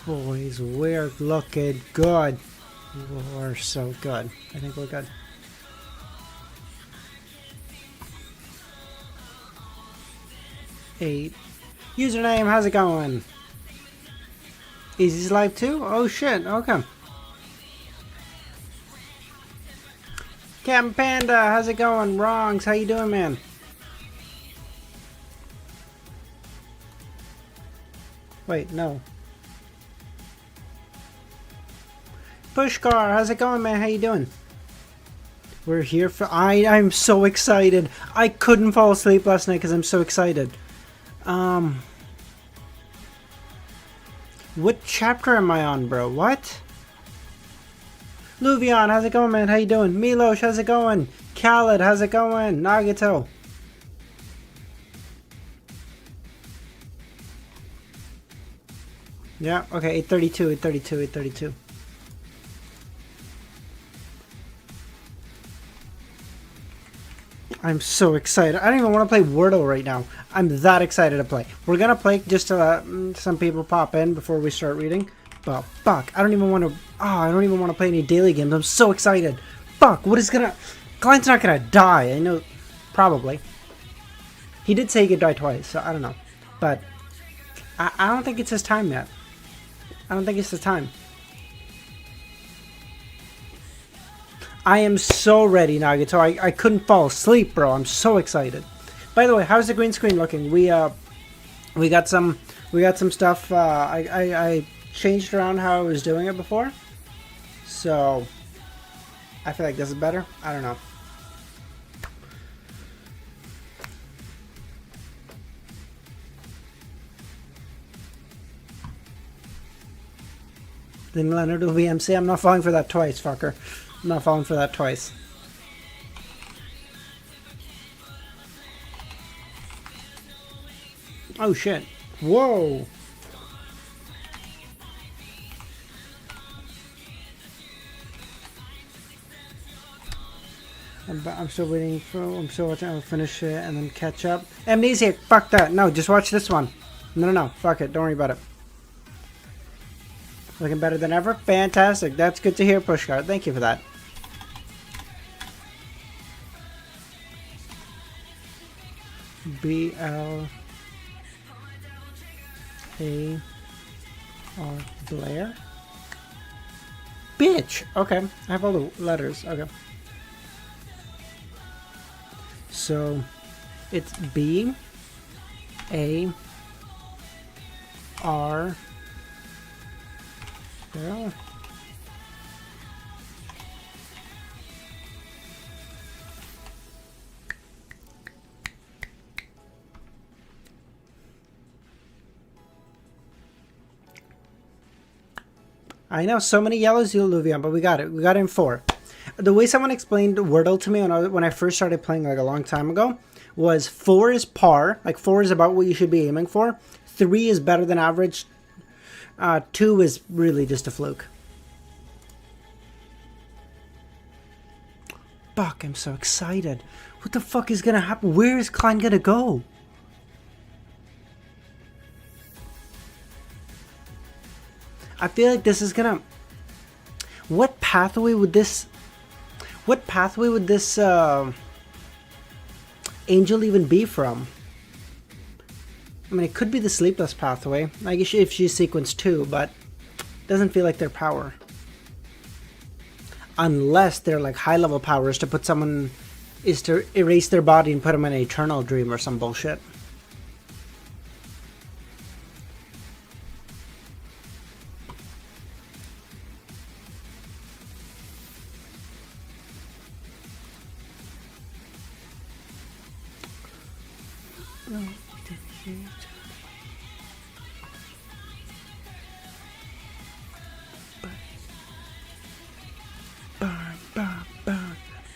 Boys, we're looking good. We're so good. I think we're good. Eight. Username, how's it going? Easy's live too? Oh shit, okay. Captain Panda, how's it going? Wrongs, how you doing, man? Wait, no. Pushcar, how's it going, man? How you doing? We're here for... I'm so excited. I couldn't fall asleep last night because I'm so excited. What chapter am I on, bro? What? Luvion, how's it going, man? How you doing? Milosh, how's it going? Khaled, how's it going? Nagato. Yeah, okay, 832, 832, 832. I'm so excited. I don't even want to play Wordle right now. I'm that excited to play. We're going to play just to let some people pop in before we start reading. But fuck, I don't even want to... Oh, I don't even want to play any daily games. I'm so excited. Fuck, what is going to... Klein's not going to die. I know, probably. He did say he could die twice, so I don't know. But I don't think it's his time yet. I don't think it's the time. I am so ready, Nagato. I couldn't fall asleep, bro. I'm so excited. By the way, how's the green screen looking? We got some stuff. I changed around how I was doing it before, so I feel like this is better. I don't know. Then Leonard will be MC. I'm not falling for that twice, fucker. I'm not falling for that twice. Oh shit. Whoa. I'm still waiting for... I'm still watching. I'll finish it and then catch up. Amnesiac. Fuck that. No, just watch this one. No. Fuck it. Don't worry about it. Looking better than ever? Fantastic. That's good to hear, Pushcart. Thank you for that. B-L-A-R... Blair? Bitch! Okay. I have all the letters. Okay. So, it's B-A-R... Well... I know, so many yellows, Luvian, but we got it. We got it in 4. The way someone explained Wordle to me when I first started playing like a long time ago was 4 is par, like 4 is about what you should be aiming for. 3 is better than average. 2 is really just a fluke. Fuck, I'm so excited. What the fuck is gonna happen? Where is Klein gonna go? I feel like this is gonna... What pathway would this angel even be from? I mean, it could be the sleepless pathway. I guess if she's sequence 2, but it doesn't feel like their power. Unless they're like high-level powers to put someone... is to erase their body and put them in an eternal dream or some bullshit.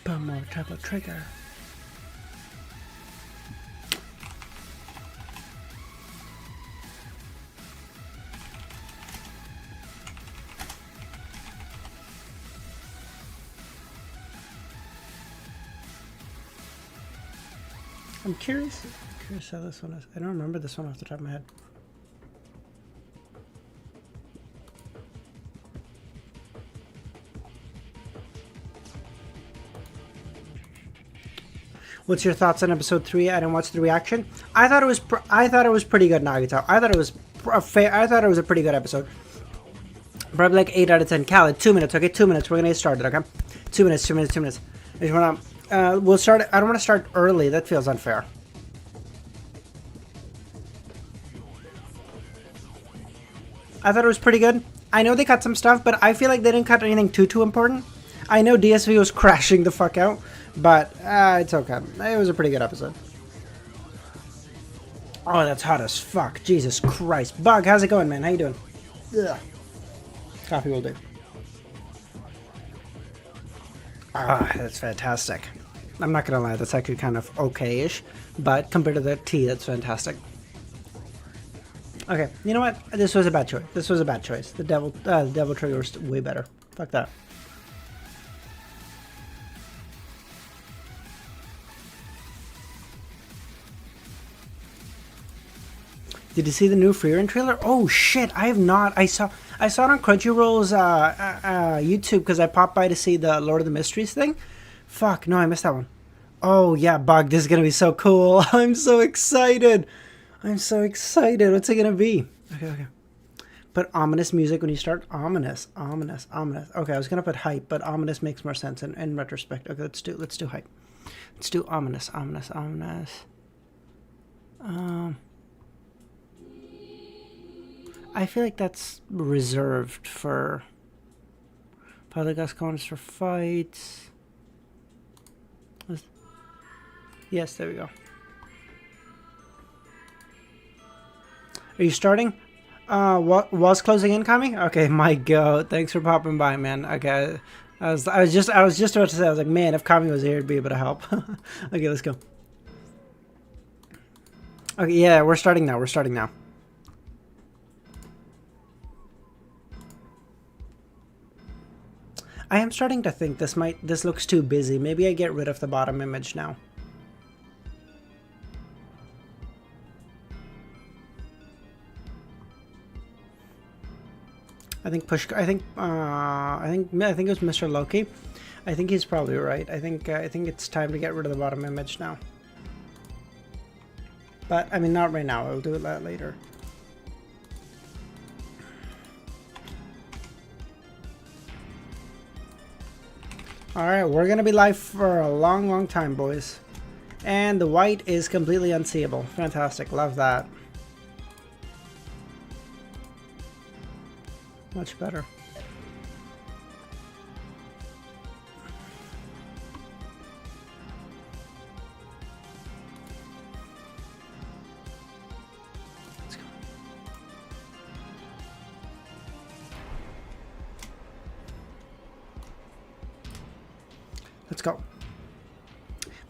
Burn more triple trigger. I'm curious how this one is. I don't remember this one off the top of my head. What's your thoughts on episode 3? I didn't watch the reaction. I thought it was pretty good, Nagito. I thought it was a pretty good episode. Probably like 8 out of 10. Khaled, 2 minutes. Okay, 2 minutes. We're gonna get started. Okay, 2 minutes. 2 minutes. 2 minutes. I just wanna. We'll start. I don't want to start early. That feels unfair. I thought it was pretty good. I know they cut some stuff, but I feel like they didn't cut anything too important. I know DSV was crashing the fuck out, but it's okay. It was a pretty good episode. Oh, that's hot as fuck. Jesus Christ. Bug, how's it going, man? How you doing? Ugh. Coffee will do. Ah, that's fantastic. I'm not gonna lie, that's actually kind of okay-ish, but compared to the tea, that's fantastic. Okay, you know what? This was a bad choice. This was a bad choice. The devil trigger was way better. Fuck that. Did you see the new Free Run trailer? Oh shit, I have not. I saw it on Crunchyroll's YouTube because I popped by to see the Lord of the Mysteries thing. Fuck, no, I missed that one. Oh yeah, Bug, this is gonna be so cool. I'm so excited. I'm so excited. What's it gonna be? Okay. Put ominous music when you start. Ominous. Okay, I was gonna put hype, but ominous makes more sense in retrospect. Okay, let's do hype. Let's do ominous. I feel like that's reserved for Polygas corners for fights. Yes, there we go. Are you starting? What was closing incoming? Okay, my God. Thanks for popping by, man. Okay, I was just about to say, I was like, man, if Kami was here, it'd be able to help. Okay, let's go. Okay, yeah, we're starting now. I am starting to think this looks too busy. Maybe I get rid of the bottom image now. I think it was Mr. Loki. I think he's probably right. I think it's time to get rid of the bottom image now. But I mean, not right now. I'll do it later. Alright, we're gonna be live for a long time, boys. And the white is completely unseeable. Fantastic, love that. Much better. Let's go. Let's go.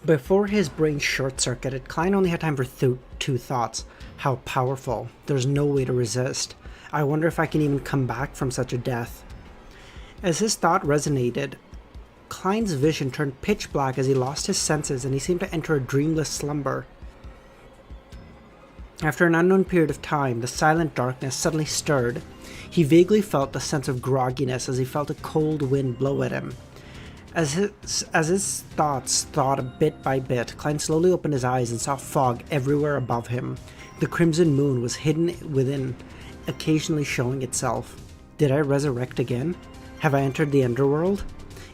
Before his brain short-circuited, Klein only had time for two thoughts. How powerful. There's no way to resist. I wonder if I can even come back from such a death. As his thought resonated, Klein's vision turned pitch black as he lost his senses and he seemed to enter a dreamless slumber. After an unknown period of time, the silent darkness suddenly stirred. He vaguely felt a sense of grogginess as he felt a cold wind blow at him. As his thoughts thawed bit by bit, Klein slowly opened his eyes and saw fog everywhere above him. The crimson moon was hidden within, occasionally showing itself. Did I resurrect again? Have I entered the underworld?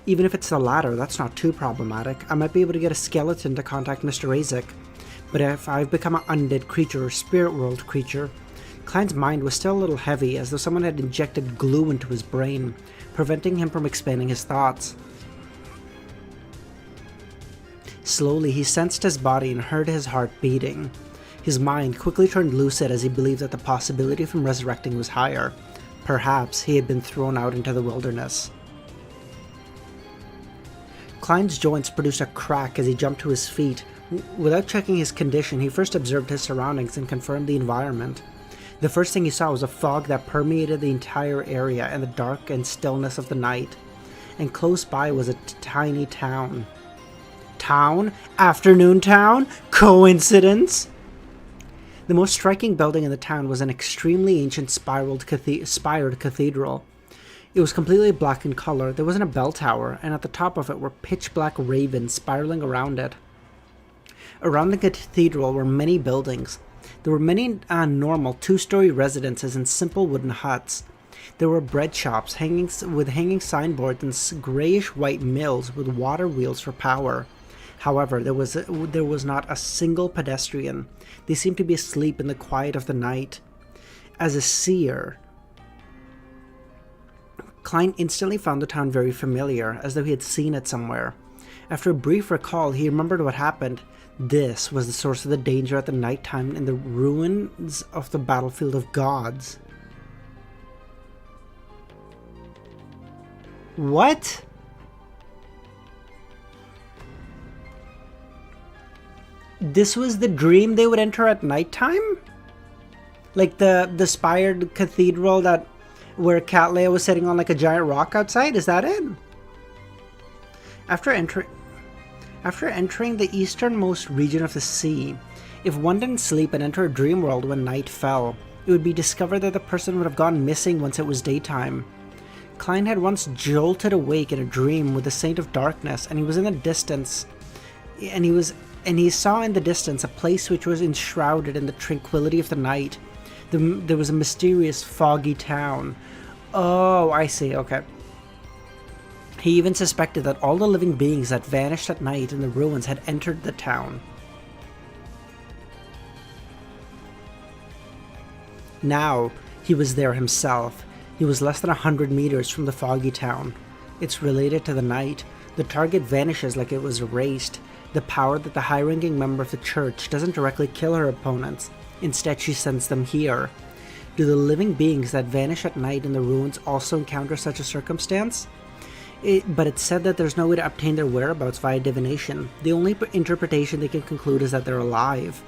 Even if it's the latter, that's not too problematic. I might be able to get a skeleton to contact Mr. Azek. But if I've become an undead creature or spirit world creature... Klein's mind was still a little heavy, as though someone had injected glue into his brain, preventing him from expanding his thoughts. Slowly, he sensed his body and heard his heart beating. His mind quickly turned lucid as he believed that the possibility from resurrecting was higher. Perhaps he had been thrown out into the wilderness. Klein's joints produced a crack as he jumped to his feet. Without checking his condition, he first observed his surroundings and confirmed the environment. The first thing he saw was a fog that permeated the entire area and the dark and stillness of the night. And close by was a tiny town. Town? Afternoon town? Coincidence? The most striking building in the town was an extremely ancient spired cathedral. It was completely black in color. There wasn't a bell tower, and at the top of it were pitch black ravens spiraling around it. Around the cathedral were many buildings. There were many normal two-story residences and simple wooden huts. There were bread shops with hanging signboards and grayish-white mills with water wheels for power. However, there was not a single pedestrian. They seemed to be asleep in the quiet of the night. As a seer, Klein instantly found the town very familiar, as though he had seen it somewhere. After a brief recall, he remembered what happened. This was the source of the danger at the night time in the ruins of the battlefield of gods. What? This was the dream they would enter at nighttime? Like the spired cathedral where Cat Leia was sitting on like a giant rock outside? Is that it? After entering the easternmost region of the sea, if one didn't sleep and enter a dream world when night fell, it would be discovered that the person would have gone missing once it was daytime. Klein had once jolted awake in a dream with the Saint of Darkness, and he was in the distance, and he saw in the distance a place which was enshrouded in the tranquility of the night. There was a mysterious, foggy town. Oh, I see, okay. He even suspected that all the living beings that vanished at night in the ruins had entered the town. Now, he was there himself. He was less than 100 meters from the foggy town. It's related to the night. The target vanishes like it was erased. The power that the high-ranking member of the church doesn't directly kill her opponents. Instead, she sends them here. Do the living beings that vanish at night in the ruins also encounter such a circumstance? But it's said that there's no way to obtain their whereabouts via divination. The only interpretation they can conclude is that they're alive.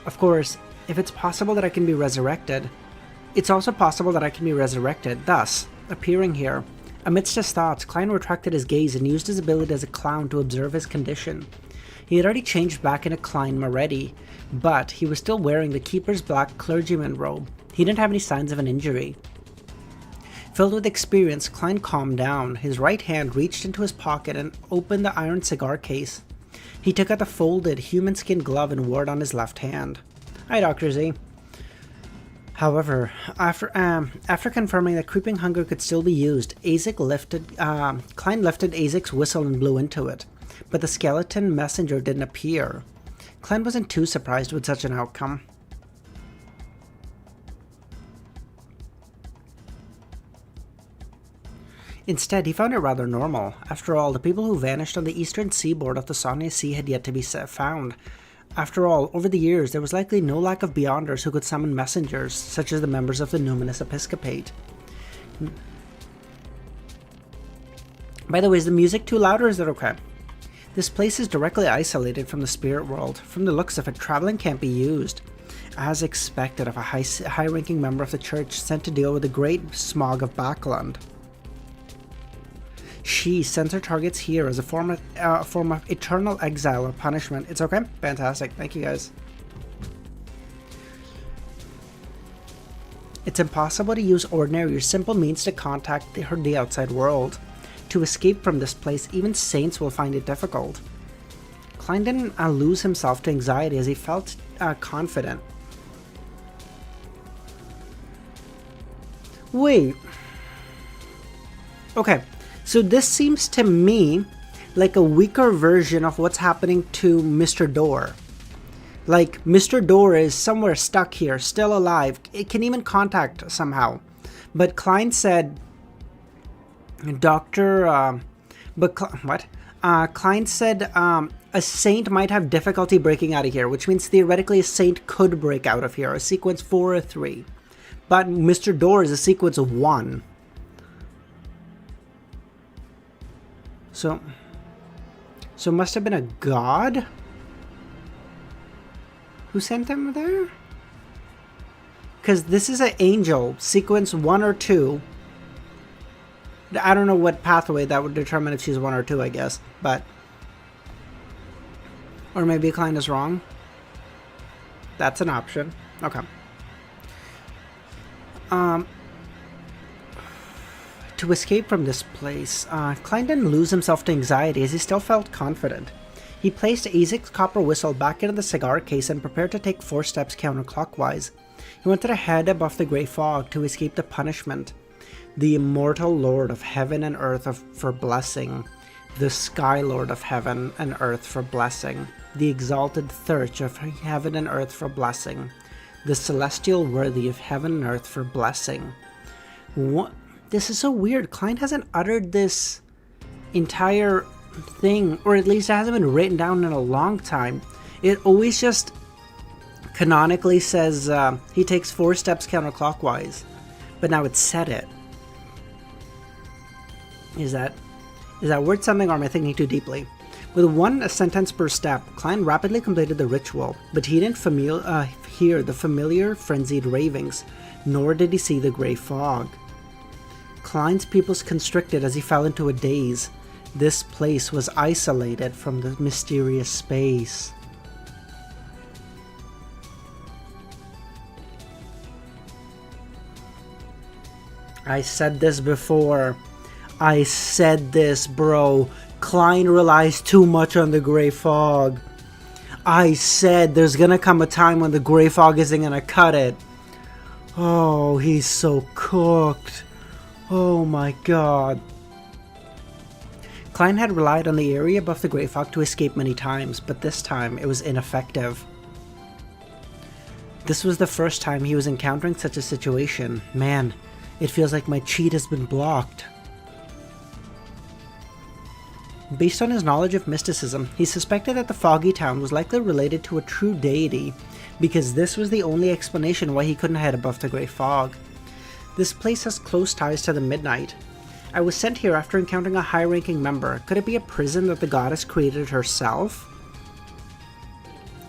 Of course, if it's possible that I can be resurrected, it's also possible that I can be resurrected, thus, appearing here. Amidst his thoughts, Klein retracted his gaze and used his ability as a clown to observe his condition. He had already changed back into Klein already, but he was still wearing the Keeper's black clergyman robe. He didn't have any signs of an injury. Filled with experience, Klein calmed down. His right hand reached into his pocket and opened the iron cigar case. He took out the folded, human-skin glove and wore it on his left hand. Hi, Dr. Z. However, after confirming that creeping hunger could still be used, Klein lifted Azek's whistle and blew into it, but the skeleton messenger didn't appear. Klein wasn't too surprised with such an outcome. Instead, he found it rather normal. After all, the people who vanished on the eastern seaboard of the Sonia Sea had yet to be found. After all, over the years, there was likely no lack of Beyonders who could summon messengers, such as the members of the numinous episcopate. By the way, is the music too loud or is it okay? This place is directly isolated from the spirit world. From the looks of it, traveling can't be used. As expected of a high-ranking member of the church sent to deal with the great smog of Backland. She sends her targets here as a form of eternal exile or punishment. It's okay? Fantastic. Thank you, guys. It's impossible to use ordinary or simple means to contact the outside world. To escape from this place, even saints will find it difficult. Klein didn't lose himself to anxiety as he felt confident. Wait. Okay. So this seems to me like a weaker version of what's happening to Mr. Door. Like, Mr. Door is somewhere stuck here, still alive. It can even contact somehow. But Klein said, Klein said a saint might have difficulty breaking out of here, which means theoretically a saint could break out of here, a sequence 4 or 3. But Mr. Door is a sequence of 1. So it must have been a god who sent him there? Because this is an angel, sequence 1 or 2. I don't know what pathway that would determine if she's 1 or 2, I guess. But... or maybe Klein is wrong. That's an option. Okay. To escape from this place, Klein didn't lose himself to anxiety as he still felt confident. He placed Isaac's copper whistle back into the cigar case and prepared to take 4 steps counterclockwise. He wanted to head above the grey fog to escape the punishment. The immortal Lord of heaven and earth for blessing. The Sky Lord of heaven and earth for blessing. The exalted Thirch of heaven and earth for blessing. The celestial worthy of heaven and earth for blessing. What? This is so weird. Klein hasn't uttered this entire thing, or at least it hasn't been written down in a long time. It always just canonically says he takes 4 steps counterclockwise, but now it's said it. Is that worth something, or am I thinking too deeply? With 1 sentence per step, Klein rapidly completed the ritual, but he didn't hear the familiar frenzied ravings, nor did he see the grey fog. Klein's pupils constricted as he fell into a daze. This place was isolated from the mysterious space. I said this before. I said this, bro. Klein relies too much on the grey fog. I said there's gonna come a time when the grey fog isn't gonna cut it. Oh, he's so cooked. Oh my god. Klein had relied on the area above the grey fog to escape many times, but this time it was ineffective. This was the first time he was encountering such a situation. Man, it feels like my cheat has been blocked. Based on his knowledge of mysticism, he suspected that the foggy town was likely related to a true deity, because this was the only explanation why he couldn't head above the grey fog. This place has close ties to the Midnight. I was sent here after encountering a high-ranking member. Could it be a prison that the goddess created herself?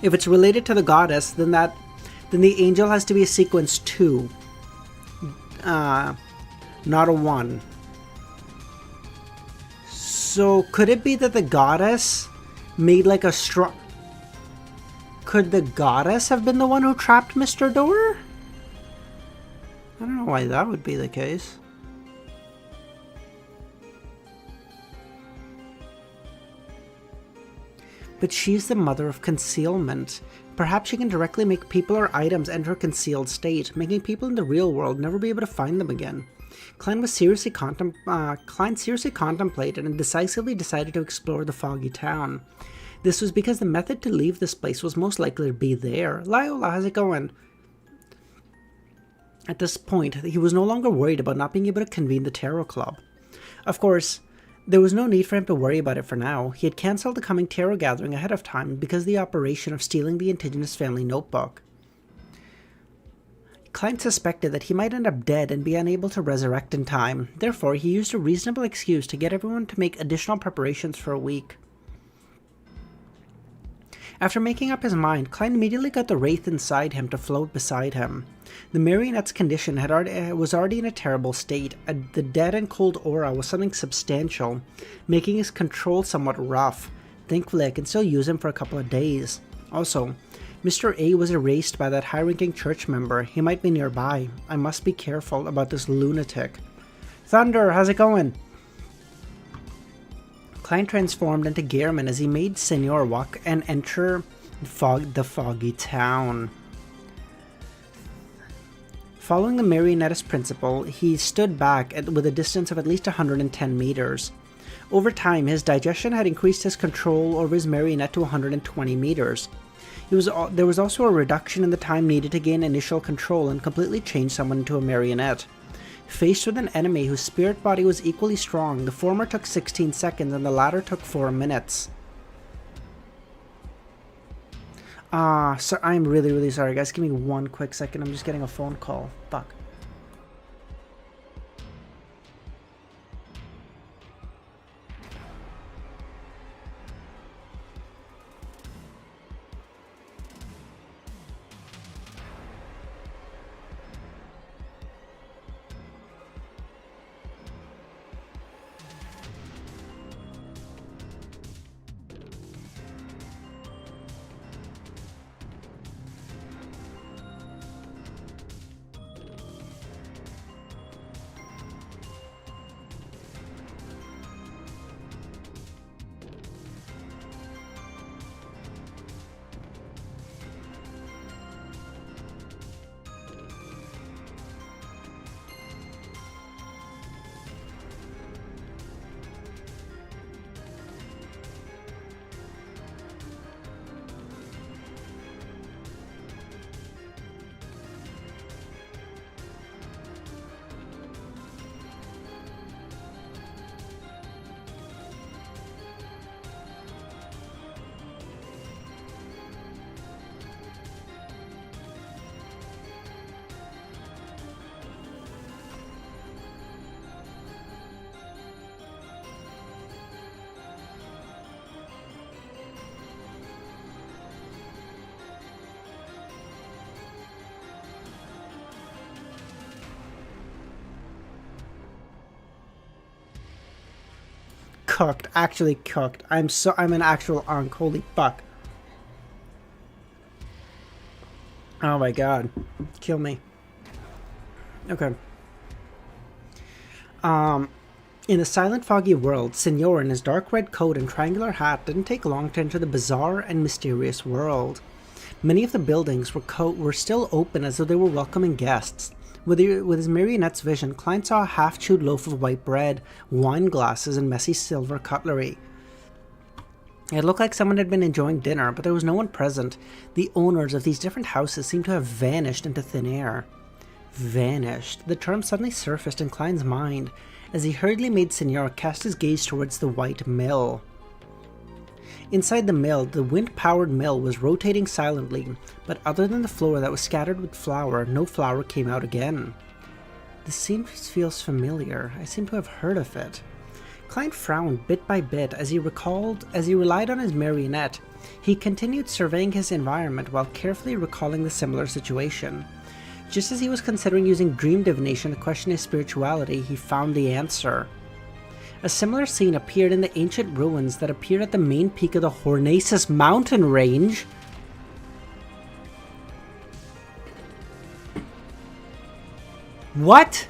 If it's related to the goddess, then the angel has to be a sequence 2. Not a 1. So, could it be that the goddess made like a strong... Could the goddess have been the one who trapped Mr. Door? I don't know why that would be the case. But she's the mother of concealment. Perhaps she can directly make people or items enter a concealed state, making people in the real world never be able to find them again. Klein seriously contemplated and decisively decided to explore the foggy town. This was because the method to leave this place was most likely to be there. Liola, how's it going? At this point, he was no longer worried about not being able to convene the Tarot Club. Of course, there was no need for him to worry about it for now. He had cancelled the coming tarot gathering ahead of time because of the operation of stealing the indigenous family notebook. Klein suspected that he might end up dead and be unable to resurrect in time. Therefore, he used a reasonable excuse to get everyone to make additional preparations for a week. After making up his mind, Klein immediately got the wraith inside him to float beside him. The marionette's condition was already in a terrible state. The dead and cold aura was something substantial, making his control somewhat rough. Thankfully, I can still use him for a couple of days. Also, Mr. A was erased by that high-ranking church member. He might be nearby. I must be careful about this lunatic. Thunder, how's it going? Klein transformed into Gehrman as he made Senor walk and enter the foggy town. Following the marionettist principle, he stood back with a distance of at least 110 meters. Over time, his digestion had increased his control over his marionette to 120 meters. There was also a reduction in the time needed to gain initial control and completely change someone into a marionette. Faced with an enemy whose spirit body was equally strong, the former took 16 seconds and the latter took 4 minutes. So I'm really sorry, guys. Give me one quick second. I'm just getting a phone call. Fuck. cooked. Actually cooked. I'm an actual unk. Holy fuck. Oh my god. Kill me. Okay. In the silent, foggy world, Senor in his dark red coat and triangular hat didn't take long to enter the bizarre and mysterious world. Many of the buildings were still open as though they were welcoming guests. With his marionette's vision, Klein saw a half-chewed loaf of white bread, wine glasses, and messy silver cutlery. It looked like someone had been enjoying dinner, but there was no one present. The owners of these different houses seemed to have vanished into thin air. Vanished. The term suddenly surfaced in Klein's mind as he hurriedly made Senor cast his gaze towards the white mill. Inside the mill, the wind-powered mill was rotating silently, but other than the floor that was scattered with flour, no flour came out again. This feels familiar. I seem to have heard of it. Klein frowned bit by bit as he relied on his marionette. He continued surveying his environment while carefully recalling the similar situation. Just as he was considering using dream divination to question his spirituality, he found the answer. A similar scene appeared in the ancient ruins that appeared at the main peak of the Hornaces mountain range. What?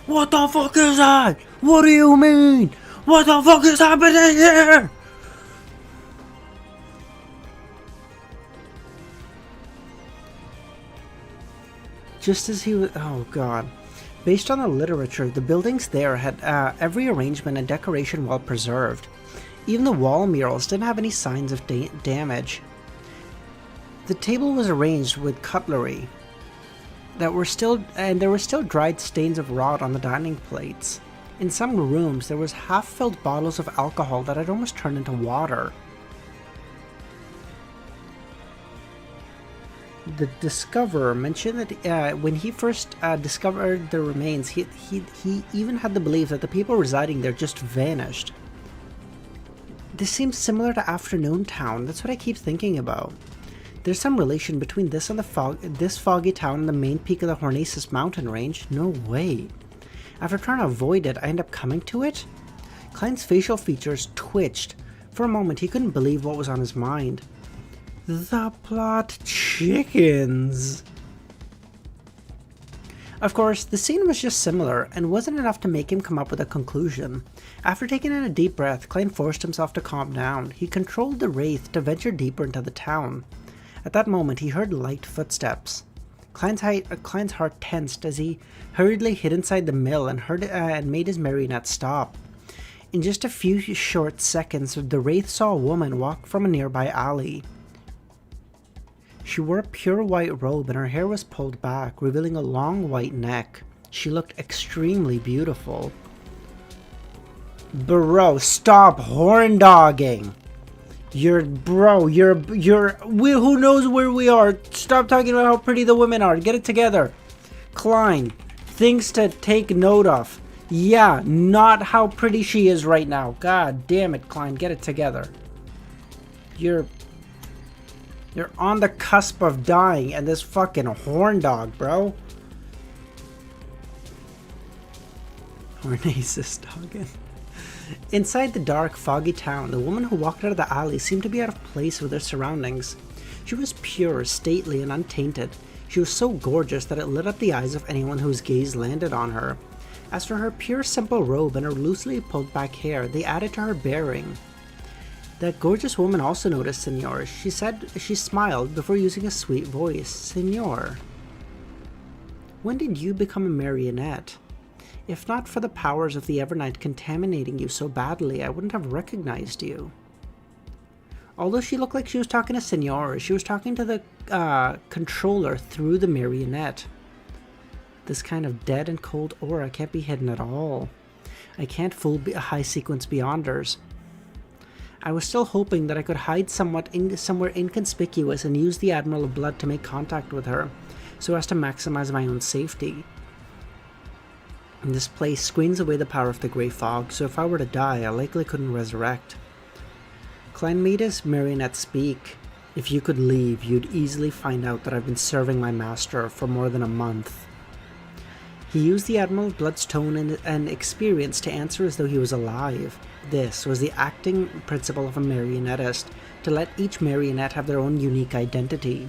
What the fuck is that? What do you mean? What the fuck is happening here? Just as he was... Oh god. Based on the literature, the buildings there had every arrangement and decoration well preserved. Even the wall murals didn't have any signs of damage. The table was arranged with cutlery there were still dried stains of rot on the dining plates. In some rooms, there was half-filled bottles of alcohol that had almost turned into water. The discoverer mentioned that when he first discovered the remains, he even had the belief that the people residing there just vanished. This seems similar to Afternoon Town. That's what I keep thinking about. There's some relation between this and this foggy town and the main peak of the Hornaces mountain range. No way. After trying to avoid it, I end up coming to it? Klein's facial features twitched. For a moment, he couldn't believe what was on his mind. The plot chickens. Of course, the scene was just similar and wasn't enough to make him come up with a conclusion. After taking in a deep breath, Klein forced himself to calm down. He controlled the wraith to venture deeper into the town. At that moment, he heard light footsteps. Klein's heart tensed as he hurriedly hid inside the mill and made his marionette stop. In just a few short seconds, the wraith saw a woman walk from a nearby alley. She wore a pure white robe and her hair was pulled back, revealing a long white neck. She looked extremely beautiful. Bro, stop horn dogging! Who knows where we are? Stop talking about how pretty the women are. Get it together. Klein, things to take note of. Yeah, not how pretty she is right now. God damn it, Klein, get it together. You're on the cusp of dying and this fucking horn dog, bro. Hornaces dogging. Inside the dark, foggy town, the woman who walked out of the alley seemed to be out of place with her surroundings. She was pure, stately, and untainted. She was so gorgeous that it lit up the eyes of anyone whose gaze landed on her. As for her pure, simple robe and her loosely pulled back hair, they added to her bearing. That gorgeous woman also noticed Senor. She smiled before using a sweet voice. Senor, when did you become a marionette? If not for the powers of the Evernight contaminating you so badly, I wouldn't have recognized you. Although she looked like she was talking to Senor, she was talking to the controller through the marionette. This kind of dead and cold aura can't be hidden at all. I can't fool high sequence beyonders. I was still hoping that I could hide somewhere inconspicuous and use the Admiral of Blood to make contact with her, so as to maximize my own safety. This place screens away the power of the grey fog, so if I were to die, I likely couldn't resurrect. Klein made his marionette speak. If you could leave, you'd easily find out that I've been serving my master for more than a month. He used the Admiral of Blood's tone and experience to answer as though he was alive. This was the acting principle of a marionettist, to let each marionette have their own unique identity.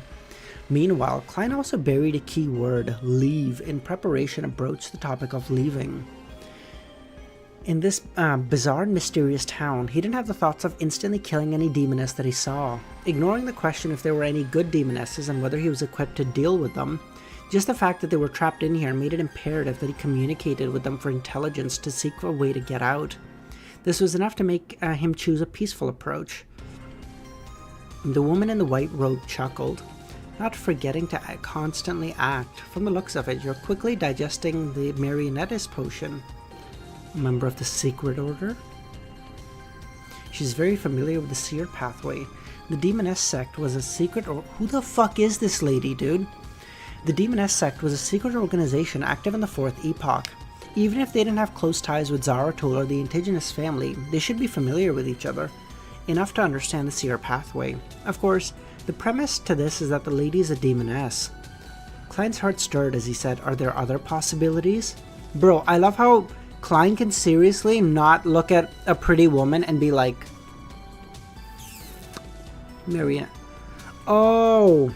Meanwhile, Klein also buried a key word, leave, in preparation to broach the topic of leaving. In this bizarre and mysterious town, he didn't have the thoughts of instantly killing any demoness that he saw. Ignoring the question if there were any good demonesses and whether he was equipped to deal with them, just the fact that they were trapped in here made it imperative that he communicated with them for intelligence to seek a way to get out. This was enough to make him choose a peaceful approach. The woman in the white robe chuckled, not forgetting to constantly act. From the looks of it, you're quickly digesting the marionettist potion. A member of the Secret Order? She's very familiar with the seer pathway. The demoness sect was a secret who the fuck is this lady, dude? The demoness sect was a secret organization active in the Fourth Epoch. Even if they didn't have close ties with Zaratul or the indigenous family, they should be familiar with each other, enough to understand the seer pathway. Of course, the premise to this is that the lady is a demoness. Klein's heart stirred as he said, "Are there other possibilities?" Bro, I love how Klein can seriously not look at a pretty woman and be like, Marianne. Oh,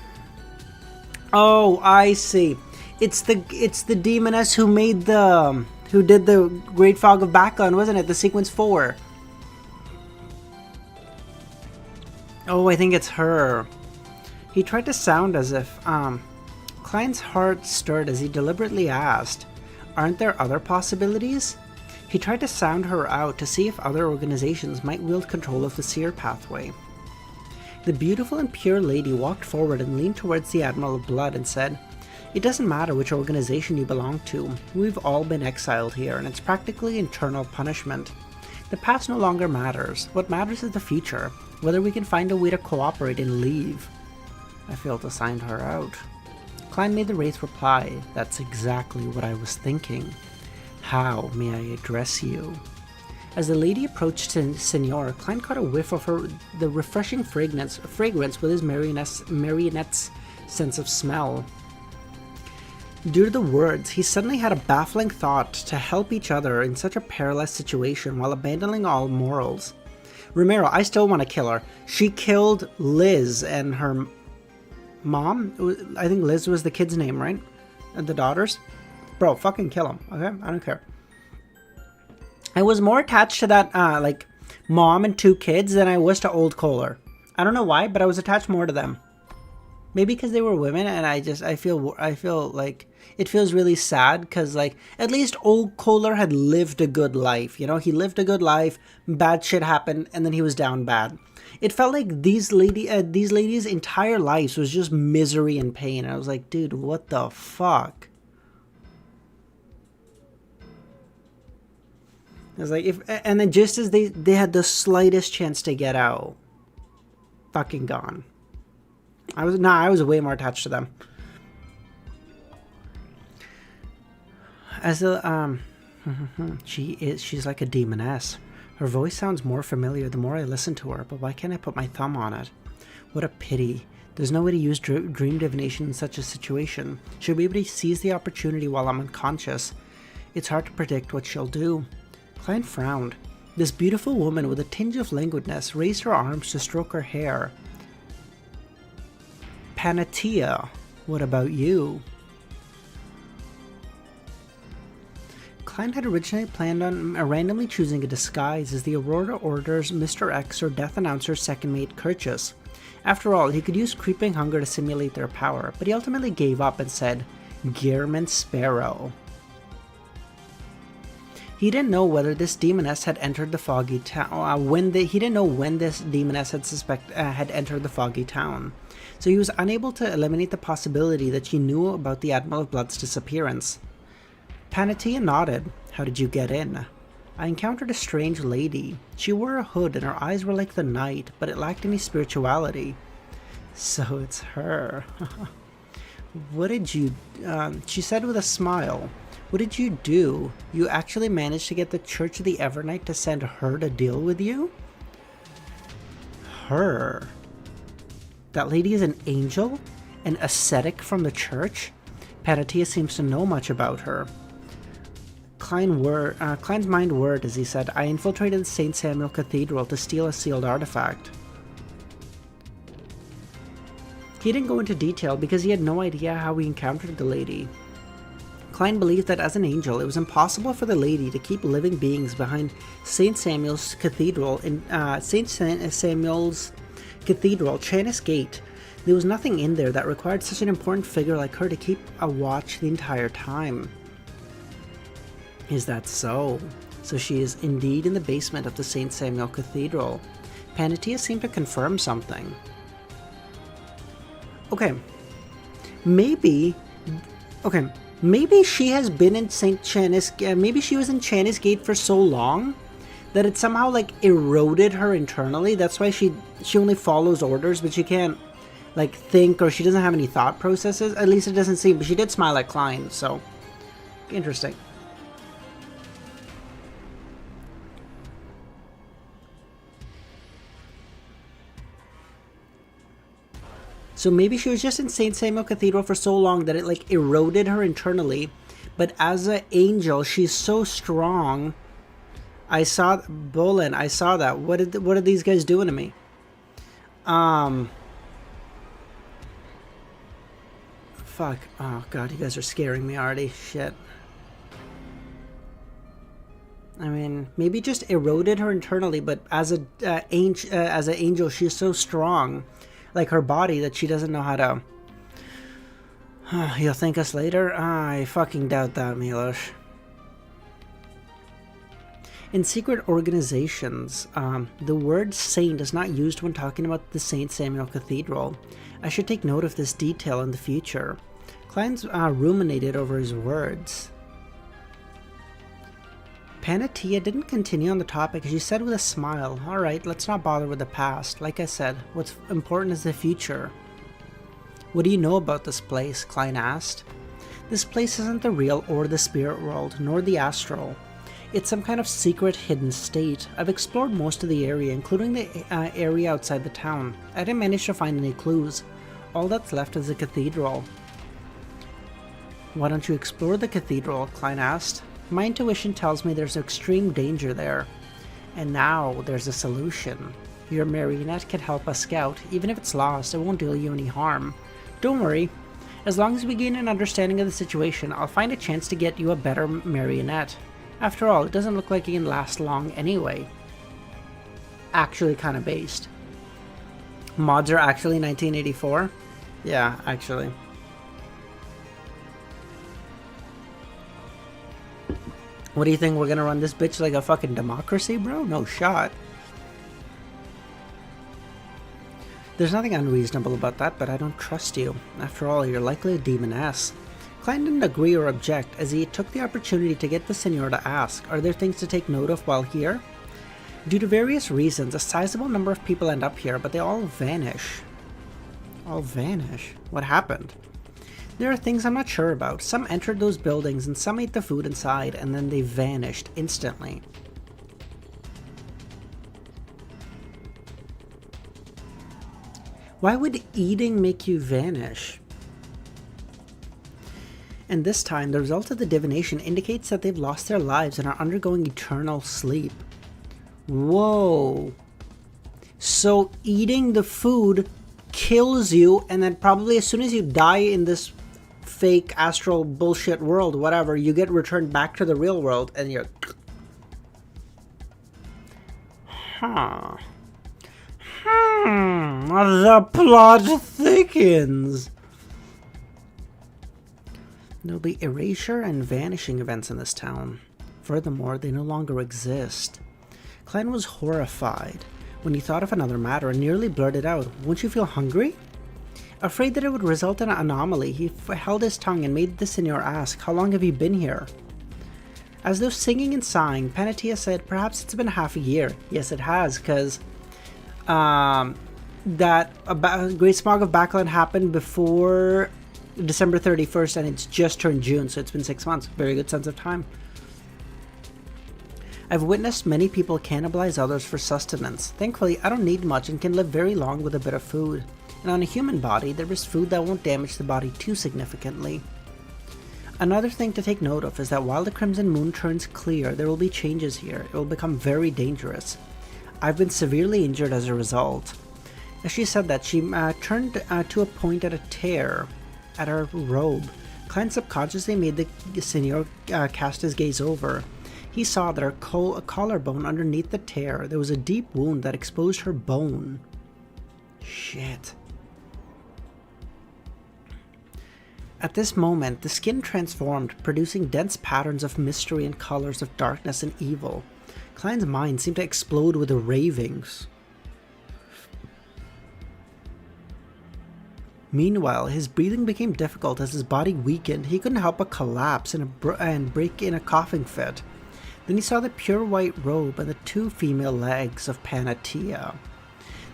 I see. It's the demoness who did the Great Fog of Backland, wasn't it? The sequence 4. Oh, I think it's her. He tried to sound as if Klein's heart stirred as he deliberately asked, "Aren't there other possibilities?" He tried to sound her out to see if other organizations might wield control of the seer pathway. The beautiful and pure lady walked forward and leaned towards the Admiral of Blood and said, "It doesn't matter which organization you belong to. We've all been exiled here, and it's practically eternal punishment. The past no longer matters. What matters is the future, whether we can find a way to cooperate and leave." I failed to sign her out. Klein made the wraith reply, "That's exactly what I was thinking. How may I address you?" As the lady approached Senor, Klein caught a whiff of the refreshing fragrance with his marionette's sense of smell. Due to the words, he suddenly had a baffling thought to help each other in such a perilous situation while abandoning all morals. Romero, I still want to kill her. She killed Liz and her mom. I think Liz was the kid's name, right? And the daughters. Bro, fucking kill them, okay? I don't care. I was more attached to that, mom and 2 kids than I was to Old Kohler. I don't know why, but I was attached more to them. Maybe because they were women, and I feel like it feels really sad because, like, at least Old Kohler had lived a good life. You know, he lived a good life, bad shit happened, and then he was down bad. It felt like these ladies' entire lives was just misery and pain. And I was like, dude, what the fuck? I was like, and then just as they had the slightest chance to get out, fucking gone. I was way more attached to them. As a she's like a demoness. Her voice sounds more familiar the more I listen to her, but why can't I put my thumb on it? What a pity. There's no way to use dream divination in such a situation. She'll be able to seize the opportunity while I'm unconscious. It's hard to predict what she'll do. Klein frowned. This beautiful woman with a tinge of languidness raised her arms to stroke her hair. Panatia, what about you? Klein had originally planned on randomly choosing a disguise as the Aurora Order's Mr. X or Death Announcer's second mate, Curtius. After all, he could use creeping hunger to simulate their power, but he ultimately gave up and said, Gearman Sparrow. He didn't know whether this demoness had entered the foggy town. He didn't know when this demoness had entered the foggy town, so he was unable to eliminate the possibility that she knew about the Admiral of Blood's disappearance. Panatia nodded. How did you get in? I encountered a strange lady. She wore a hood and her eyes were like the night, but it lacked any spirituality. So it's her. What did you... she said with a smile. What did you do? You actually managed to get the Church of the Evernight to send her to deal with you? Her? That lady is an angel? An ascetic from the church? Panatia seems to know much about her. Klein's mind whirred as he said, I infiltrated the St. Samuel Cathedral to steal a sealed artifact. He didn't go into detail because he had no idea how he encountered the lady. Klein believed that as an angel, it was impossible for the lady to keep living beings behind St. Samuel's Cathedral Chanis Gate. There was nothing in there that required such an important figure like her to keep a watch the entire time. Is that so? So she is indeed in the basement of the St. Samuel Cathedral. Panatia seemed to confirm something. Okay. Maybe she has been in maybe she was in Chanis Gate for so long that it somehow like eroded her internally. That's why she only follows orders, but she can't like think, or she doesn't have any thought processes. At least it doesn't seem, but she did smile at Klein, so interesting. So maybe she was just in St. Samuel Cathedral for so long that it like eroded her internally. But as an angel, she's so strong. I saw Bolin. I saw that. What are these guys doing to me? Fuck. Oh god, you guys are scaring me already. Shit. I mean, maybe just eroded her internally, but as an angel, she's so strong. Like her body, that she doesn't know how to... You'll thank us later? I fucking doubt that, Milos. In secret organizations, the word saint is not used when talking about the St. Samuel Cathedral. I should take note of this detail in the future. Klein's ruminated over his words. Panatia didn't continue on the topic. She said with a smile, alright, let's not bother with the past. Like I said, what's important is the future. What do you know about this place? Klein asked. This place isn't the real or the spirit world, nor the astral. It's some kind of secret hidden state. I've explored most of the area, including the area outside the town. I didn't manage to find any clues. All that's left is the cathedral. Why don't you explore the cathedral? Klein asked. My intuition tells me there's extreme danger there. And now there's a solution. Your marionette can help us scout. Even if it's lost, it won't do you any harm. Don't worry. As long as we gain an understanding of the situation, I'll find a chance to get you a better marionette. After all, it doesn't look like it can last long anyway. Actually kind of based. Mods are actually 1984? Yeah, actually. What do you think, we're gonna run this bitch like a fucking democracy, bro? No shot. There's nothing unreasonable about that, but I don't trust you. After all, you're likely a demoness. Klein didn't agree or object, as he took the opportunity to get the senor to ask, are there things to take note of while here? Due to various reasons, a sizable number of people end up here, but they all vanish. All vanish? What happened? There are things I'm not sure about. Some entered those buildings and some ate the food inside, and then they vanished instantly. Why would eating make you vanish? And this time, the result of the divination indicates that they've lost their lives and are undergoing eternal sleep. Whoa. So eating the food kills you, and then probably as soon as you die in this fake astral bullshit world, whatever, you get returned back to the real world and you're... Huh. The plot thickens. There'll be erasure and vanishing events in this town. Furthermore, they no longer exist. Klein was horrified when he thought of another matter and nearly blurted out, "Won't you feel hungry?" Afraid that it would result in an anomaly, he held his tongue and made the senor ask, "How long have you been here?" As though singing and sighing, Panatia said, "Perhaps it's been half a year." Yes, it has, because that Great Smog of Backland happened before December 31st, and it's just turned June, so it's been 6 months. Very good sense of time. I've witnessed many people cannibalize others for sustenance. Thankfully, I don't need much and can live very long with a bit of food. And on a human body, there is food that won't damage the body too significantly. Another thing to take note of is that while the crimson moon turns clear, there will be changes here. It will become very dangerous. I've been severely injured as a result. As she said that, she turned to a point at a tear at her robe. Klein subconsciously made the senior cast his gaze over. He saw that her collarbone underneath the tear, there was a deep wound that exposed her bone. Shit. At this moment, the skin transformed, producing dense patterns of mystery and colors of darkness and evil. Klein's mind seemed to explode with ravings. Meanwhile, his breathing became difficult as his body weakened. He couldn't help but collapse and break in a coughing fit. Then he saw the pure white robe and the two female legs of Panatia.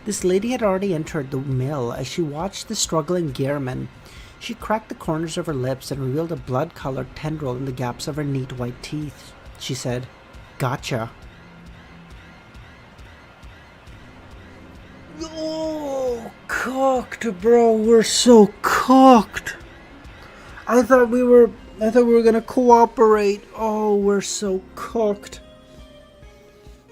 This lady had already entered the mill as she watched the struggling Gehrman. She cracked the corners of her lips and revealed a blood-colored tendril in the gaps of her neat white teeth. She said, "Gotcha." Oh, cooked, bro. We're so cooked. I thought we were gonna cooperate. Oh, we're so cooked.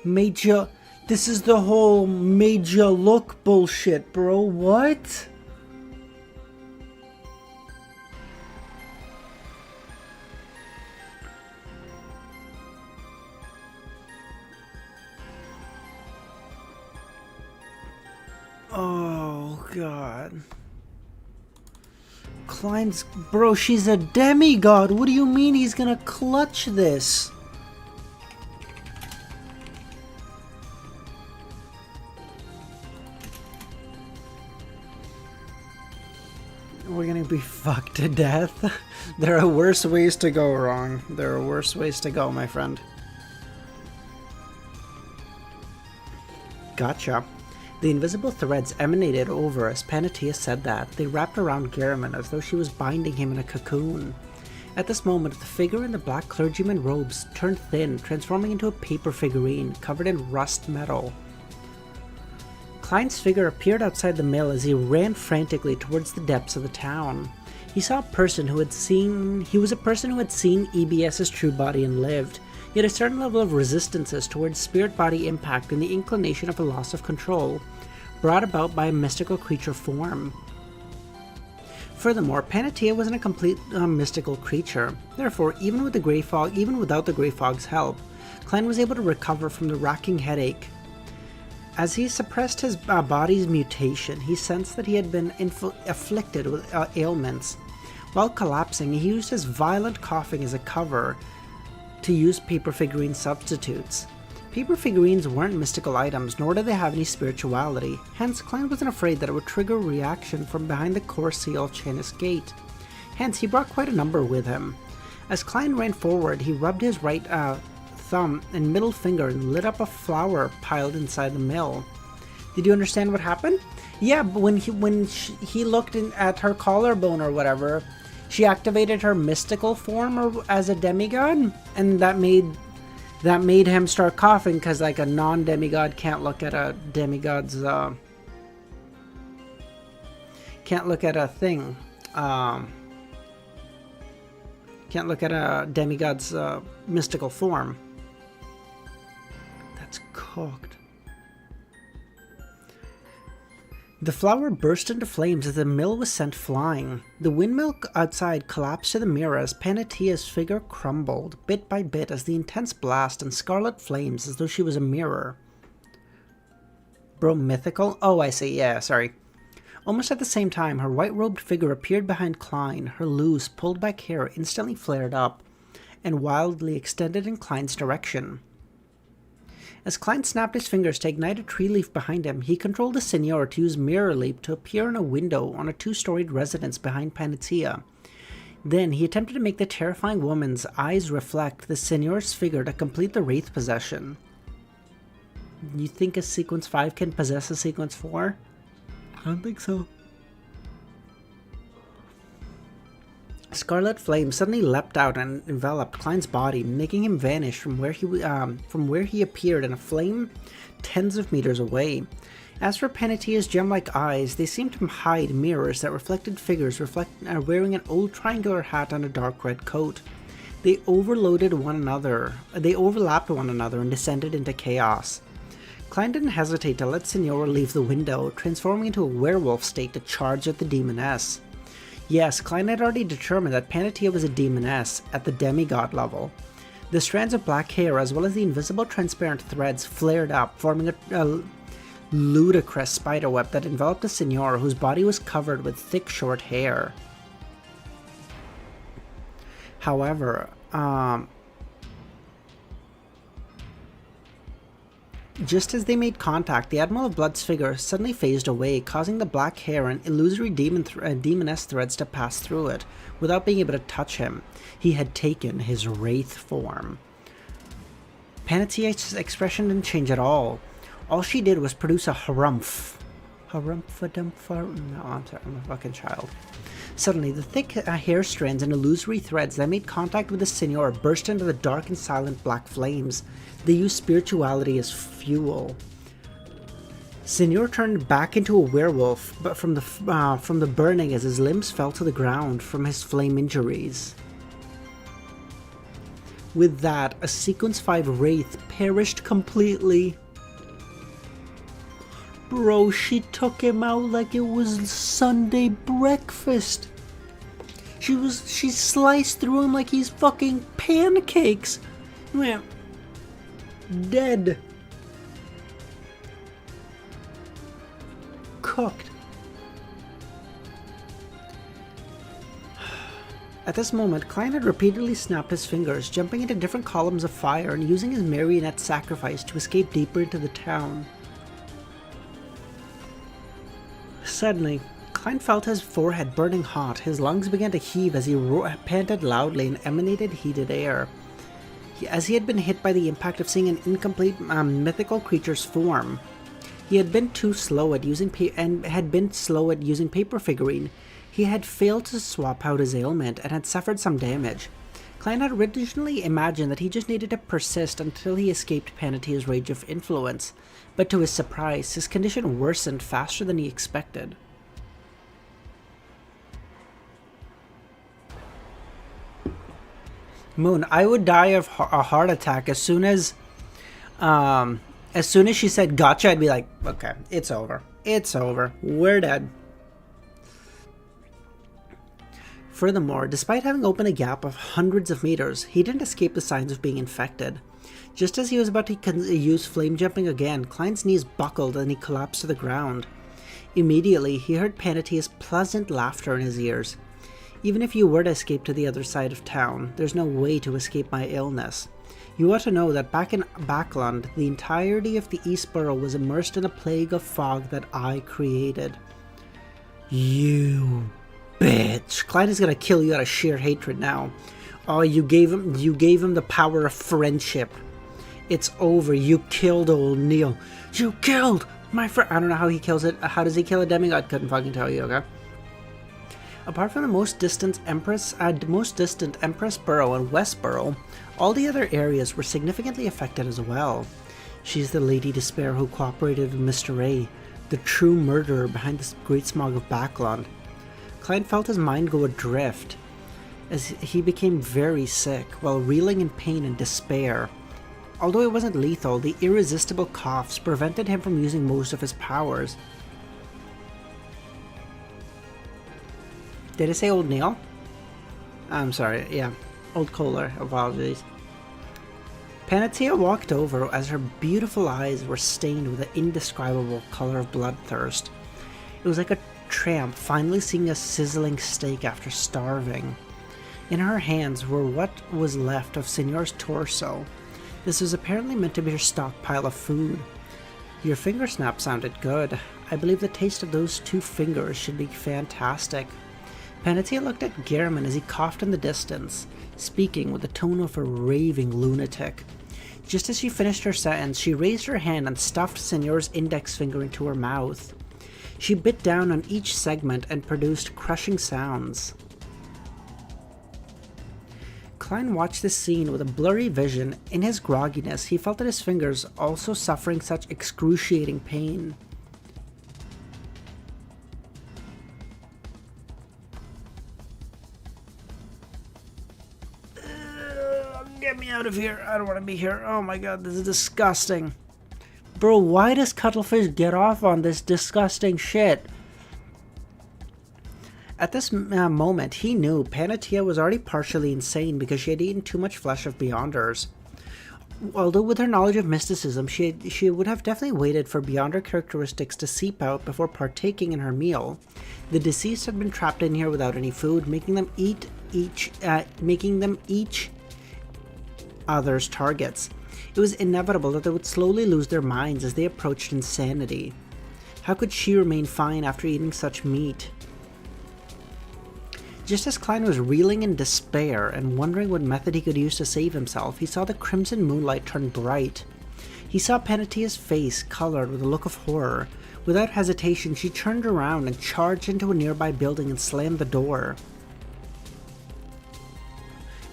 Major. This is the whole major look bullshit, bro. What? Oh, God. Klein's... Bro, she's a demigod. What do you mean he's gonna clutch this? We're gonna be fucked to death. There are worse ways to go wrong. There are worse ways to go, my friend. Gotcha. The invisible threads emanated over as Panatia said that. They wrapped around Gehrman as though she was binding him in a cocoon. At this moment, the figure in the black clergyman robes turned thin, transforming into a paper figurine covered in rust metal. Klein's figure appeared outside the mill as he ran frantically towards the depths of the town. He saw a person who had seen... He was a person who had seen EBS's true body and lived. He had a certain level of resistances towards spirit-body impact and the inclination of a loss of control, brought about by a mystical creature form. Furthermore, Panatia wasn't a complete mystical creature. Therefore, even without the Grey Fog's help, Klein was able to recover from the racking headache. As he suppressed his body's mutation, he sensed that he had been afflicted with ailments. While collapsing, he used his violent coughing as a cover to use paper figurine substitutes. Paper figurines weren't mystical items, nor did they have any spirituality. Hence, Klein wasn't afraid that it would trigger a reaction from behind the core seal of Chanis Gate. Hence, he brought quite a number with him. As Klein ran forward, he rubbed his right thumb and middle finger and lit up a flower piled inside the mill. Did you understand what happened? Yeah, but when he looked at her collarbone or whatever, she activated her mystical form as a demigod, and that made him start coughing because like a non-demigod can't look at a demigod's can't look at a demigod's mystical form. That's cooked. The flower burst into flames as the mill was sent flying. The windmill outside collapsed to the mirror as Panatia's figure crumbled, bit by bit, as the intense blast and scarlet flames as though she was a mirror. Bro, mythical? Oh, I see, yeah, sorry. Almost at the same time, her white-robed figure appeared behind Klein. Her loose, pulled-back hair instantly flared up and wildly extended in Klein's direction. As Klein snapped his fingers to ignite a tree leaf behind him, he controlled the Seigneur to use Mirror Leap to appear in a window on a two-storied residence behind Panatia. Then he attempted to make the terrifying woman's eyes reflect the Seigneur's figure to complete the Wraith possession. You think a Sequence 5 can possess a Sequence 4? I don't think so. Scarlet flame suddenly leapt out and enveloped Klein's body, making him vanish from where he appeared in a flame tens of meters away. As for Panettia's gem-like eyes, they seemed to hide mirrors that reflected figures wearing an old triangular hat and a dark red coat. They overlapped one another and descended into chaos. Klein didn't hesitate to let Signora leave the window, transforming into a werewolf state to charge at the demoness. Yes, Klein had already determined that Panettia was a demoness at the demigod level. The strands of black hair, as well as the invisible transparent threads, flared up, forming a ludicrous spiderweb that enveloped a Signora whose body was covered with thick short hair. However, just as they made contact, the Admiral of Blood's figure suddenly phased away, causing the black hair and illusory demoness threads to pass through it, without being able to touch him. He had taken his wraith form. Panettia's expression didn't change at all. All she did was produce a harumph. Harumph-a-dumph. No, I'm sorry, I'm a fucking child. Suddenly, the thick hair strands and illusory threads that made contact with the Signor burst into the dark and silent black flames. They used spirituality as fuel. Signor turned back into a werewolf, but from the burning as his limbs fell to the ground from his flame injuries. With that, a Sequence 5 Wraith perished completely. Bro, she took him out like it was Sunday breakfast. She sliced through him like he's fucking pancakes. Man, dead. Cooked. At this moment, Klein had repeatedly snapped his fingers, jumping into different columns of fire and using his marionette sacrifice to escape deeper into the town. Suddenly, Klein felt his forehead burning hot. His lungs began to heave as he panted loudly and emanated heated air. As he had been hit by the impact of seeing an incomplete mythical creature's form. He had been slow at using paper figurine. He had failed to swap out his ailment and had suffered some damage. Klein had originally imagined that he just needed to persist until he escaped Panettia's rage of influence, but to his surprise, his condition worsened faster than he expected. Moon, I would die of a heart attack as soon as she said gotcha. I'd be like, okay, it's over. It's over. We're dead. Furthermore, despite having opened a gap of hundreds of meters, he didn't escape the signs of being infected. Just as he was about to use flame jumping again, Klein's knees buckled and he collapsed to the ground. Immediately, he heard Panettia's pleasant laughter in his ears. Even if you were to escape to the other side of town, there's no way to escape my illness. You ought to know that back in Backland, the entirety of the East Borough was immersed in a plague of fog that I created. You bitch. Klein is gonna kill you out of sheer hatred now. Oh, you gave him the power of friendship. It's over. You killed old Neil. You killed my friend. I don't know how he kills it. How does he kill a demigod? Couldn't fucking tell you, okay? Apart from the most distant Empress Borough and Westborough, all the other areas were significantly affected as well. She's the Lady Despair who cooperated with Mr. A, the true murderer behind the great smog of Backland. Klein felt his mind go adrift as he became very sick while reeling in pain and despair. Although it wasn't lethal, the irresistible coughs prevented him from using most of his powers. Did I say old Neil? I'm sorry, yeah. Old Kohler, apologies. Panettia walked over as her beautiful eyes were stained with the indescribable color of bloodthirst. It was like a tramp finally seeing a sizzling steak after starving. In her hands were what was left of Signor's torso. This was apparently meant to be her stockpile of food. Your finger snap sounded good. I believe the taste of those 2 fingers should be fantastic. Panettia looked at Gehrman as he coughed in the distance, speaking with the tone of a raving lunatic. Just as she finished her sentence, she raised her hand and stuffed Signor's index finger into her mouth. She bit down on each segment and produced crushing sounds. Klein watched this scene with a blurry vision. In his grogginess, he felt that his fingers also suffering such excruciating pain. out of here. I don't want to be here. Oh my god, this is disgusting. Bro, why does Cuttlefish get off on this disgusting shit? At this moment, he knew Panatia was already partially insane because she had eaten too much flesh of Beyonders. Although with her knowledge of mysticism, she would have definitely waited for Beyonder characteristics to seep out before partaking in her meal. The deceased had been trapped in here without any food, making them each other's targets. It was inevitable that they would slowly lose their minds as they approached insanity. How could she remain fine after eating such meat? Just as Klein was reeling in despair and wondering what method he could use to save himself, he saw the crimson moonlight turn bright. He saw Panatia's face colored with a look of horror. Without hesitation, she turned around and charged into a nearby building and slammed the door.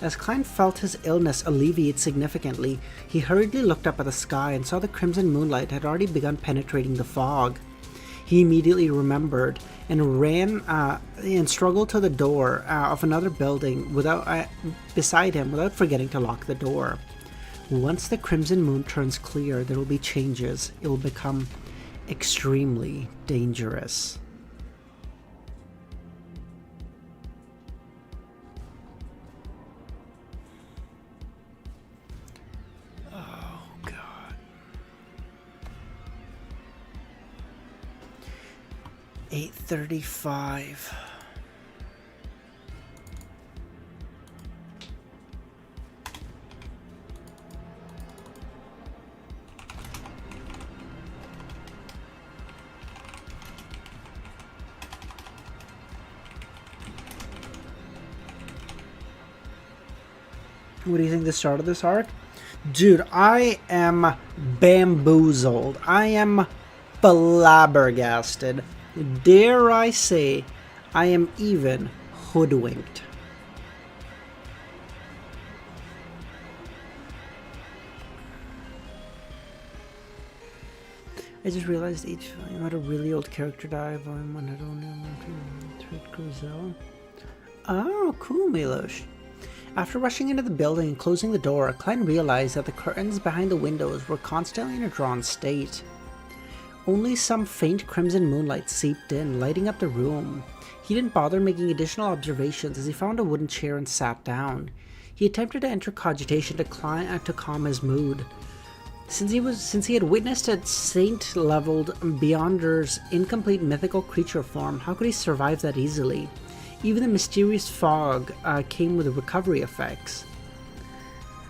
As Klein felt his illness alleviate significantly, he hurriedly looked up at the sky and saw the crimson moonlight had already begun penetrating the fog. He immediately remembered and ran and struggled to the door of another building beside him without forgetting to lock the door. Once the crimson moon turns clear, there will be changes. It will become extremely dangerous. Oh, God. 8:35. What do you think the start of this arc? Dude, I am bamboozled. I am flabbergasted. Dare I say, I am even hoodwinked. I just realized each volume had a really old character die. Volume 1 had only Grizel. Oh, cool, Milosh. After rushing into the building and closing the door, Klein realized that the curtains behind the windows were constantly in a drawn state. Only some faint crimson moonlight seeped in, lighting up the room. He didn't bother making additional observations as he found a wooden chair and sat down. He attempted to enter cogitation to calm his mood. Since he had witnessed a saint-leveled Beyonder's incomplete mythical creature form, how could he survive that easily? Even the mysterious fog came with recovery effects.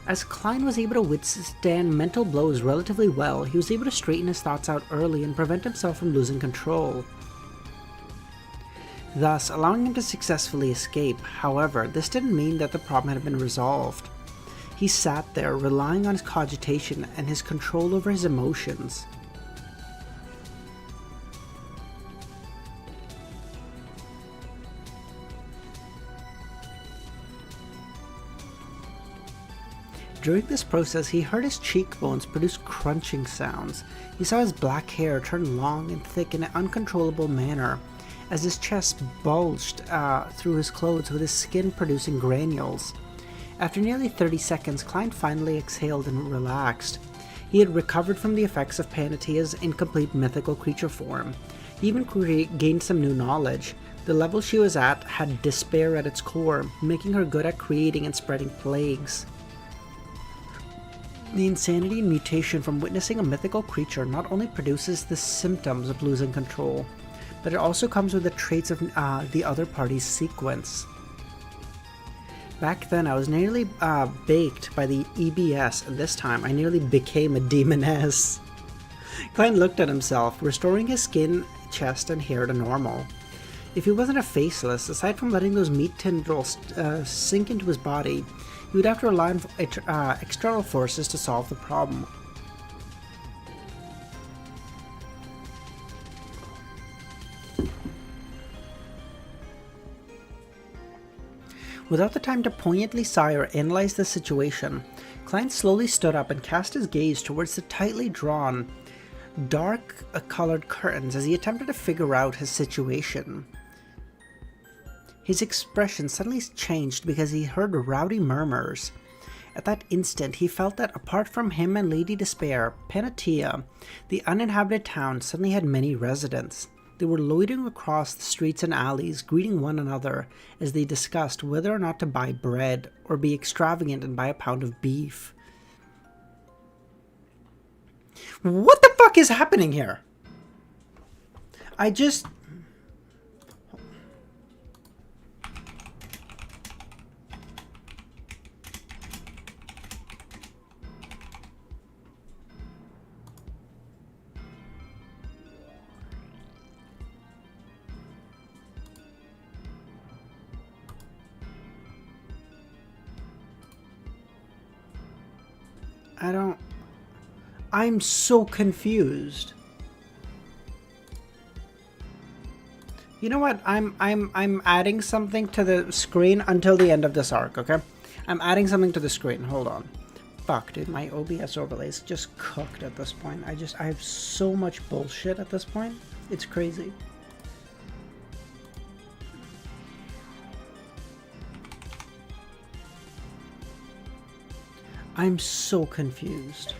As Klein was able to withstand mental blows relatively well, he was able to straighten his thoughts out early and prevent himself from losing control, thus allowing him to successfully escape. However, this didn't mean that the problem had been resolved. He sat there, relying on his cogitation and his control over his emotions. During this process, he heard his cheekbones produce crunching sounds. He saw his black hair turn long and thick in an uncontrollable manner, as his chest bulged through his clothes with his skin producing granules. After nearly 30 seconds, Klein finally exhaled and relaxed. He had recovered from the effects of Panatia's incomplete mythical creature form. He even gained some new knowledge. The level she was at had despair at its core, making her good at creating and spreading plagues. The insanity and mutation from witnessing a mythical creature not only produces the symptoms of losing control, but it also comes with the traits of the other party's sequence. Back then, I was nearly baked by the EBS, and this time I nearly became a demoness. Klein looked at himself, restoring his skin, chest, and hair to normal. If he wasn't a faceless, aside from letting those meat tendrils sink into his body, he would have to rely on external forces to solve the problem. Without the time to poignantly sigh or analyze the situation, Klein slowly stood up and cast his gaze towards the tightly drawn, dark-colored curtains as he attempted to figure out his situation. His expression suddenly changed because he heard rowdy murmurs. At that instant, he felt that apart from him and Lady Despair, Panatia, the uninhabited town suddenly had many residents. They were loitering across the streets and alleys, greeting one another as they discussed whether or not to buy bread or be extravagant and buy a pound of beef. What the fuck is happening here? I just... I'm so confused. You know what? I'm adding something to the screen until the end of this arc, okay? I'm adding something to the screen. Hold on. Fuck, dude, my OBS overlays just cooked at this point. I have so much bullshit at this point. It's crazy. I'm so confused.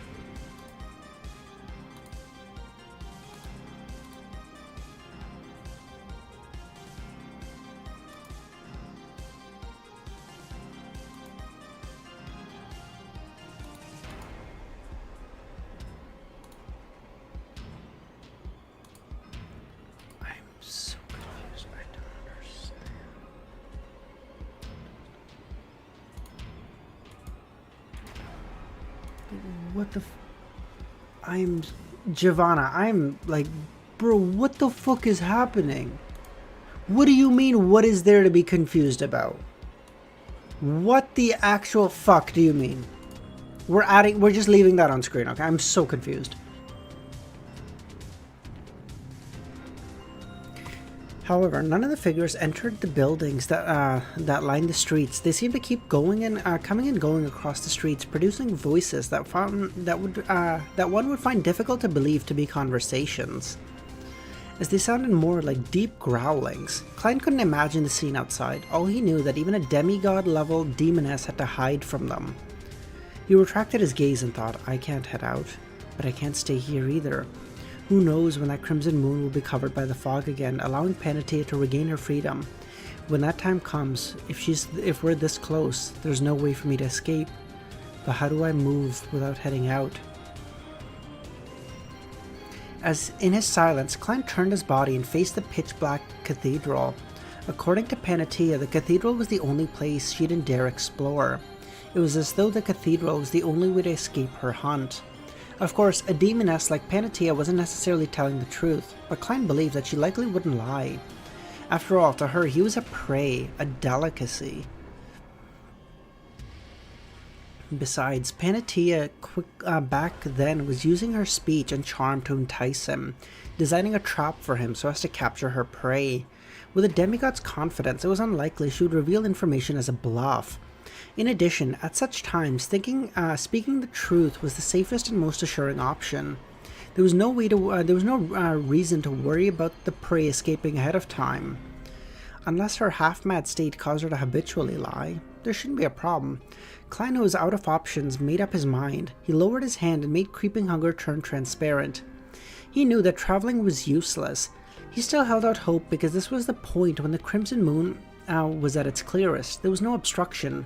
What the I'm Giovanna, I'm like, bro, what the fuck is happening? What do you mean, what is there to be confused about? What the actual fuck do you mean? We're just leaving that on screen, okay? I'm so confused. However, none of the figures entered the buildings that lined the streets. They seemed to keep going and coming and going across the streets, producing voices that one would find difficult to believe to be conversations, as they sounded more like deep growlings. Klein couldn't imagine the scene outside. All he knew that even a demigod-level demoness had to hide from them. He retracted his gaze and thought, I can't head out, but I can't stay here either. Who knows when that crimson moon will be covered by the fog again, allowing Panatia to regain her freedom. When that time comes, if we're this close, there's no way for me to escape. But how do I move without heading out? As in his silence, Klein turned his body and faced the pitch-black cathedral. According to Panatia, the cathedral was the only place she didn't dare explore. It was as though the cathedral was the only way to escape her hunt. Of course, a demoness like Panatia wasn't necessarily telling the truth, but Klein believed that she likely wouldn't lie. After all, to her, he was a prey, a delicacy. Besides, Panatia back then was using her speech and charm to entice him, designing a trap for him so as to capture her prey. With a demigod's confidence, it was unlikely she would reveal information as a bluff. In addition, at such times, speaking the truth was the safest and most assuring option. There was no reason to worry about the prey escaping ahead of time. Unless her half-mad state caused her to habitually lie, there shouldn't be a problem. Klein, who was out of options, made up his mind. He lowered his hand and made creeping hunger turn transparent. He knew that traveling was useless. He still held out hope because this was the point when the crimson moon was at its clearest. There was no obstruction,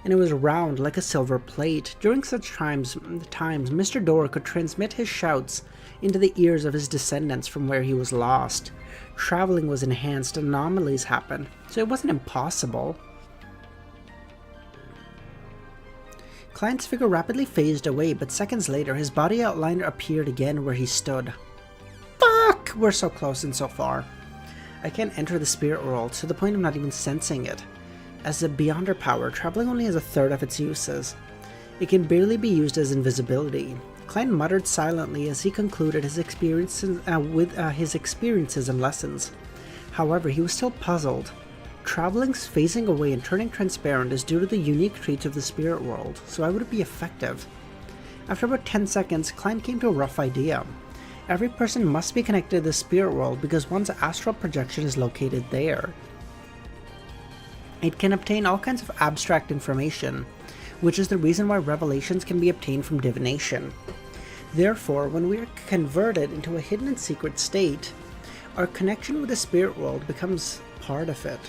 and it was round like a silver plate. During such times, Mr. Dora could transmit his shouts into the ears of his descendants from where he was lost. Traveling was enhanced, anomalies happened, so it wasn't impossible. Klein's figure rapidly phased away, but seconds later his body outline appeared again where he stood. Fuck! We're so close and so far. I can't enter the spirit world, to the point of not even sensing it. As a beyonder power, traveling only has a third of its uses. It can barely be used as invisibility. Klein muttered silently as he concluded his experiences and lessons. However, he was still puzzled. Traveling's phasing away and turning transparent is due to the unique traits of the spirit world, so why would it be effective? After about 10 seconds, Klein came to a rough idea. Every person must be connected to the spirit world because one's astral projection is located there. It can obtain all kinds of abstract information. which is the reason why revelations can be obtained from divination. Therefore, when we are converted into a hidden and secret state, our connection with the spirit world becomes part of it.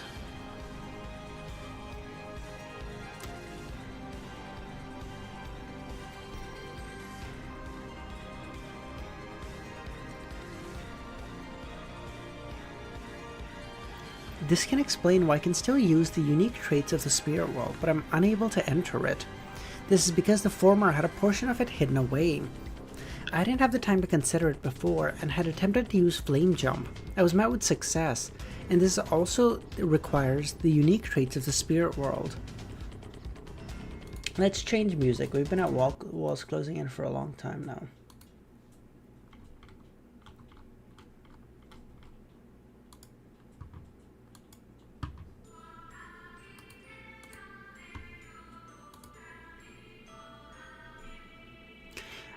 This can explain why I can still use the unique traits of the spirit world, but I'm unable to enter it. This is because the former had a portion of it hidden away. I didn't have the time to consider it before, and had attempted to use flame jump. I was met with success, and this also requires the unique traits of the spirit world. Let's change music. We've been at walls closing in for a long time now.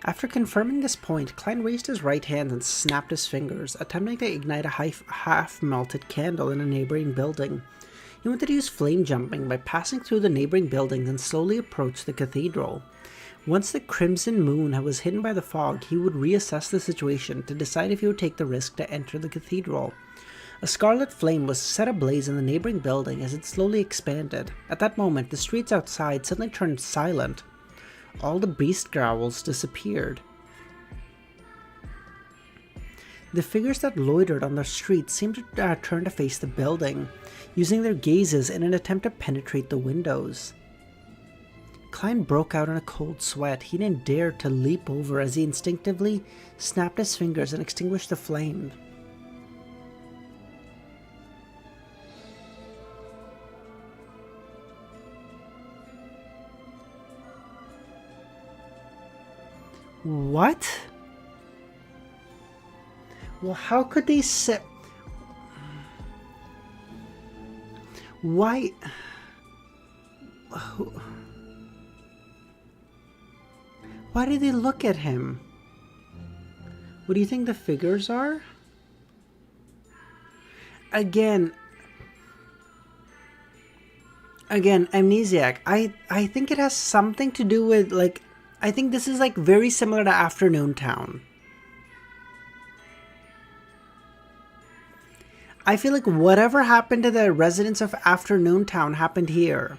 After confirming this point, Klein raised his right hand and snapped his fingers, attempting to ignite a half-melted candle in a neighboring building. He wanted to use flame jumping by passing through the neighboring buildings and slowly approach the cathedral. Once the crimson moon was hidden by the fog, he would reassess the situation to decide if he would take the risk to enter the cathedral. A scarlet flame was set ablaze in the neighboring building as it slowly expanded. At that moment, the streets outside suddenly turned silent. All the beast growls disappeared. The figures that loitered on the street seemed to turn to face the building, using their gazes in an attempt to penetrate the windows. Klein broke out in a cold sweat. He didn't dare to leap over as he instinctively snapped his fingers and extinguished the flame. What? Well, how could they say... Why... Why did they look at him? What do you think the figures are? Again, amnesiac. I think it has something to do with, like... I think this is, like, very similar to Afternoon Town. I feel like whatever happened to the residents of Afternoon Town happened here.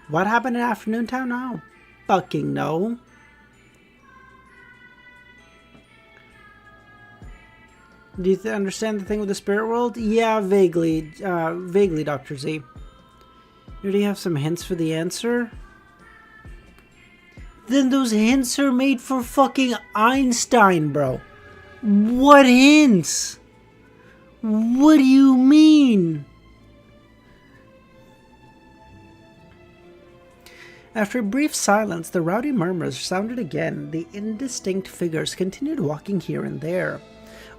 What happened in Afternoon Town now? Fucking no. Do you understand the thing with the spirit world? Yeah, vaguely, Dr. Z. You already have some hints for the answer? Then those hints are made for fucking Einstein, bro. What hints? What do you mean? After a brief silence, the rowdy murmurs sounded again. The indistinct figures continued walking here and there.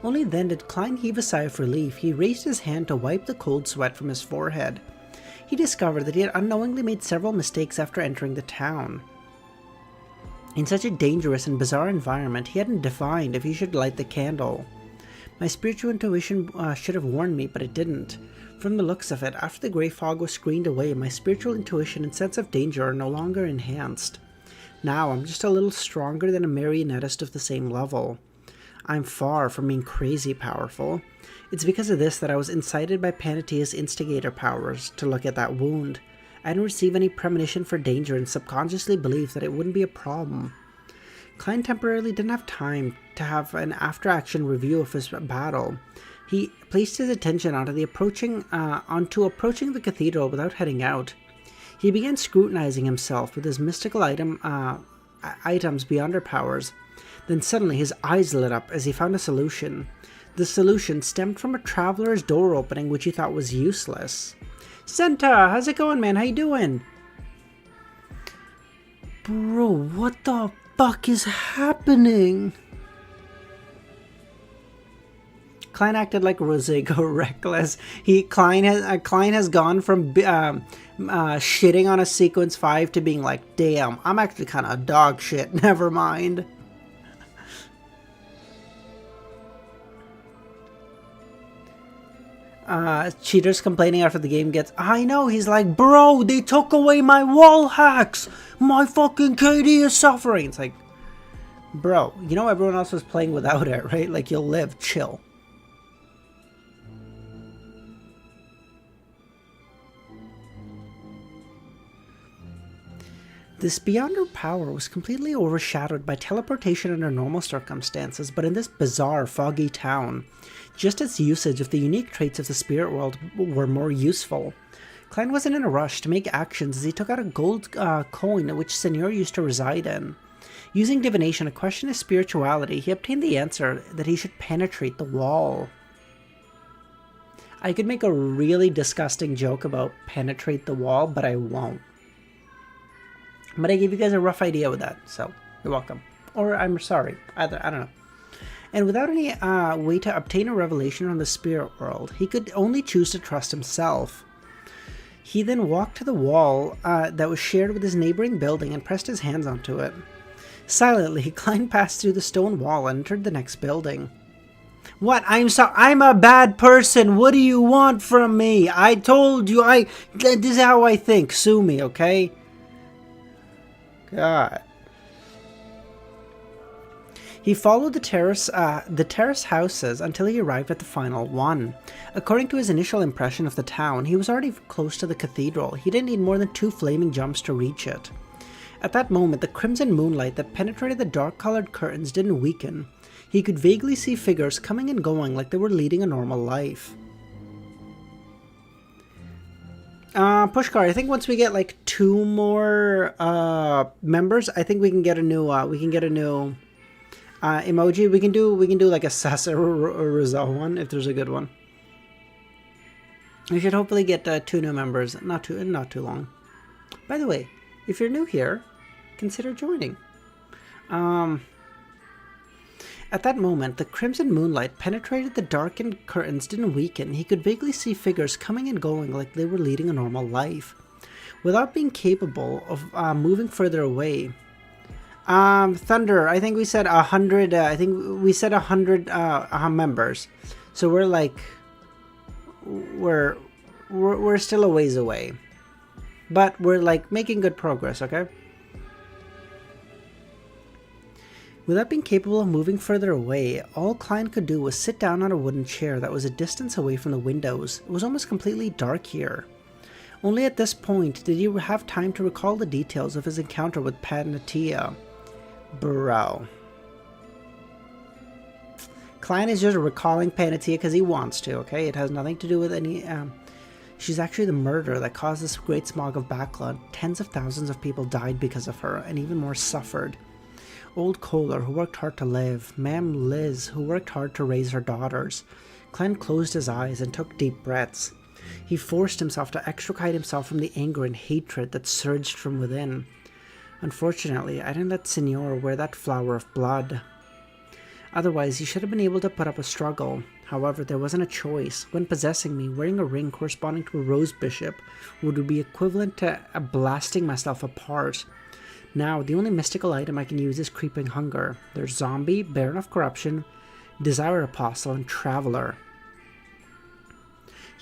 Only then did Klein heave a sigh of relief. He raised his hand to wipe the cold sweat from his forehead. He discovered that he had unknowingly made several mistakes after entering the town. In such a dangerous and bizarre environment, he hadn't defined if he should light the candle. My spiritual intuition should have warned me, but it didn't. From the looks of it, after the grey fog was screened away, my spiritual intuition and sense of danger are no longer enhanced. Now I'm just a little stronger than a marionettist of the same level. I'm far from being crazy powerful. It's because of this that I was incited by Panatea's instigator powers to look at that wound. I didn't receive any premonition for danger and subconsciously believed that it wouldn't be a problem. Klein temporarily didn't have time to have an after-action review of his battle. He placed his attention onto approaching the cathedral without heading out. He began scrutinizing himself with his mystical items beyond her powers. Then suddenly his eyes lit up as he found a solution. The solution stemmed from a traveler's door opening which he thought was useless. Senta, how's it going, man? How you doing? Bro, what the fuck is happening? Klein acted like Rosego reckless. Klein has gone from shitting on a sequence 5 to being like, damn, I'm actually kind of dog shit. Never mind. Cheaters complaining after the game gets... I know, he's like, bro, they took away my wall hacks! My fucking KD is suffering! It's like, bro, you know everyone else was playing without it, right? Like, you'll live, chill. This beyond her power was completely overshadowed by teleportation under normal circumstances, but in this bizarre, foggy town, just its usage of the unique traits of the spirit world were more useful. Klein wasn't in a rush to make actions as he took out a gold coin which Senor used to reside in. Using divination to question his spirituality, he obtained the answer that he should penetrate the wall. I could make a really disgusting joke about penetrate the wall, but I won't. But I gave you guys a rough idea with that, so you're welcome. Or I'm sorry, either, I don't know. And without any way to obtain a revelation from the spirit world, he could only choose to trust himself. He then walked to the wall that was shared with his neighboring building and pressed his hands onto it. Silently, Klein passed through the stone wall and entered the next building. What? I'm a bad person. What do you want from me? I told you, this is how I think. Sue me, okay? God. He followed the terrace houses until he arrived at the final one. According to his initial impression of the town, he was already close to the cathedral. He didn't need more than 2 flaming jumps to reach it. At that moment, the crimson moonlight that penetrated the dark-colored curtains didn't weaken. He could vaguely see figures coming and going like they were leading a normal life. Pushcar, I think once we get like 2 more members, I think we can get a new emoji. We can do like a Sus or Rizal one if there's a good one. We should hopefully get 2 new members, not too long. By the way, if you're new here, consider joining. At that moment, the crimson moonlight penetrated the darkened curtains didn't weaken. He could vaguely see figures coming and going like they were leading a normal life. Without being capable of moving further away. Thunder, I think we said 100, I think we said 100 members. So we're like, we're still a ways away. But we're like making good progress, okay? Without being capable of moving further away, all Klein could do was sit down on a wooden chair that was a distance away from the windows. It was almost completely dark here. Only at this point did he have time to recall the details of his encounter with Panatia. Bro. Klein is just recalling Panatia because he wants to, okay? It has nothing to do with any... She's actually the murderer that caused this great smog of Backland. Tens of thousands of people died because of her, and even more suffered. Old Kohler, who worked hard to live. Ma'am Liz, who worked hard to raise her daughters. Klein closed his eyes and took deep breaths. He forced himself to extricate himself from the anger and hatred that surged from within. Unfortunately, I didn't let Senor wear that flower of blood. Otherwise, he should have been able to put up a struggle. However, there wasn't a choice. When possessing me, wearing a ring corresponding to a rose bishop would be equivalent to blasting myself apart. Now, the only mystical item I can use is Creeping Hunger. There's Zombie, Baron of Corruption, Desire Apostle, and Traveler.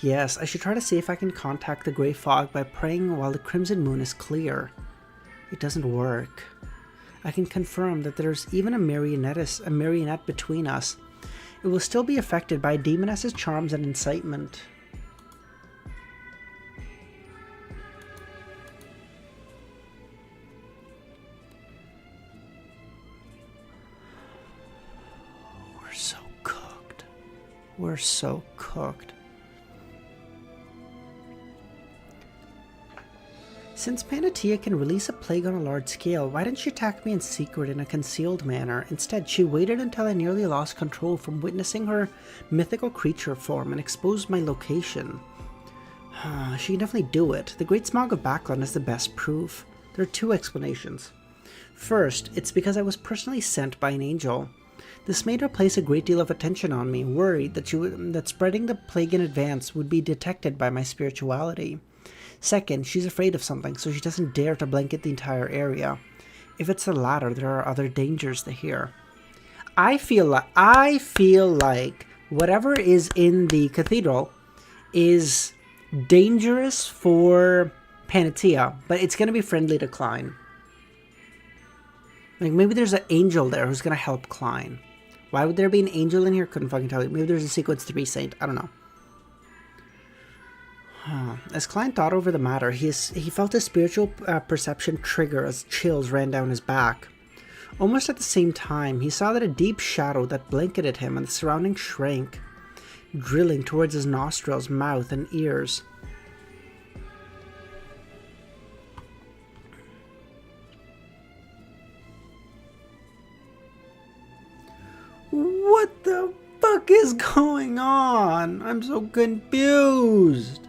Yes, I should try to see if I can contact the Grey Fog by praying while the Crimson Moon is clear. It doesn't work. I can confirm that there's even a marionette between us. It will still be affected by demoness's charms and incitement. We're so cooked. Since Panatia can release a plague on a large scale, why didn't she attack me in secret in a concealed manner? Instead, she waited until I nearly lost control from witnessing her mythical creature form and exposed my location. She can definitely do it. The Great Smog of Backland is the best proof. There are 2 explanations. First, it's because I was personally sent by an angel. This made her place a great deal of attention on me, worried that spreading the plague in advance would be detected by my spirituality. Second, she's afraid of something, so she doesn't dare to blanket the entire area. If it's the latter, there are other dangers to hear. I feel like whatever is in the cathedral is dangerous for Panatia, but it's going to be friendly to Klein. Like, maybe there's an angel there who's going to help Klein. Why would there be an angel in here? Couldn't fucking tell you. Maybe there's a sequence 3 saint. I don't know. As Klein thought over the matter, he felt his spiritual perception trigger as chills ran down his back. Almost at the same time, he saw that a deep shadow that blanketed him and the surroundings shrank, drilling towards his nostrils, mouth, and ears. What the fuck is going on? I'm so confused.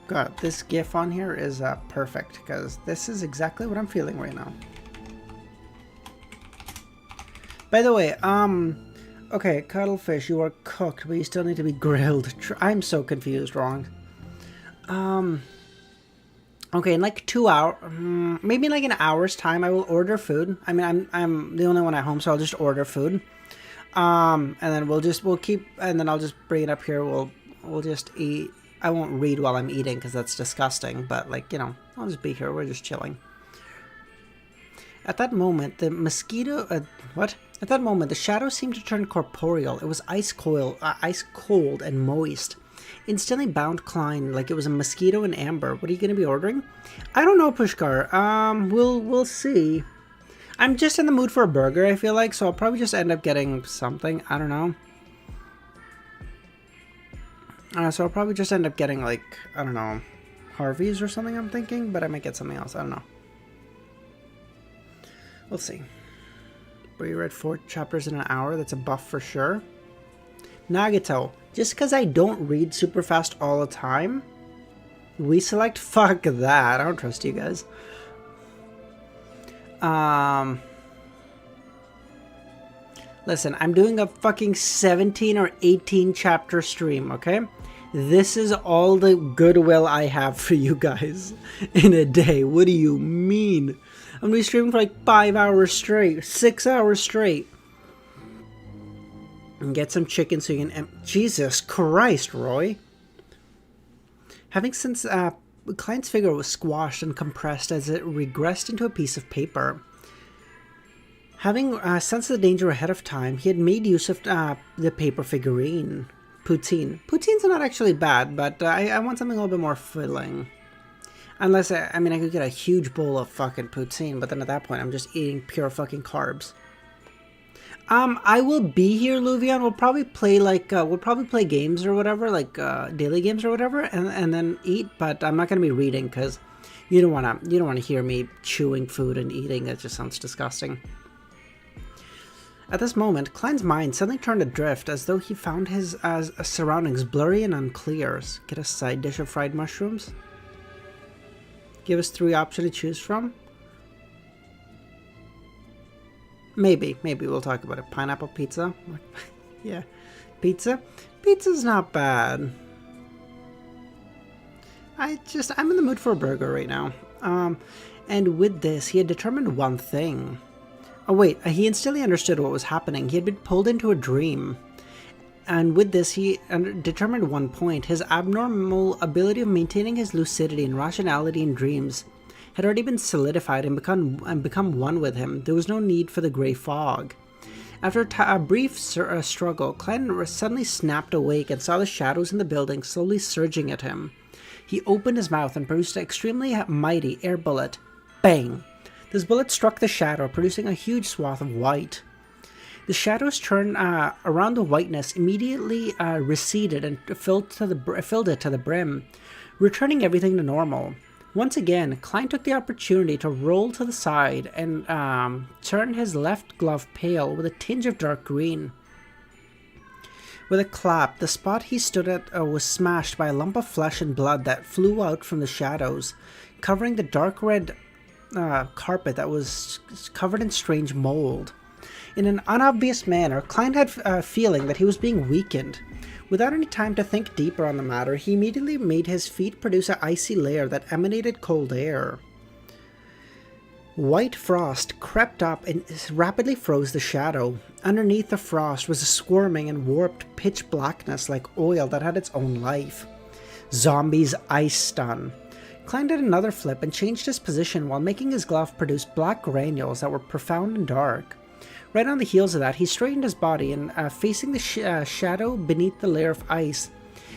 God, this GIF on here is perfect, because this is exactly what I'm feeling right now. By the way, okay, cuttlefish, you are cooked, but you still need to be grilled. I'm so confused, wrong. Okay, in like 2 hours, maybe in like an hour's time, I will order food. I mean, I'm the only one at home, so I'll just order food. And then we'll keep, and then I'll just bring it up here. We'll just eat. I won't read while I'm eating because that's disgusting, but like, you know, I'll just be here. We're just chilling. At that moment, the mosquito, At that moment, the shadow seemed to turn corporeal. It was ice cold and moist. Instantly bound Klein like it was a mosquito in amber. What are you going to be ordering? I don't know, Pushkar. We'll see. I'm just in the mood for a burger, I feel like, so I'll probably just end up getting something. I don't know. So I'll probably just end up getting, like, I don't know, Harvey's or something, I'm thinking, but I might get something else. I don't know. We'll see. We read 4 chapters in an hour. That's a buff for sure. Nagato. Just because I don't read super fast all the time, we select fuck that. I don't trust you guys. Listen, I'm doing a fucking 17 or 18 chapter stream, okay? This is all the goodwill I have for you guys in a day. What do you mean? I'm going to be streaming for like 5 hours straight, 6 hours straight. And get some chicken so you can... Jesus Christ, Roy. Having since... Klein's figure was squashed and compressed as it regressed into a piece of paper. Having sensed the danger ahead of time, he had made use of the paper figurine. Poutine. Poutine's not actually bad, but I want something a little bit more filling. Unless, I mean, I could get a huge bowl of fucking poutine, but then at that point, I'm just eating pure fucking carbs. I will be here, Luvian. We'll probably play, like, we'll probably play games or whatever, like, daily games or whatever, and then eat, but I'm not going to be reading, because you don't want to hear me chewing food and eating. It just sounds disgusting. At this moment, Klein's mind suddenly turned adrift, as though he found his surroundings blurry and unclear. Get a side dish of fried mushrooms. Give us 3 options to choose from. Maybe we'll talk about it. Pineapple pizza? Yeah. Pizza? Pizza's not bad. I'm in the mood for a burger right now. And with this, he had determined one thing. Oh wait, he instantly understood what was happening. He had been pulled into a dream. And with this, he determined one point. His abnormal ability of maintaining his lucidity and rationality in dreams had already been solidified and become one with him. There was no need for the grey fog. After a brief struggle, Klein suddenly snapped awake and saw the shadows in the building slowly surging at him. He opened his mouth and produced an extremely mighty air bullet. Bang! This bullet struck the shadow, producing a huge swath of white. The shadows turned around the whiteness, immediately receded and filled it to the brim, returning everything to normal. Once again, Klein took the opportunity to roll to the side and turn his left glove pale with a tinge of dark green. With a clap, the spot he stood at was smashed by a lump of flesh and blood that flew out from the shadows, covering the dark red carpet that was covered in strange mold. In an unobvious manner, Klein had a feeling that he was being weakened. Without any time to think deeper on the matter, he immediately made his feet produce an icy layer that emanated cold air. White frost crept up and rapidly froze the shadow. Underneath the frost was a squirming and warped pitch blackness like oil that had its own life. Zombies ice stun. Klein did another flip and changed his position while making his glove produce black granules that were profound and dark. Right on the heels of that, he straightened his body and, facing the shadow beneath the layer of ice,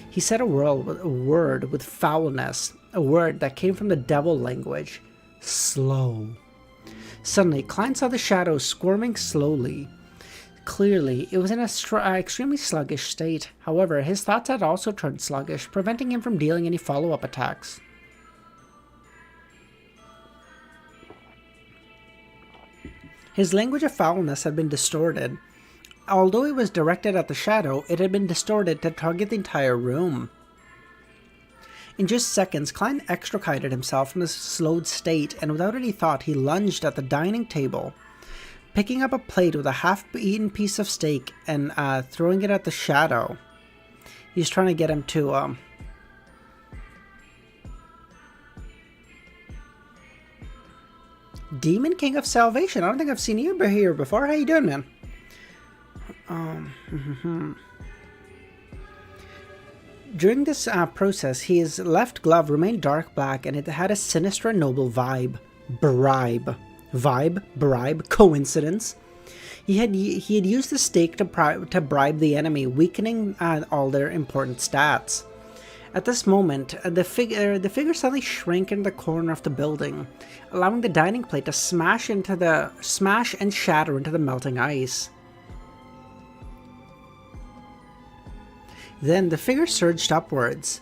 he said a word with foulness, a word that came from the devil language. Slow. Suddenly, Klein saw the shadow squirming slowly. Clearly, it was in an extremely sluggish state. However, his thoughts had also turned sluggish, preventing him from dealing any follow-up attacks. His language of foulness had been distorted. Although it was directed at the shadow, it had been distorted to target the entire room. In just seconds, Klein extricated himself from this slowed state, and without any thought, he lunged at the dining table, picking up a plate with a half-eaten piece of steak and throwing it at the shadow. He's trying to get him to, Demon King of Salvation. I don't think I've seen you here before. How you doing, man? During this process, his left glove remained dark black, and it had a sinister and noble vibe. Bribe, coincidence. He had used the stake to bribe the enemy, weakening all their important stats. At this moment, the figure suddenly shrank in the corner of the building, allowing the dining plate to smash and shatter into the melting ice. Then the figure surged upwards,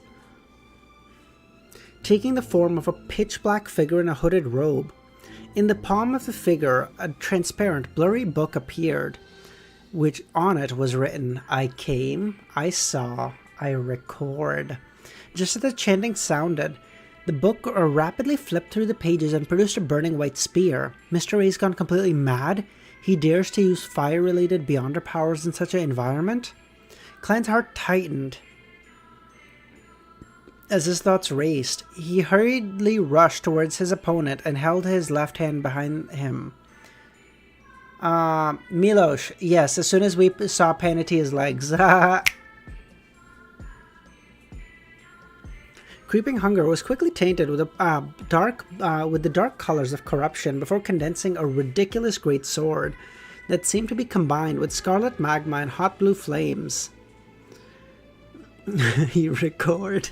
taking the form of a pitch-black figure in a hooded robe. In the palm of the figure, a transparent, blurry book appeared, which on it was written, "I came, I saw, I record." Just as the chanting sounded, the book rapidly flipped through the pages and produced a burning white spear. Mr. A's gone completely mad? He dares to use fire-related Beyonder powers in such an environment? Klein's heart tightened as his thoughts raced. He hurriedly rushed towards his opponent and held his left hand behind him. Milosh, yes, as soon as we saw Panatia's legs. Creeping hunger was quickly tainted with the dark colors of corruption before condensing a ridiculous great sword that seemed to be combined with scarlet magma and hot blue flames. You record.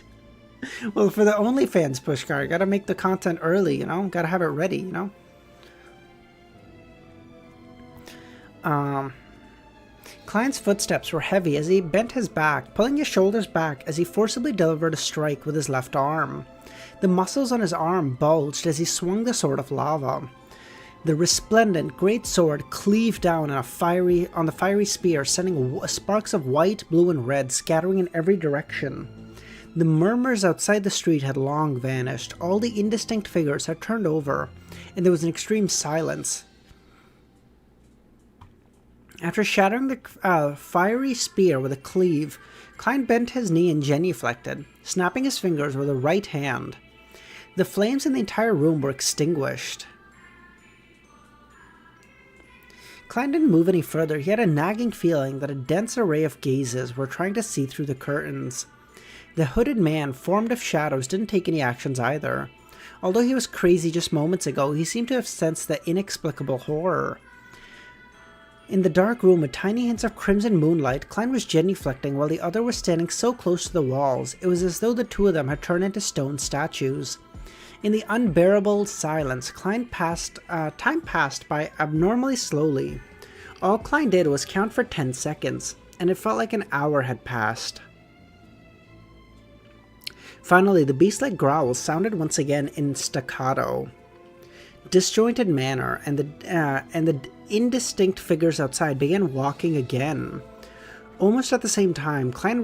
Well, for the OnlyFans pushcart, gotta make the content early, you know? Gotta have it ready, you know? Klein's footsteps were heavy as he bent his back, pulling his shoulders back as he forcibly delivered a strike with his left arm. The muscles on his arm bulged as he swung the sword of lava. The resplendent great sword cleaved down on the fiery spear, sending sparks of white, blue, and red scattering in every direction. The murmurs outside the street had long vanished. All the indistinct figures had turned over, and there was an extreme silence. After shattering the fiery spear with a cleave, Klein bent his knee and genuflected, snapping his fingers with a right hand. The flames in the entire room were extinguished. Klein didn't move any further. He had a nagging feeling that a dense array of gazes were trying to see through the curtains. The hooded man, formed of shadows, didn't take any actions either. Although he was crazy just moments ago, he seemed to have sensed the inexplicable horror. In the dark room with tiny hints of crimson moonlight, Klein was genuflecting while the other was standing so close to the walls, it was as though the two of them had turned into stone statues. In the unbearable silence, time passed by abnormally slowly. All Klein did was count for 10 seconds, and it felt like an hour had passed. Finally, the beast-like growls sounded once again in staccato, disjointed manner, and the indistinct figures outside began walking again. Almost at the same time, Klein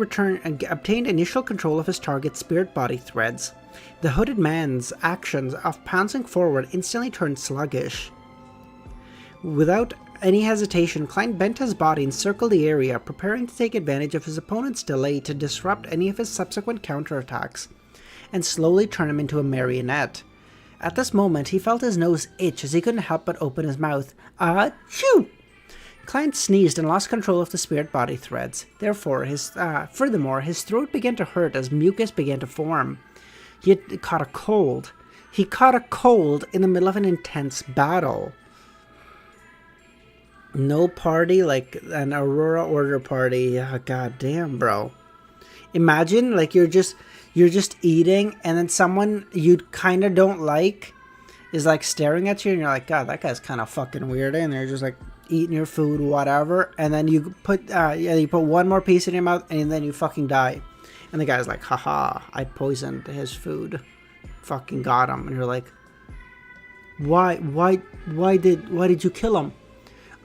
obtained initial control of his target's spirit body threads. The hooded man's actions of pouncing forward instantly turned sluggish. Without any hesitation, Klein bent his body and circled the area, preparing to take advantage of his opponent's delay to disrupt any of his subsequent counterattacks, and slowly turn him into a marionette. At this moment, he felt his nose itch as he couldn't help but open his mouth. Achoo! Klein sneezed and lost control of the spirit body threads. Furthermore, his throat began to hurt as mucus began to form. He had caught a cold. He caught a cold in the middle of an intense battle. No party like an Aurora Order party. Yeah, goddamn, bro. Imagine like you're just eating, and then someone you kind of don't like is like staring at you, and you're like, God, that guy's kind of fucking weird, and they're just like eating your food, whatever, and then you put one more piece in your mouth, and then you fucking die, and the guy's like, haha, I poisoned his food, fucking got him, and you're like, why did you kill him?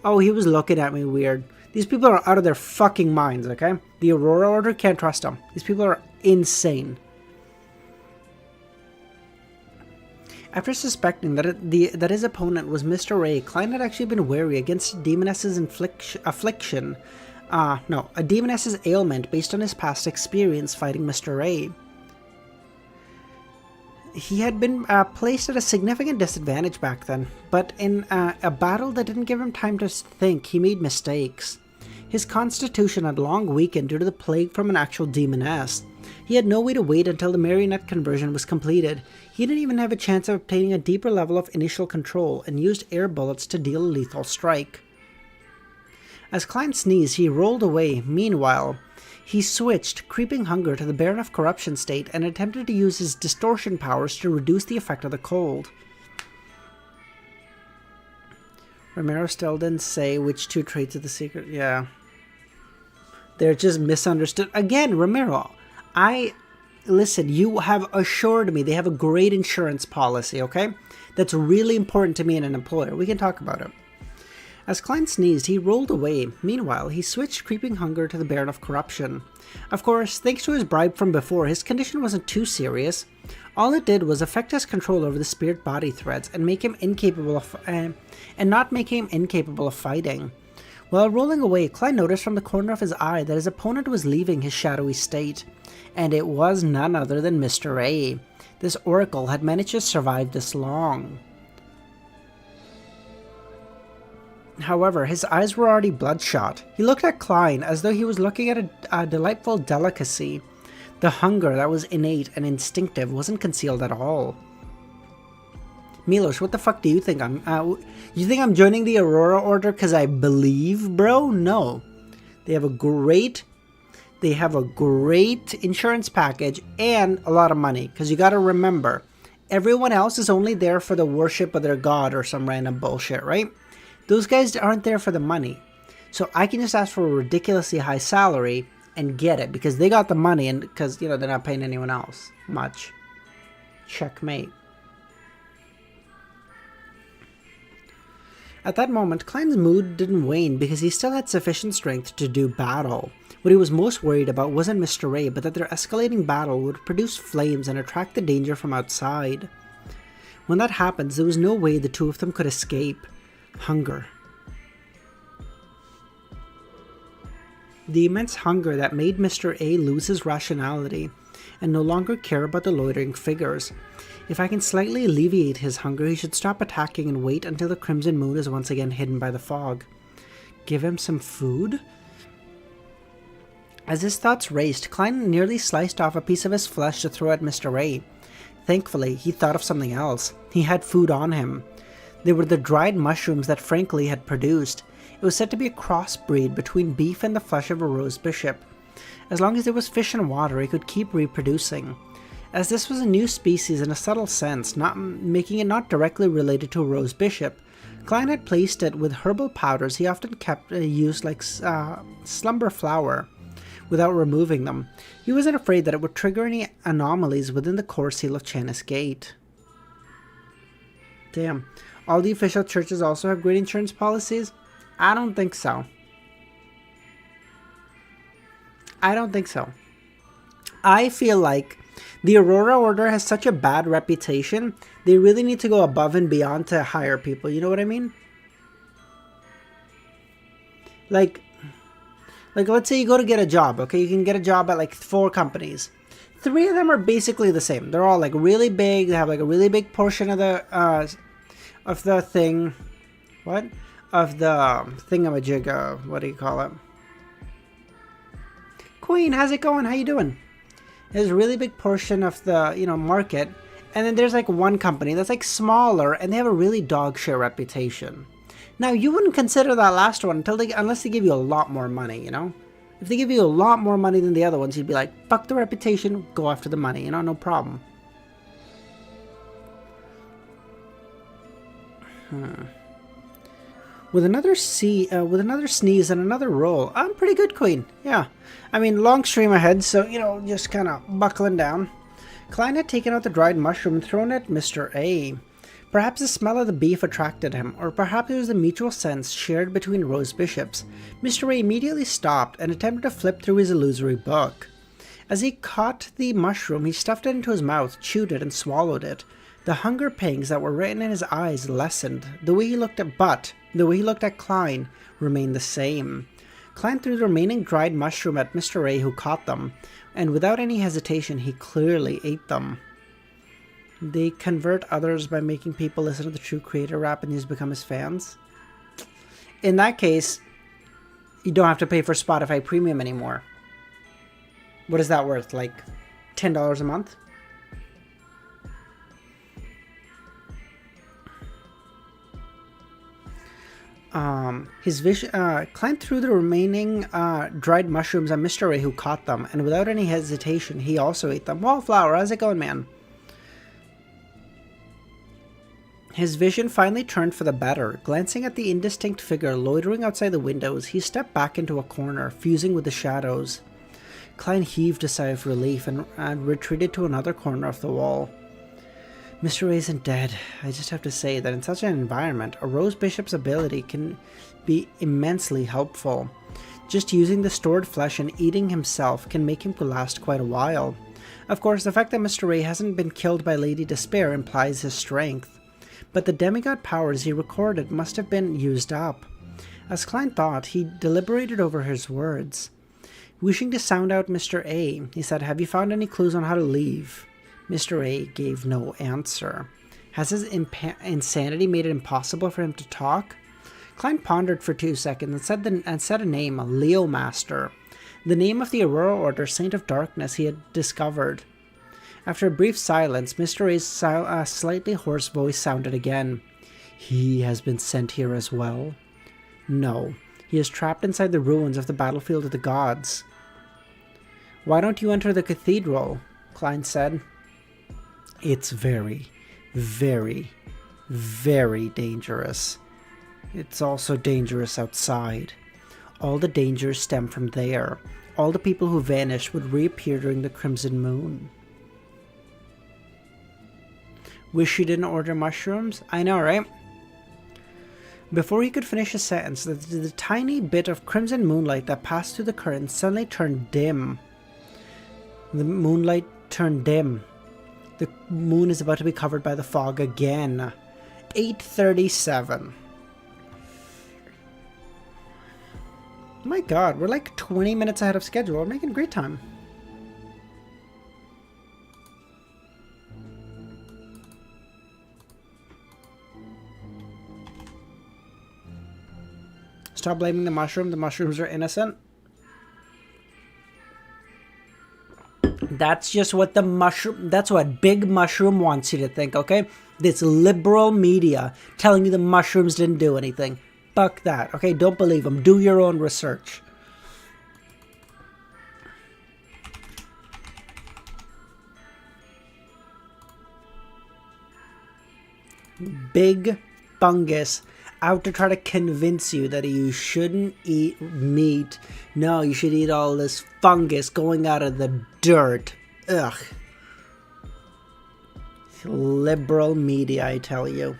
Oh, he was looking at me weird. These people are out of their fucking minds, okay? The Aurora Order can't trust them. These people are insane. After suspecting that his opponent was Mr. Ray, Klein had actually been wary against a demoness's a demoness's ailment based on his past experience fighting Mr. Ray. He had been placed at a significant disadvantage back then, but in a battle that didn't give him time to think, he made mistakes. His constitution had long weakened due to the plague from an actual demoness. He had no way to wait until the marionette conversion was completed. He didn't even have a chance of obtaining a deeper level of initial control, and used air bullets to deal a lethal strike. As Klein sneezed, he rolled away. Meanwhile, he switched Creeping Hunger to the Baron of Corruption state and attempted to use his distortion powers to reduce the effect of the cold. Romero still didn't say which two traits of the secret. Yeah. They're just misunderstood. Again, Romero, listen, you have assured me they have a great insurance policy, okay? That's really important to me and an employer. We can talk about it. As Klein sneezed, he rolled away. Meanwhile, he switched Creeping Hunger to the Baron of Corruption. Of course, thanks to his bribe from before, his condition wasn't too serious. All it did was affect his control over the spirit body threads and make him incapable of, fighting. While rolling away, Klein noticed from the corner of his eye that his opponent was leaving his shadowy state, and it was none other than Mr. A. This oracle had managed to survive this long. However, his eyes were already bloodshot. He looked at Klein as though he was looking at a delightful delicacy. The hunger that was innate and instinctive wasn't concealed at all. Milos, what the fuck do you think you think I'm joining the Aurora Order because I believe, bro? No. They have a great insurance package and a lot of money, because you gotta remember, everyone else is only there for the worship of their god or some random bullshit, right? Those guys aren't there for the money. So I can just ask for a ridiculously high salary and get it, because they got the money, and because, they're not paying anyone else much. Checkmate. At that moment, Klein's mood didn't wane because he still had sufficient strength to do battle. What he was most worried about wasn't Mr. Ray, but that their escalating battle would produce flames and attract the danger from outside. When that happens, there was no way the two of them could escape. Hunger. The immense hunger that made Mr. A lose his rationality and no longer care about the loitering figures. If I can slightly alleviate his hunger, he should stop attacking and wait until the crimson moon is once again hidden by the fog. Give him some food? As his thoughts raced, Klein nearly sliced off a piece of his flesh to throw at Mr. A. Thankfully, he thought of something else. He had food on him. They were the dried mushrooms that Frank Lee had produced. It was said to be a crossbreed between beef and the flesh of a rose bishop. As long as there was fish and water, he could keep reproducing. As this was a new species in a subtle sense, making it not directly related to a rose bishop, Klein had placed it with herbal powders he often used like slumber flower, without removing them. He wasn't afraid that it would trigger any anomalies within the core seal of Chanis Gate. Damn. All the official churches also have great insurance policies? I don't think so. I feel like the Aurora Order has such a bad reputation, they really need to go above and beyond to hire people, you know what I mean? Like let's say you go to get a job, okay? You can get a job at like 4 companies. 3 of them are basically the same. They're all like really big. They have like a really big portion of the thing. What? Of the thingamajig, what do you call it? Queen, how's it going? How you doing? There's a really big portion of the, market. And then there's like one company that's like smaller and they have a really dog shit reputation. Now, you wouldn't consider that last one unless they give you a lot more money, If they give you a lot more money than the other ones, you'd be like, fuck the reputation, go after the money, no problem. With another sneeze and another roll, I'm pretty good, Queen. Yeah. I mean, long stream ahead, so, just kind of buckling down. Klein had taken out the dried mushroom and thrown it at Mr. A. Perhaps the smell of the beef attracted him, or perhaps it was the mutual sense shared between Rose Bishops. Mr. A immediately stopped and attempted to flip through his illusory book. As he caught the mushroom, he stuffed it into his mouth, chewed it, and swallowed it. The hunger pangs that were written in his eyes lessened. The way he looked at Klein remained the same. Klein threw the remaining dried mushroom at Mr. A, who caught them, and without any hesitation he clearly ate them. They convert others by making people listen to the true creator rap and these become his fans. In that case, you don't have to pay for Spotify Premium anymore. What is that worth? Like $10 a month? Klein threw the remaining dried mushrooms at Mr. A, who caught them, and without any hesitation, he also ate them. Wallflower, how's it going, man? His vision finally turned for the better. Glancing at the indistinct figure loitering outside the windows, he stepped back into a corner, fusing with the shadows. Klein heaved a sigh of relief and retreated to another corner of the wall. Mr. A isn't dead. I just have to say that in such an environment, a Rose Bishop's ability can be immensely helpful. Just using the stored flesh and eating himself can make him last quite a while. Of course, the fact that Mr. A hasn't been killed by Lady Despair implies his strength. But the demigod powers he recorded must have been used up. As Klein thought, he deliberated over his words. Wishing to sound out Mr. A, he said, "Have you found any clues on how to leave?" Mr. A gave no answer. Has his insanity made it impossible for him to talk? Klein pondered for 2 seconds and said a name, Leo Master, the name of the Aurora Order Saint of Darkness he had discovered. After a brief silence, Mr. A's slightly hoarse voice sounded again. "He has been sent here as well?" "No, he is trapped inside the ruins of the battlefield of the gods." "Why don't you enter the cathedral?" Klein said. "It's very, very, very dangerous. It's also dangerous outside. All the dangers stem from there. All the people who vanished would reappear during the Crimson Moon." "Wish you didn't order mushrooms?" "I know, right?" Before he could finish his sentence, the tiny bit of crimson moonlight that passed through the curtains suddenly turned dim. The moonlight turned dim. The moon is about to be covered by the fog again. 8:37. My god, we're like 20 minutes ahead of schedule. We're making great time. Stop blaming the mushroom. The mushrooms are innocent. That's just what that's what Big Mushroom wants you to think, okay? This liberal media telling you the mushrooms didn't do anything. Fuck that, okay? Don't believe them. Do your own research. Big fungus out to try to convince you that you shouldn't eat meat. No, you should eat all this fungus going out of the dirt. Ugh. Liberal media, I tell you.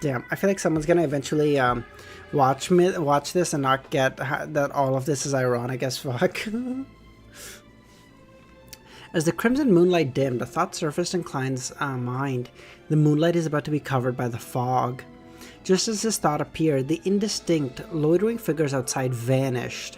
Damn, I feel like someone's gonna eventually watch this and not get that all of this is ironic as fuck. As the crimson moonlight dimmed, a thought surfaced in Klein's mind. The moonlight is about to be covered by the fog. Just as this thought appeared, the indistinct, loitering figures outside vanished.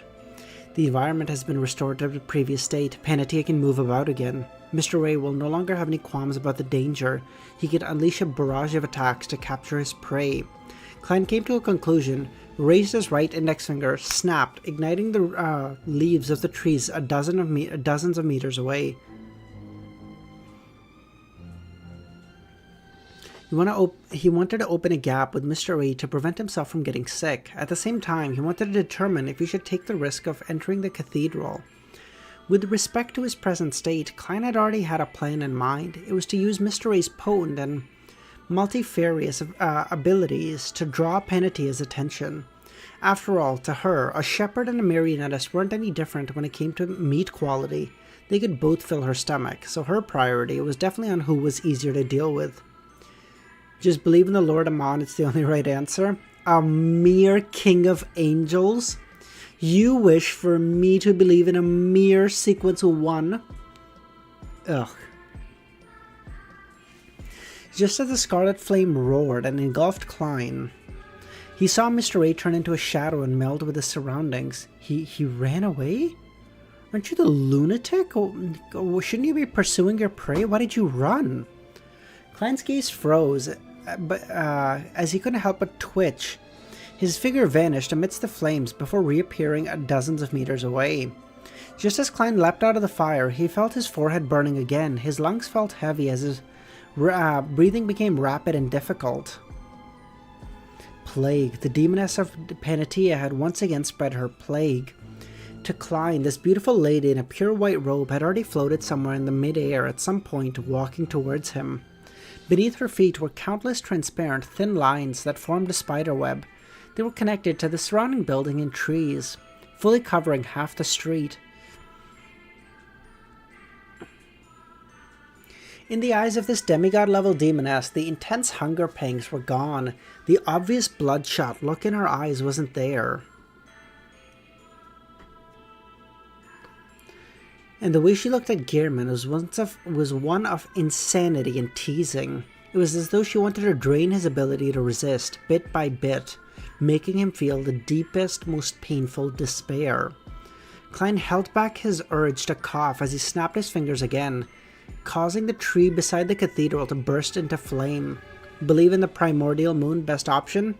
The environment has been restored to the previous state. Panettia can move about again. Mr. Ray will no longer have any qualms about the danger. He can unleash a barrage of attacks to capture his prey. Klein came to a conclusion, raised his right index finger, snapped, igniting the leaves of the trees dozens of meters away. He wanted to open a gap with Mr. Ray to prevent himself from getting sick. At the same time, he wanted to determine if he should take the risk of entering the cathedral. With respect to his present state, Klein had already had a plan in mind. It was to use Mr. Ray's potent and multifarious abilities to draw Panettia's attention. After all, to her, a shepherd and a marionettist weren't any different when it came to meat quality. They could both fill her stomach, so her priority was definitely on who was easier to deal with. Just believe in the Lord Amon, it's the only right answer. A mere king of angels? You wish for me to believe in a mere sequence 1? Ugh. Just as the scarlet flame roared and engulfed Klein, he saw Mr. Ray turn into a shadow and meld with his surroundings. He ran away? Aren't you the lunatic? Shouldn't you be pursuing your prey? Why did you run? Klein's gaze froze, as he couldn't help but twitch. His figure vanished amidst the flames before reappearing at dozens of meters away. Just as Klein leapt out of the fire, he felt his forehead burning again. His lungs felt heavy as his breathing became rapid and difficult. Plague. The demoness of Panettia had once again spread her plague. To Klein, this beautiful lady in a pure white robe had already floated somewhere in the mid-air at some point, walking towards him. Beneath her feet were countless transparent, thin lines that formed a spiderweb. They were connected to the surrounding building and trees, fully covering half the street. In the eyes of this demigod-level demoness, the intense hunger pangs were gone. The obvious bloodshot look in her eyes wasn't there. And the way she looked at Gearman was one of insanity and teasing. It was as though she wanted to drain his ability to resist, bit by bit, making him feel the deepest, most painful despair. Klein held back his urge to cough as he snapped his fingers again, causing the tree beside the cathedral to burst into flame. Believe in the primordial moon, best option?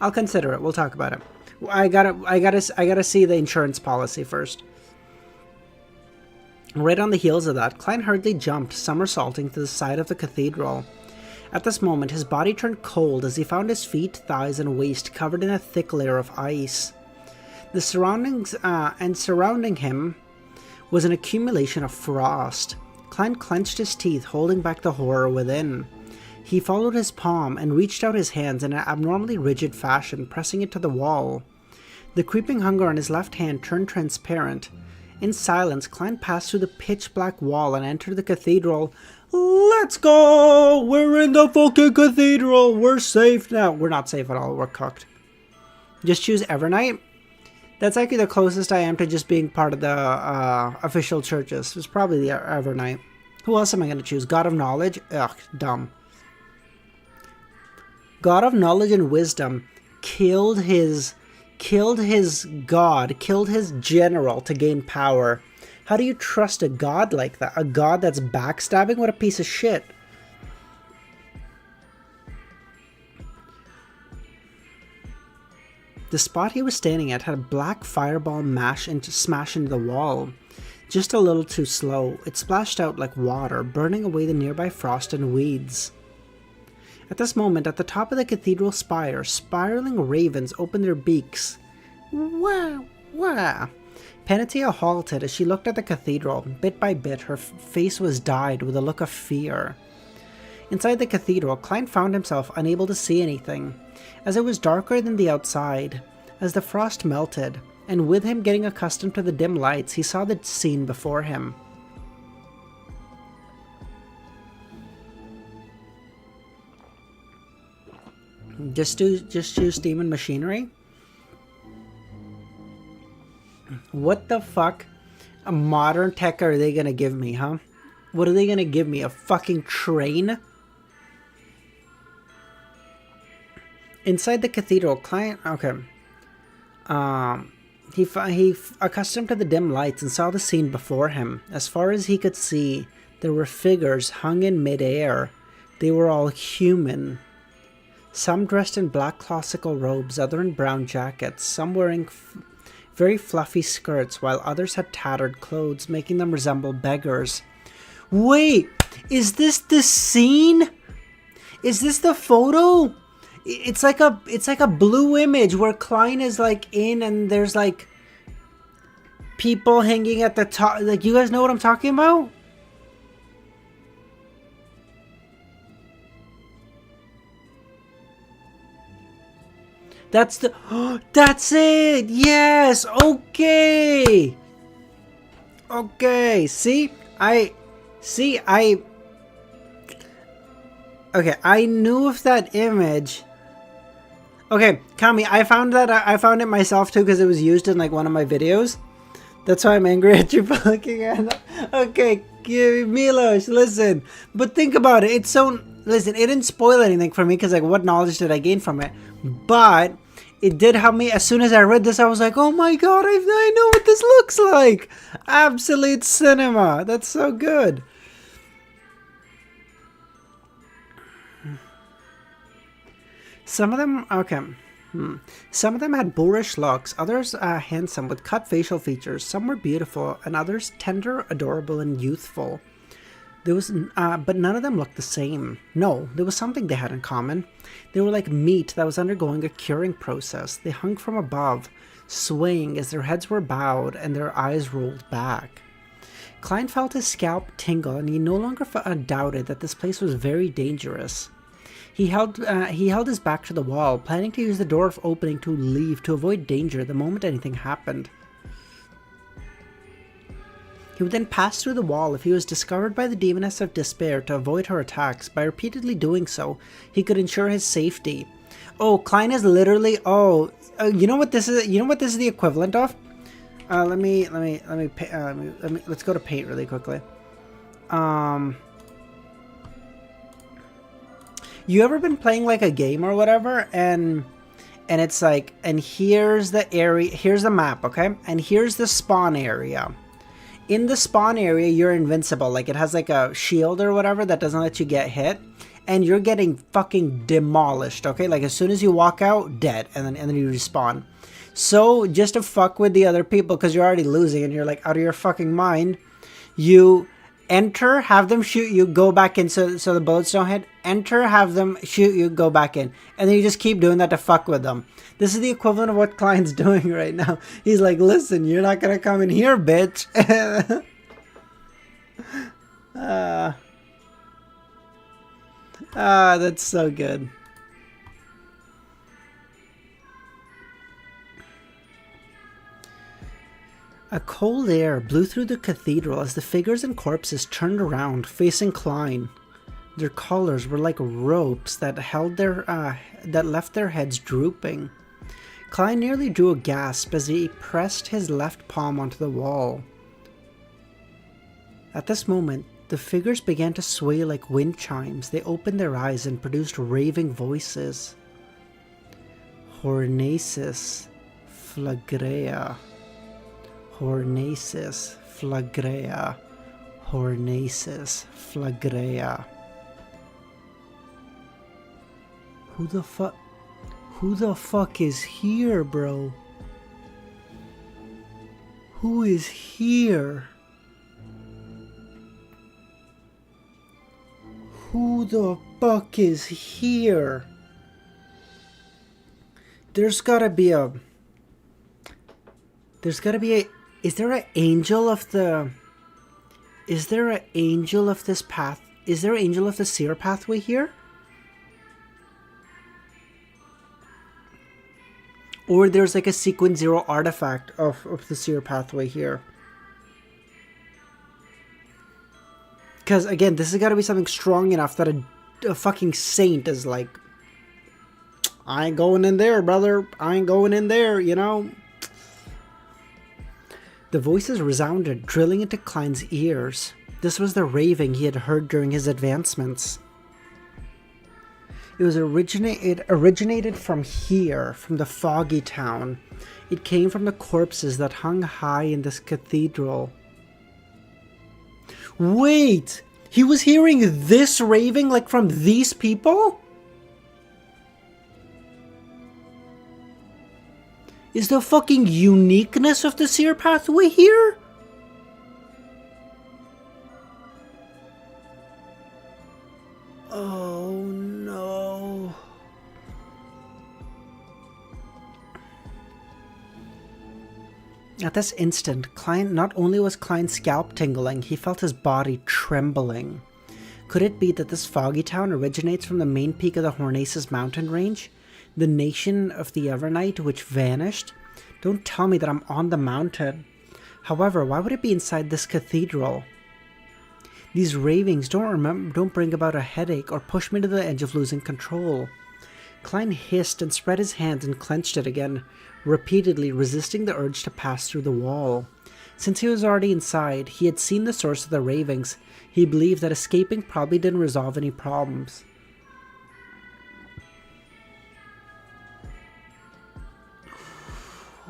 I'll consider it. We'll talk about it. I gotta see the insurance policy first. Right on the heels of that, Klein hurriedly jumped, somersaulting to the side of the cathedral. At this moment, his body turned cold as he found his feet, thighs, and waist covered in a thick layer of ice. The surrounding him was an accumulation of frost. Klein clenched his teeth, holding back the horror within. He followed his palm and reached out his hands in an abnormally rigid fashion, pressing it to the wall. The creeping hunger on his left hand turned transparent. In silence, Klein passed through the pitch-black wall and entered the cathedral. Let's go! We're in the fucking cathedral! We're safe now! We're not safe at all. We're cooked. Just choose Evernight? That's actually the closest I am to just being part of the official churches. It's probably the Evernight. Who else am I going to choose? God of Knowledge? Ugh, dumb. God of Knowledge and Wisdom killed his god, killed his general to gain power. How do you trust a god like that? A god that's backstabbing? What a piece of shit. The spot he was standing at had a black fireball smash into the wall. Just a little too slow, it splashed out like water, burning away the nearby frost and weeds. At this moment, at the top of the cathedral spire, spiraling ravens opened their beaks. Wah, wah. Panettia halted as she looked at the cathedral. Bit by bit, her face was dyed with a look of fear. Inside the cathedral, Klein found himself unable to see anything, as it was darker than the outside. As the frost melted, and with him getting accustomed to the dim lights, he saw the scene before him. Just choose Demon Machinery? What the fuck? A modern tech are they gonna give me, huh? What are they gonna give me? A fucking train? Inside the cathedral, Klein... Okay. He accustomed to the dim lights and saw the scene before him. As far as he could see, there were figures hung in mid-air. They were all human. Some dressed in black classical robes, others in brown jackets, some wearing very fluffy skirts, while others had tattered clothes, making them resemble beggars. Wait, is this the scene? Is this the photo? It's like a blue image where Klein is like in, and there's like people hanging at the top. Like, you guys know what I'm talking about? That's the... that's it! Yes! Okay! Okay, see? Okay, I knew of that image. Okay, Kami, I found it myself too because it was used in like one of my videos. That's why I'm angry at you for looking at it. Okay, Milos, listen. But think about it. It's so... Listen, it didn't spoil anything for me because like what knowledge did I gain from it? But it did help me. As soon as I read this, I was like, oh my god, I know what this looks like. Absolute cinema. That's so good. Some of them, okay. Some of them had boorish looks, others handsome with cut facial features. Some were beautiful, and others tender, adorable, and youthful. But none of them looked the same. No, there was something they had in common. They were like meat that was undergoing a curing process. They hung from above, swaying as their heads were bowed and their eyes rolled back. Klein felt his scalp tingle, and he no longer doubted that this place was very dangerous. He held his back to the wall, planning to use the door opening to leave to avoid danger the moment anything happened. He would then pass through the wall if he was discovered by the demoness of despair to avoid her attacks. By repeatedly doing so, he could ensure his safety. Oh, Klein is literally... Oh, you know what this is? You know what this is the equivalent of? Let's go to paint really quickly. You ever been playing like a game or whatever, and it's like, and here's the area, here's the map, okay? And here's the spawn area. In the spawn area, you're invincible. Like, it has like a shield or whatever that doesn't let you get hit. And you're getting fucking demolished, okay? Like, as soon as you walk out, dead. And then you respawn. So, just to fuck with the other people, because you're already losing and you're like out of your fucking mind, you enter, have them shoot you, go back in so the bullets don't hit. Enter, have them shoot you, go back in. And then you just keep doing that to fuck with them. This is the equivalent of what Klein's doing right now. He's like, listen, you're not gonna come in here, bitch. That's so good. A cold air blew through the cathedral as the figures and corpses turned around, facing Klein. Their collars were like ropes that held that left their heads drooping. Klein nearly drew a gasp as he pressed his left palm onto the wall. At this moment, the figures began to sway like wind chimes. They opened their eyes and produced raving voices. Hornaces flagrea. Hornaces flagrea. Hornaces flagrea. Who the fuck is here, bro? Who is here? Who the fuck is here? Is there an angel of this path? Is there an angel of the seer pathway here? Or there's like a sequence 0 artifact of the seer pathway here. Because again, this has got to be something strong enough that a fucking saint is like, I ain't going in there, brother. I ain't going in there, you know? The voices resounded, drilling into Klein's ears. This was the raving he had heard during his advancements. It originated from here, from the foggy town. It came from the corpses that hung high in this cathedral. Wait! He was hearing this raving, like, from these people? Is the fucking uniqueness of the seer pathway here? Oh no. At this instant, not only was Klein's scalp tingling, he felt his body trembling. Could it be that this foggy town originates from the main peak of the Hornaces mountain range? The nation of the Evernight which vanished? Don't tell me that I'm on the mountain. However, why would it be inside this cathedral? These ravings don't bring about a headache or push me to the edge of losing control. Klein hissed and spread his hands and clenched it again, repeatedly resisting the urge to pass through the wall. Since he was already inside, he had seen the source of the ravings. He believed that escaping probably didn't resolve any problems.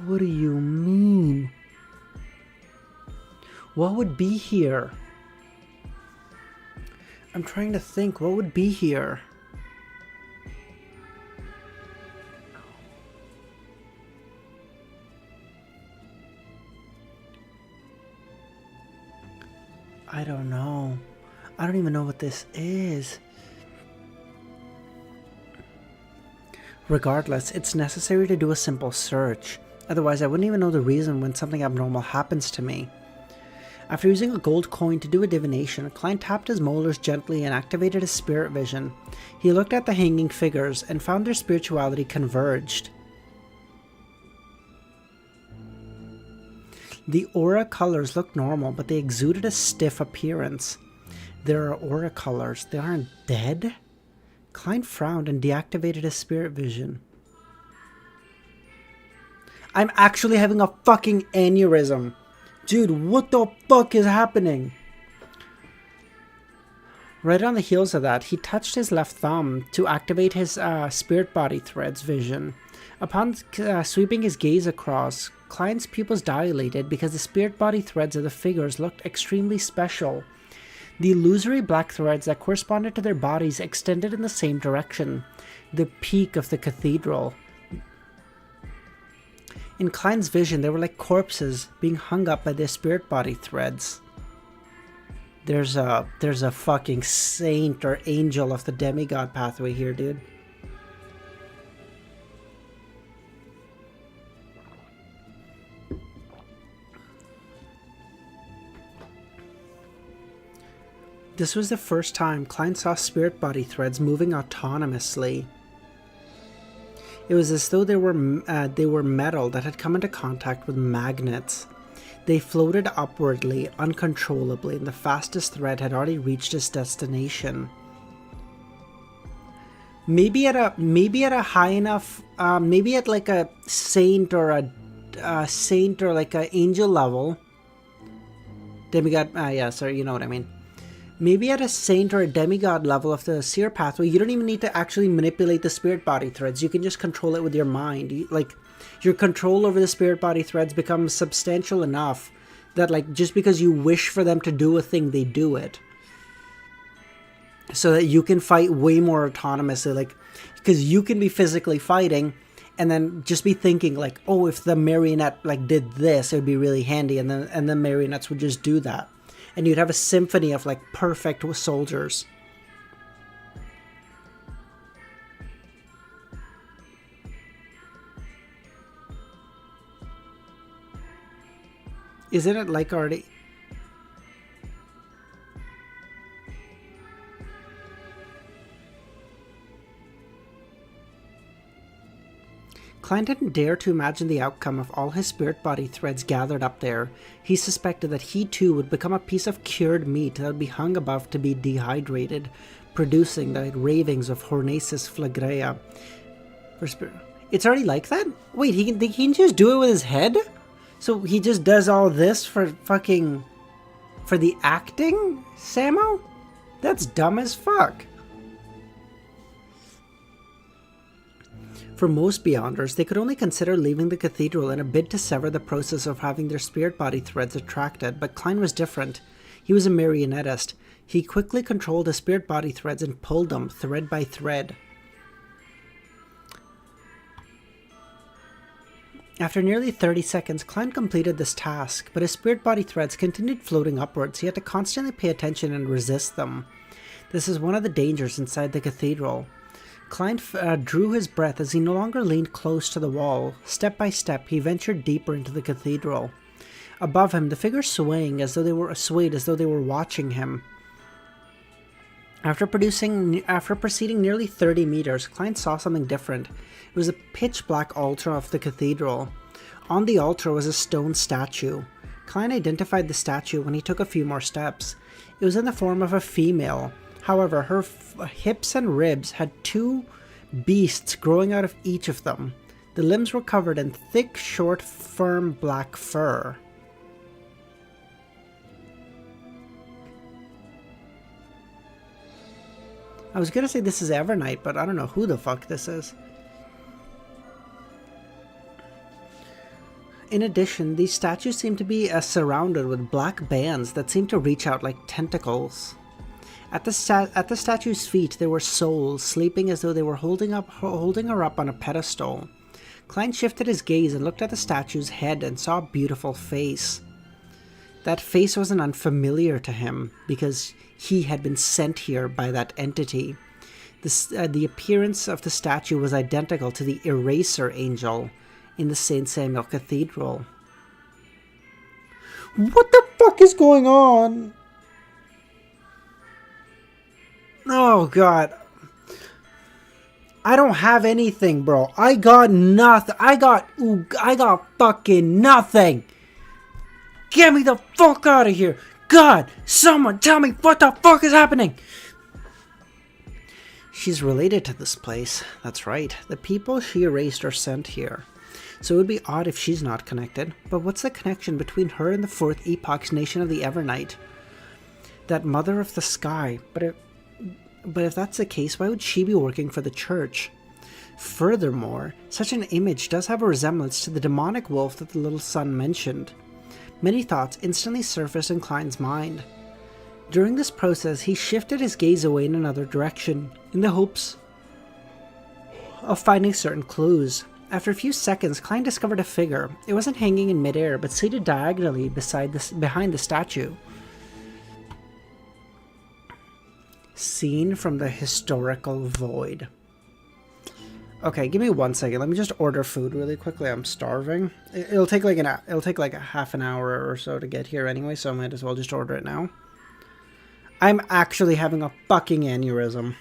What do you mean? What would be here? I'm trying to think, what would be here? I don't know. I don't even know what this is. Regardless, it's necessary to do a simple search. Otherwise, I wouldn't even know the reason when something abnormal happens to me. After using a gold coin to do a divination, Klein tapped his molars gently and activated his spirit vision. He looked at the hanging figures and found their spirituality converged. The aura colors looked normal, but they exuded a stiff appearance. There are aura colors. They aren't dead? Klein frowned and deactivated his spirit vision. I'm actually having a fucking aneurysm. Dude, what the fuck is happening? Right on the heels of that, he touched his left thumb to activate his spirit body threads vision. Upon sweeping his gaze across, Klein's pupils dilated because the spirit body threads of the figures looked extremely special. The illusory black threads that corresponded to their bodies extended in the same direction, the peak of the cathedral. In Klein's vision, they were like corpses being hung up by their spirit body threads. There's a fucking saint or angel of the demigod pathway here, dude. This was the first time Klein saw spirit body threads moving autonomously. It was as though they were metal that had come into contact with magnets. They floated upwardly, uncontrollably, and the fastest thread had already reached its destination. Maybe at a high enough, maybe at like a saint or like a angel level. Demigod, yeah, sorry, you know what I mean. Maybe at a saint or a demigod level of the seer pathway, you don't even need to actually manipulate the spirit body threads. You can just control it with your mind. Your control over the spirit body threads becomes substantial enough that, like, just because you wish for them to do a thing, they do it. So that you can fight way more autonomously, like, because you can be physically fighting and then just be thinking, like, oh, if the marionette, like, did this, it would be really handy, and the marionettes would just do that. And you'd have a symphony of, like, perfect soldiers. Isn't it like already... Klein didn't dare to imagine the outcome of all his spirit body threads gathered up there. He suspected that he too would become a piece of cured meat that would be hung above to be dehydrated, producing the ravings of Hornaces flagrea. It's already like that? Wait, he can just do it with his head? So he just does all this for fucking... for the acting, Samo? That's dumb as fuck. For most Beyonders, they could only consider leaving the cathedral in a bid to sever the process of having their spirit body threads attracted, but Klein was different. He was a marionettist. He quickly controlled his spirit body threads and pulled them, thread by thread. After nearly 30 seconds, Klein completed this task, but his spirit body threads continued floating upwards. He had to constantly pay attention and resist them. This is one of the dangers inside the cathedral. Klein drew his breath as he no longer leaned close to the wall. Step by step, he ventured deeper into the cathedral. Above him, the figures swayed as though they were watching him. After proceeding nearly 30 meters, Klein saw something different. It was a pitch-black altar of the cathedral. On the altar was a stone statue. Klein identified the statue when he took a few more steps. It was in the form of a female. However, her hips and ribs had two beasts growing out of each of them. The limbs were covered in thick, short, firm black fur. I was gonna say this is Evernight, but I don't know who the fuck this is. In addition, these statues seem to be surrounded with black bands that seem to reach out like tentacles. At the statue's feet, there were souls sleeping as though they were holding her up on a pedestal. Klein shifted his gaze and looked at the statue's head and saw a beautiful face. That face wasn't unfamiliar to him because he had been sent here by that entity. The appearance of the statue was identical to the Eraser Angel in the St. Samuel Cathedral. What the fuck is going on? Oh god. I don't have anything, bro. I got nothing. I got fucking nothing. Get me the fuck out of here. God, someone tell me what the fuck is happening. She's related to this place. That's right. The people she erased are sent here. So it would be odd if she's not connected. But what's the connection between her and the Fourth Epoch's Nation of the Evernight? That Mother of the Sky. But if that's the case, why would she be working for the church? Furthermore, such an image does have a resemblance to the demonic wolf that the little son mentioned. Many thoughts instantly surfaced in Klein's mind. During this process, he shifted his gaze away in another direction, in the hopes of finding certain clues. After a few seconds, Klein discovered a figure. It wasn't hanging in midair, but seated diagonally behind the statue. Seen from the historical void. Okay, give me 1 second. Let me just order food really quickly. I'm starving. It'll take like a half an hour or so to get here anyway, so I might as well just order it now. I'm actually having a fucking aneurysm.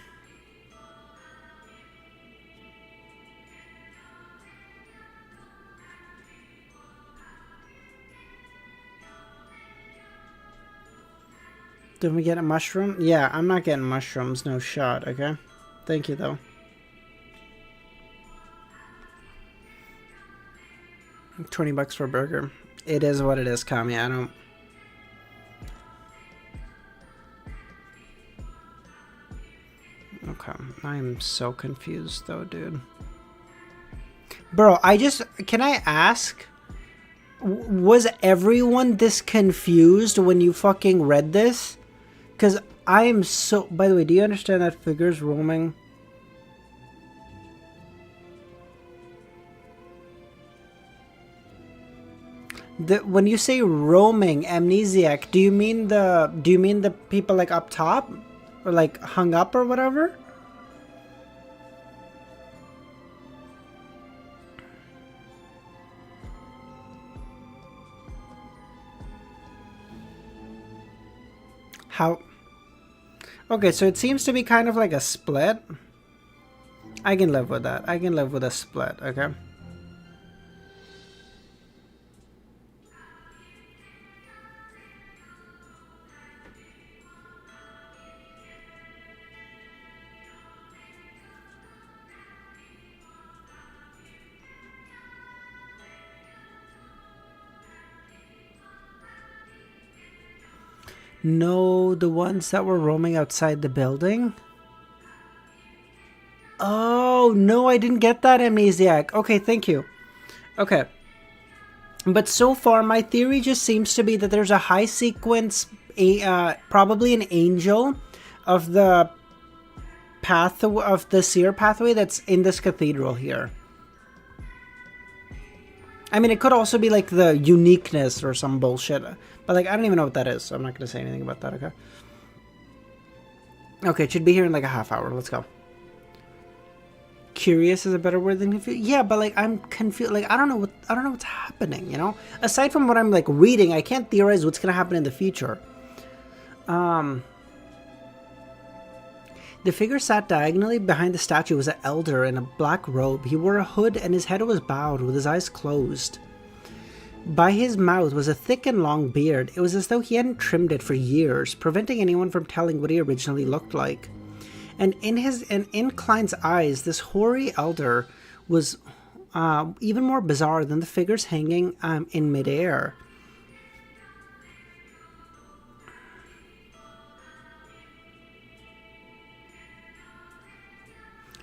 Did we get a mushroom? Yeah, I'm not getting mushrooms. No shot, okay? Thank you, though. 20 bucks for a burger. It is what it is, Kami. I don't... Okay. I am so confused, though, dude. Bro, can I ask? Was everyone this confused when you fucking read this? Because I am so... By the way, do you understand that figures roaming? When you say roaming, amnesiac, do you mean the people like up top? Or like hung up or whatever? How? Okay, so it seems to be kind of like a split. I can live with that. I can live with a split, okay? No, the ones that were roaming outside the building? Oh, Oh, no, I didn't get that, Amnesiac. Okay, thank you. Okay. But so far, my theory just seems to be that there's a high sequence, probably an angel of the path of the seer pathway that's in this cathedral here. I mean, it could also be like the uniqueness or some bullshit, but like I don't even know what that is, so I'm not going to say anything about that. Okay. Okay, it should be here in like a half hour. Let's go. Curious is a better word than confused. Yeah, but like I'm confused. Like I don't know what's happening. You know, aside from what I'm like reading, I can't theorize what's going to happen in the future. The figure sat diagonally behind the statue was an elder in a black robe. He wore a hood and his head was bowed with his eyes closed. By his mouth was a thick and long beard. It was as though he hadn't trimmed it for years, preventing anyone from telling what he originally looked like. And in Klein's eyes, this hoary elder was even more bizarre than the figures hanging in midair.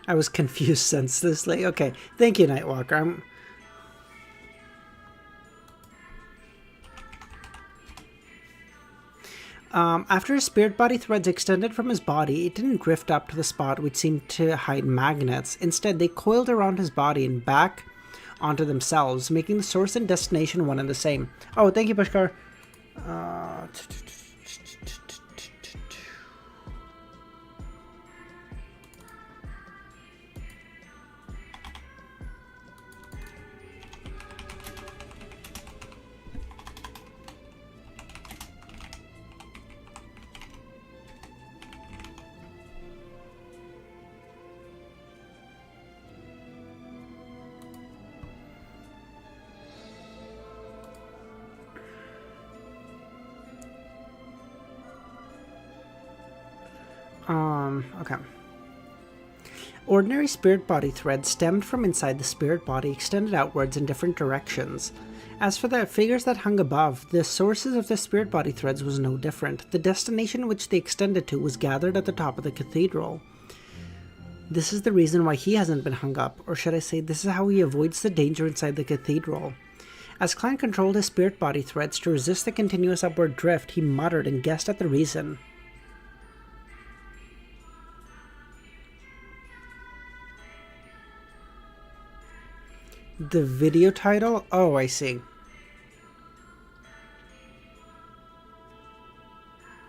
I was confused senselessly. Okay, thank you, Nightwalker. After his spirit body threads extended from his body, it didn't drift up to the spot which seemed to hide magnets. Instead, they coiled around his body and back onto themselves, making the source and destination one and the same. Oh, thank you, Pushkar. Okay. Ordinary spirit body threads stemmed from inside the spirit body, extended outwards in different directions. As for the figures that hung above, the sources of the spirit body threads was no different. The destination which they extended to was gathered at the top of the cathedral. This is the reason why he hasn't been hung up, or should I say, this is how he avoids the danger inside the cathedral. As Klein controlled his spirit body threads to resist the continuous upward drift, he muttered and guessed at the reason. The video title? Oh, I see.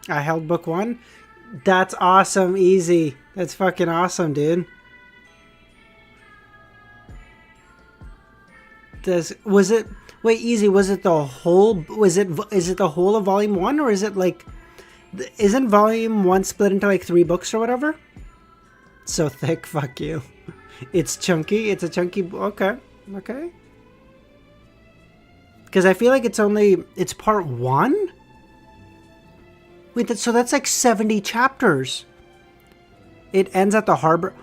I held book 1? That's awesome, Easy. That's fucking awesome, dude. Wait, Easy, was it the whole, is it the whole of volume 1, or is it like, isn't volume 1 split into like 3 books or whatever? So thick, fuck you. It's chunky, it's a chunky, okay. Okay. Because I feel like it's part 1? Wait, so that's like 70 chapters. It ends at the harbor.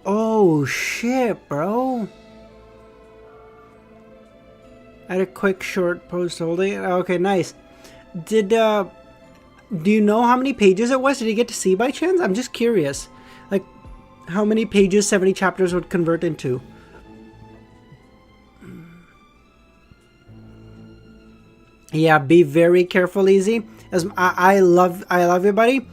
Oh, shit, bro. I had a quick short post holding it. Okay, nice. Do you know how many pages it was? Did you get to see by chance? I'm just curious. Like, how many pages 70 chapters would convert into? Yeah, be very careful, Easy. As I love you, buddy.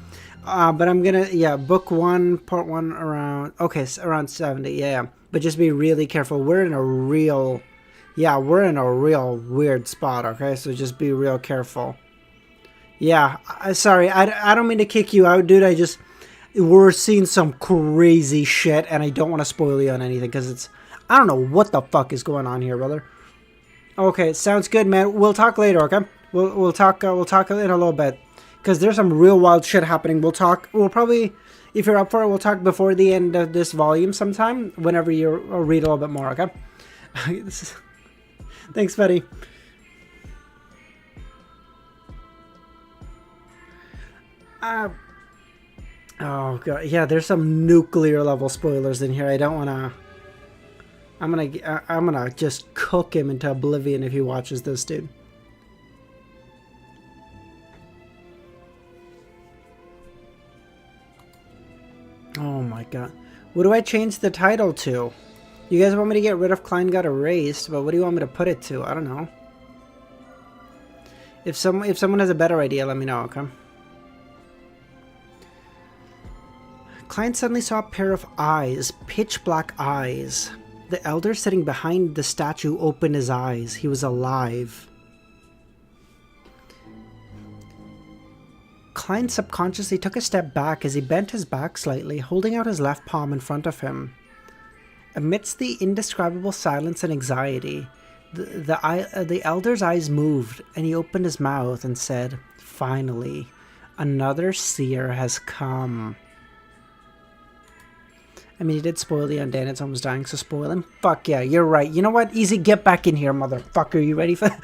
But I'm gonna, yeah, book 1, part 1 around, okay, around 70, yeah. But just be really careful. We're in a real weird spot, okay? So just be real careful. Yeah, sorry, I don't mean to kick you out, dude. We're seeing some crazy shit, and I don't want to spoil you on anything, because I don't know what the fuck is going on here, brother. Okay, sounds good, man. We'll talk later, okay? We'll talk in a little bit, because there's some real wild shit happening. We'll probably, if you're up for it, we'll talk before the end of this volume sometime, whenever you read a little bit more, okay? Thanks, buddy. Oh god, yeah, there's some nuclear level spoilers in here. I don't want to. I'm gonna just cook him into oblivion if he watches this, dude. Oh my my god. What do I change the title to? You guys want me to get rid of Klein got erased, but what do you want me to put it to? I don't know. If someone has a better idea, let me know, okay? Klein suddenly saw a pair of eyes, pitch black eyes. The elder sitting behind the statue opened his eyes. He was alive. Klein subconsciously took a step back as he bent his back slightly, holding out his left palm in front of him. Amidst the indescribable silence and anxiety, the elder's eyes moved, and he opened his mouth and said, "Finally, another seer has come." I mean, he did spoil the undead. It's almost dying, so spoil him. Fuck yeah, you're right. You know what? Easy, get back in here, motherfucker. You ready for...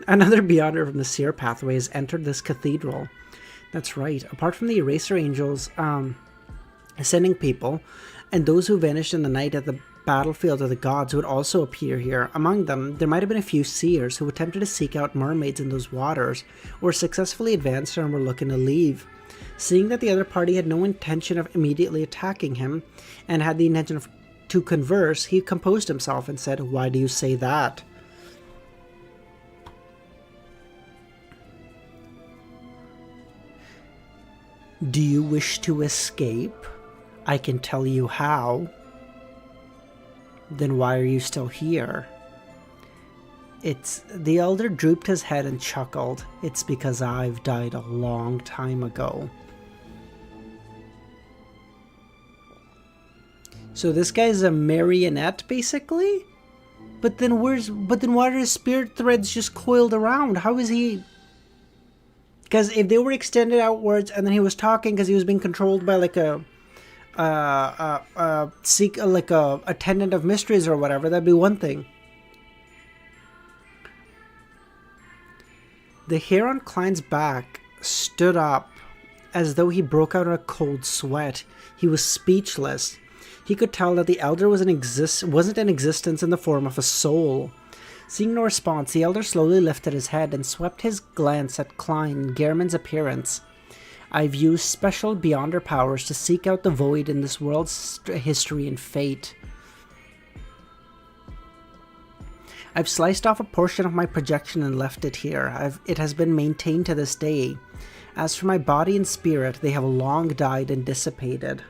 Another Beyonder from the Seer pathway has entered this cathedral. That's right. Apart from the Eraser Angels, ascending people, and those who vanished in the night at the battlefield of the gods would also appear here. Among them, there might have been a few seers who attempted to seek out mermaids in those waters, or successfully advanced and were looking to leave. Seeing that the other party had no intention of immediately attacking him, and had the intention to converse, he composed himself and said, "Why do you say that?" "Do you wish to escape? I can tell you how." "Then why are you still here?" The elder drooped his head and chuckled. "It's because I've died a long time ago." So this guy's a marionette, basically? But then why are his spirit threads just coiled around? How is he... Because if they were extended outwards and then he was talking because he was being controlled by like a attendant of mysteries or whatever, that'd be one thing. The hair on Klein's back stood up as though he broke out in a cold sweat. He was speechless. He could tell that the elder wasn't in existence in the form of a soul. Seeing no response, the elder slowly lifted his head and swept his glance at Klein and Gehrman's appearance. "I've used special Beyonder powers to seek out the void in this world's history and fate. I've sliced off a portion of my projection and left it here. It has been maintained to this day. As for my body and spirit, they have long died and dissipated."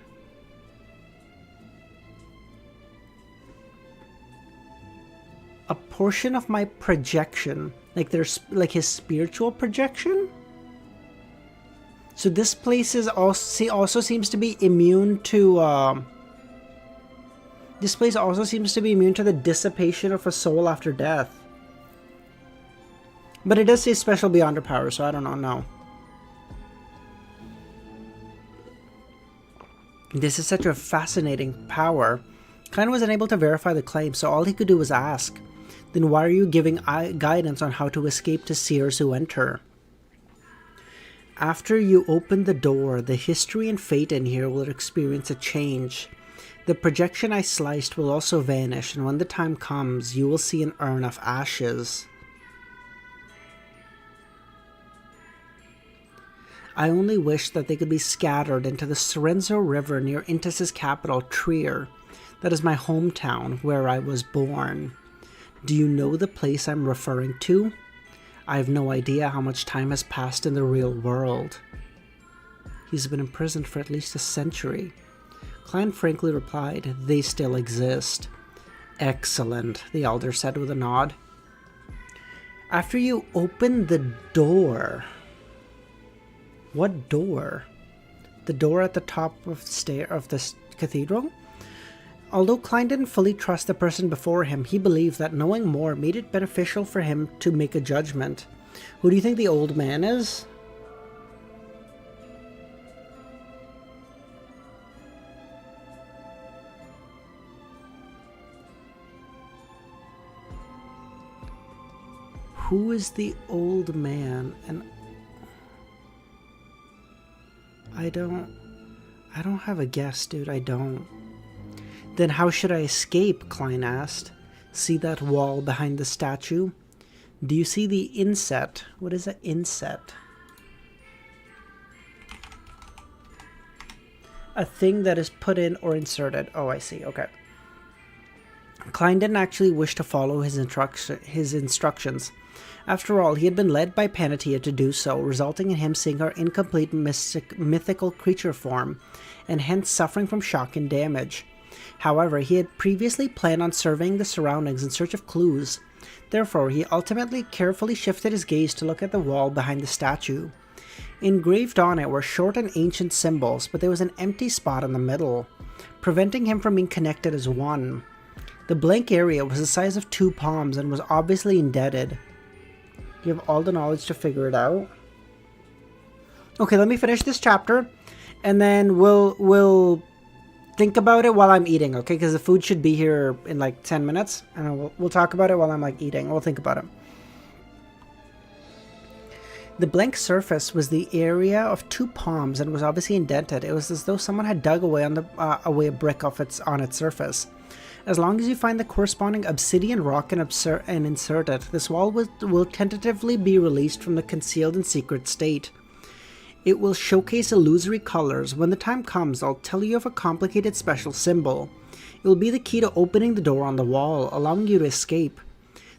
A portion of my projection, like his spiritual projection? So this place is also seems to be immune to this place also seems to be immune to the dissipation of a soul after death. But it does say special Beyonder power, so I don't know. No. This is such a fascinating power. Klein was unable to verify the claim, so all he could do was ask. "Then why are you giving guidance on how to escape to seers who enter?" "After you open the door, the history and fate in here will experience a change. The projection I sliced will also vanish, and when the time comes, you will see an urn of ashes. I only wish that they could be scattered into the Sorrenzo River near Intis's capital, Trier. That is my hometown, where I was born. Do you know the place I'm referring to? I have no idea how much time has passed in the real world." "He's been imprisoned for at least a century." Klein frankly replied, "They still exist." "Excellent," the elder said with a nod. "After you open the door..." "What door?" "The door at the top of the cathedral?" Although Klein didn't fully trust the person before him, he believed that knowing more made it beneficial for him to make a judgment. Who do you think the old man is? Who is the old man? And I don't have a guess, dude. I don't. "Then how should I escape?" Klein asked. "See that wall behind the statue? Do you see the inset?" What is an inset? A thing that is put in or inserted. Oh, I see. Okay. Klein didn't actually wish to follow his instructions. After all, he had been led by Panatia to do so, resulting in him seeing her incomplete mythical creature form, and hence suffering from shock and damage. However, he had previously planned on surveying the surroundings in search of clues. Therefore, he ultimately carefully shifted his gaze to look at the wall behind the statue. Engraved on it were short and ancient symbols, but there was an empty spot in the middle, preventing him from being connected as one. The blank area was the size of 2 palms and was obviously indented. You have all the knowledge to figure it out. Okay, let me finish this chapter, and then we'll think about it while I'm eating, okay? Because the food should be here in like 10 minutes, and we'll talk about it while I'm like eating. We'll think about it. The blank surface was the area of 2 palms and was obviously indented. It was as though someone had dug away a brick on its surface. As long as you find the corresponding obsidian rock and insert it, this wall will tentatively be released from the concealed and secret state. It will showcase illusory colors. When the time comes, I'll tell you of a complicated special symbol. It will be the key to opening the door on the wall, allowing you to escape.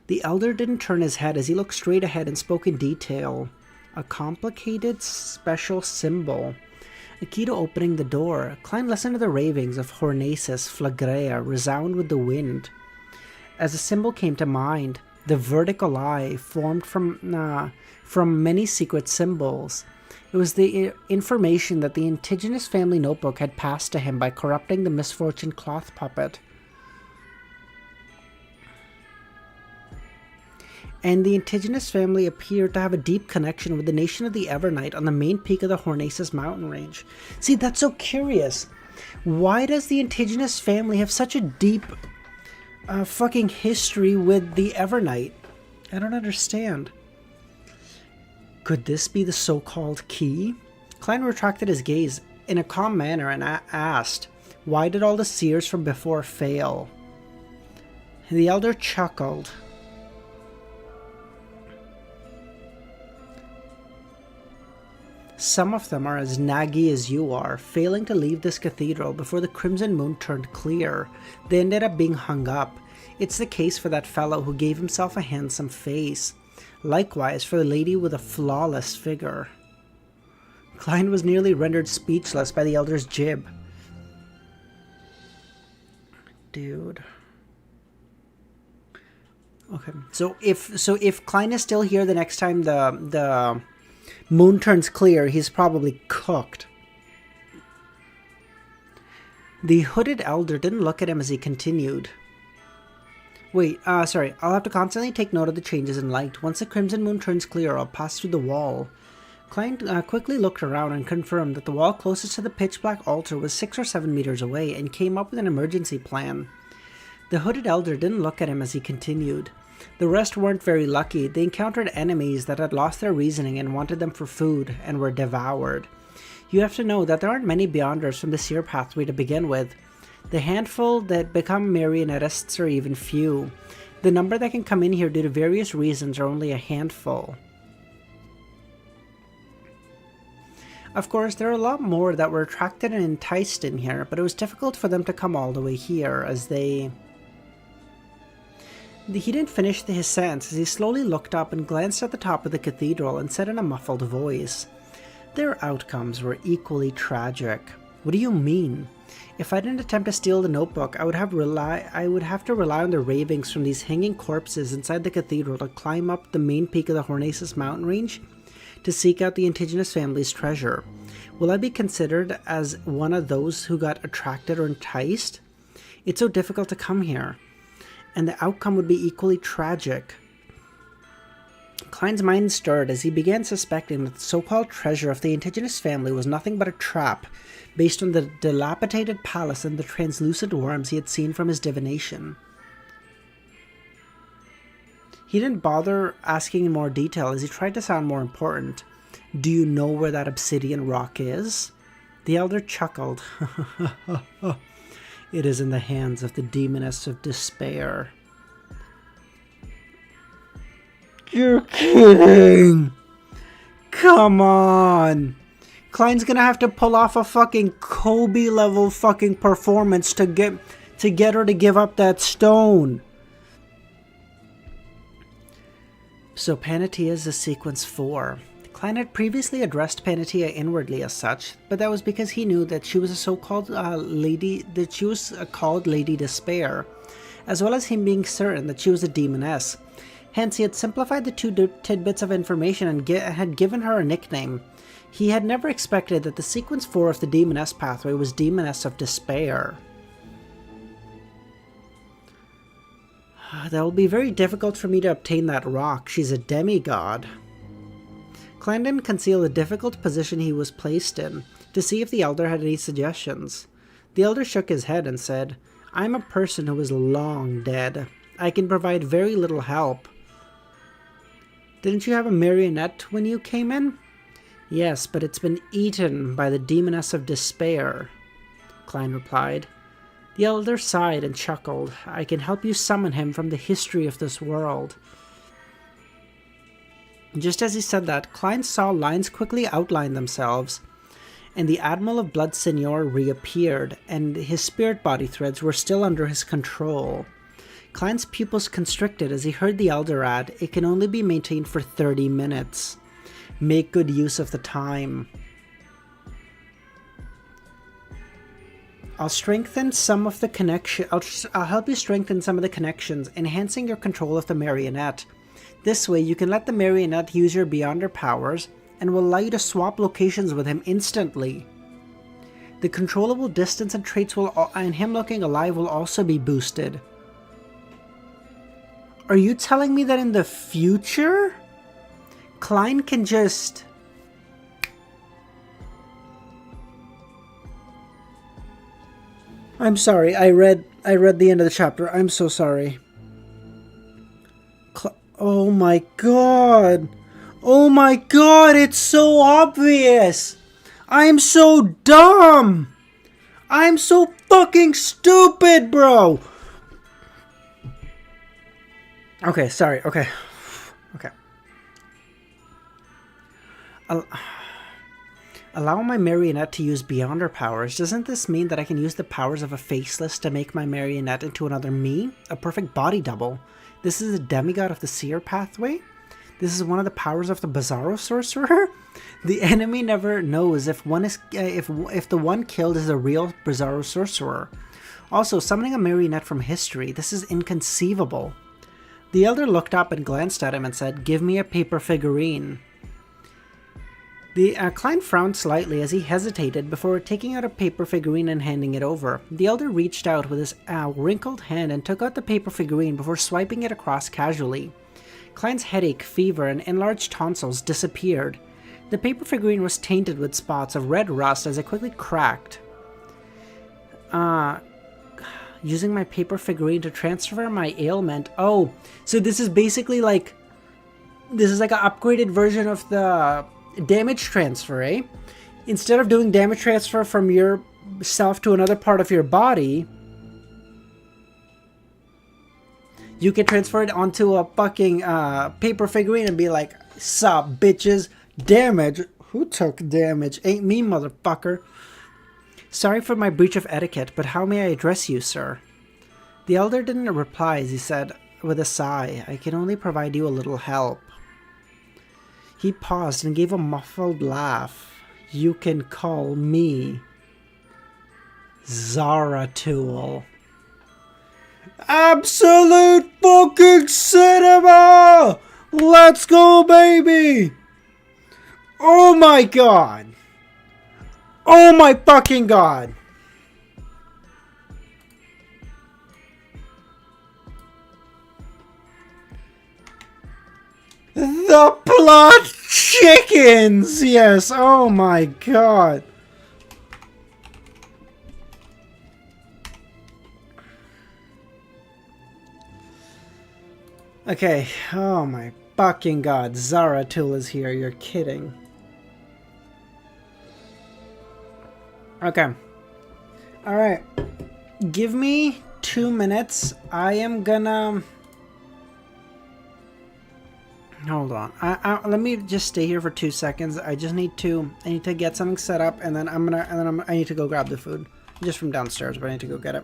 The elder didn't turn his head as he looked straight ahead and spoke in detail. A complicated special symbol. The key to opening the door. Klein listened to the ravings of Hornaces Flagrea resound with the wind. As the symbol came to mind, the vertical eye formed from many secret symbols. It was the information that the indigenous family notebook had passed to him by corrupting the misfortune cloth puppet. And the indigenous family appeared to have a deep connection with the nation of the Evernight on the main peak of the Hornaces mountain range. See, that's so curious. Why does the indigenous family have such a deep fucking history with the Evernight? I don't understand. Could this be the so-called key? Klein retracted his gaze in a calm manner and asked, why did all the seers from before fail? The elder chuckled. Some of them are as naggy as you are, failing to leave this cathedral before the crimson moon turned clear. They ended up being hung up. It's the case for that fellow who gave himself a handsome face. Likewise for the lady with a flawless figure. Klein was nearly rendered speechless by the elder's jib. Dude. Okay. So if Klein is still here the next time the moon turns clear, he's probably cooked. The hooded elder didn't look at him as he continued. Wait, sorry, I'll have to constantly take note of the changes in light. Once the crimson moon turns clear, I'll pass through the wall. Klein quickly looked around and confirmed that the wall closest to the pitch-black altar was 6 or 7 meters away and came up with an emergency plan. The hooded elder didn't look at him as he continued. The rest weren't very lucky. They encountered enemies that had lost their reasoning and wanted them for food, and were devoured. You have to know that there aren't many Beyonders from the Seer pathway to begin with. The handful that become marionettists are even few. The number that can come in here due to various reasons are only a handful. Of course, there are a lot more that were attracted and enticed in here, but it was difficult for them to come all the way here, as they... He didn't finish his sentence as he slowly looked up and glanced at the top of the cathedral and said in a muffled voice, "Their outcomes were equally tragic." What do you mean? If I didn't attempt to steal the notebook, I would have to rely on the ravings from these hanging corpses inside the cathedral to climb up the main peak of the Hornaces mountain range to seek out the indigenous family's treasure. Will I be considered as one of those who got attracted or enticed? It's so difficult to come here, and the outcome would be equally tragic. Klein's mind stirred as he began suspecting that the so-called treasure of the indigenous family was nothing but a trap based on the dilapidated palace and the translucent worms he had seen from his divination. He didn't bother asking in more detail as he tried to sound more important. "Do you know where that obsidian rock is?" The elder chuckled. "It is in the hands of the demoness of despair." You're kidding! Come on! Klein's gonna have to pull off a fucking Kobe level fucking performance to get her to give up that stone. So Panatia is the sequence 4. Klein had previously addressed Panatia inwardly as such, but that was because he knew that she was a so-called called Lady Despair, as well as him being certain that she was a demoness. Hence, he had simplified the two tidbits of information and had given her a nickname. He had never expected that the sequence 4 of the demoness pathway was Demoness of Despair. That will be very difficult for me to obtain that rock. She's a demigod. Klein didn't conceal the difficult position he was placed in, to see if the elder had any suggestions. The elder shook his head and said, "I'm a person who is long dead. I can provide very little help." "Didn't you have a marionette when you came in?" "Yes, but it's been eaten by the Demoness of Despair," Klein replied. The elder sighed and chuckled. "I can help you summon him from the history of this world." Just as he said that, Klein saw lines quickly outline themselves, and the Admiral of Blood Seigneur reappeared, and his spirit body threads were still under his control. Klein's pupils constricted as he heard the elder add, "It can only be maintained for 30 minutes. Make good use of the time." I'll strengthen some of the connection. I'll help you strengthen some of the connections, enhancing your control of the marionette. This way, you can let the marionette use your Beyonder powers, and will allow you to swap locations with him instantly. The controllable distance and traits and him looking alive will also be boosted. Are you telling me that in the future, Klein can just... I'm sorry, I read the end of the chapter. I'm so sorry. Oh my god! Oh my god, it's so obvious! I'm so dumb! I'm so fucking stupid, bro! Okay, sorry, okay. Okay. Allow my marionette to use Beyonder powers. Doesn't this mean that I can use the powers of a faceless to make my marionette into another me? A perfect body double. This is a demigod of the seer pathway? This is one of the powers of the Bizarro sorcerer? The enemy never knows if the one killed is a real Bizarro sorcerer. Also, summoning a marionette from history. This is inconceivable. The elder looked up and glanced at him and said, "Give me a paper figurine." The Klein frowned slightly as he hesitated before taking out a paper figurine and handing it over. The elder reached out with his wrinkled hand and took out the paper figurine before swiping it across casually. Klein's headache, fever, and enlarged tonsils disappeared. The paper figurine was tainted with spots of red rust as it quickly cracked. Using my paper figurine to transfer my ailment. Oh, so this is basically like... This is like an upgraded version of the... damage transfer, eh? Instead of doing damage transfer from yourself to another part of your body, you can transfer it onto a fucking paper figurine and be like, "Sup, bitches? Damage? Who took damage? Ain't me, motherfucker. Sorry for my breach of etiquette, but how may I address you, sir?" The elder didn't reply as he said with a sigh, "I can only provide you a little help." He paused and gave a muffled laugh. "You can call me Zaratul." Absolute fucking cinema! Let's go, baby! Oh my god! Oh my fucking god! The plot chickens! Yes, oh my god. Okay, oh my fucking god. Zaratul is here, you're kidding. Okay. Alright. Give me 2 minutes. I am gonna... Hold on. Let me just stay here for 2 seconds. I need to get something set up, and then I need to go grab the food, just from downstairs. But I need to go get it.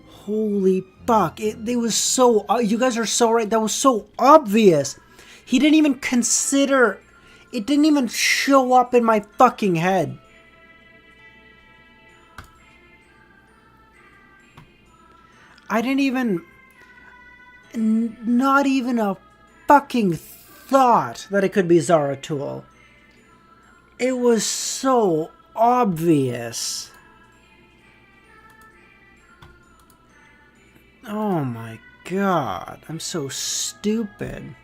Holy fuck! It was so. You guys are so right. That was so obvious. He didn't even consider. It didn't even show up in my fucking head. I didn't even. Not even a fucking thought that it could be Zaratul. It was so obvious. Oh my god, I'm so stupid.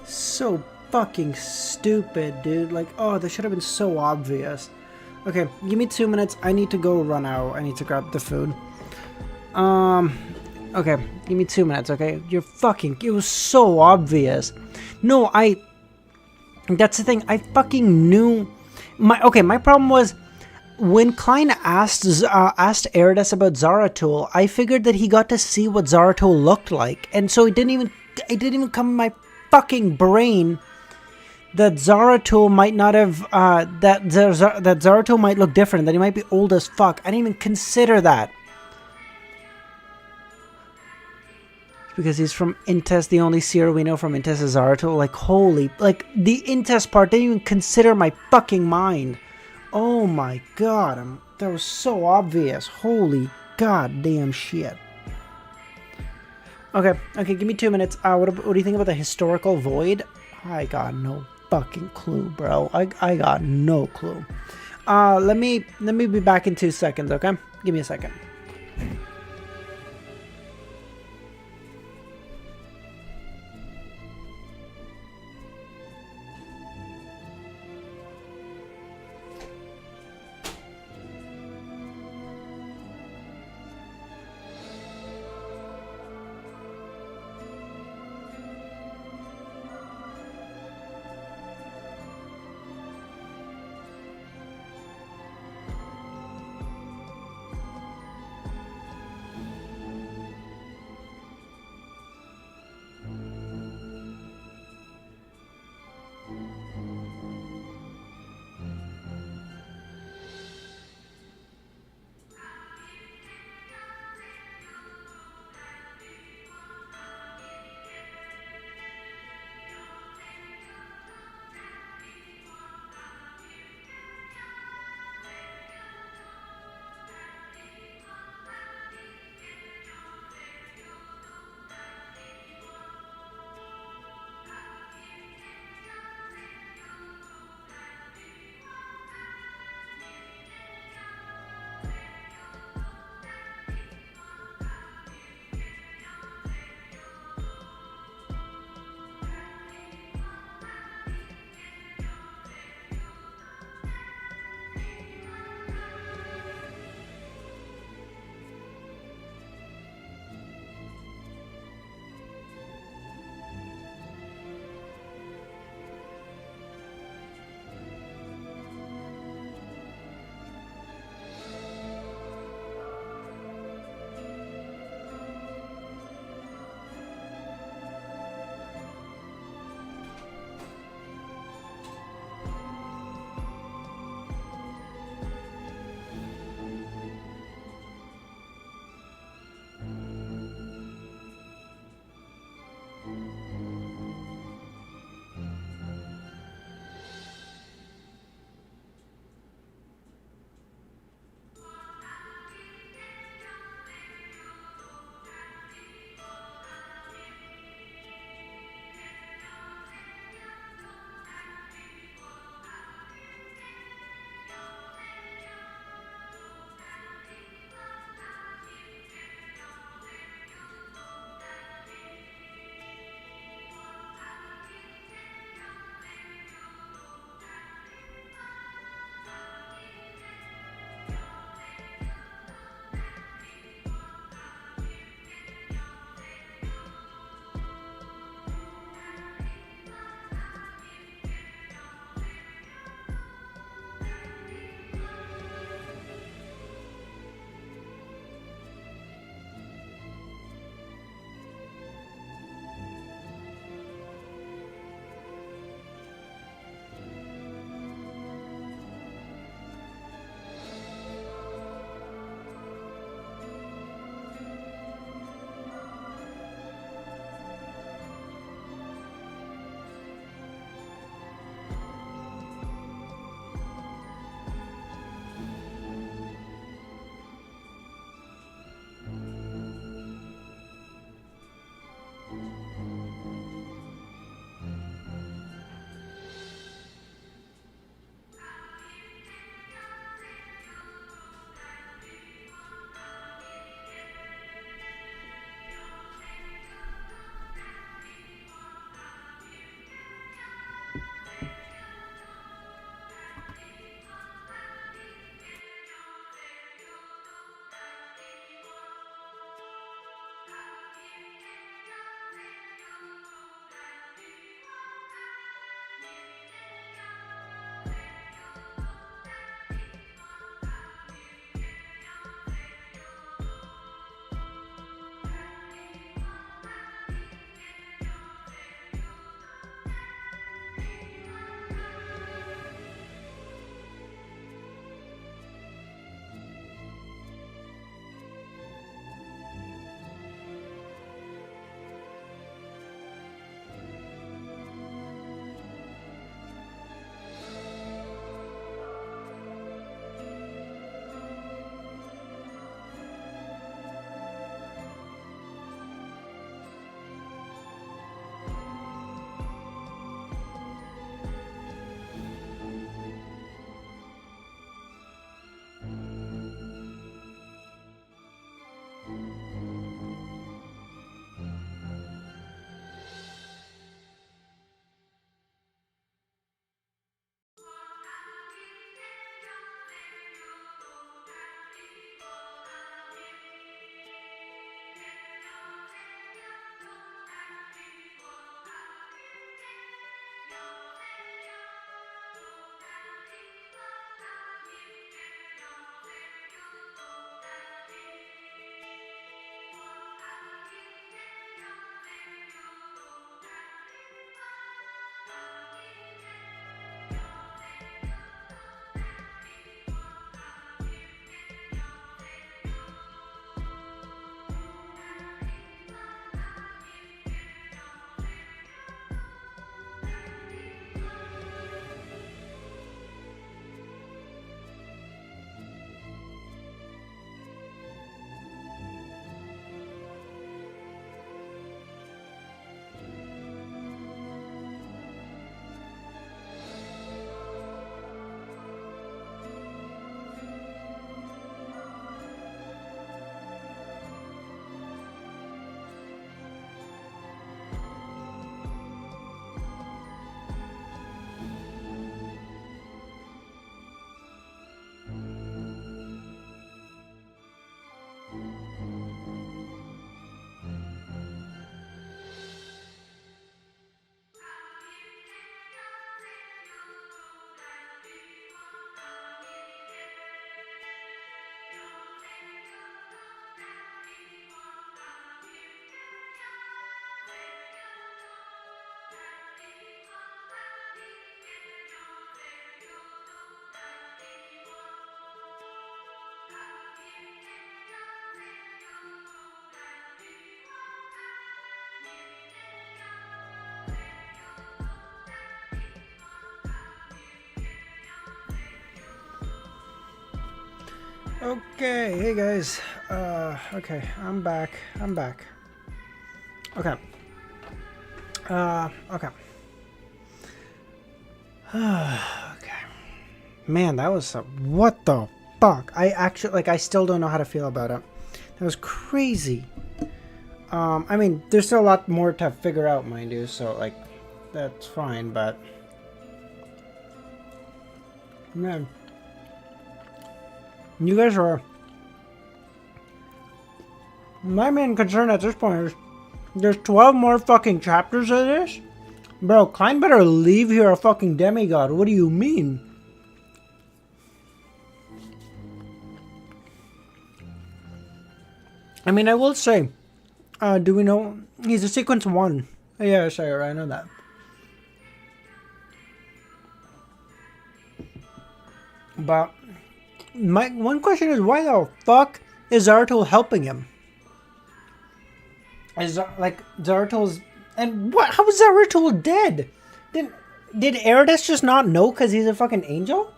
So fucking stupid, dude. Like, oh, this should have been so obvious. Okay, give me 2 minutes. I need to go run out. I need to grab the food. Okay, give me 2 minutes, okay? It was so obvious. No, that's the thing. I fucking knew. My problem was, when Klein asked Erdas about Zaratul, I figured that he got to see what Zaratul looked like. And so it didn't even come in my fucking brain that Zaratul might not have that Zaratul might look different, that he might be old as fuck. I didn't even consider that. Because he's from Intes, the only seer we know from Intes is Zaratul. Like, holy, like the Intes part didn't even consider my fucking mind. Oh my god, that was so obvious. Holy goddamn shit. Okay, give me 2 minutes. What do you think about the historical void? I got no fucking clue, bro. I got no clue. Let me be back in 2 seconds, okay? Give me a second. Okay, hey guys. Okay, I'm back. Okay. Okay. Okay. Man, that was what the fuck? I actually, like, I still don't know how to feel about it. That was crazy. I mean, there's still a lot more to figure out, mind you, so, like, that's fine, but... Man. You guys are... My main concern at this point is there's 12 more fucking chapters of this? Bro, Klein better leave here a fucking demigod. What do you mean? I mean, I will say, do we know... He's a sequence 1. Yeah, sure, I know that. But my one question is, why the fuck is Zaratul helping him? Is like Zaratul's and what? How is Zaratul dead? Did Eridus just not know because he's a fucking angel?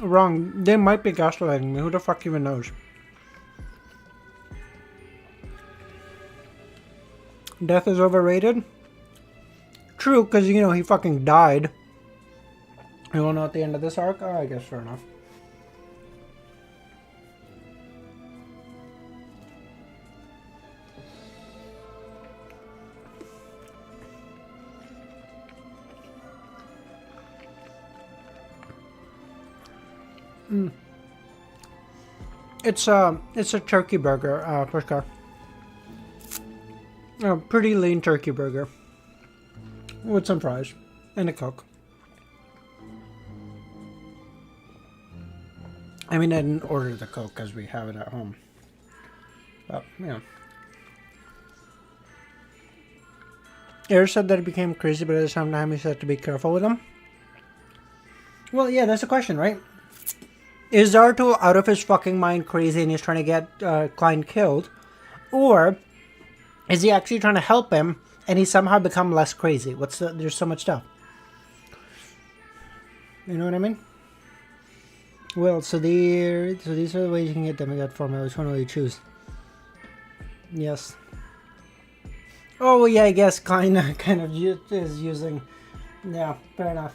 Wrong. They might be gaslighting me. Who the fuck even knows? Death is overrated? True, because, you know, he fucking died. You wanna know at the end of this arc? Oh, I guess fair enough. It's a turkey burger, Pushkar. A pretty lean turkey burger. With some fries. And a Coke. I mean, I didn't order the Coke because we have it at home. But, yeah. Eric said that he became crazy, but at the same time he said to be careful with him. Well, yeah, that's the question, right? Is Zaratul out of his fucking mind crazy and he's trying to get Klein killed? Or is he actually trying to help him and he's somehow become less crazy? There's so much stuff. You know what I mean? Well, so these are the ways you can get demigod formula. Which one will you choose? Yes. Oh, yeah, I guess kind of is using... Yeah, fair enough.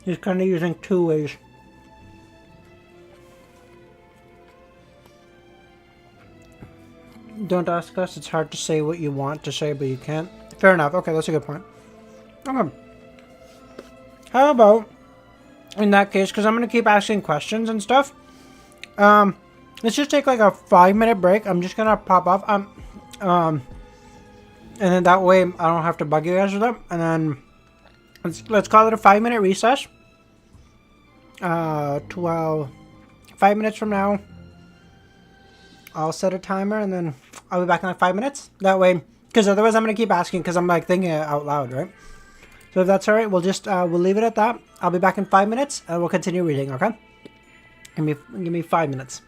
He's kind of using 2 ways. Don't ask us. It's hard to say what you want to say, but you can't. Fair enough. Okay, that's a good point. Okay. How about, in that case, because I'm going to keep asking questions and stuff, let's just take like a 5-minute break. I'm just going to pop off. And then that way I don't have to bug you guys with them. And then let's call it a 5-minute recess. 5 minutes from now, I'll set a timer and then I'll be back in like 5 minutes. That way, because otherwise I'm going to keep asking because I'm like thinking it out loud, right? So if that's alright, we'll just, we'll leave it at that. I'll be back in 5 minutes and we'll continue reading, okay? Give me 5 minutes.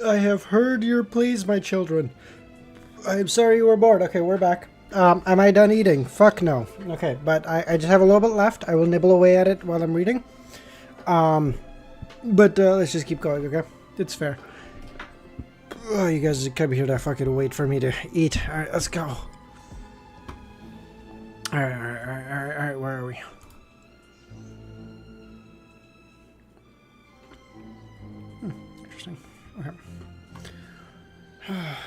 I have heard your pleas, my children. I'm sorry you were bored. Okay, we're back. Am I done eating? Fuck no. Okay, but I just have a little bit left. I will nibble away at it while I'm reading. But let's just keep going, okay? It's fair. Oh, you guys come here to fucking wait for me to eat. Alright, let's go. Alright, where are we? Interesting. Okay. Okay.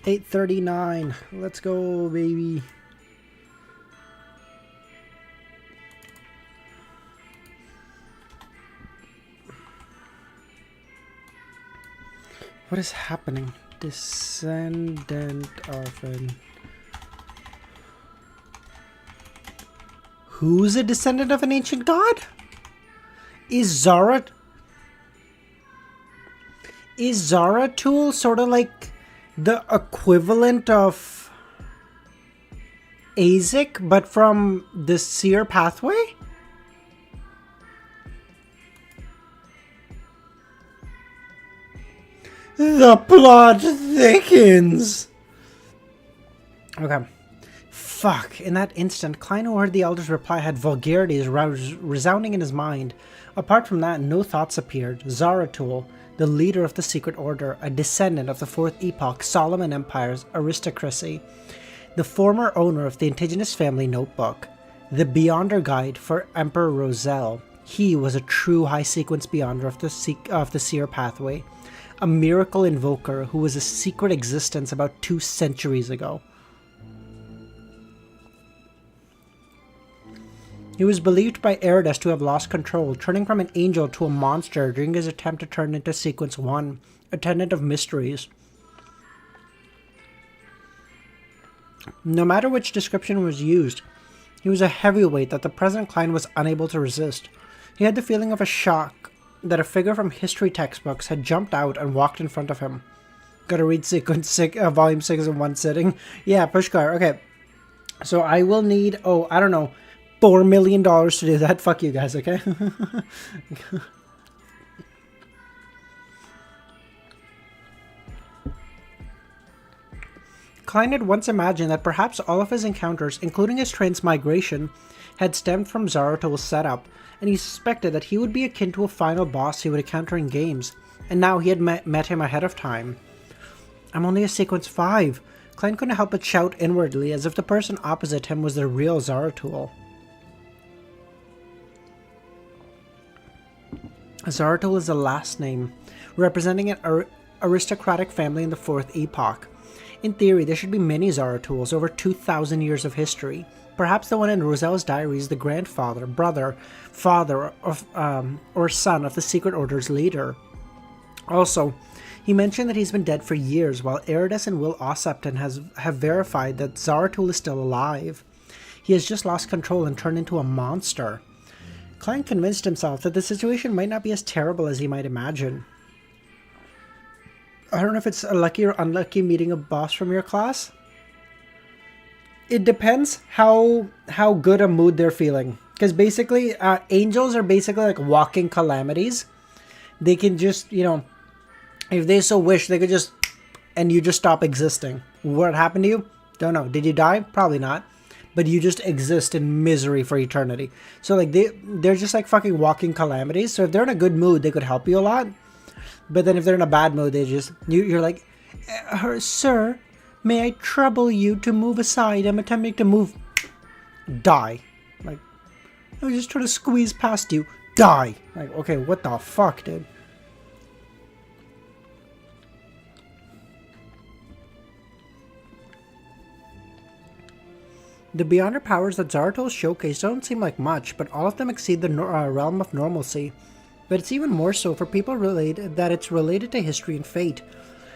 8:39. Let's go, baby. What is happening? Descendant of an... Who's a descendant of an ancient god? Is Zaratul sort of like the equivalent of Azek, but from the seer pathway? The plot thickens! Okay. Fuck. In that instant, Klein, who heard the elder's reply, had vulgarities resounding in his mind. Apart from that, no thoughts appeared. Zaratul, the leader of the secret order, a descendant of the Fourth Epoch, Solomon Empire's aristocracy, the former owner of the indigenous family notebook, the Beyonder guide for Emperor Roselle. He was a true high-sequence Beyonder of the seer pathway, a miracle invoker who was a secret existence about 2 centuries ago. He was believed by Eridus to have lost control, turning from an angel to a monster during his attempt to turn into Sequence 1, Attendant of Mysteries. No matter which description was used, he was a heavyweight that the present Klein was unable to resist. He had the feeling of a shock that a figure from history textbooks had jumped out and walked in front of him. Gotta read Volume 6 in one sitting. Yeah, Pushkar. Okay. So I will need, I don't know, $4 million to do that. Fuck you guys, okay? Klein had once imagined that perhaps all of his encounters, including his transmigration, had stemmed from Zaratul's setup, and he suspected that he would be akin to a final boss he would encounter in games, and now he had met him ahead of time. I'm only a Sequence 5. Klein couldn't help but shout inwardly as if the person opposite him was the real Zaratul. Zaratul is a last name, representing an aristocratic family in the Fourth Epoch. In theory, there should be many Zaratuls over 2,000 years of history. Perhaps the one in Roselle's diary is the grandfather, brother, father, of, or son of the Secret Order's leader. Also, he mentioned that he's been dead for years, while Eridus and Will Ossepton have verified that Zaratul is still alive. He has just lost control and turned into a monster. Klein convinced himself that the situation might not be as terrible as he might imagine. I don't know if it's a lucky or unlucky meeting a boss from your class. It depends how good a mood they're feeling. Because basically, angels are basically like walking calamities. They can just, if they so wish, they could just, and you just stop existing. What happened to you? Don't know. Did you die? Probably not. But you just exist in misery for eternity. So like they're just like fucking walking calamities. So if they're in a good mood, they could help you a lot. But then if they're in a bad mood, they just, you're like, sir, may I trouble you to move aside? I'm attempting to move. Die. Like, I was just trying to squeeze past you. Die. Like, okay, what the fuck, dude? The Beyonder powers that Zaratul showcased don't seem like much, but all of them exceed the realm of normalcy. But it's even more so for people that it's related to history and fate.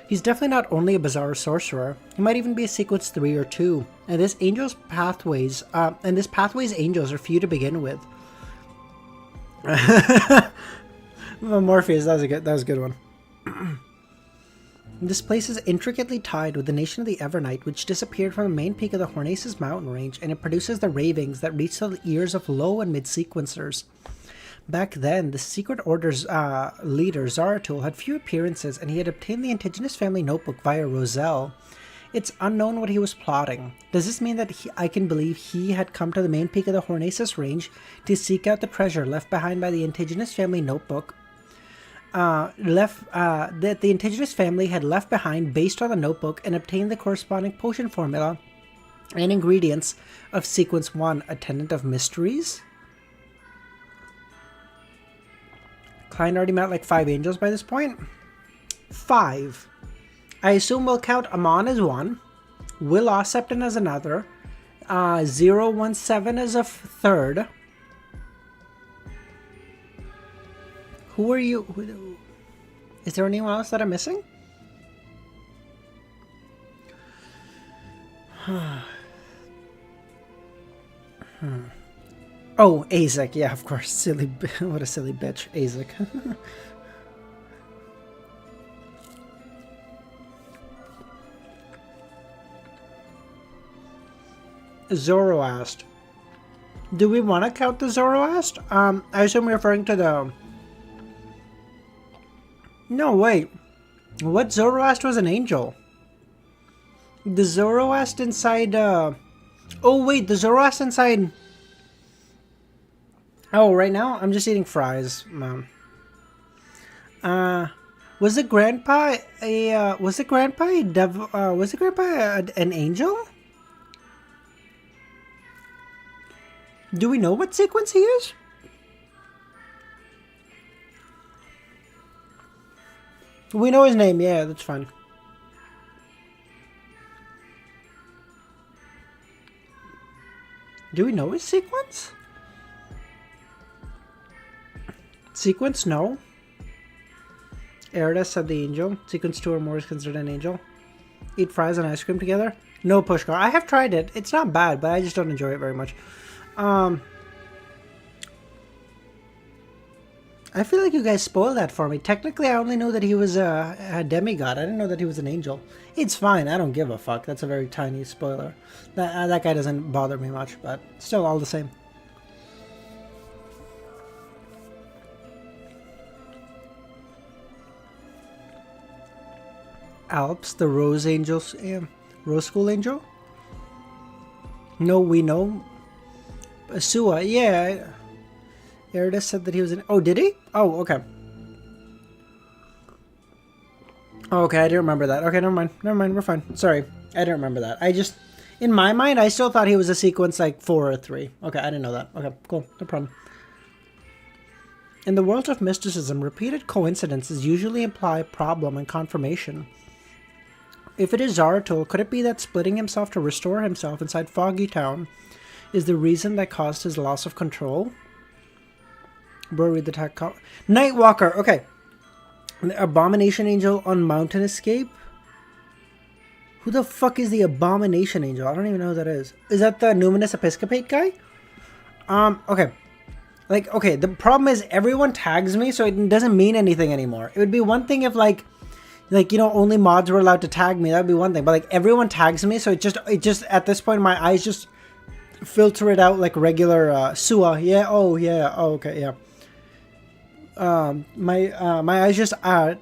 He's definitely not only a bizarre sorcerer, he might even be a Sequence 3 or 2, and this pathway's angels are few to begin with. Morpheus, that was a good one. This place is intricately tied with the nation of the Evernight, which disappeared from the main peak of the Hornaces mountain range, and it produces the ravings that reach the ears of low and mid-sequencers. Back then, the Secret Order's leader, Zaratul, had few appearances, and he had obtained the indigenous family notebook via Roselle. It's unknown what he was plotting. Does this mean that I can believe he had come to the main peak of the Hornasus Range to seek out the treasure left behind by the indigenous family notebook? That the indigenous family had left behind based on the notebook and obtained the corresponding potion formula and ingredients of Sequence 1, Attendant of Mysteries? Klein already met like 5 angels by this point. 5. I assume we'll count Amon as 1, Will Ossepton as another, 017 as a third. Who are you? Is there anyone else that I'm missing? Oh, Azek. Yeah, of course. Silly. What a silly bitch. Azek. Zoroast. Do we want to count the Zoroast? I assume we're referring to the... No, wait. What Zoroast was an angel? The Zoroast inside, Oh, wait, the Zoroast inside... Oh, right now? I'm just eating fries, Mom. Was the grandpa a, was the grandpa a devil, was the grandpa an angel? Do we know what sequence he is? We know his name, yeah, that's fine. Do we know his sequence? Sequence, no. Erida said the angel. Sequence 2 or more is considered an angel. Eat fries and ice cream together? No, Pushkar. I have tried it. It's not bad, but I just don't enjoy it very much. I feel like you guys spoiled that for me. Technically, I only knew that he was a demigod. I didn't know that he was an angel. It's fine. I don't give a fuck. That's a very tiny spoiler. That guy doesn't bother me much, but still all the same. Alps, the Rose Angels, Rose School Angel? No, we know. Sua, yeah. Erida said that he was an... Oh, did he? Oh, okay. Oh, okay, I didn't remember that. Okay, never mind. Never mind, we're fine. Sorry, I didn't remember that. I just... In my mind, I still thought he was a sequence like 4 or 3. Okay, I didn't know that. Okay, cool. No problem. In the world of mysticism, repeated coincidences usually imply problem and confirmation. If it is Zaratul, could it be that splitting himself to restore himself inside Foggy Town is the reason that caused his loss of control? Bro, read the tech. Nightwalker, okay. The Abomination Angel on Mountain Escape? Who the fuck is the Abomination Angel? I don't even know who that is. Is that the Numinous Episcopate guy? Okay. Like, okay, the problem is everyone tags me, so it doesn't mean anything anymore. It would be one thing if, like, you know, only mods were allowed to tag me. That would be one thing. But, like, everyone tags me, so it just, at this point, my eyes just filter it out like regular, Sua. Yeah, oh, yeah, oh, okay, yeah. My eyes just,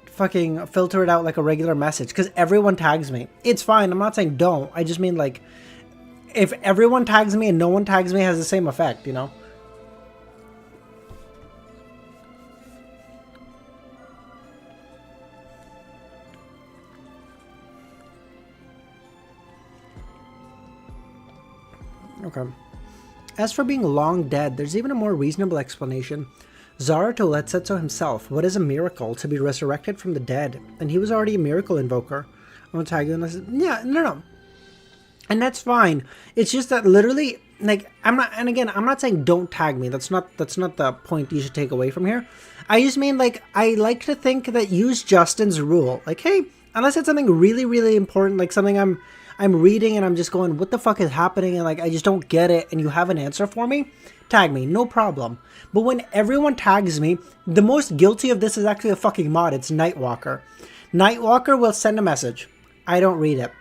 fucking filter it out like a regular message. Because everyone tags me. It's fine. I'm not saying don't. I just mean, like, if everyone tags me and no one tags me, it has the same effect, you know? Okay. As for being long dead, there's even a more reasonable explanation. Zaratul had said so himself. What is a miracle? To be resurrected from the dead. And he was already a miracle invoker. I'm gonna tag you and I said, yeah, no. And that's fine. It's just that literally, like, I'm not saying don't tag me. That's not the point you should take away from here. I just mean, like, I like to think that use Justin's rule. Like, hey, unless it's something really, really important, like something I'm reading and I'm just going, what the fuck is happening? And like, I just don't get it. And you have an answer for me? Tag me, no problem. But when everyone tags me, the most guilty of this is actually a fucking mod. It's Nightwalker. Nightwalker will send a message. I don't read it.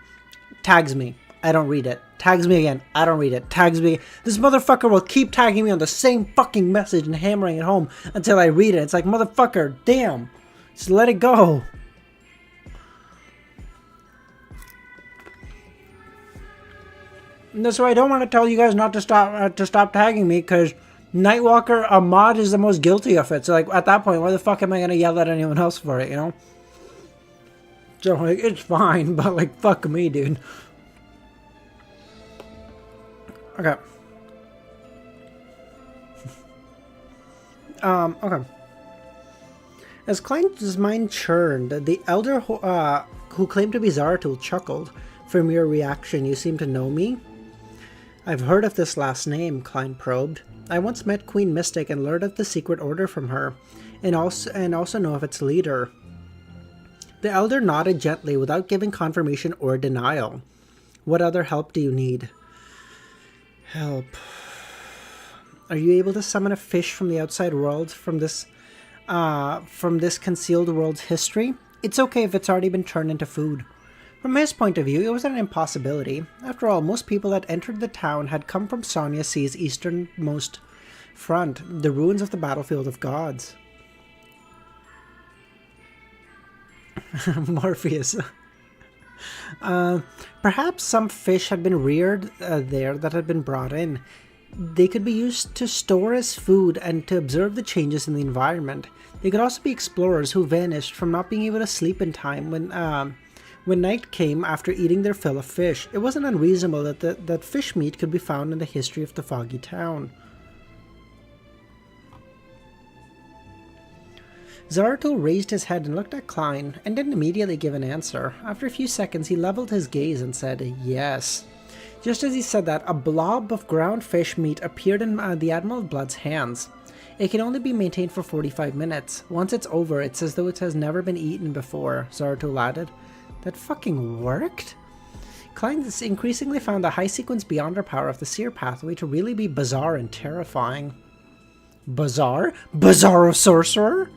Tags me. I don't read it. Tags me again. I don't read it. Tags me. This motherfucker will keep tagging me on the same fucking message and hammering it home until I read it. It's like, motherfucker, damn. Just let it go. And that's why I don't want to tell you guys not to stop tagging me, because Nightwalker, a mod, is the most guilty of it. So, like, at that point, why the fuck am I going to yell at anyone else for it, you know? So, like, it's fine, but, like, fuck me, dude. Okay. Okay. As Klein's mind churned, the elder who claimed to be Zaratul chuckled. From your reaction, you seem to know me? I've heard of this last name, Klein probed. I once met Queen Mystic and learned of the secret order from her, and also know of its leader. The elder nodded gently without giving confirmation or denial. What other help do you need? Help. Are you able to summon a fish from the outside world from this concealed world's history? It's okay if it's already been turned into food. From his point of view, it was an impossibility. After all, most people that entered the town had come from Sonia Sea's easternmost front, the ruins of the battlefield of gods. Morpheus. Perhaps some fish had been reared there that had been brought in. They could be used to store as food and to observe the changes in the environment. They could also be explorers who vanished from not being able to sleep in time when night came after eating their fill of fish. It wasn't unreasonable that fish meat could be found in the history of the foggy town. Zaratul raised his head and looked at Klein, and didn't immediately give an answer. After a few seconds, he leveled his gaze and said, yes. Just as he said that, a blob of ground fish meat appeared in the Admiral of Blood's hands. It can only be maintained for 45 minutes. Once it's over, it's as though it has never been eaten before, Zaratul added. That fucking worked? Klein increasingly found the high sequence beyond our power of the seer pathway to really be bizarre and terrifying. Bizarre? Bizarro sorcerer?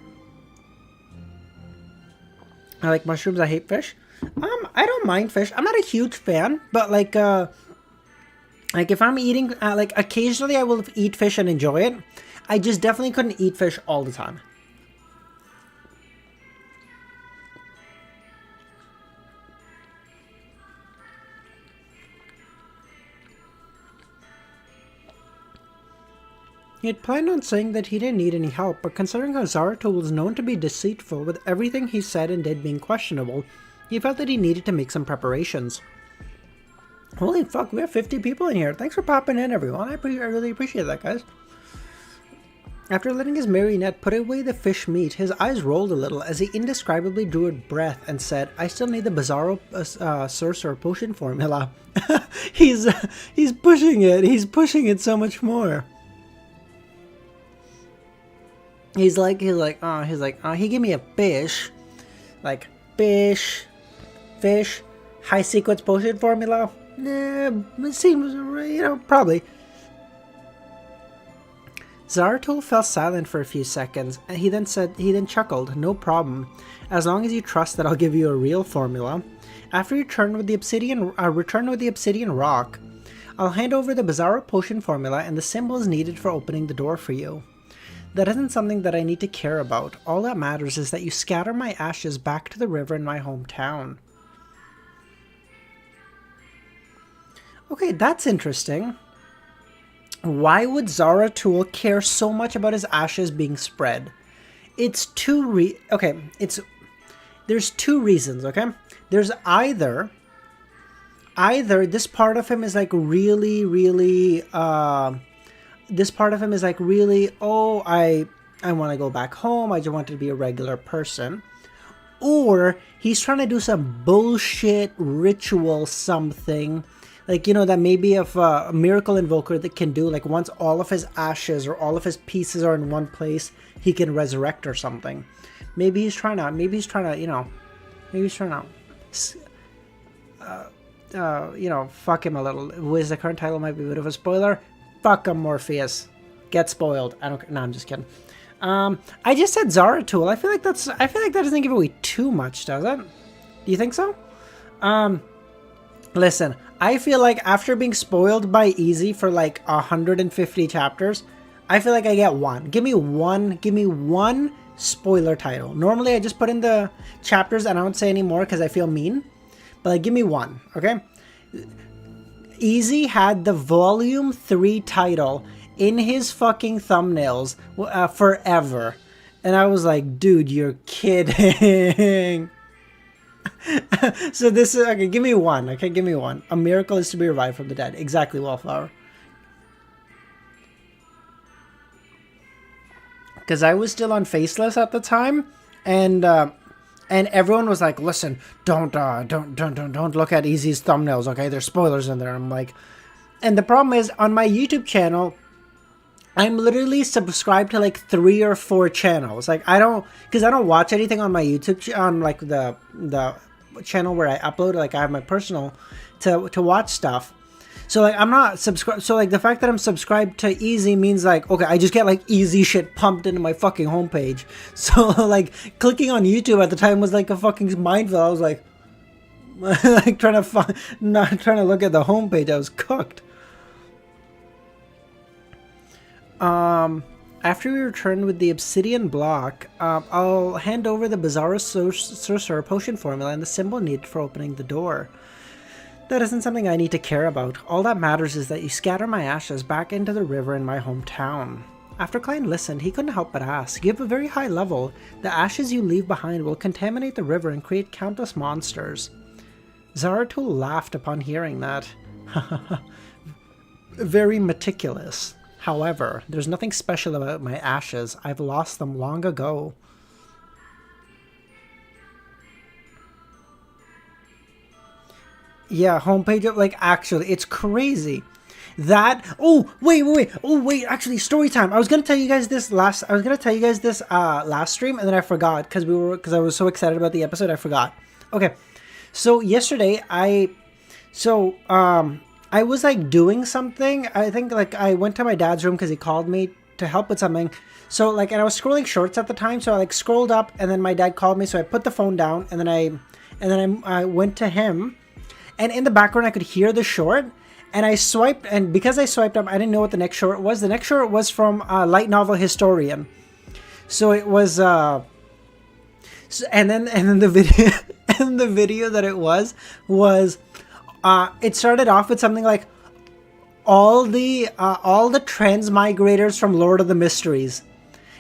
I like mushrooms, I hate fish. I don't mind fish. I'm not a huge fan, but like if I'm eating, like occasionally I will eat fish and enjoy it. I just definitely couldn't eat fish all the time. He had planned on saying that he didn't need any help, but considering how Zaratul was known to be deceitful, with everything he said and did being questionable, he felt that he needed to make some preparations. Holy fuck, we have 50 people in here. Thanks for popping in, everyone. I really appreciate that, guys. After letting his marionette put away the fish meat, his eyes rolled a little as he indescribably drew a breath and said, I still need the Bizarro Sorcerer potion formula. He's pushing it. He's pushing it so much more. He gave me a fish. Like, fish, high sequence potion formula? It seems, probably. Zaratul fell silent for a few seconds, and he then chuckled, no problem, as long as you trust that I'll give you a real formula. After you return with the obsidian rock, I'll hand over the Bizarro potion formula and the symbols needed for opening the door for you. That isn't something that I need to care about. All that matters is that you scatter my ashes back to the river in my hometown. Okay, that's interesting. Why would Zaratul care so much about his ashes being spread? There's two reasons, okay? There's either this part of him is like really, oh, I want to go back home, I just want to be a regular person. Or he's trying to do some bullshit ritual something. Like, that maybe if a miracle invoker that can do, like, once all of his ashes or all of his pieces are in one place, he can resurrect or something. Maybe he's trying to, fuck him a little. Wiz, the current title might be a bit of a spoiler. Fuck him, Morpheus. Get spoiled. No, I'm just kidding. I just said Zaratul. I feel like that doesn't give away too much, does it? Do you think so? Listen, I feel like after being spoiled by Easy for like 150 chapters, I feel like I get one. Give me one spoiler title. Normally I just put in the chapters and I don't say any more because I feel mean. But like, give me one, okay? Easy had the volume 3 title in his fucking thumbnails forever. And I was like, dude, you're kidding. So this is, okay, give me one. Okay, give me one. A miracle is to be revived from the dead. Exactly, Wallflower. Because I was still on Faceless at the time, and everyone was like, "Listen, don't look at Easy's thumbnails, okay? There's spoilers in there." I'm like, and the problem is on my YouTube channel, I'm literally subscribed to like 3 or 4 channels. Like I don't watch anything on my YouTube on like the channel where I upload. Like I have my personal to watch stuff. So like I'm not subscribed. So like the fact that I'm subscribed to Easy means like, okay, I just get like Easy shit pumped into my fucking homepage. So like clicking on YouTube at the time was like a fucking minefield. I was like, like not trying to look at the homepage. I was cooked. After we return with the obsidian block, I'll hand over the bizarre sorcerer potion formula and the symbol needed for opening the door. That isn't something I need to care about. All that matters is that you scatter my ashes back into the river in my hometown. After Klein listened, he couldn't help but ask, you have a very high level. The ashes you leave behind will contaminate the river and create countless monsters. Zaratul laughed upon hearing that. Very meticulous. However, there's nothing special about my ashes. I've lost them long ago. Yeah, homepage of, like, actually, it's crazy. That, oh, wait, actually, story time. I was going to tell you guys this last stream, and then I forgot, because I was so excited about the episode, I forgot. Okay, so yesterday, I was, like, doing something. I think, like, I went to my dad's room because he called me to help with something. So, like, and I was scrolling shorts at the time, so I, like, scrolled up, and then my dad called me, so I put the phone down, and then I went to him. And in the background, I could hear the short, and I swiped, and because I swiped up, I didn't know what the next short was. The next short was from Light Novel Historian. So it was, and then the video, and the video that it was, it started off with something like, all the transmigrators from Lord of the Mysteries.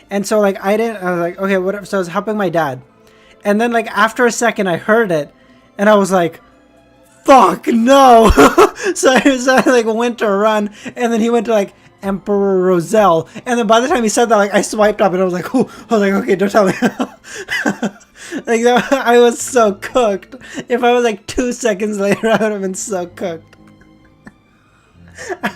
And so, like, I was like, okay, whatever. So I was helping my dad. And then, like, after a second, I heard it, and I was like, fuck, no! so I like went to run, and then he went to like Emperor Roselle, and then by the time he said that, like I swiped up, and I was like, "Ooh!" I was like, "Okay, don't tell me." Like I was so cooked. If I was like 2 seconds later, I would have been so cooked.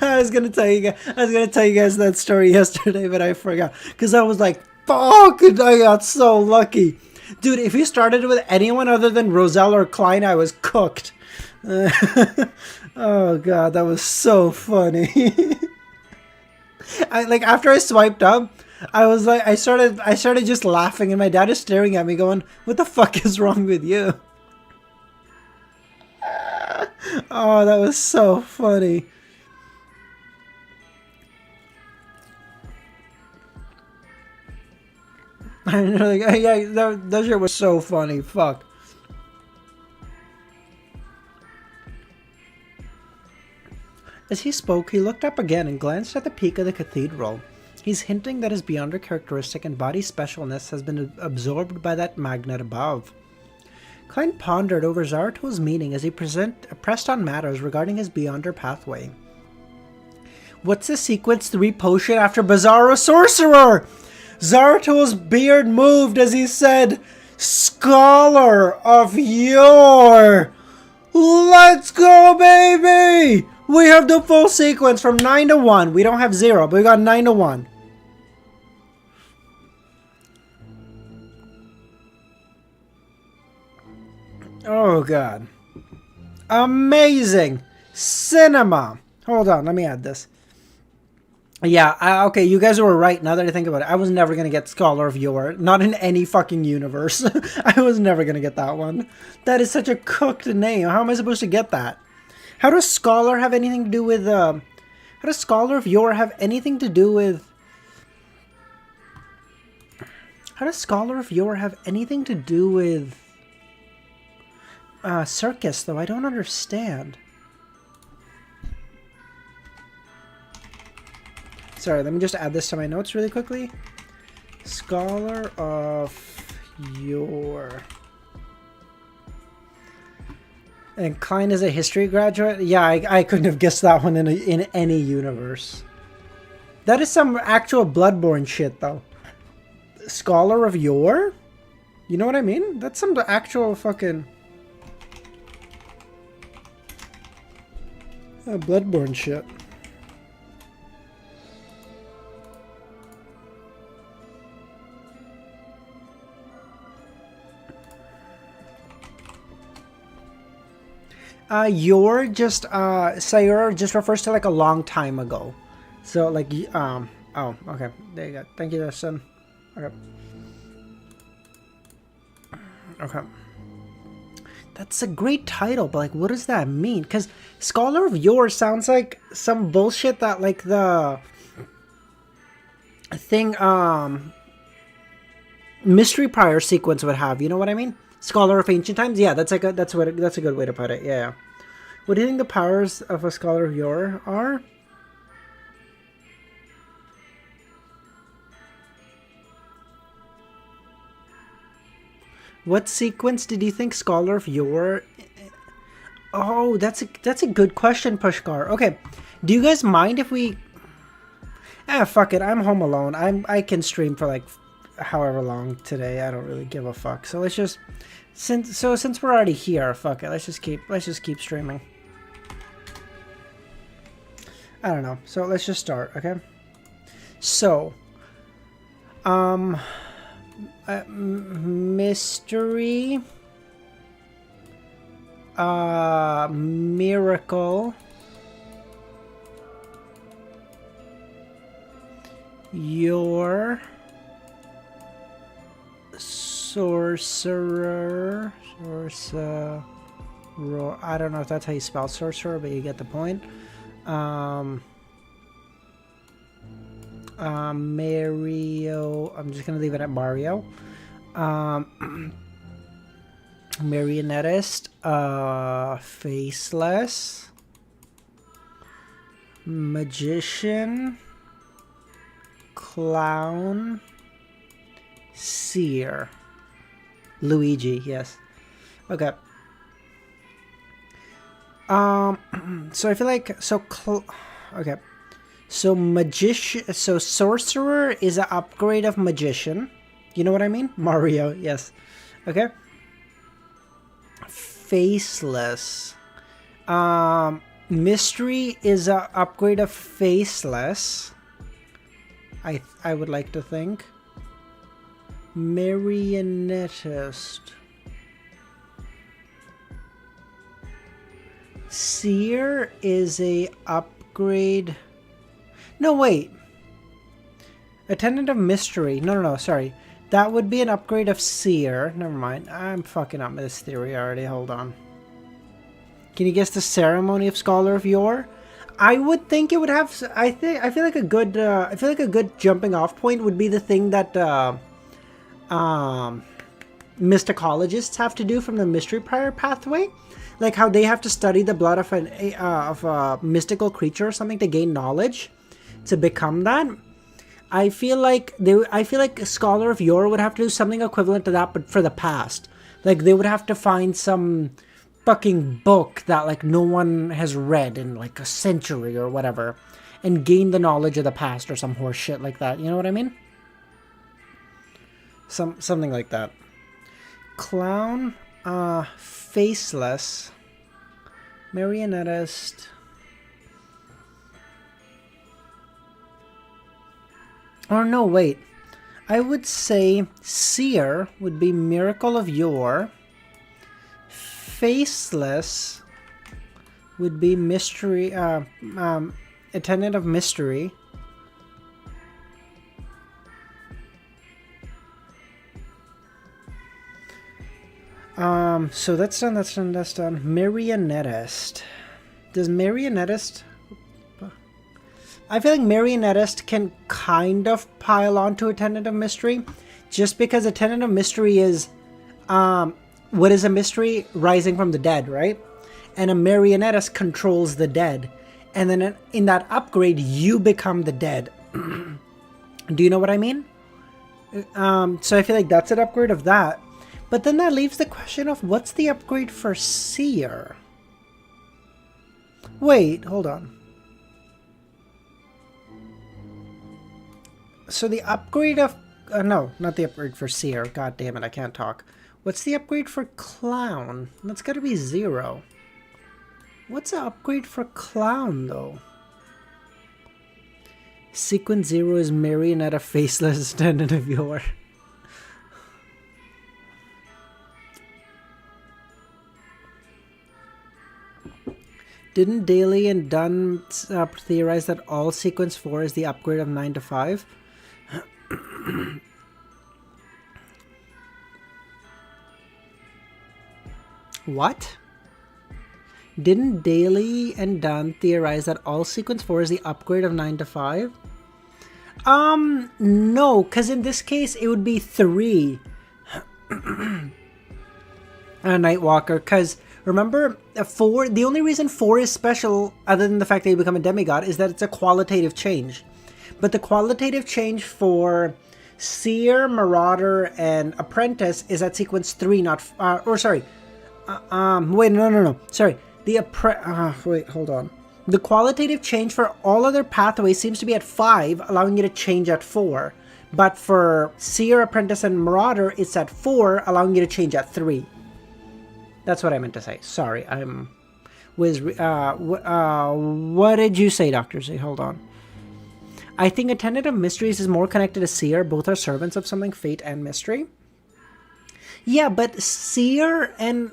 I was gonna tell you guys that story yesterday, but I forgot because I was like, "Fuck!" I got so lucky, dude. If you started with anyone other than Roselle or Klein, I was cooked. Oh god, that was so funny. After I swiped up, I was like, I started just laughing, and my dad is staring at me going, what the fuck is wrong with you? Oh, that was so funny. I'm like, yeah, that shit was so funny. Fuck. As he spoke, he looked up again and glanced at the peak of the cathedral. He's hinting that his beyonder characteristic and body specialness has been absorbed by that magnet above. Klein pondered over Zaratul's meaning as he pressed on matters regarding his beyonder pathway. What's the sequence 3 potion after Bizarro Sorcerer? Zaratul's beard moved as he said, Scholar of Yore! Let's go, baby! We have the full sequence from 9 to 1. We don't have 0, but we got 9 to 1. Oh, God. Amazing. Cinema. Hold on, let me add this. Yeah, okay, you guys were right now that I think about it. I was never going to get Scholar of Yore. Not in any fucking universe. I was never going to get that one. That is such a cooked name. How am I supposed to get that? How does scholar have anything to do with how does scholar of yore have anything to do with how does scholar of yore have anything to do with circus though? I don't understand. Sorry, let me just add this to my notes really quickly. Scholar of yore. And Klein is a history graduate? Yeah, I couldn't have guessed that one in any universe. That is some actual Bloodborne shit, though. Scholar of yore? You know what I mean? That's some actual fucking... Bloodborne shit. Yore just, Sayur just refers to like a long time ago. So like, oh, okay. There you go. Thank you, son. Okay. Okay. That's a great title, but like, what does that mean? Because Scholar of Yore sounds like some bullshit that like the thing, Mystery Prior sequence would have. You know what I mean? Scholar of Ancient Times? Yeah, that's a good way to put it. Yeah. What do you think the powers of a Scholar of Yore are? What sequence did you think Scholar of Yore? Oh, that's a good question, Pushkar. Okay. Do you guys mind if we fuck it. I'm home alone. I can stream for like however long today. I don't really give a fuck. So let's just since we're already here, fuck it. Let's just keep streaming. I don't know. So let's just start, okay? So mystery, miracle, your sorcerer, I don't know if that's how you spell sorcerer, but you get the point. Mario, I'm just gonna leave it at Mario. Marionettist, faceless, magician, clown, seer, Luigi, yes. Okay. So I feel like okay. So magician, so sorcerer is an upgrade of magician. You know what I mean? Mario, yes. Okay. Faceless. Mystery is an upgrade of faceless. I would like to think. Marionettist. Seer is a upgrade. No, wait. Attendant of mystery. No, sorry. That would be an upgrade of seer. Never mind. I'm fucking up this theory already. Hold on. Can you guess the ceremony of Scholar of Yore? I would think it would have. I feel like a good. I feel like a good jumping off point would be the thing that mysticologists have to do from the mystery prior pathway. Like how they have to study the blood of a mystical creature or something to gain knowledge to become that. I feel like Scholar of Yore would have to do something equivalent to that, but for the past. Like they would have to find some fucking book that like no one has read in like a century or whatever, and gain the knowledge of the past or some horse shit like that. You know what I mean? Something like that. Clown, faceless, marionettist. Or no, wait. I would say seer would be miracle of yore. Faceless would be mystery, attendant of mystery. So that's done. Marionettist. Does marionettist... I feel like marionettist can kind of pile onto Attendant of Mystery, just because Attendant of Mystery is, what is a mystery? Rising from the dead, right? And a marionettist controls the dead. And then in that upgrade, you become the dead. Do you know what I mean? So I feel like that's an upgrade of that. But then that leaves the question of what's the upgrade for Seer? Wait, hold on. So the upgrade of... no, not the upgrade for Seer. God damn it, I can't talk. What's the upgrade for Clown? That's got to be 0. What's the upgrade for Clown, though? Sequence 0 is marionette faceless attendant of your... Didn't Daly and Dunn theorize that all sequence 4 is the upgrade of 9 to 5? What? Didn't Daly and Dunn theorize that all sequence 4 is the upgrade of 9 to 5? No, because in this case it would be 3. Nightwalker, because remember, 4, the only reason 4 is special, other than the fact that you become a demigod, is that it's a qualitative change. But the qualitative change for Seer, Marauder, and Apprentice is at sequence 3, not... wait, no. Sorry. Wait, hold on. The qualitative change for all other pathways seems to be at 5, allowing you to change at 4. But for Seer, Apprentice, and Marauder, it's at 4, allowing you to change at 3. That's what I meant to say. Sorry, I'm... what did you say, Dr. Z? Hold on. I think Attendant of Mysteries is more connected to Seer. Both are servants of something, fate and mystery. Yeah, but Seer and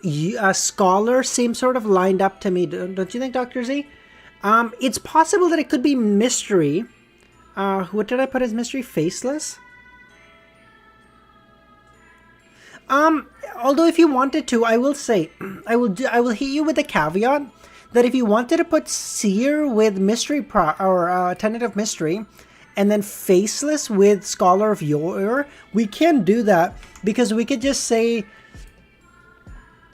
Scholar seem sort of lined up to me. Don't you think, Dr. Z? It's possible that it could be mystery. What did I put as mystery? Faceless? Although if you wanted to, I will say, I will hit you with a caveat that if you wanted to put Seer with mystery Attendant of Mystery, and then Faceless with Scholar of Yore, we can do that, because we could just say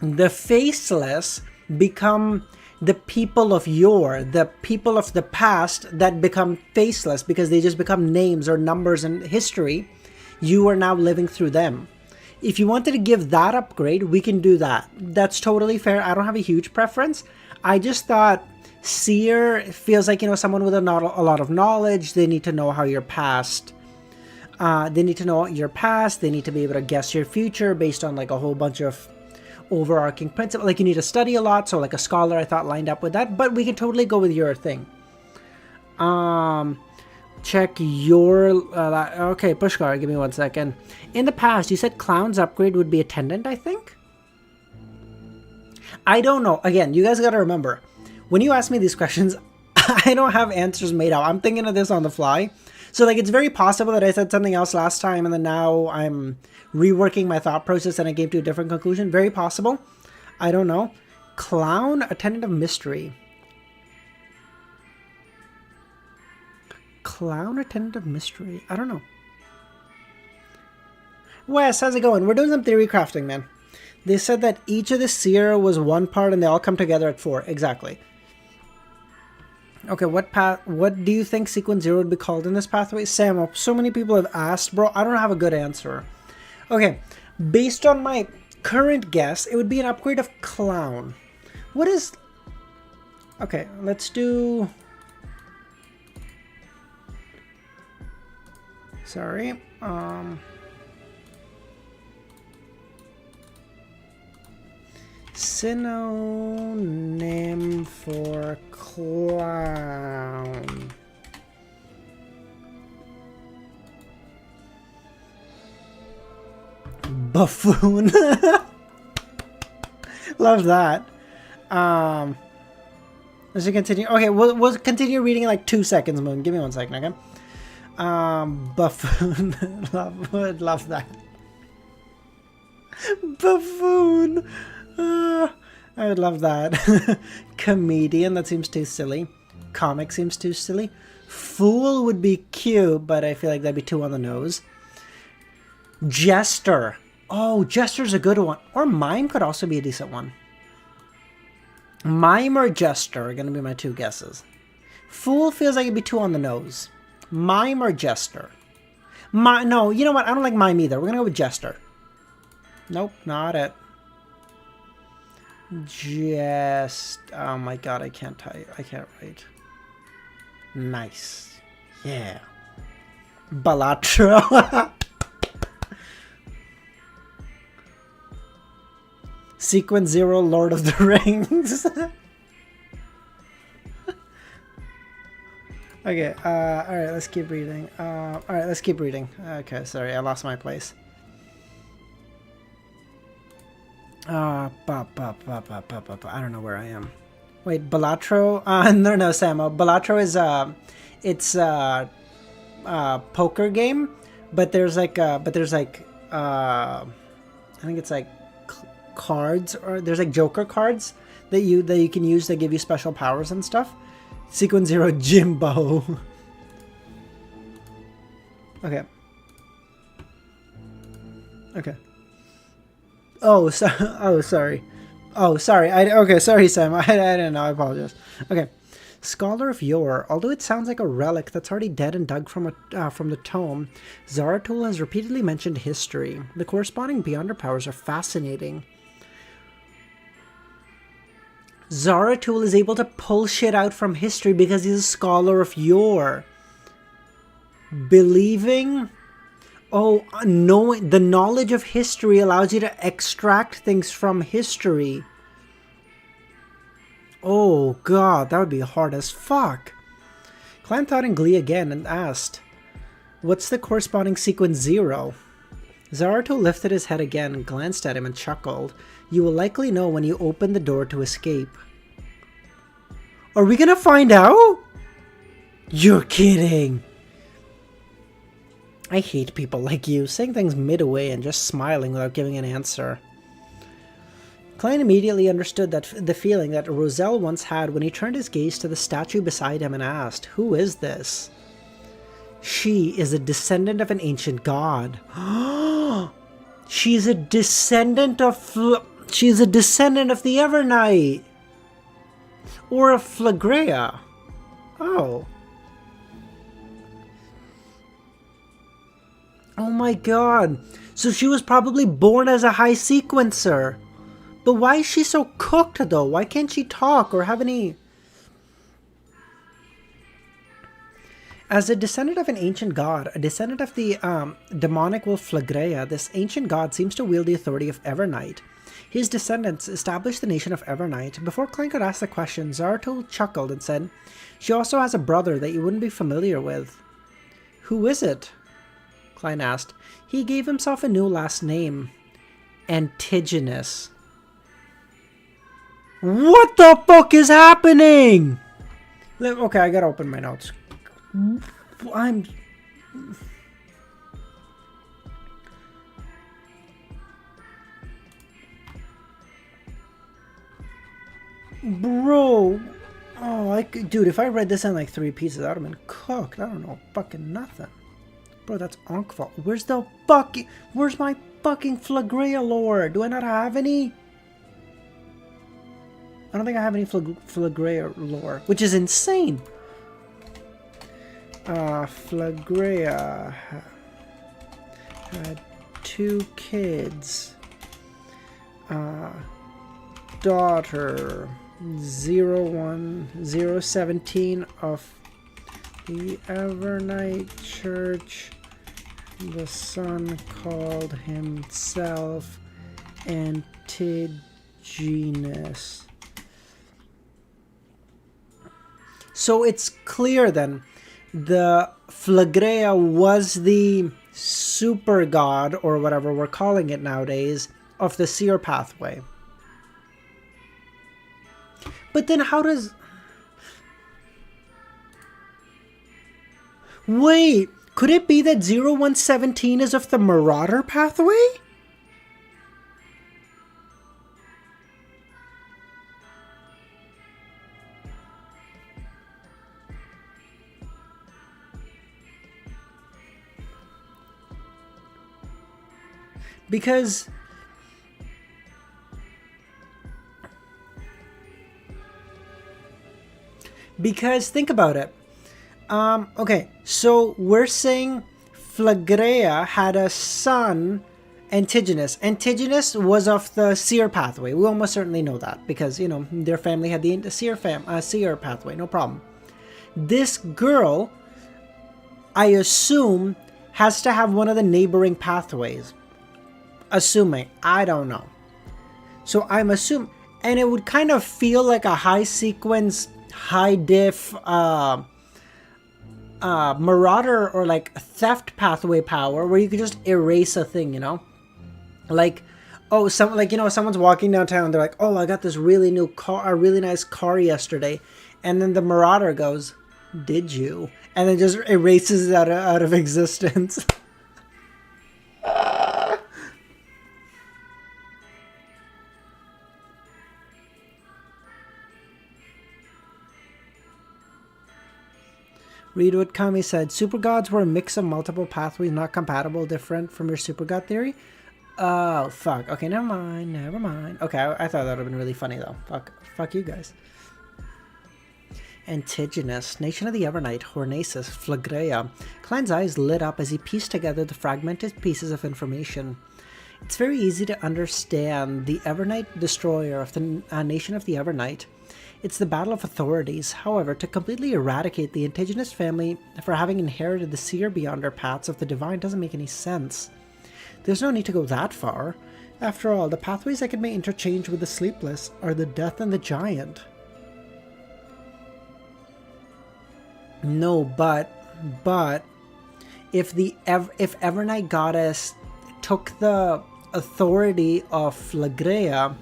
the Faceless become the people of yore, the people of the past that become faceless because they just become names or numbers in history. You are now living through them. If you wanted to give that upgrade, we can do that. That's totally fair. I don't have a huge preference. I just thought Seer feels like, someone with a lot of knowledge. They need to know how your past. They need to know your past. They need to be able to guess your future based on like a whole bunch of overarching principles. Like you need to study a lot. So like a scholar, I thought lined up with that. But we can totally go with your thing. Check your... okay, Pushkar, give me 1 second. In the past, you said Clown's upgrade would be Attendant, I think? I don't know. Again, you guys got to remember, when you ask me these questions, I don't have answers made out. I'm thinking of this on the fly. So, like, it's very possible that I said something else last time, and then now I'm reworking my thought process and I came to a different conclusion. Very possible. I don't know. Clown, Attendant of Mystery. Clown, Attendant of Mystery. I don't know. Wes, how's it going? We're doing some theory crafting, man. They said that each of the Seer was one part and they all come together at 4. Exactly. Okay, what do you think Sequence 0 would be called in this pathway? Sam, so many people have asked, bro. I don't have a good answer. Okay, based on my current guess, it would be an upgrade of Clown. What is... Okay, let's do... Sorry. Synonym for clown. Buffoon. Love that. Let's continue. Okay, we'll continue reading in like 2 seconds, Moon. Give me 1 second, okay? Buffoon. love that. Buffoon. I would love that. Comedian, that seems too silly. Comic seems too silly. Fool would be cute, but I feel like that'd be too on the nose. Jester. Oh, Jester's a good one. Or Mime could also be a decent one. Mime or Jester are going to be my two guesses. Fool feels like it'd be too on the nose. Mime or Jester? No, you know what? I don't like Mime either. We're going to go with Jester. Nope, not it. Oh my god, I can't type. I can't write. Nice. Yeah. Balatro. Sequence 0, Lord of the Rings. Okay, alright, let's keep reading. Alright, let's keep reading. Okay, sorry, I lost my place. I don't know where I am. Wait, Balatro? No, Samo. Balatro is, it's a poker game, but there's like, I think it's like cards, or there's like Joker cards that you can use that give you special powers and stuff. Sequence 0, Jimbo. Okay. Okay. Oh, sorry. Oh, sorry. Okay, sorry, Sam. I didn't know. I apologize. Okay. Scholar of Yore. Although it sounds like a relic that's already dead and dug from the tome, Zaratul has repeatedly mentioned history. The corresponding Beyonder powers are fascinating. Zaratul is able to pull shit out from history because he's a Scholar of Yore. Believing... Oh, knowing the knowledge of history allows you to extract things from history. Oh god, that would be hard as fuck. Klein thought in glee again and asked, "What's the corresponding sequence 0?" Zaratul lifted his head again, glanced at him and chuckled. "You will likely know when you open the door to escape." Are we gonna find out? You're kidding. I hate people like you, saying things midway and just smiling without giving an answer. Klein immediately understood the feeling that Roselle once had when he turned his gaze to the statue beside him and asked, "Who is this?" She is a descendant of an ancient god. She's a descendant of the Evernight. Or of Flagrea. Oh. Oh my god. So she was probably born as a high sequencer. But why is she so cooked though? Why can't she talk or have any... As a descendant of an ancient god, a descendant of the demonic wolf Flagrea, this ancient god seems to wield the authority of Evernight. His descendants established the nation of Evernight. Before Klein could ask the question, Zaratul chuckled and said, "She also has a brother that you wouldn't be familiar with." "Who is it?" Klein asked. He gave himself a new last name. Antigonus. What the fuck is happening? Okay, I gotta open my notes. Bro. Oh, dude, if I read this in like 3 pieces, I would have been cooked. I don't know fucking nothing. Bro, that's Ankh-Fall. Where's my fucking Flagrea lore? Do I not have any? I don't think I have any Flagrea lore, which is insane. Flagrea had 2 kids. Daughter 017 of the Evernight Church. The son called himself Antigonus. So it's clear then, the Flagrea was the super god, or whatever we're calling it nowadays, of the seer pathway. But then how does... Wait, could it be that 0117 is of the Marauder pathway? Because think about it. Okay, so we're saying Flagrea had a son, Antigonus. Antigonus was of the seer pathway. We almost certainly know that because, you know, their family had the seer pathway, no problem. This girl, I assume, has to have one of the neighboring pathways. Assuming. I don't know. So I'm assuming, and it would kind of feel like a high sequence, high diff, marauder or like theft pathway power where you could just erase a thing, you know? Like, oh, someone's walking downtown, they're like, oh, I got this really nice car yesterday. And then the marauder goes, did you? And then just erases it out of existence. Read what Kami said. Super gods were a mix of multiple pathways, not compatible, different from your super god theory. Oh, fuck. Okay, never mind. Okay, I thought that would have been really funny, though. Fuck you guys. Antigonus, Nation of the Evernight, Hornaces, Flagrea. Klein's eyes lit up as he pieced together the fragmented pieces of information. It's very easy to understand the Evernight destroyer of the Nation of the Evernight. It's the battle of authorities. However, to completely eradicate the Antigonus family for having inherited the seer beyond our paths of the divine doesn't make any sense. There's no need to go that far. After all, the pathways I can make interchange with the sleepless are the death and the giant. No, but if Evernight Goddess took the authority of Flagrea,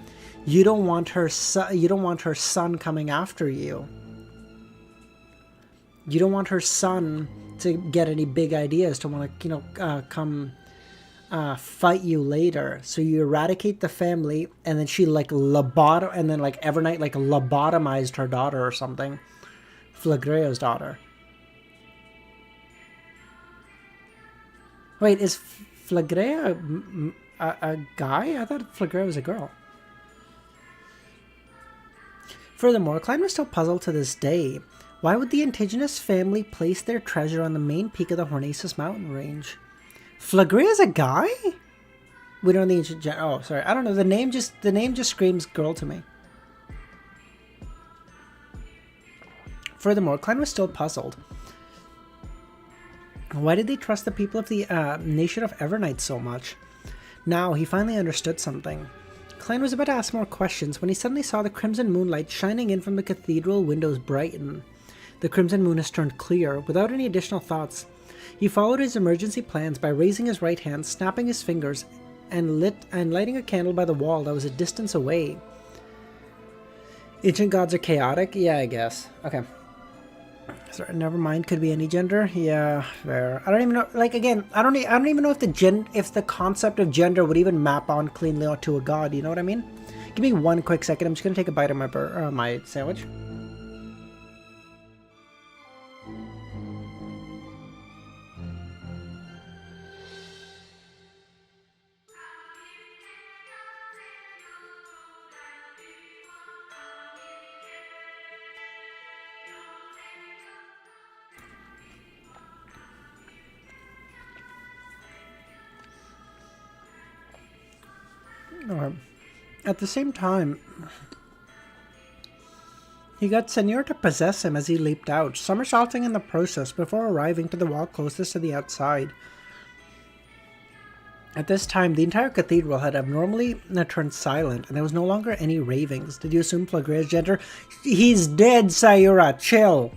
you don't want her son coming after you. You don't want her son to get any big ideas to want to, come fight you later. So you eradicate the family, and then she Evernight lobotomized her daughter or something. Flagrea's daughter. Wait, is Flagrea a guy? I thought Flagrea was a girl. Furthermore, Klein was still puzzled to this day. Why would the Antigonus family place their treasure on the main peak of the Hornaces mountain range? Flagrea's a guy? We don't know the ancient oh, sorry. I don't know. The name just screams girl to me. Furthermore, Klein was still puzzled. Why did they trust the people of the Nation of Evernight so much? Now, he finally understood something. Klein was about to ask more questions when he suddenly saw the crimson moonlight shining in from the cathedral windows brighten. The crimson moon has turned clear, without any additional thoughts. He followed his emergency plans by raising his right hand, snapping his fingers, and lighting a candle by the wall that was a distance away. Ancient gods are chaotic? Yeah, I guess. Okay. Sorry, never mind. Could be any gender. Yeah, fair. I don't even know. Like again, I don't even know if the concept of gender would even map on cleanly to a god. You know what I mean? Give me one quick second. I'm just gonna take a bite of my sandwich. At the same time, he got Senor to possess him as he leaped out, somersaulting in the process before arriving to the wall closest to the outside. At this time, the entire cathedral had abnormally turned silent, and there was no longer any ravings. Did you assume Flagrea's gender? He's dead, Sayura. Chill.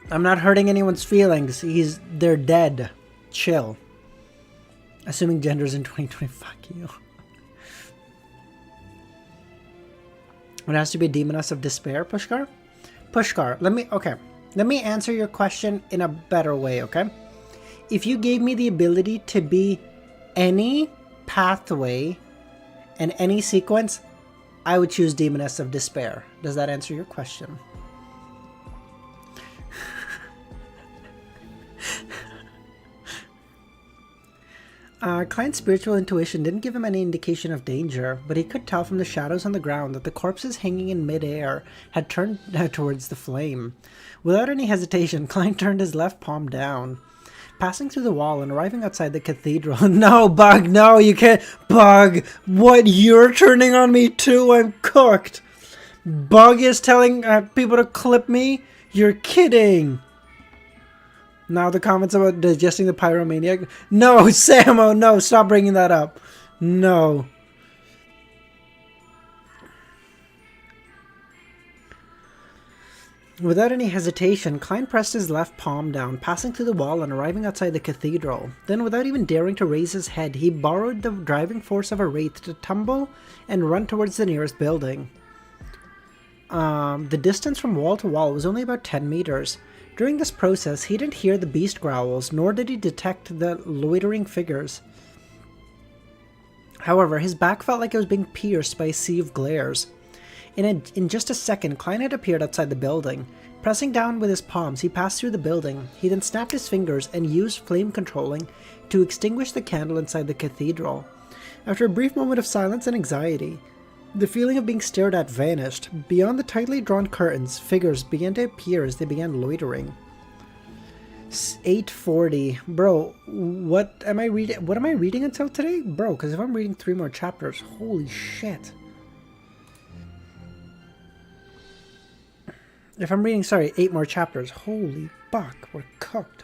I'm not hurting anyone's feelings. They're dead. Chill. Assuming genders in 2020. Fuck you. It has to be a demoness of despair, Pushkar? Pushkar, let me answer your question in a better way, okay? If you gave me the ability to be any pathway and any sequence, I would choose demoness of despair. Does that answer your question? Klein's spiritual intuition didn't give him any indication of danger, but he could tell from the shadows on the ground that the corpses hanging in midair had turned towards the flame. Without any hesitation, Klein turned his left palm down. Passing through the wall and arriving outside the cathedral. No, Bug, no, you can't. Bug, what? You're turning on me too? I'm cooked. Bug is telling people to clip me? You're kidding. Now the comments about digesting the pyromaniac. No, Samo, no, stop bringing that up. No. Without any hesitation, Klein pressed his left palm down, passing through the wall and arriving outside the cathedral. Then, without even daring to raise his head, he borrowed the driving force of a wraith to tumble and run towards the nearest building. The distance from wall to wall was only about 10 meters. During this process, he didn't hear the beast growls, nor did he detect the loitering figures. However, his back felt like it was being pierced by a sea of glares. In just a second, Klein had appeared outside the building. Pressing down with his palms, he passed through the building. He then snapped his fingers and used flame controlling to extinguish the candle inside the cathedral. After a brief moment of silence and anxiety, the feeling of being stared at vanished. Beyond the tightly drawn curtains, figures began to appear as they began loitering. 8:40. Bro, what am I reading? What am I reading until today? Bro, because if I'm reading 3 more chapters, holy shit. If I'm reading, 8 more chapters, holy fuck, we're cooked.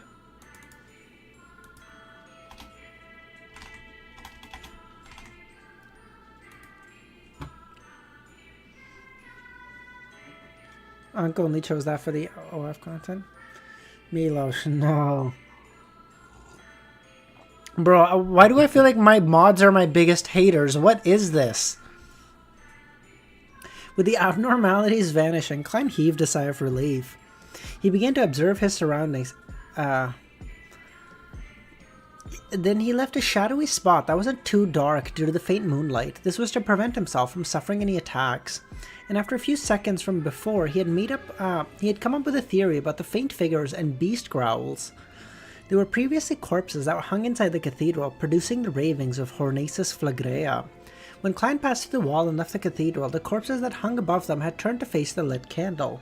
Uncle only chose that for the OF content. Milos, no. Bro, why do I feel like my mods are my biggest haters? What is this? With the abnormalities vanishing, Klein heaved a sigh of relief. He began to observe his surroundings. Then he left a shadowy spot that wasn't too dark due to the faint moonlight. This was to prevent himself from suffering any attacks. And after a few seconds from before, he had come up with a theory about the faint figures and beast growls. There were previously corpses that were hung inside the cathedral, producing the ravings of Hornasus flagrea. When Klein passed through the wall and left the cathedral, the corpses that hung above them had turned to face the lit candle.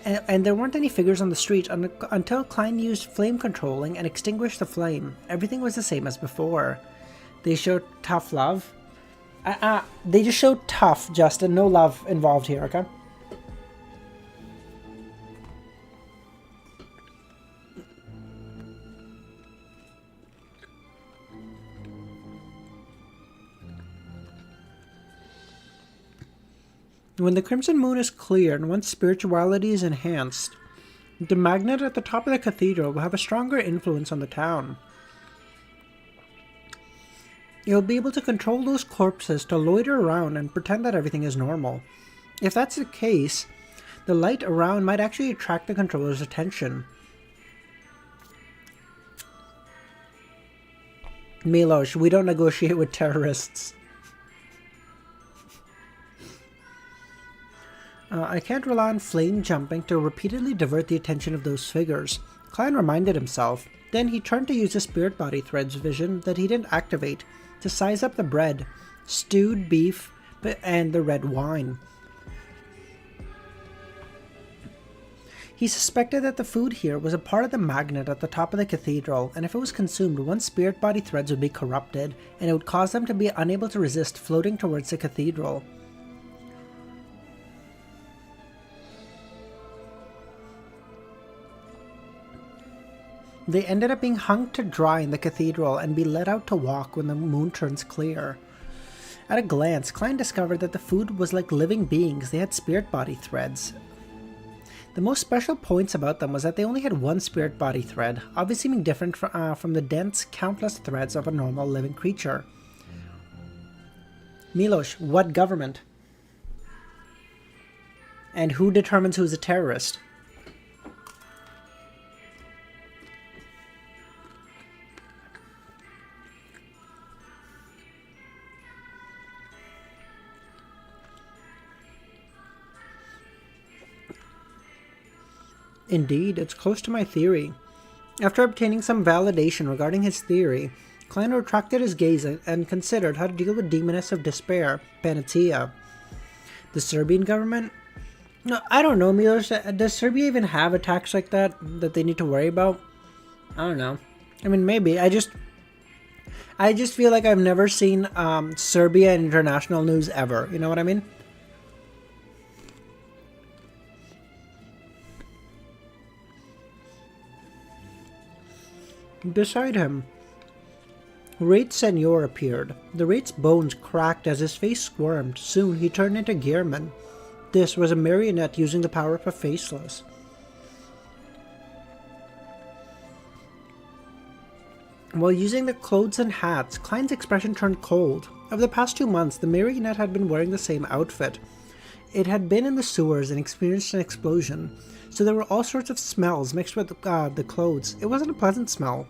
And there weren't any figures on the street until Klein used flame controlling and extinguished the flame. Everything was the same as before. They showed tough love. They just showed tough, Justin. No love involved here, okay? When the crimson moon is clear and one's spirituality is enhanced, the magnet at the top of the cathedral will have a stronger influence on the town. You'll be able to control those corpses to loiter around and pretend that everything is normal. If that's the case, the light around might actually attract the controller's attention. Milos, we don't negotiate with terrorists. I can't rely on flame jumping to repeatedly divert the attention of those figures. Klein reminded himself. Then he turned to use the spirit body thread's vision that he didn't activate to size up the bread, stewed beef, and the red wine. He suspected that the food here was a part of the magnet at the top of the cathedral, and if it was consumed, one's spirit body threads would be corrupted, and it would cause them to be unable to resist floating towards the cathedral. They ended up being hung to dry in the cathedral and be let out to walk when the moon turns clear. At a glance, Klein discovered that the food was like living beings. They had spirit body threads. The most special points about them was that they only had one spirit body thread, obviously being different from the dense, countless threads of a normal living creature. Milos, what government? And who determines who's a terrorist? Indeed, it's close to my theory. After obtaining some validation regarding his theory, Klein retracted his gaze and considered how to deal with demoness of despair, Panatia. The Serbian government? No, I don't know, Milos. Does Serbia even have attacks like that they need to worry about? I don't know. I mean, maybe. I just feel like I've never seen Serbia in international news ever. You know what I mean? Beside him, Wraith's Senor appeared. The Wraith's bones cracked as his face squirmed. Soon he turned into Gearman. This was a marionette using the power of a faceless. While using the clothes and hats, Klein's expression turned cold. Over the past 2 months, the marionette had been wearing the same outfit. It had been in the sewers and experienced an explosion, so there were all sorts of smells mixed with the clothes. It wasn't a pleasant smell.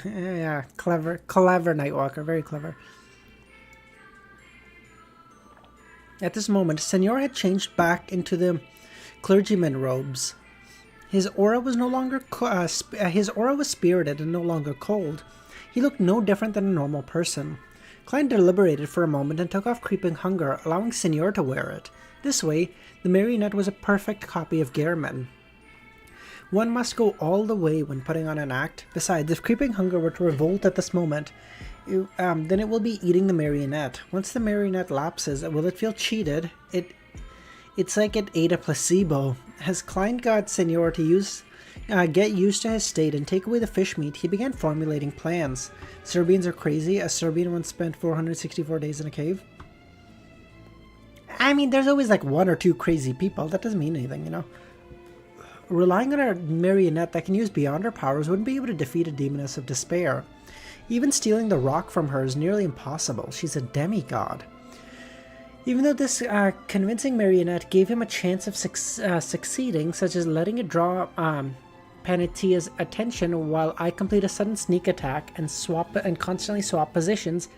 Yeah, clever Nightwalker, very clever. At this moment, Senor had changed back into the clergyman robes. His aura was no longer his aura was spirited and no longer cold. He looked no different than a normal person. Klein deliberated for a moment and took off Creeping Hunger, allowing Senor to wear it. This way, the marionette was a perfect copy of Gearman. One must go all the way when putting on an act. Besides, if Creeping Hunger were to revolt at this moment, then it will be eating the marionette. Once the marionette lapses, will it feel cheated? It's like it ate a placebo. As Klein got Senor to get used to his state and take away the fish meat, he began formulating plans. Serbians are crazy. A Serbian once spent 464 days in a cave. I mean, there's always like 1 or 2 crazy people. That doesn't mean anything, you know? Relying on a marionette that can use beyond her powers wouldn't be able to defeat a demoness of despair. Even stealing the rock from her is nearly impossible. She's a demigod. Even though this convincing marionette gave him a chance of succeeding, such as letting it draw Panatia's attention while I complete a sudden sneak attack and constantly swap positions,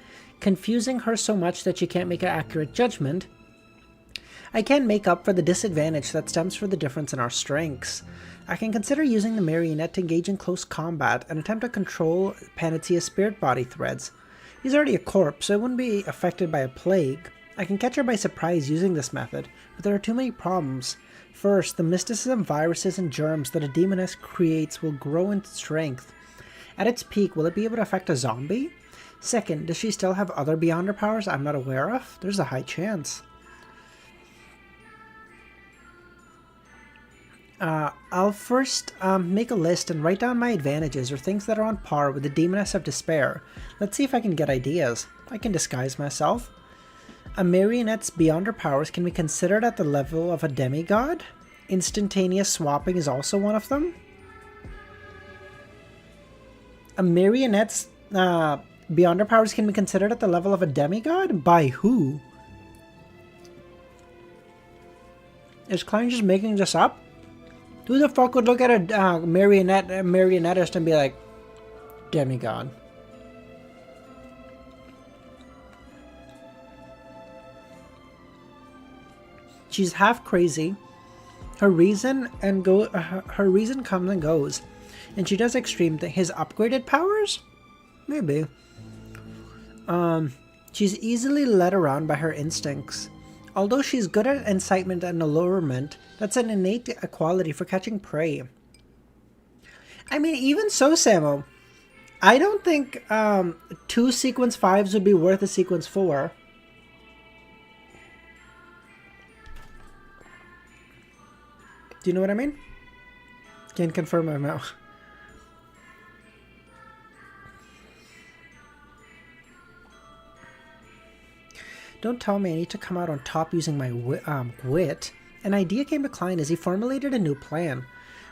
confusing her so much that she can't make an accurate judgment, I can make up for the disadvantage that stems from the difference in our strengths. I can consider using the marionette to engage in close combat and attempt to control Panatia's spirit body threads. He's already a corpse, so it wouldn't be affected by a plague. I can catch her by surprise using this method, but there are too many problems. First, the mysticism, viruses, and germs that a demoness creates will grow in strength. At its peak, will it be able to affect a zombie? Second, does she still have other beyonder powers I'm not aware of? There's a high chance. I'll first make a list and write down my advantages or things that are on par with the demoness of despair. Let's see if I can get ideas. I can disguise myself. A marionette's beyonder powers can be considered at the level of a demigod. Instantaneous swapping is also one of them. A marionette's beyonder powers can be considered at the level of a demigod? By who? Is Klein just making this up? Who the fuck would look at a marionettist and be like, demigod? She's half crazy. Her reason comes and goes, and she does extreme things. His upgraded powers? Maybe. She's easily led around by her instincts. Although she's good at incitement and allurement, that's an innate quality for catching prey. I mean, even so, Samo, I don't think 2 sequence 5s would be worth a sequence 4. Do you know what I mean? Can't confirm my mouth. Don't tell me I need to come out on top using my wit. An idea came to Klein as he formulated a new plan.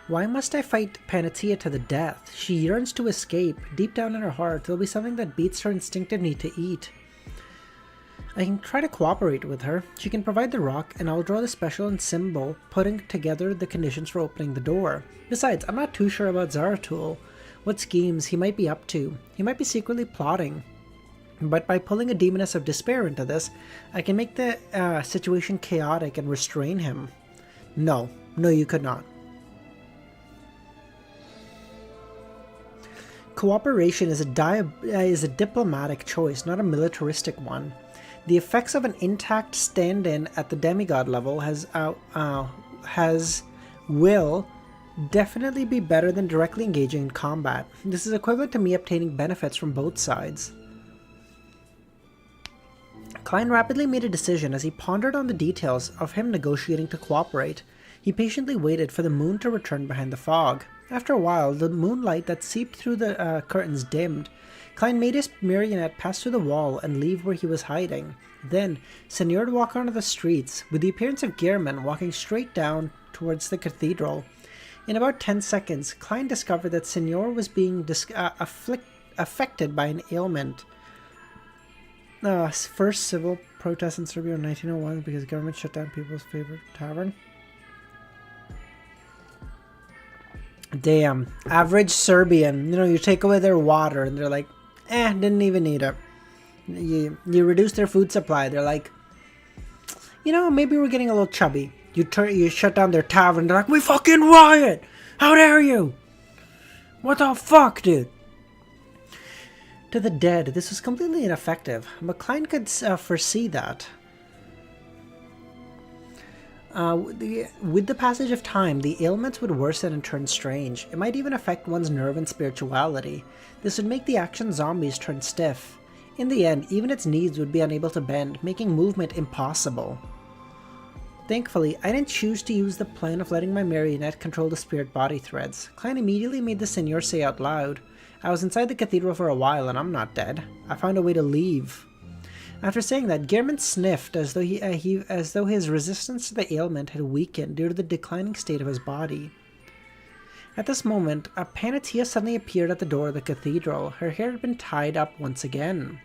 Why must I fight Panatia to the death? She yearns to escape. Deep down in her heart, there'll be something that beats her instinctive need to eat. I can try to cooperate with her. She can provide the rock, and I'll draw the special and symbol, putting together the conditions for opening the door. Besides, I'm not too sure about Zaratul. What schemes he might be up to. He might be secretly plotting. But by pulling a demoness of despair into this, I can make the situation chaotic and restrain him. No, you could not. Cooperation is a diplomatic choice, not a militaristic one. The effects of an intact stand-in at the demigod level will definitely be better than directly engaging in combat. This is equivalent to me obtaining benefits from both sides. Klein rapidly made a decision as he pondered on the details of him negotiating to cooperate. He patiently waited for the moon to return behind the fog. After a while, the moonlight that seeped through the curtains dimmed. Klein made his marionette pass through the wall and leave where he was hiding. Then, Senor would walk onto the streets, with the appearance of Gehrman walking straight down towards the cathedral. In about 10 seconds, Klein discovered that Senor was being affected by an ailment. First civil protest in Serbia in 1901 because government shut down people's favorite tavern. Damn. Average Serbian. You take away their water and they're like, didn't even need it. You reduce their food supply. They're like, maybe we're getting a little chubby. You shut down their tavern. They're like, we fucking riot! How dare you! What the fuck, dude? To the dead, this was completely ineffective. Klein could foresee that. With the passage of time, the ailments would worsen and turn strange. It might even affect one's nerve and spirituality. This would make the action zombies turn stiff. In the end, even its knees would be unable to bend, making movement impossible. Thankfully, I didn't choose to use the plan of letting my marionette control the spirit body threads. Klein immediately made the Senor say out loud, I was inside the cathedral for a while and I'm not dead. I found a way to leave. After saying that, Gehrman sniffed as though his resistance to the ailment had weakened due to the declining state of his body. At this moment, Panatia suddenly appeared at the door of the cathedral. Her hair had been tied up once again.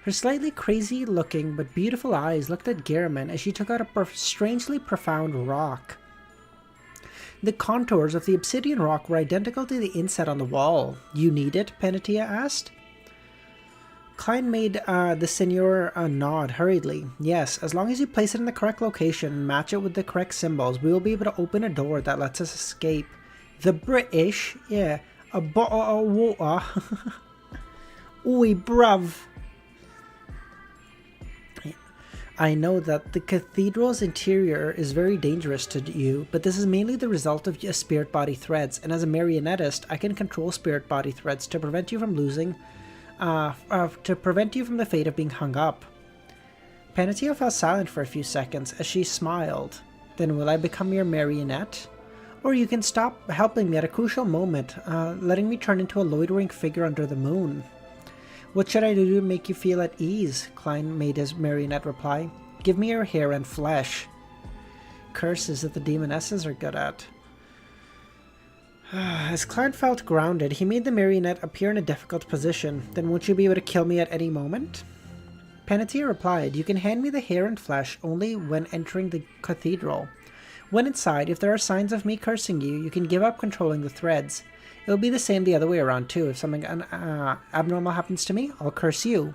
Her slightly crazy-looking but beautiful eyes looked at Gehrman as she took out a strangely profound rock. The contours of the obsidian rock were identical to the inset on the wall. You need it? Panatia asked. Klein made the Senor nod hurriedly. Yes, as long as you place it in the correct location and match it with the correct symbols, we will be able to open a door that lets us escape. The British? Yeah. A bottle of water. Oi, bruv. I know that the cathedral's interior is very dangerous to you, but this is mainly the result of spirit body threads, and as a marionettist, I can control spirit body threads to prevent you from losing, to prevent you from the fate of being hung up. Panatia fell silent for a few seconds as she smiled. Then will I become your marionette? Or you can stop helping me at a crucial moment, letting me turn into a loitering figure under the moon. What should I do to make you feel at ease? Klein made his marionette reply. Give me your hair and flesh. Curses that the demonesses are good at. As Klein felt grounded, he made the marionette appear in a difficult position. Then won't you be able to kill me at any moment? Panatia replied, you can hand me the hair and flesh only when entering the cathedral. When inside, if there are signs of me cursing you, you can give up controlling the threads. It will be the same the other way around too. If something abnormal happens to me, I'll curse you.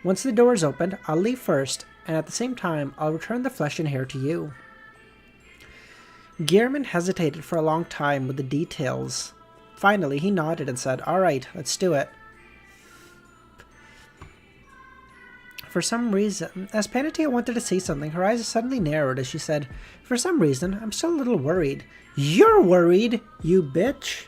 Once the door is opened, I'll leave first, and at the same time, I'll return the flesh and hair to you. Gehrman hesitated for a long time with the details. Finally, he nodded and said, all right, let's do it. For some reason, as Panatia wanted to say something, her eyes suddenly narrowed as she said, for some reason, I'm still a little worried. You're worried, you bitch?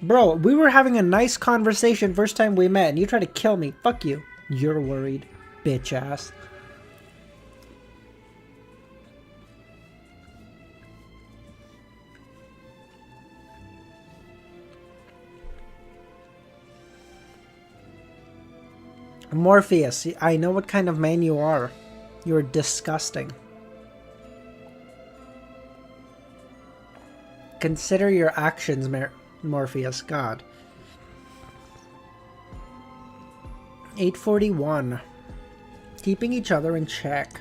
Bro, we were having a nice conversation first time we met, and you try to kill me. Fuck you. You're worried, bitch ass. Morpheus, I know what kind of man you are. You're disgusting. Consider your actions, Morpheus, God. 841. Keeping each other in check.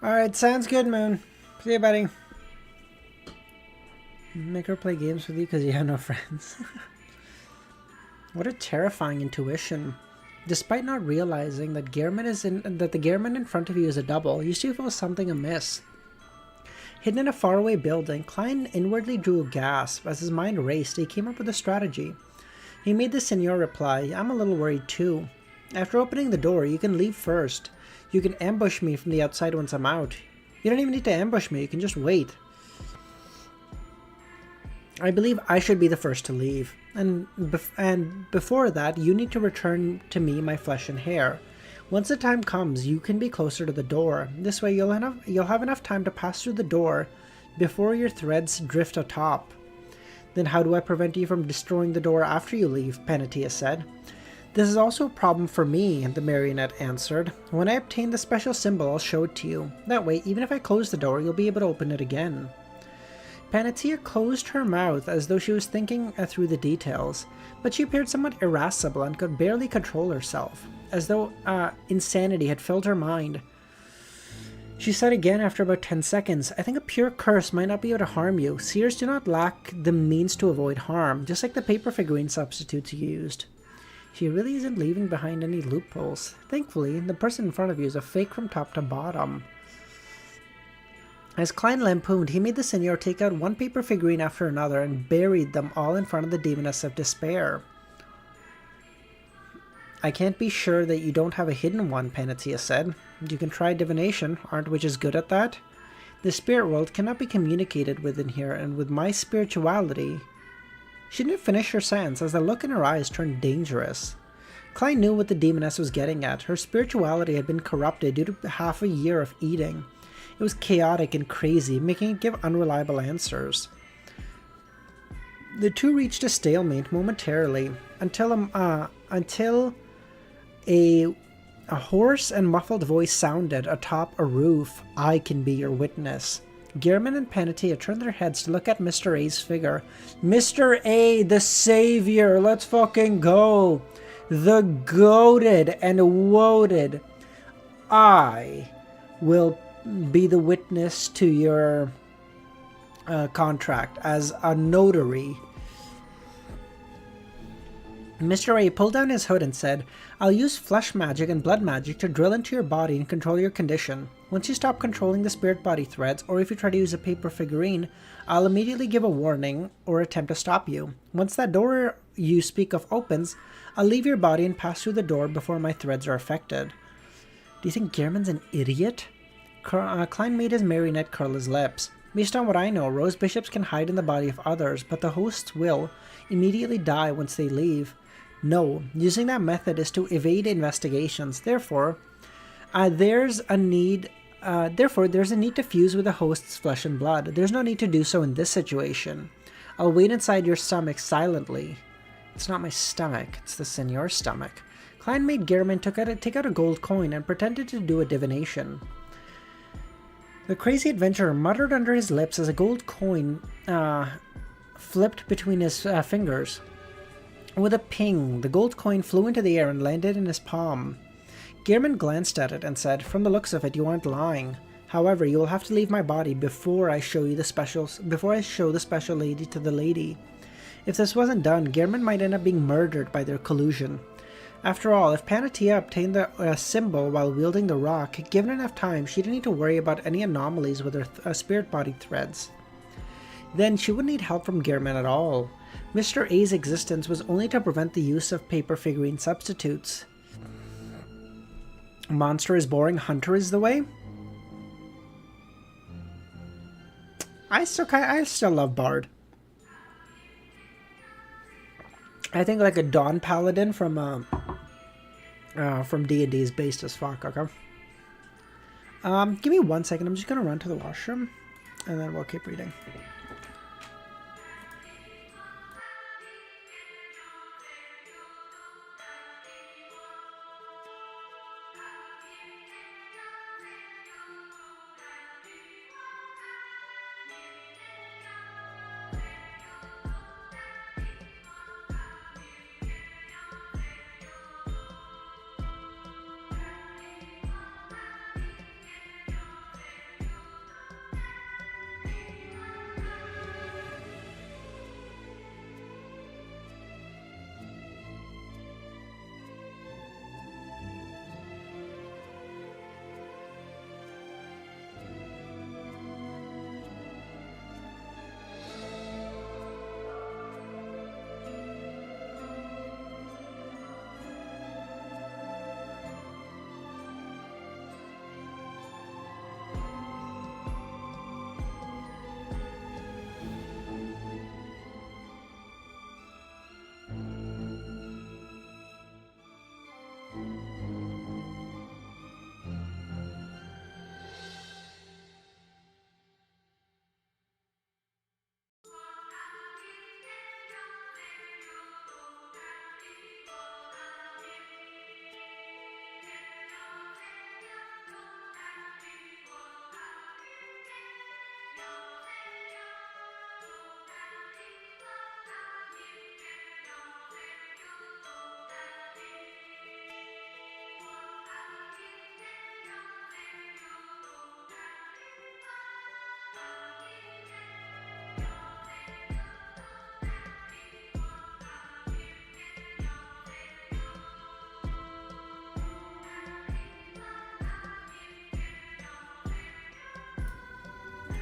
Alright, sounds good, Moon. See you, buddy. Make make her play games with you because you have no friends. What a terrifying intuition. Despite not realizing that the Gehrman in front of you is a double, you still feel something amiss. Hidden in a faraway building, Klein inwardly drew a gasp. As his mind raced, he came up with a strategy. He made the Senor reply, "I'm a little worried too. After opening the door, you can leave first. You can ambush me from the outside once I'm out. You don't even need to ambush me, you can just wait. I believe I should be the first to leave. And before that, you need to return to me my flesh and hair. Once the time comes, you can be closer to the door. This way you'll have enough time to pass through the door before your threads drift atop." "Then how do I prevent you from destroying the door after you leave?" Panatia said. "This is also a problem for me," the marionette answered. "When I obtain the special symbol, I'll show it to you. That way, even if I close the door, you'll be able to open it again." Panatia closed her mouth as though she was thinking through the details, but she appeared somewhat irascible and could barely control herself, as though insanity had filled her mind. She said again after about 10 seconds, "I think a pure curse might not be able to harm you. Seers do not lack the means to avoid harm, just like the paper figurine substitutes you used." She really isn't leaving behind any loopholes. Thankfully, the person in front of you is a fake from top to bottom. As Klein lampooned, he made the Senor take out one paper figurine after another and buried them all in front of the demoness of despair. "I can't be sure that you don't have a hidden one," Panatia said. "You can try divination. Aren't witches good at that? The spirit world cannot be communicated with in here, and with my spirituality..." She didn't finish her sentence as the look in her eyes turned dangerous. Klein knew what the demoness was getting at. Her spirituality had been corrupted due to half a year of eating. It was chaotic and crazy, making it give unreliable answers. The two reached a stalemate momentarily, until a hoarse and muffled voice sounded atop a roof. "I can be your witness." Gehrman and Panatia turned their heads to look at Mr. A's figure. "Mr. A, the savior! Let's fucking go! The goated and woted! I will be the witness to your contract as a notary." Mr. A pulled down his hood and said, "I'll use flesh magic and blood magic to drill into your body and control your condition. Once you stop controlling the spirit body threads, or if you try to use a paper figurine, I'll immediately give a warning or attempt to stop you. Once that door you speak of opens, I'll leave your body and pass through the door before my threads are affected." "Do you think Gehrman's an idiot?" Klein made his marionette curl his lips. "Based on what I know, rose bishops can hide in the body of others, but the hosts will immediately die once they leave. No, using that method is to evade investigations. Therefore, there's a need to fuse with the host's flesh and blood. There's no need to do so in this situation. I'll wait inside your stomach silently." "It's not my stomach, it's the Senor's stomach." Klein made Gehrman take out a gold coin and pretended to do a divination. The crazy adventurer muttered under his lips as a gold coin flipped between his fingers. With a ping, the gold coin flew into the air and landed in his palm. Gehrman glanced at it and said, "From the looks of it, you aren't lying. However, you will have to leave my body before I show the special lady to the lady. If this wasn't done, Gehrman might end up being murdered by their collusion. After all, if Panatia obtained the symbol while wielding the rock, given enough time, she didn't need to worry about any anomalies with her spirit body threads. Then she wouldn't need help from Gehrman at all. Mr. A's existence was only to prevent the use of paper figurine substitutes. Monster is boring, hunter is the way? I still love Bard. I think like a Dawn Paladin from D&D is based as fuck, okay? Give me 1 second, I'm just gonna run to the washroom, and then we'll keep reading.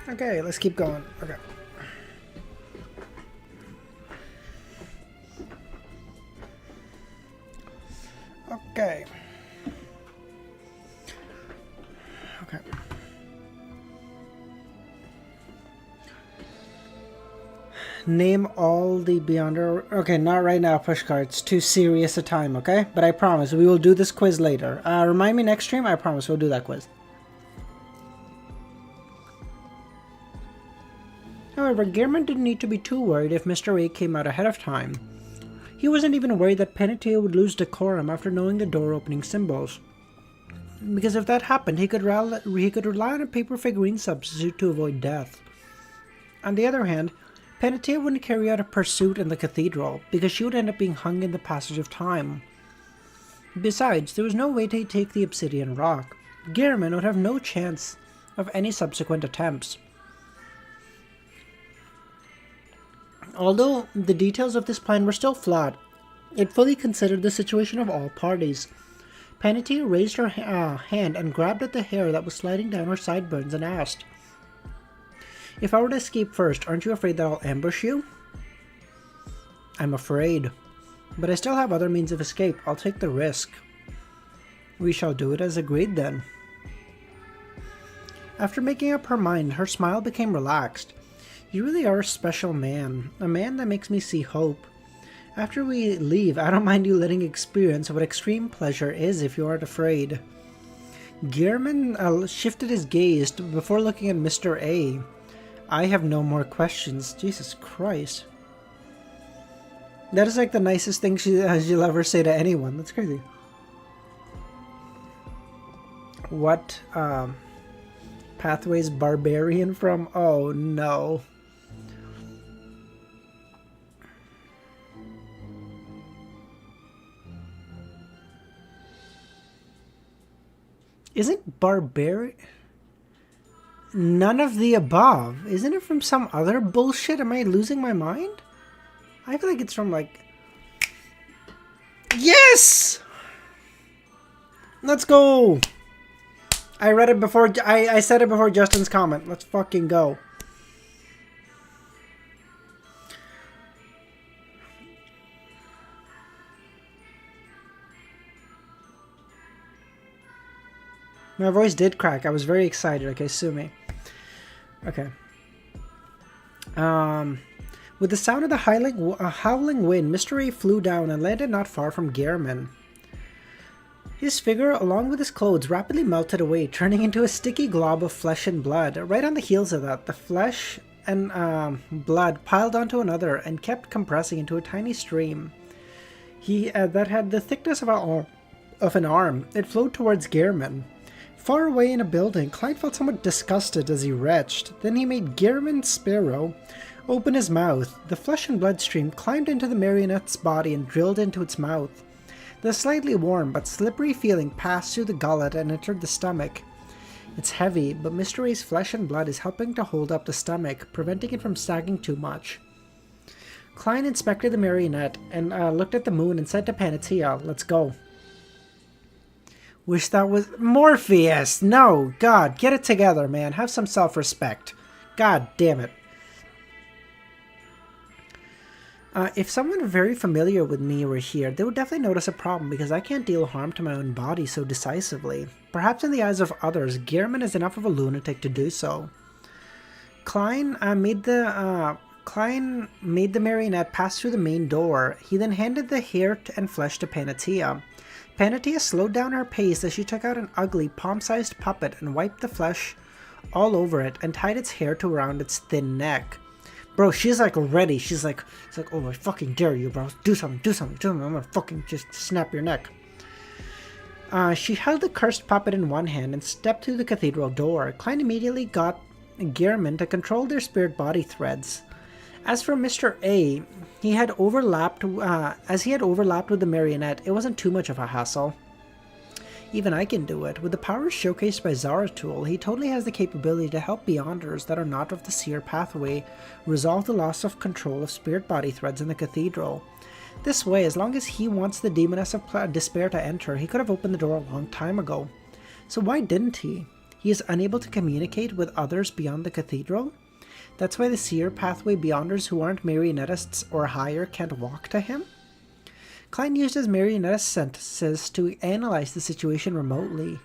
Okay, let's keep going. Okay. Okay. Okay. Name all the Beyonder... Okay, not right now, Pushcart. It's too serious a time, okay? But I promise, we will do this quiz later. Remind me next stream, I promise we'll do that quiz. However, Gehrman didn't need to be too worried if Mr. A came out ahead of time. He wasn't even worried that Penetia would lose decorum after knowing the door-opening symbols. Because if that happened, he could rely on a paper figurine substitute to avoid death. On the other hand, Penetia wouldn't carry out a pursuit in the cathedral, because she would end up being hung in the passage of time. Besides, there was no way to take the obsidian rock. Gehrman would have no chance of any subsequent attempts. Although the details of this plan were still flawed, it fully considered the situation of all parties. Penetia raised her hand and grabbed at the hair that was sliding down her sideburns and asked, "If I were to escape first, aren't you afraid that I'll ambush you?" "I'm afraid. But I still have other means of escape. I'll take the risk." "We shall do it as agreed then." After making up her mind, her smile became relaxed. "You really are a special man. A man that makes me see hope. After we leave, I don't mind you letting experience what extreme pleasure is if you aren't afraid." Gehrman shifted his gaze before looking at Mr. A. "I have no more questions." Jesus Christ. That is like the nicest thing she'll ever say to anyone. That's crazy. What pathways barbarian from? Oh no. Isn't barbarian? None of the above. Isn't it from some other bullshit? Am I losing my mind? I feel like it's from like... Yes! Let's go! I read it before... I said it before Justin's comment. Let's fucking go. My voice did crack. I was very excited. Okay, sue me. Okay. With the sound of the howling wind, Mr. A flew down and landed not far from Gehrman. His figure, along with his clothes, rapidly melted away, turning into a sticky glob of flesh and blood. Right on the heels of that, the flesh and blood piled onto another and kept compressing into a tiny stream. That had the thickness of an arm. It flowed towards Gehrman. Far away in a building, Klein felt somewhat disgusted as he retched. Then he made Gehrman Sparrow open his mouth. The flesh and blood stream climbed into the marionette's body and drilled into its mouth. The slightly warm but slippery feeling passed through the gullet and entered the stomach. It's heavy, but Mr. A's flesh and blood is helping to hold up the stomach, preventing it from sagging too much. Klein inspected the marionette and looked at the moon and said to Penetia, "Let's go." Wish that was... Morpheus! No! God, get it together, man. Have some self-respect. God damn it. If someone very familiar with me were here, they would definitely notice a problem because I can't deal harm to my own body so decisively. Perhaps in the eyes of others, Gehrman is enough of a lunatic to do so. Klein made the marionette pass through the main door. He then handed the hair and flesh to Penetia. Penetia slowed down her pace as she took out an ugly, palm-sized puppet and wiped the flesh all over it and tied its hair to around its thin neck. Bro, she's like ready. She's like, "Oh, I fucking dare you, bro. Do something. I'm gonna fucking just snap your neck." She held the cursed puppet in one hand and stepped through the cathedral door. Klein immediately got Gehrman to control their spirit body threads. As for Mr. A, he had overlapped with the marionette. It wasn't too much of a hassle. Even I can do it. With the powers showcased by Zaratul, he totally has the capability to help Beyonders that are not of the Seer pathway resolve the loss of control of spirit body threads in the cathedral. This way, as long as he wants the demoness of despair to enter, he could have opened the door a long time ago. So why didn't he? He is unable to communicate with others beyond the cathedral. That's why the seer pathway beyonders who aren't marionettists or higher can't walk to him. Klein used his marionettist sentences to analyze the situation remotely.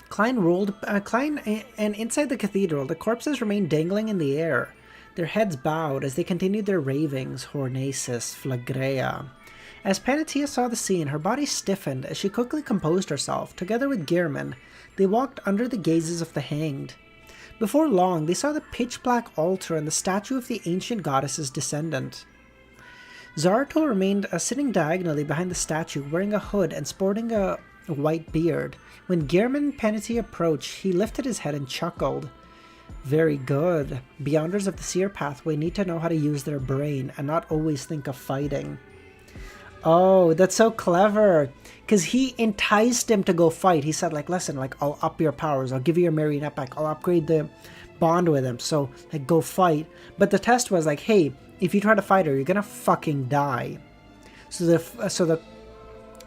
Klein and inside the cathedral, the corpses remained dangling in the air, their heads bowed as they continued their ravings, hornacis, flagrea. As Panatia saw the scene, her body stiffened as she quickly composed herself. Together with Gehrman, they walked under the gazes of the hanged. Before long, they saw the pitch-black altar and the statue of the ancient goddess's descendant. Zaratul remained sitting diagonally behind the statue, wearing a hood and sporting a white beard. When Gehrman and Panatia approached, he lifted his head and chuckled. Very good. Beyonders of the seer pathway need to know how to use their brain and not always think of fighting. Oh, that's so clever. Because he enticed him to go fight. He said, like, listen, like, I'll up your powers. I'll give you your marionette back. I'll upgrade the bond with him. So, like, go fight. But the test was like, hey, if you try to fight her, you're gonna fucking die. So the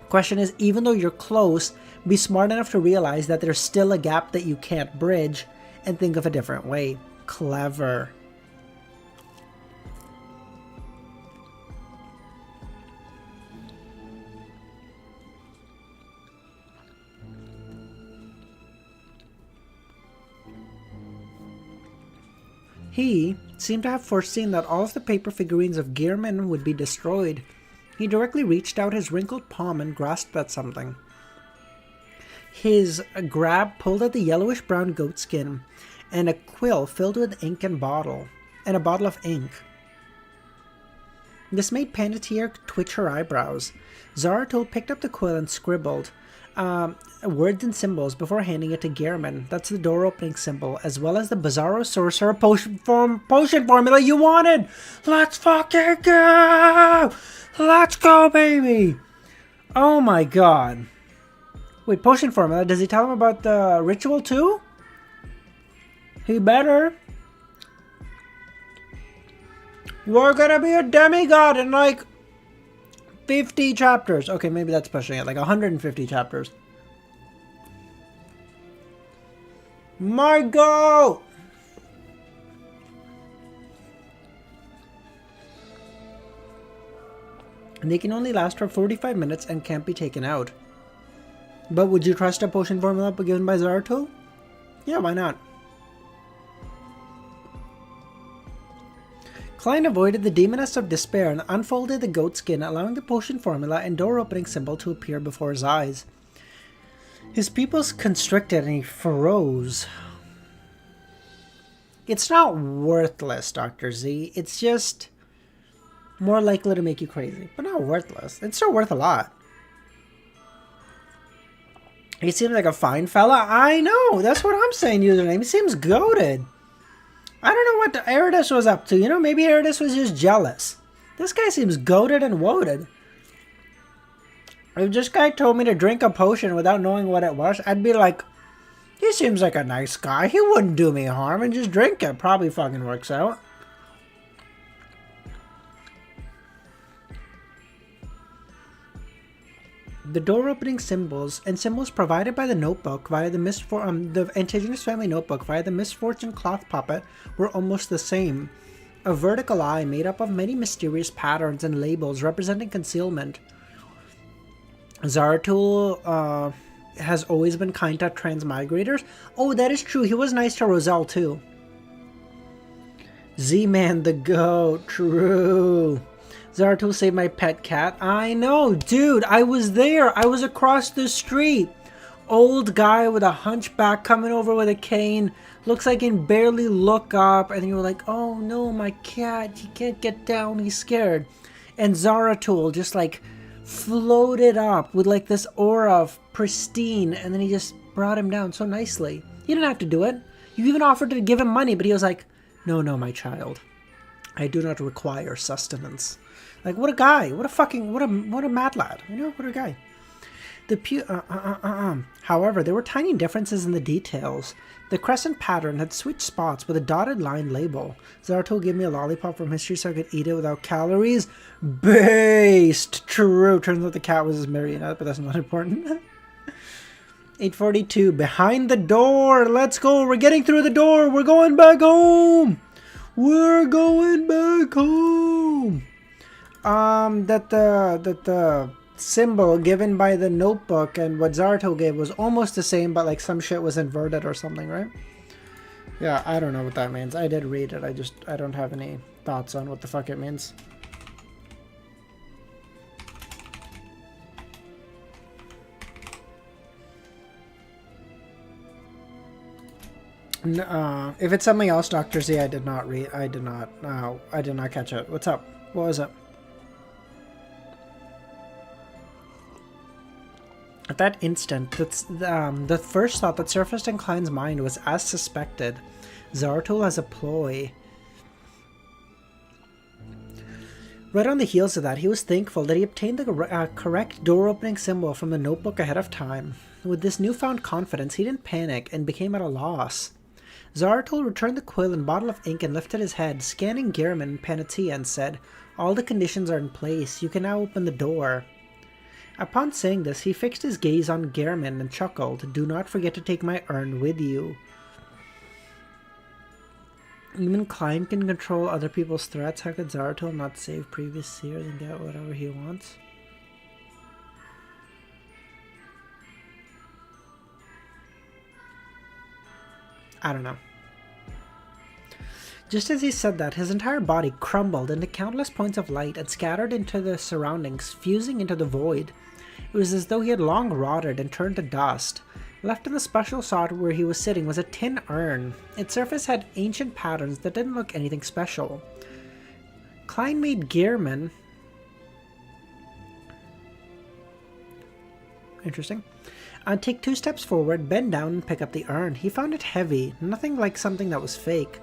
question is, even though you're close, be smart enough to realize that there's still a gap that you can't bridge and think of a different way. Clever. He seemed to have foreseen that all of the paper figurines of Gehrman would be destroyed. He directly reached out his wrinkled palm and grasped at something. His grab pulled at the yellowish-brown goatskin and a quill filled with ink and a bottle of ink. This made Panatia twitch her eyebrows. Zaratul picked up the quill and scribbled words and symbols before handing it to Gehrman. That's the door opening symbol, as well as the Bizarro Sorcerer potion formula you wanted! Let's fucking go! Let's go, baby! Oh my god. Wait, potion formula? Does he tell him about the ritual too? He better. You're gonna be a demigod in like 50 chapters. Okay, maybe that's pushing it. Like 150 chapters. Margot! And they can only last for 45 minutes and can't be taken out. But would you trust a potion formula given by Zaratul? Yeah, why not? Klein avoided the demoness of despair and unfolded the goatskin, allowing the potion formula and door-opening symbol to appear before his eyes. His pupils constricted and he froze. It's not worthless, Dr. Z. It's just more likely to make you crazy. But not worthless. It's still worth a lot. He seems like a fine fella. I know. That's what I'm saying, username. He seems goated. I don't know what Eridus was up to. You know, maybe Eridus was just jealous. This guy seems goated and woated. If this guy told me to drink a potion without knowing what it was, I'd be like, he seems like a nice guy. He wouldn't do me harm and just drink it. Probably fucking works out. The door-opening symbols and symbols provided by the notebook via the Antigonus family notebook via the Misfortune cloth puppet were almost the same. A vertical eye made up of many mysterious patterns and labels representing concealment. Zaratul has always been kind to transmigrators. Oh, that is true. He was nice to Roselle too. Z-Man the goat. True. Zaratul saved my pet cat. I know, dude. I was there. I was across the street. Old guy with a hunchback coming over with a cane. Looks like he can barely look up. And you were like, oh no, my cat. He can't get down. He's scared. And Zaratul just like floated up with like this aura of pristine. And then he just brought him down so nicely. He didn't have to do it. You even offered to give him money. But he was like, no, my child. I do not require sustenance. Like, what a guy. What a mad lad. You know, what a guy. However, there were tiny differences in the details. The crescent pattern had switched spots with a dotted line label. Zaratul gave me a lollipop from history so I could eat it without calories. Based! True. Turns out the cat was his marionette, but that's not important. 8:42, behind the door. Let's go. We're getting through the door. We're going back home. We're going back home. That the symbol given by the notebook and what Zaratul gave was almost the same, but like some shit was inverted or something, right? Yeah, I don't know what that means. I did read it. I don't have any thoughts on what the fuck it means. If it's something else, Dr. Z, I did not read. I did not catch it. What's up? What was it? At that instant, the first thought that surfaced in Klein's mind was as suspected. Zaratul has a ploy. Right on the heels of that, he was thankful that he obtained the correct door-opening symbol from the notebook ahead of time. With this newfound confidence, he didn't panic and became at a loss. Zaratul returned the quill and bottle of ink and lifted his head, scanning Gehrman and Panatia, and said, "All the conditions are in place. You can now open the door." Upon saying this, he fixed his gaze on Gehrman and chuckled, "Do not forget to take my urn with you." Even Klein can control other people's threats. How could Zaratul not save previous seers and get whatever he wants? I don't know. Just as he said that, his entire body crumbled into countless points of light and scattered into the surroundings, fusing into the void. It was as though he had long rotted and turned to dust. Left in the special spot where he was sitting was a tin urn. Its surface had ancient patterns that didn't look anything special. Klein made Gehrman... Interesting. Take 2 steps forward, bend down, and pick up the urn. He found it heavy, nothing like something that was fake.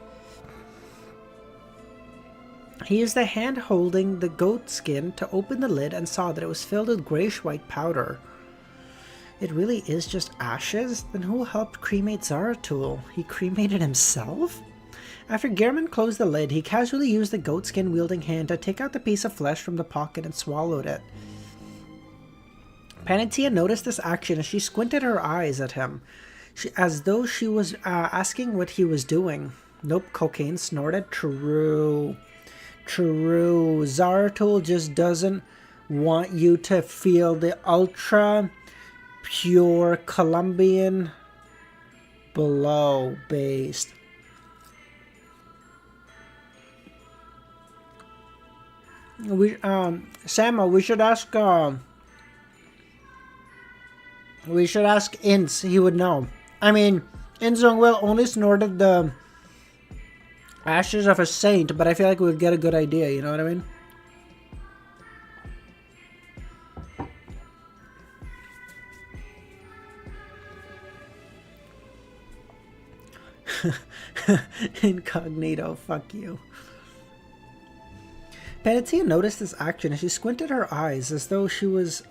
He used the hand holding the goat skin to open the lid and saw that it was filled with grayish-white powder. It really is just ashes? Then who helped cremate Zaratul? He cremated himself? After Gehrman closed the lid, he casually used the goatskin-wielding hand to take out the piece of flesh from the pocket and swallowed it. Panatia noticed this action as she squinted her eyes at him, as though she was asking what he was doing. Nope, cocaine snorted. True. True. Zaratul just doesn't want you to feel the ultra pure Colombian below based. Samuel, we should ask Ince. He would know. I mean, Ince Will only snorted the ashes of a saint, but I feel like we would get a good idea, you know what I mean? Incognito, fuck you. Panatia noticed this action as she squinted her eyes as though she was,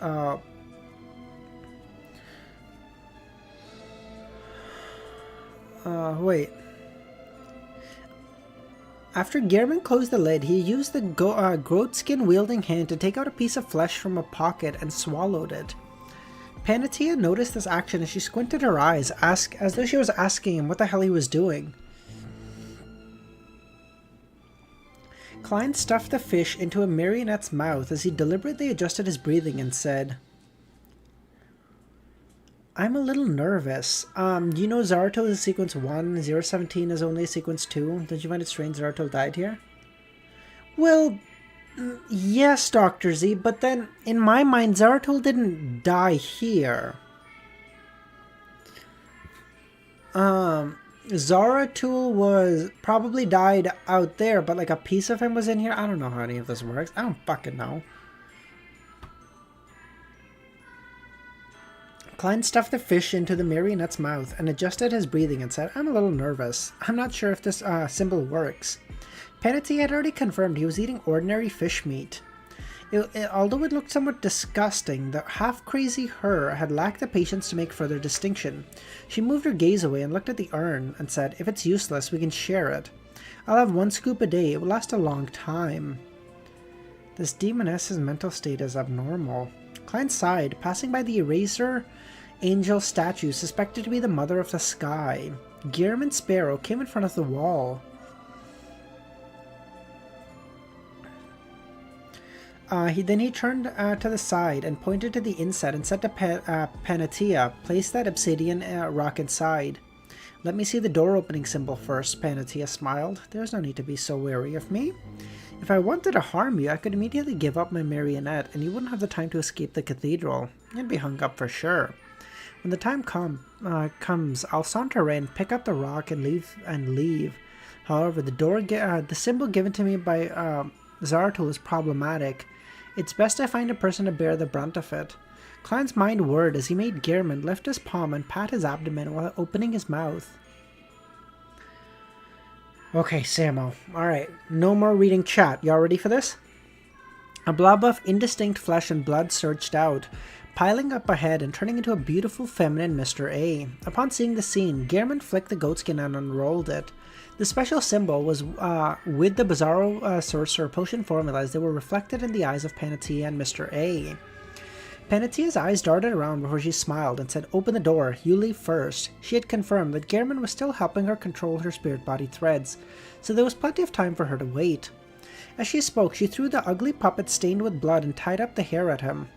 wait. After Gehrman closed the lid, he used the goatskin-wielding hand to take out a piece of flesh from a pocket and swallowed it. Panatia noticed this action as she squinted her eyes, as though she was asking him what the hell he was doing. Klein stuffed the fish into a marionette's mouth as he deliberately adjusted his breathing and said, "I'm a little nervous. You know Zaratul is sequence 1, 017 is only sequence 2. Don't you find it strange Zaratul died here?" Well, yes, Dr. Z, but then, in my mind, Zaratul didn't die here. Zaratul was probably died out there, but like a piece of him was in here. I don't know how any of this works. I don't fucking know. Klein stuffed the fish into the marionette's mouth and adjusted his breathing and said, "I'm a little nervous. I'm not sure if this symbol works." Panatia had already confirmed he was eating ordinary fish meat. Although it looked somewhat disgusting, the half-crazy her had lacked the patience to make further distinction. She moved her gaze away and looked at the urn and said, "If it's useless, we can share it. I'll have 1 scoop a day. It will last a long time." This demoness's mental state is abnormal. Klein sighed, passing by the eraser angel statue suspected to be the mother of the sky. Gearman Sparrow came in front of the wall. He turned to the side and pointed to the inside and said to Panatia, "Place that obsidian rock inside." "Let me see the door-opening symbol first," Panatia smiled. "There's no need to be so wary of me. If I wanted to harm you, I could immediately give up my marionette, and you wouldn't have the time to escape the cathedral. You'd be hung up for sure. When the time comes, I'll saunter in, pick up the rock, and leave. However, the symbol given to me by Zaratul is problematic. It's best I find a person to bear the brunt of it." Klein's mind whirred as he made Gearman lift his palm and pat his abdomen while opening his mouth. Okay, Samo. Alright, no more reading chat. Y'all ready for this? A blob of indistinct flesh and blood surged out, piling up ahead and turning into a beautiful feminine Mr. A. Upon seeing the scene, Gearman flicked the goatskin and unrolled it. The special symbol was with the bizarro sorcerer potion formulas that were reflected in the eyes of Panatia and Mr. A. Panatia's eyes darted around before she smiled and said, "Open the door, you leave first." She had confirmed that Gearman was still helping her control her spirit body threads, so there was plenty of time for her to wait. As she spoke, she threw the ugly puppet stained with blood and tied up the hair at him.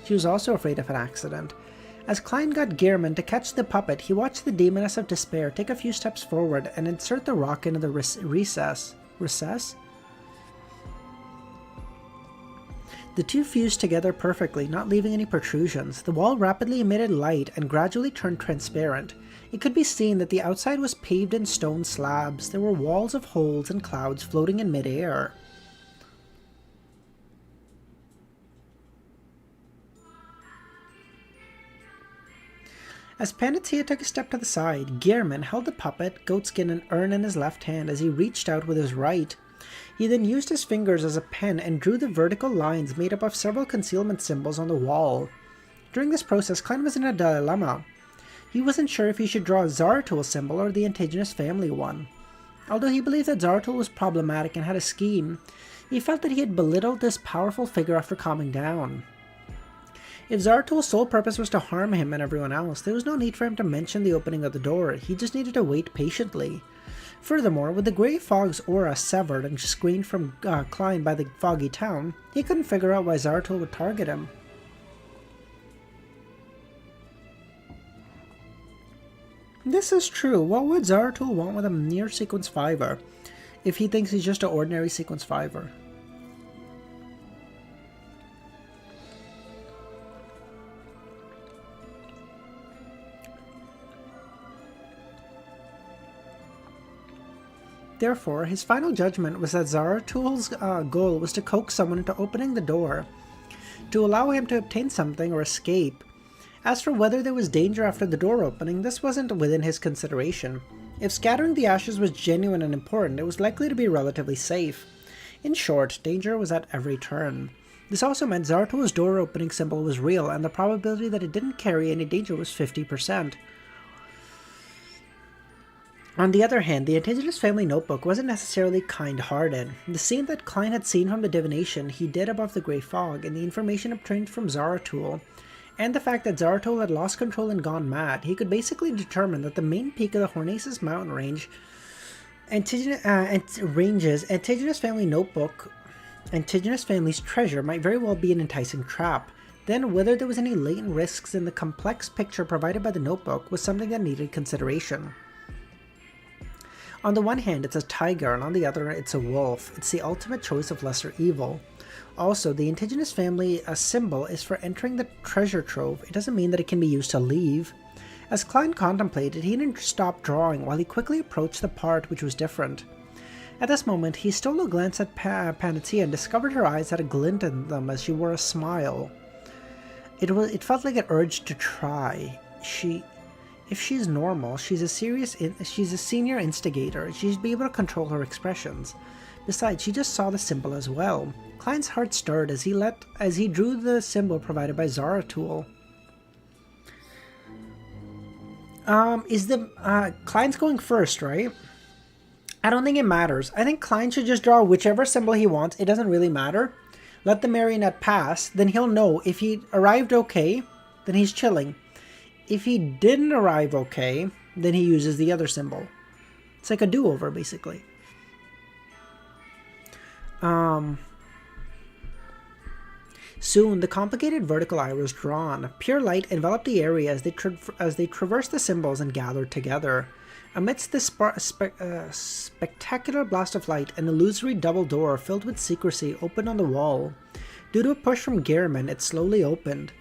She was also afraid of an accident. As Klein got Gearman to catch the puppet, he watched the demoness of despair take a few steps forward and insert the rock into the recess. Recess? The two fused together perfectly, not leaving any protrusions. The wall rapidly emitted light and gradually turned transparent. It could be seen that the outside was paved in stone slabs. There were walls of holes and clouds floating in midair. As Panatia took a step to the side, Gearman held the puppet, goatskin, and urn in his left hand as he reached out with his right. He then used his fingers as a pen and drew the vertical lines made up of several concealment symbols on the wall. During this process, Klein was in a dilemma. He wasn't sure if he should draw a Zaratul symbol or the indigenous family one. Although he believed that Zaratul was problematic and had a scheme, he felt that he had belittled this powerful figure after calming down. If Zaratul's sole purpose was to harm him and everyone else, there was no need for him to mention the opening of the door. He just needed to wait patiently. Furthermore, with the grey fog's aura severed and screened from Klein by the foggy town, he couldn't figure out why Zaratul would target him. This is true. What would Zaratul want with a near sequence 5er if he thinks he's just an ordinary sequence 5er? Therefore, his final judgment was that Zaratul's goal was to coax someone into opening the door, to allow him to obtain something or escape. As for whether there was danger after the door opening, this wasn't within his consideration. If scattering the ashes was genuine and important, it was likely to be relatively safe. In short, danger was at every turn. This also meant Zaratul's door opening symbol was real, and the probability that it didn't carry any danger was 50%. On the other hand, the indigenous family notebook wasn't necessarily kind-hearted. The scene that Klein had seen from the divination he did above the grey fog, and the information obtained from Zaratul, and the fact that Zaratul had lost control and gone mad, he could basically determine that the main peak of the Hornaces mountain range, indigenous family notebook, indigenous family's treasure might very well be an enticing trap. Then, whether there was any latent risks in the complex picture provided by the notebook was something that needed consideration. On the one hand, it's a tiger, and on the other, it's a wolf. It's the ultimate choice of lesser evil. Also, the indigenous family symbol is for entering the treasure trove. It doesn't mean that it can be used to leave. As Klein contemplated, he didn't stop drawing while he quickly approached the part which was different. At this moment, he stole a glance at Panatia and discovered her eyes had a glint in them as she wore a smile. It felt like an urge to try. If she's normal, she's a senior instigator. She'd be able to control her expressions. Besides, she just saw the symbol as well. Klein's heart stirred as he drew the symbol provided by Zaratul. Klein's going first, right? I don't think it matters. I think Klein should just draw whichever symbol he wants. It doesn't really matter. Let the marionette pass, then he'll know if he arrived okay, then he's chilling. if he didn't arrive okay, then he uses the other symbol. It's like a do-over, basically. Soon, the complicated vertical eye was drawn. Pure light enveloped the area as they traversed the symbols and gathered together. Amidst this spectacular blast of light, an illusory double door filled with secrecy opened on the wall. Due to a push from Gehrman, it slowly opened.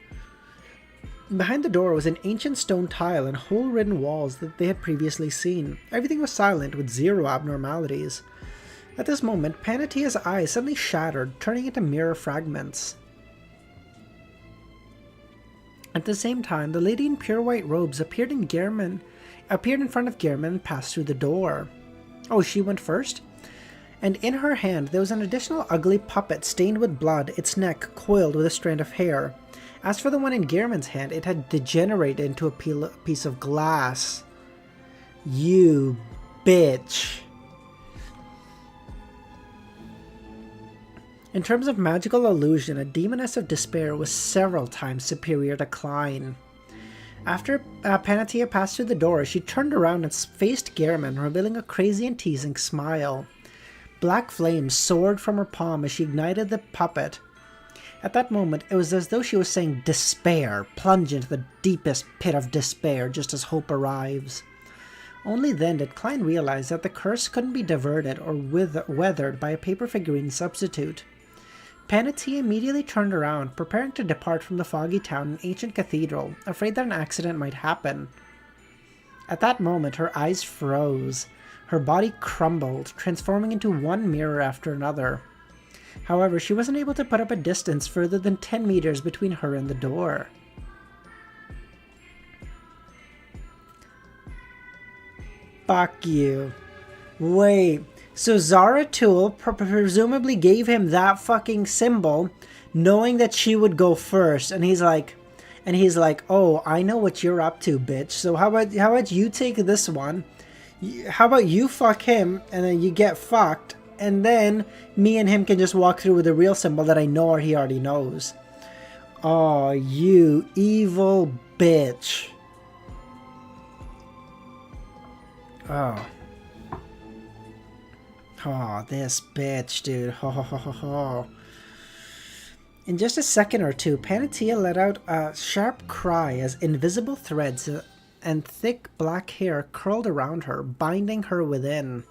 Behind the door was an ancient stone tile and hole-ridden walls that they had previously seen. Everything was silent, with zero abnormalities. At this moment, Panatia's eyes suddenly shattered, turning into mirror fragments. At the same time, the lady in pure white robes appeared in front of Gehrman and passed through the door. Oh, she went first? And in her hand there was an additional ugly puppet stained with blood, its neck coiled with a strand of hair. As for the one in Gehrman's hand, it had degenerated into a piece of glass. You bitch. In terms of magical illusion, a demoness of despair was several times superior to Klein. After Panatia passed through the door, she turned around and faced Gehrman, revealing a crazy and teasing smile. Black flames soared from her palm as she ignited the puppet. At that moment, it was as though she was saying, "Despair, plunge into the deepest pit of despair just as hope arrives." Only then did Klein realize that the curse couldn't be diverted or weathered by a paper figurine substitute. Panatia immediately turned around, preparing to depart from the foggy town and ancient cathedral, afraid that an accident might happen. At that moment, her eyes froze. Her body crumbled, transforming into one mirror after another. However, she wasn't able to put up a distance further than 10 meters between her and the door. Fuck you. Wait. So Zaratul presumably gave him that fucking symbol, knowing that she would go first, and he's like, "Oh, I know what you're up to, bitch. So how about you take this one? How about you fuck him, and then you get fucked, and then me and him can just walk through with the real symbol that I know he already knows." Oh, you evil bitch. Oh. Oh, this bitch, dude. Ho, ho, ho, ho, ho. In just a second or two, Panatia let out a sharp cry as invisible threads and thick black hair curled around her, binding her within.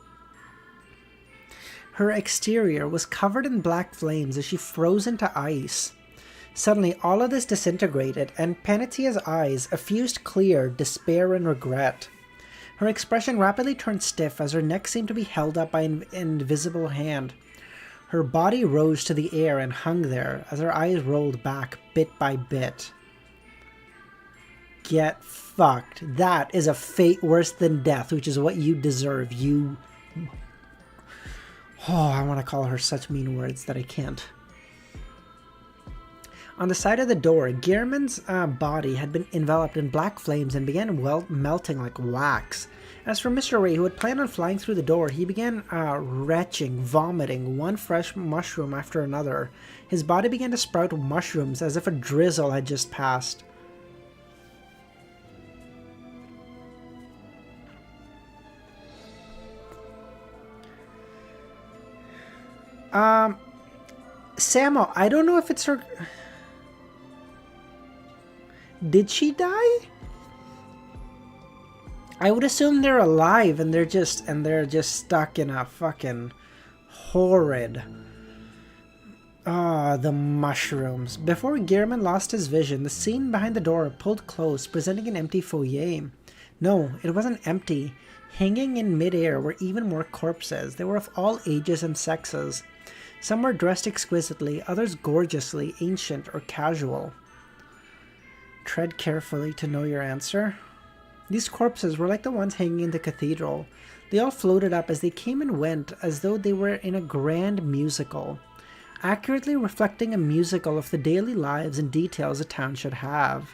Her exterior was covered in black flames as she froze into ice. Suddenly, all of this disintegrated, and Panatia's eyes effused clear despair and regret. Her expression rapidly turned stiff as her neck seemed to be held up by an invisible hand. Her body rose to the air and hung there as her eyes rolled back bit by bit. Get fucked. That is a fate worse than death, which is what you deserve, you... Oh, I want to call her such mean words that I can't. On the side of the door, Gehrman's body had been enveloped in black flames and began melting like wax. As for Mr. Ray, who had planned on flying through the door, he began retching, vomiting one fresh mushroom after another. His body began to sprout mushrooms as if a drizzle had just passed. Samo, I don't know if it's her... Did she die? I would assume they're alive and they're just stuck in a fucking horrid... Ah, the mushrooms. Before Gehrman lost his vision, the scene behind the door pulled close, presenting an empty foyer. No, it wasn't empty. Hanging in midair were even more corpses. They were of all ages and sexes. Some were dressed exquisitely, others gorgeously, ancient or casual. Tread carefully to know your answer. These corpses were like the ones hanging in the cathedral. They all floated up as they came and went, as though they were in a grand musical, accurately reflecting a musical of the daily lives and details a town should have.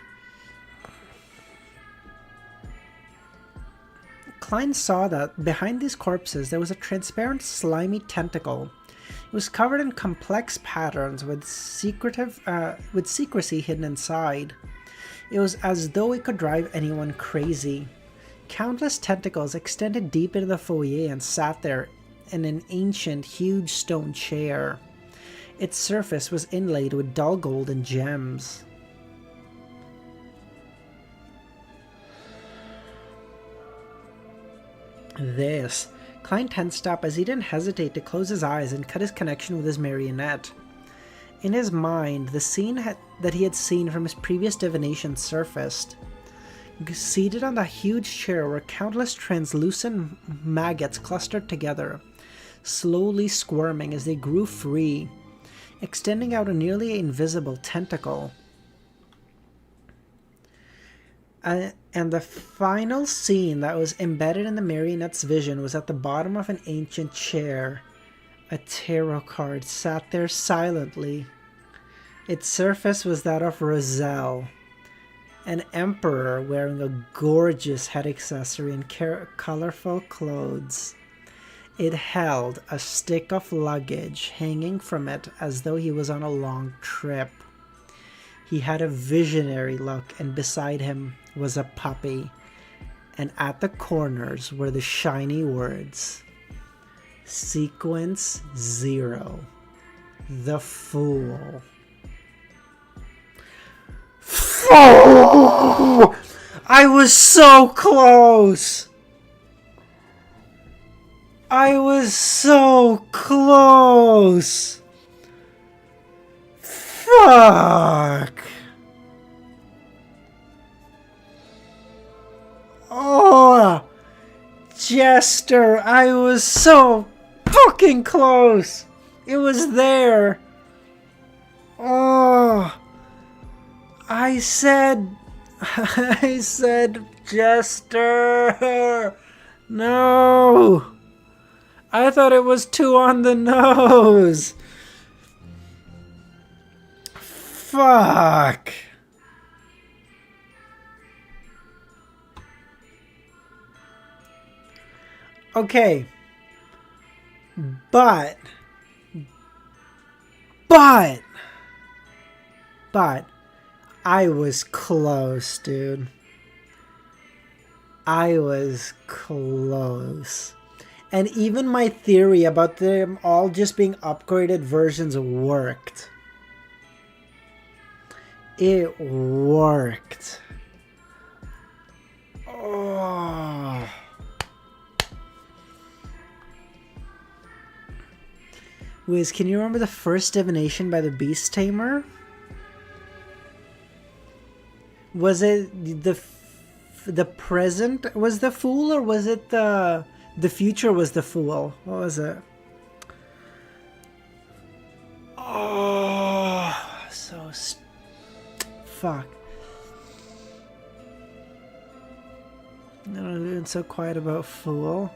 Klein saw that behind these corpses there was a transparent, slimy tentacle. It was covered in complex patterns with secrecy hidden inside. It was as though it could drive anyone crazy. Countless tentacles extended deep into the foyer and sat there in an ancient, huge stone chair. Its surface was inlaid with dull gold and gems. This. Klein tensed up as he didn't hesitate to close his eyes and cut his connection with his marionette. In his mind, the scene that he had seen from his previous divination surfaced. Seated on the huge chair were countless translucent maggots clustered together, slowly squirming as they grew free, extending out a nearly invisible tentacle. And the final scene that was embedded in the marionette's vision was at the bottom of an ancient chair. A tarot card sat there silently. Its surface was that of Roselle, an emperor wearing a gorgeous head accessory and colorful clothes. It held a stick of luggage hanging from it as though he was on a long trip. He had a visionary look, and beside him was a puppy, and at the corners were the shiny words, Sequence 0, the Fool. Oh, I was so close! I was so close! Fuck! Oh, Jester, I was so fucking close! It was there! Oh, I said Jester! No! I thought it was 2 on the nose! Fuck! Okay. But I was close, dude. I was close. And even my theory about them all just being upgraded versions worked. It worked. Oh. Wiz, can you remember the first divination by the Beast Tamer? Was it the present was the fool, or was it the future was the fool? What was it? Oh, so fuck. I don't know, being so quiet about fool.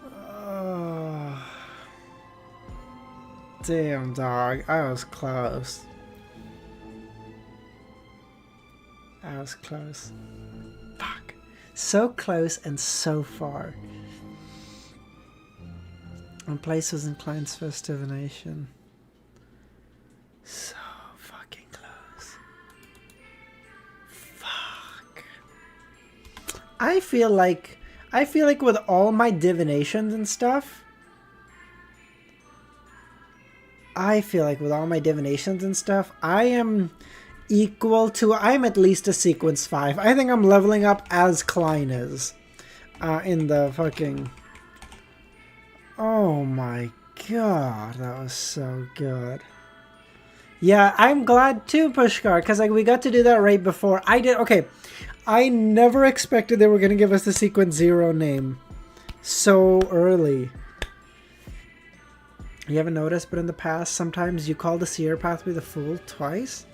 Oh. Damn, dog. I was close. I was close. Fuck. So close and so far. And place was in Klein's first divination. So fucking close. Fuck. I feel like with all my divinations and stuff, I am equal to, I'm at least a sequence 5. I think I'm leveling up as Klein is. In the fucking... Oh my god, that was so good. Yeah, I'm glad too, Pushkar, because like we got to do that right before. Okay, I never expected they were going to give us the sequence 0 name so early. You haven't noticed, but in the past, sometimes you call the Seer Pathway the Fool twice?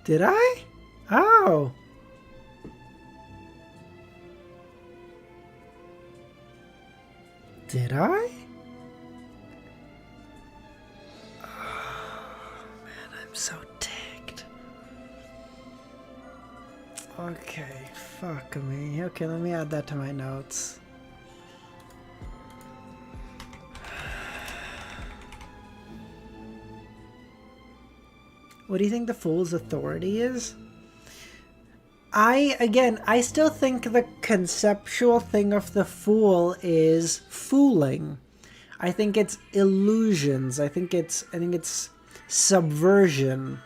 Did I? Oh. Did I? Oh, man, I'm so ticked. Okay, fuck me. Okay, let me add that to my notes. What do you think the fool's authority is? I still think the conceptual thing of the fool is fooling. I think it's illusions. I think it's subversion.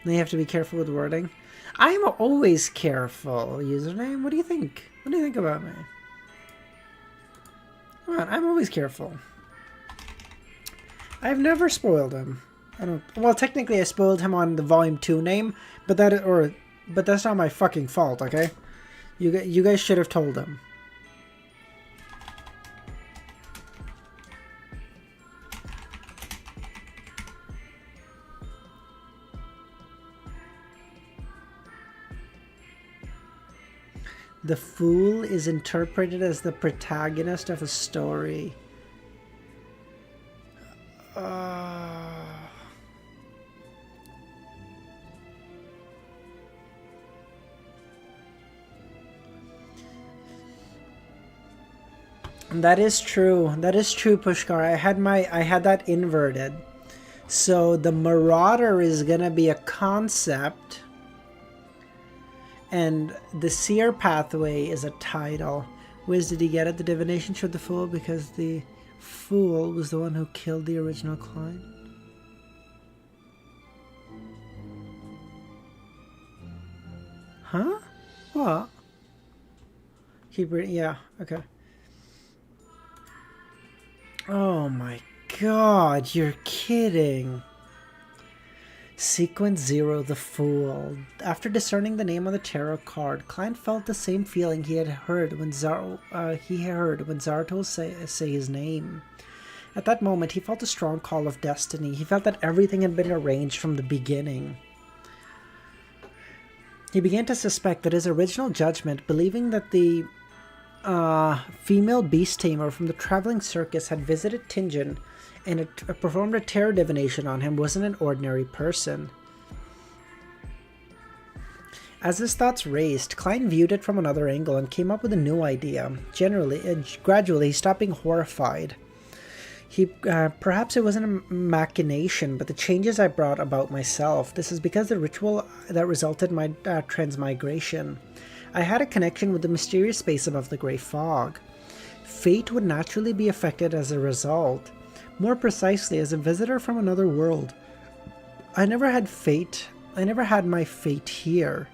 You have to be careful with wording. I'm always careful, username. What do you think? What do you think about me? Come on, I'm always careful. I've never spoiled him. I don't. Well, technically, I spoiled him on the Volume 2 name, but that's not my fucking fault. Okay, you guys should have told him. The fool is interpreted as the protagonist of a story. That is true. That is true, Pushkar. I had that inverted. So the Marauder is gonna be a concept, and the Seer Pathway is a title. Where did he get it? The divination showed the fool because the fool was the one who killed the original Klein. Huh? What? Keep reading. Yeah. Okay. Oh my god, you're kidding. Sequence 0, the Fool. After discerning the name on the tarot card, Klein felt the same feeling he had heard when Zaratul say his name. At that moment, he felt a strong call of destiny. He felt that everything had been arranged from the beginning. He began to suspect that his original judgment, believing that the female beast tamer from the traveling circus had visited Tingen and performed a terror divination on him, wasn't an ordinary person. As his thoughts raced, Klein viewed it from another angle and came up with a new idea. Gradually, he stopped being horrified. Perhaps it wasn't a machination, but the changes I brought about myself. This is because the ritual that resulted in my transmigration. I had a connection with the mysterious space above the grey fog. Fate would naturally be affected as a result. More precisely, as a visitor from another world. I never had fate. I never had my fate here.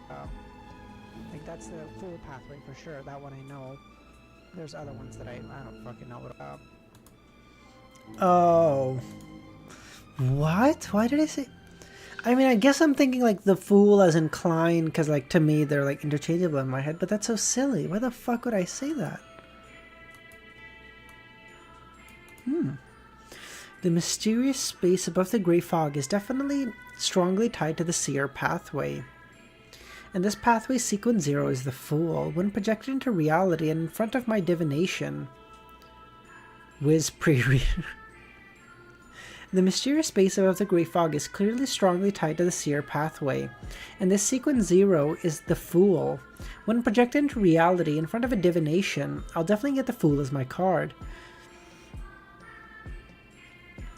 I think that's the full pathway for sure. That one I know. There's other ones that I don't fucking know about. Oh. What? Why did I say... I mean, I guess I'm thinking like the fool as in Klein, because like to me they're like interchangeable in my head, but that's so silly. Why the fuck would I say that? The mysterious space above the grey fog is definitely strongly tied to the Seer Pathway. And this pathway, sequence 0, is the Fool. When projected into reality and in front of my divination... The mysterious space above the grey fog is clearly strongly tied to the Seer Pathway. And this sequence 0 is the Fool. When projected into reality in front of a divination, I'll definitely get the Fool as my card.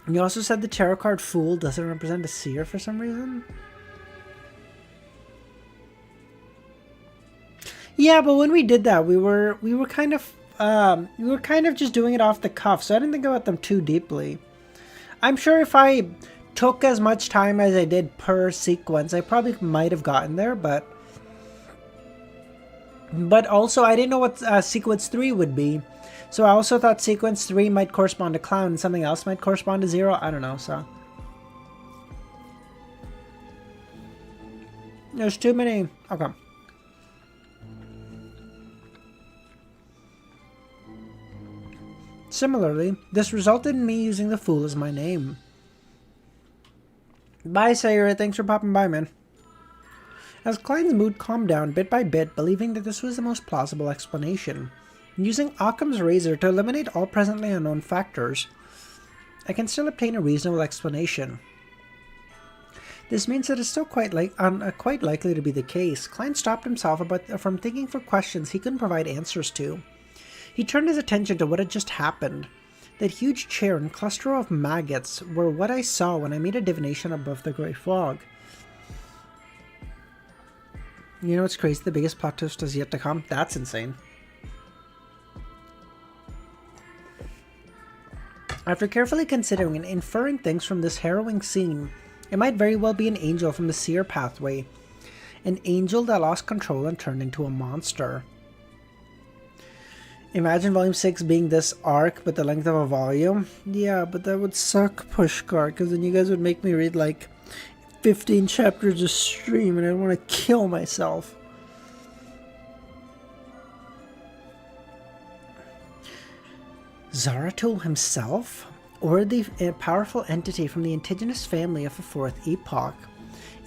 You also said the tarot card Fool doesn't represent a seer for some reason? Yeah, but when we did that, we were kind of just doing it off the cuff, so I didn't think about them too deeply. I'm sure if I took as much time as I did per sequence, I probably might have gotten there, but also I didn't know what sequence 3 would be. So I also thought sequence 3 might correspond to Clown and something else might correspond to 0. I don't know, so. There's too many. Okay. Similarly, this resulted in me using the Fool as my name. Bye, Sayre. Thanks for popping by, man. As Klein's mood calmed down bit by bit, believing that this was the most plausible explanation, using Occam's razor to eliminate all presently unknown factors, I can still obtain a reasonable explanation. This means that it's still quite likely to be the case. Klein stopped himself from thinking for questions he couldn't provide answers to. He turned his attention to what had just happened. That huge chair and cluster of maggots were what I saw when I made a divination above the grey fog. You know what's crazy? The biggest plot twist is yet to come. That's insane. After carefully considering and inferring things from this harrowing scene, it might very well be an angel from the seer pathway. An angel that lost control and turned into a monster. Imagine Volume 6 being this arc but the length of a volume. Yeah, but that would suck, Pushkar, because then you guys would make me read like 15 chapters a stream and I'd want to kill myself. Zaratul himself? Or the powerful entity from the indigenous family of the Fourth Epoch?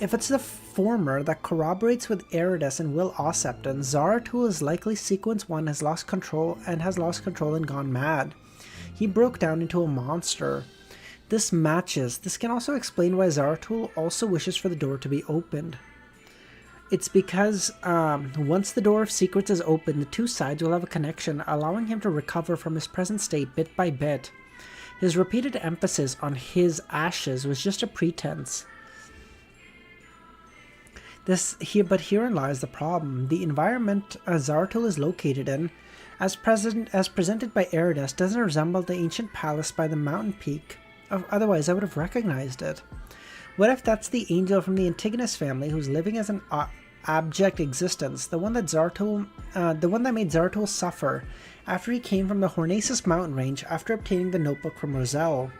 If it's the former that corroborates with Eridus and Will Ossepton, Zaratul is likely Sequence 1 has lost control and gone mad. He broke down into a monster. This matches. This can also explain why Zaratul also wishes for the door to be opened. It's because once the door of secrets is opened, the two sides will have a connection, allowing him to recover from his present state bit by bit. His repeated emphasis on his ashes was just a pretense. But herein lies the problem. The environment Zaratul is located in, as presented by Eridus, doesn't resemble the ancient palace by the mountain peak. Otherwise, I would have recognized it. What if that's the angel from the Antigonus family who's living as an abject existence, the one that made Zaratul suffer after he came from the Hornasus mountain range after obtaining the notebook from Roselle?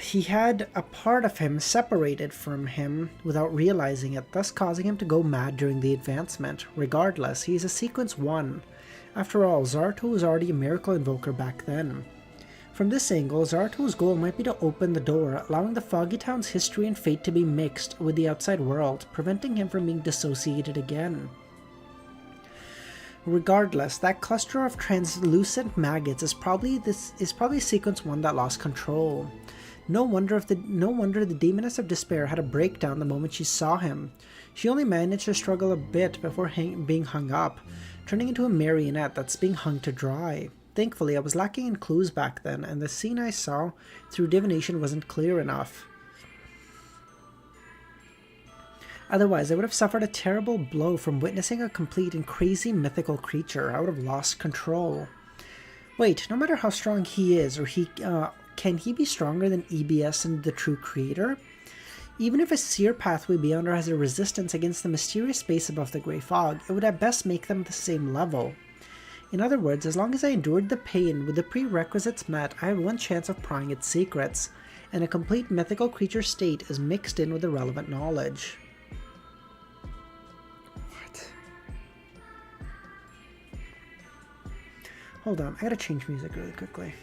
He had a part of him separated from him without realizing it, thus causing him to go mad during the advancement. Regardless, he is a Sequence 1. After all, Zaratul was already a miracle invoker back then. From this angle, Zaratul's goal might be to open the door, allowing the Foggy Town's history and fate to be mixed with the outside world, preventing him from being dissociated again. Regardless, that cluster of translucent maggots is probably Sequence 1 that lost control. No wonder the demoness of despair had a breakdown the moment she saw him. She only managed to struggle a bit before being hung up, turning into a marionette that's being hung to dry. Thankfully, I was lacking in clues back then, and the scene I saw through divination wasn't clear enough. Otherwise, I would have suffered a terrible blow from witnessing a complete and crazy mythical creature. I would have lost control. Wait, no matter how strong he is, can he be stronger than EBS and the true creator? Even if a seer pathway beyonder has a resistance against the mysterious space above the grey fog, it would at best make them the same level. In other words, as long as I endured the pain with the prerequisites met, I have one chance of prying its secrets, and a complete mythical creature state is mixed in with the relevant knowledge. What? Hold on, I gotta change music really quickly.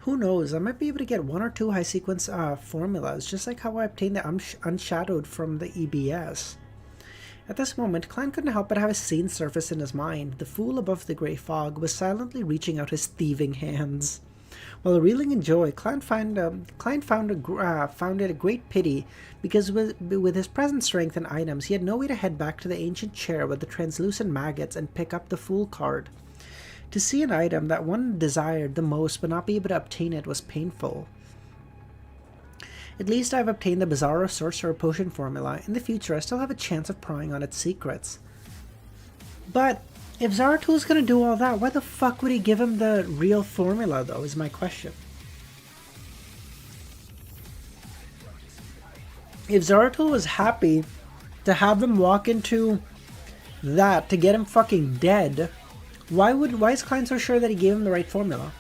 Who knows, I might be able to get 1 or 2 high sequence formulas, just like how I obtained the Unshadowed from the EBS. At this moment, Klein couldn't help but have a scene surface in his mind. The fool above the grey fog was silently reaching out his thieving hands. While reeling in joy, Klein found it a great pity, because with his present strength and items, he had no way to head back to the ancient chair with the translucent maggots and pick up the fool card. To see an item that one desired the most but not be able to obtain it was painful. At least I've obtained the Bizarro Sorcerer Potion formula. In the future, I still have a chance of prying on its secrets. But if Zaratul's gonna do all that, why the fuck would he give him the real formula, though, is my question. If Zaratul was happy to have him walk into that to get him fucking dead, why is Klein so sure that he gave him the right formula?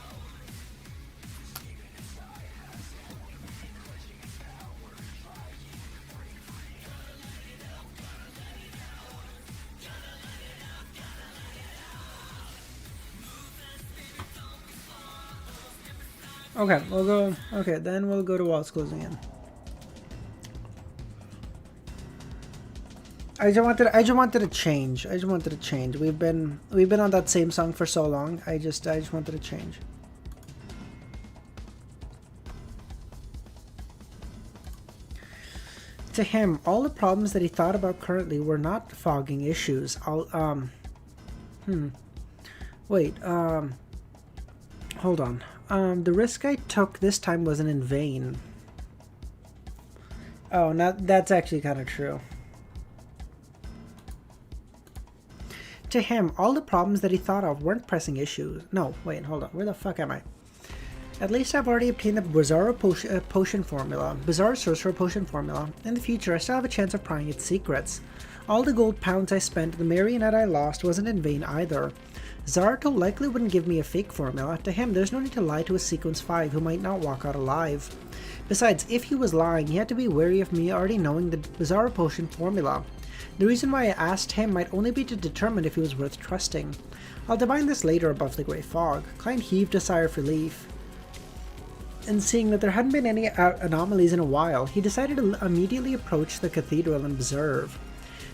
Okay, then we'll go to Walls Closing In. I just wanted to change. We've been on that same song for so long. I just wanted to change. To him, all the problems that he thought about currently were not fogging issues. Hold on. The risk I took this time wasn't in vain. Oh, that's actually kind of true. To him, all the problems that he thought of weren't pressing issues. No, wait, hold on. Where the fuck am I? At least I've already obtained the bizarre potion formula, bizarre sorcerer potion formula. In the future, I still have a chance of prying its secrets. All the gold pounds I spent, the marionette I lost, wasn't in vain either. Zaratul likely wouldn't give me a fake formula. To him, there's no need to lie to a Sequence 5 who might not walk out alive. Besides, if he was lying, he had to be wary of me already knowing the bizarre potion formula. The reason why I asked him might only be to determine if he was worth trusting. I'll divine this later above the grey fog. Klein heaved a sigh of relief. And seeing that there hadn't been any anomalies in a while, he decided to immediately approach the cathedral and observe.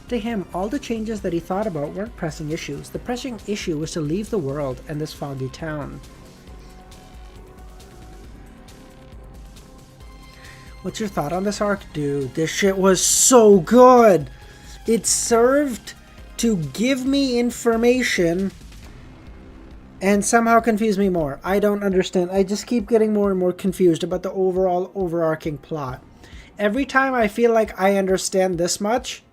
To him, all the changes that he thought about weren't pressing issues. The pressing issue was to leave the world and this foggy town. What's your thought on this arc? Dude, this shit was so good! It served to give me information and somehow confuse me more. I don't understand. I just keep getting more and more confused about the overall overarching plot. Every time I feel like I understand this much,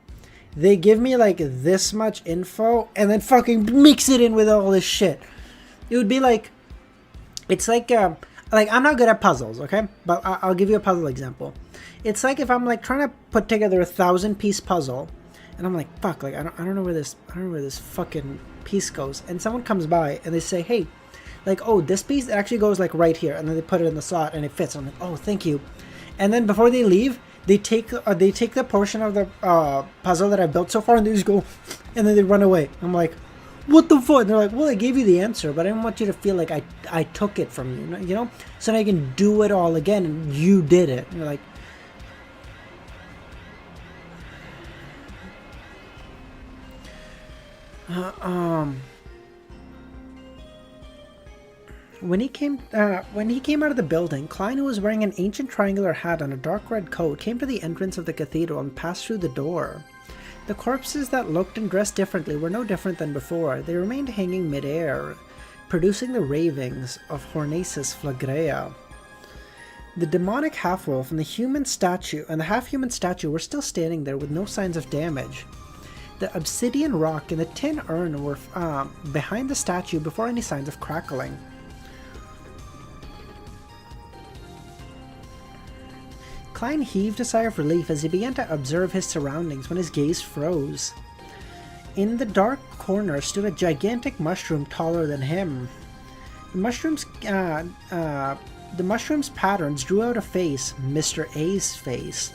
they give me like this much info and then fucking mix it in with all this shit. It would be like, it's like I'm not good at puzzles, okay? But I'll give you a puzzle example. It's like if I'm like trying to put together a 1,000-piece puzzle, and I'm like, fuck, like I don't know where this fucking piece goes. And someone comes by and they say, hey, like, oh, this piece actually goes like right here, and then they put it in the slot and it fits. I'm like, oh, thank you. And then before they leave, they take the portion of the puzzle that I built so far and they just go, and then they run away. I'm like, what the fuck? And they're like, well, I gave you the answer, but I didn't want you to feel like I took it from you, know? So now I can do it all again, and you did it. And you're like, When he came out of the building, Klein, who was wearing an ancient triangular hat and a dark red coat, came to the entrance of the cathedral and passed through the door. The corpses that looked and dressed differently were no different than before. They remained hanging mid-air, producing the ravings of Hornacis Flagrea. The demonic half-wolf and the human statue and the half-human statue were still standing there with no signs of damage. The obsidian rock and the tin urn were behind the statue before any signs of crackling. Klein heaved a sigh of relief as he began to observe his surroundings when his gaze froze. In the dark corner stood a gigantic mushroom taller than him. The mushroom's patterns drew out a face, Mr. A's face.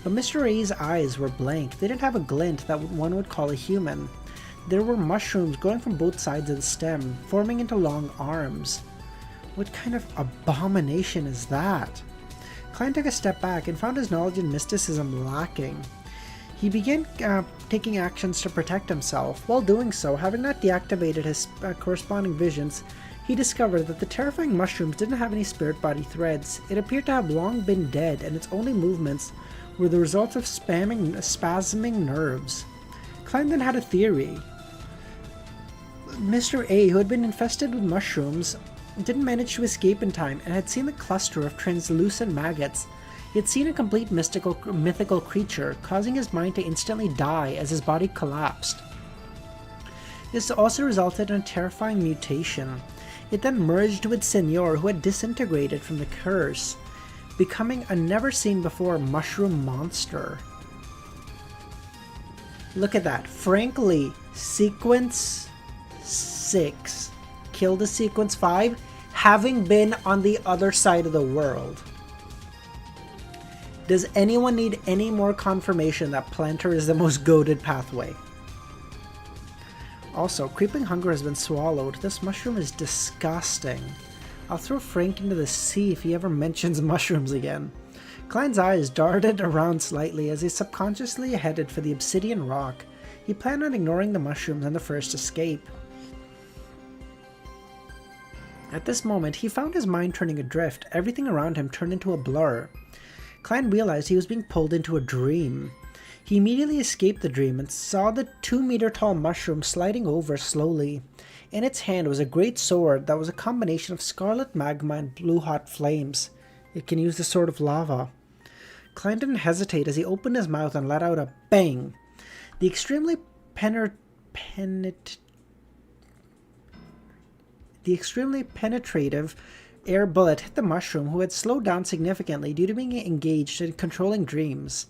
But Mr. A's eyes were blank. They didn't have a glint that one would call a human. There were mushrooms growing from both sides of the stem, forming into long arms. What kind of abomination is that? Klein took a step back and found his knowledge and mysticism lacking. He began taking actions to protect himself. While doing so, having not deactivated his corresponding visions, he discovered that the terrifying mushrooms didn't have any spirit body threads. It appeared to have long been dead, and its only movements were the result of spasming nerves. Klein then had a theory. Mr. A, who had been infested with mushrooms, didn't manage to escape in time and had seen the cluster of translucent maggots. He had seen a complete mythical creature, causing his mind to instantly die as his body collapsed. This also resulted in a terrifying mutation. It then merged with Senor, who had disintegrated from the curse, becoming a never-seen-before mushroom monster. Look at that. Frankly, Sequence 6 killed a Sequence 5, having been on the other side of the world. Does anyone need any more confirmation that Planter is the most goated pathway? Also, creeping hunger has been swallowed. This mushroom is disgusting. I'll throw Frank into the sea if he ever mentions mushrooms again. Klein's eyes darted around slightly as he subconsciously headed for the obsidian rock. He planned on ignoring the mushrooms on the first escape. At this moment, he found his mind turning adrift. Everything around him turned into a blur. Klein realized he was being pulled into a dream. He immediately escaped the dream and saw the 2-meter-tall mushroom sliding over slowly. In its hand was a great sword that was a combination of scarlet magma and blue-hot flames. It can use the sword of lava. Klein didn't hesitate as he opened his mouth and let out a bang. The extremely penetrative air bullet hit the mushroom, who had slowed down significantly due to being engaged in controlling dreams.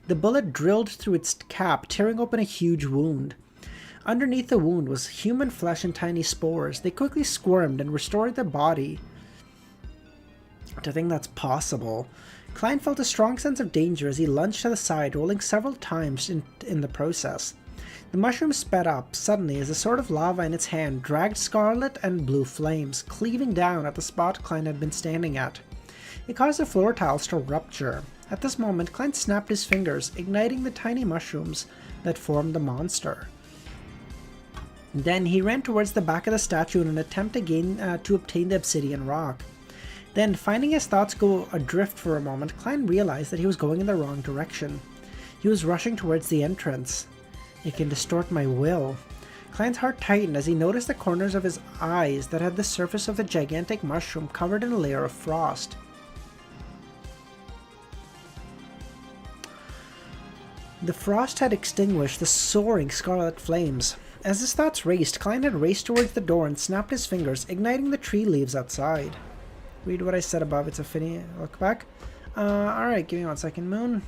The bullet drilled through its cap, tearing open a huge wound. Underneath the wound was human flesh and tiny spores. They quickly squirmed and restored the body. To think that's possible. Klein felt a strong sense of danger as he lunged to the side, rolling several times in the process. The mushroom sped up suddenly as a sword of lava in its hand dragged scarlet and blue flames, cleaving down at the spot Klein had been standing at. It caused the floor tiles to rupture. At this moment, Klein snapped his fingers, igniting the tiny mushrooms that formed the monster. Then he ran towards the back of the statue in an attempt to obtain the obsidian rock. Then, finding his thoughts go adrift for a moment, Klein realized that he was going in the wrong direction. He was rushing towards the entrance. It can distort my will. Klein's heart tightened as he noticed the corners of his eyes that had the surface of the gigantic mushroom covered in a layer of frost. The frost had extinguished the soaring scarlet flames. As his thoughts raced, Klein had raced towards the door and snapped his fingers, igniting the tree leaves outside. Read what I said above. It's a fitting look back. Alright, give me 1 second, Moon.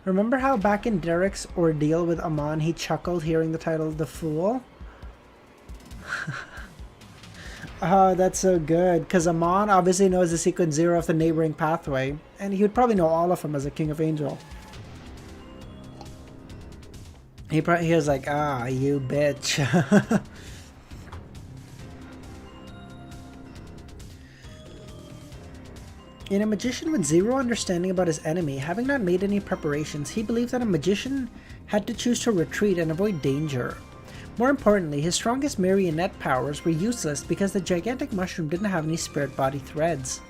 Remember how back in Derek's ordeal with Amon he chuckled hearing the title The Fool? Oh, that's so good, because Amon obviously knows the sequence 0 of the neighboring pathway, and he would probably know all of them as a King of Angel. He was like, ah, you bitch. In a magician with zero understanding about his enemy, having not made any preparations, he believed that a magician had to choose to retreat and avoid danger. More importantly, his strongest marionette powers were useless because the gigantic mushroom didn't have any spirit body threads.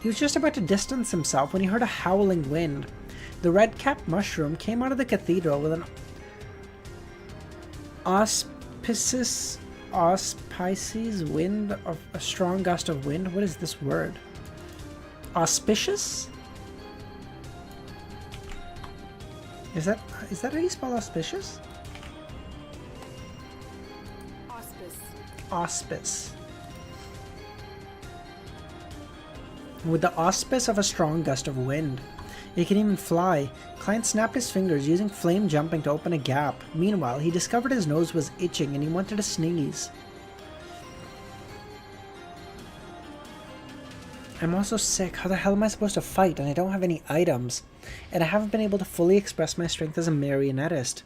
He was just about to distance himself when he heard a howling wind. The red-capped mushroom came out of the cathedral with an auspices wind of a strong gust of wind. What is this word? Auspicious? Is that how you spell auspicious? Auspice. With the auspice of a strong gust of wind. It can even fly. Klein snapped his fingers, using flame jumping to open a gap. Meanwhile, he discovered his nose was itching and he wanted to sneeze. I'm also sick. How the hell am I supposed to fight? And I don't have any items. And I haven't been able to fully express my strength as a marionettist.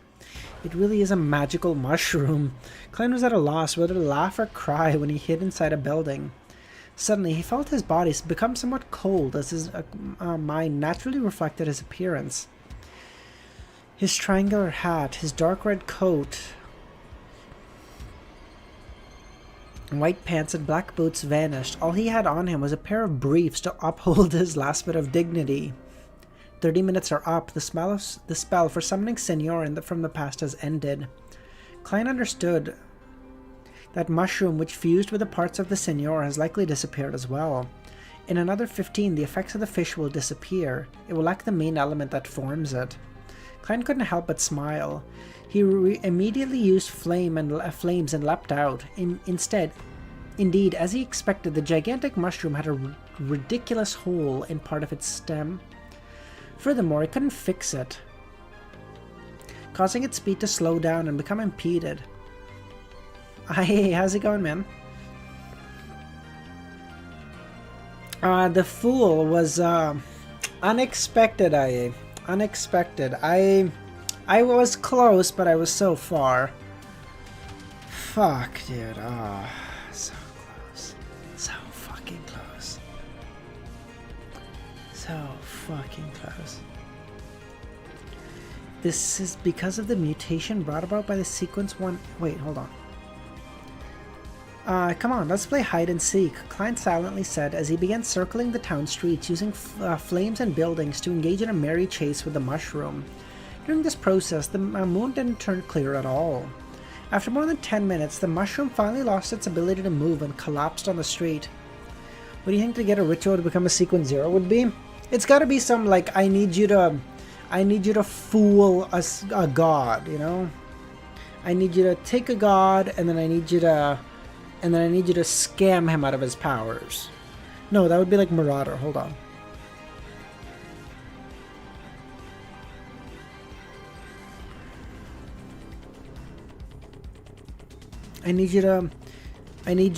It really is a magical mushroom. Klein was at a loss whether to laugh or cry when he hid inside a building. Suddenly, he felt his body become somewhat cold as his mind naturally reflected his appearance. His triangular hat, his dark red coat, white pants and black boots vanished. All he had on him was a pair of briefs to uphold his last bit of dignity. 30 minutes are up. The spell for summoning Senor from the past has ended. Klein understood that mushroom which fused with the parts of the Senor has likely disappeared as well. In another 15, the effects of the fish will disappear. It will lack the main element that forms it. Klein couldn't help but smile. He immediately used flames and leapt out. Indeed, as he expected, the gigantic mushroom had a ridiculous hole in part of its stem. Furthermore, it couldn't fix it, causing its speed to slow down and become impeded. Hey, how's it going, man? The Fool was unexpected. Unexpected. I was close, but I was so far. Fuck, dude. Oh, so close. So fucking close. So fucking close. This is because of the mutation brought about by the sequence 1. Wait, hold on. Come on, let's play hide and seek, Klein silently said as he began circling the town streets using flames and buildings to engage in a merry chase with the mushroom. During this process, the moon didn't turn clear at all. After more than 10 minutes, the mushroom finally lost its ability to move and collapsed on the street. What do you think to get a ritual to become a sequence 0 would be? It's gotta be some, like, I need you to fool a god, you know? I need you to take a god, and then I need you to scam him out of his powers. No, that would be like Marauder. Hold on. I need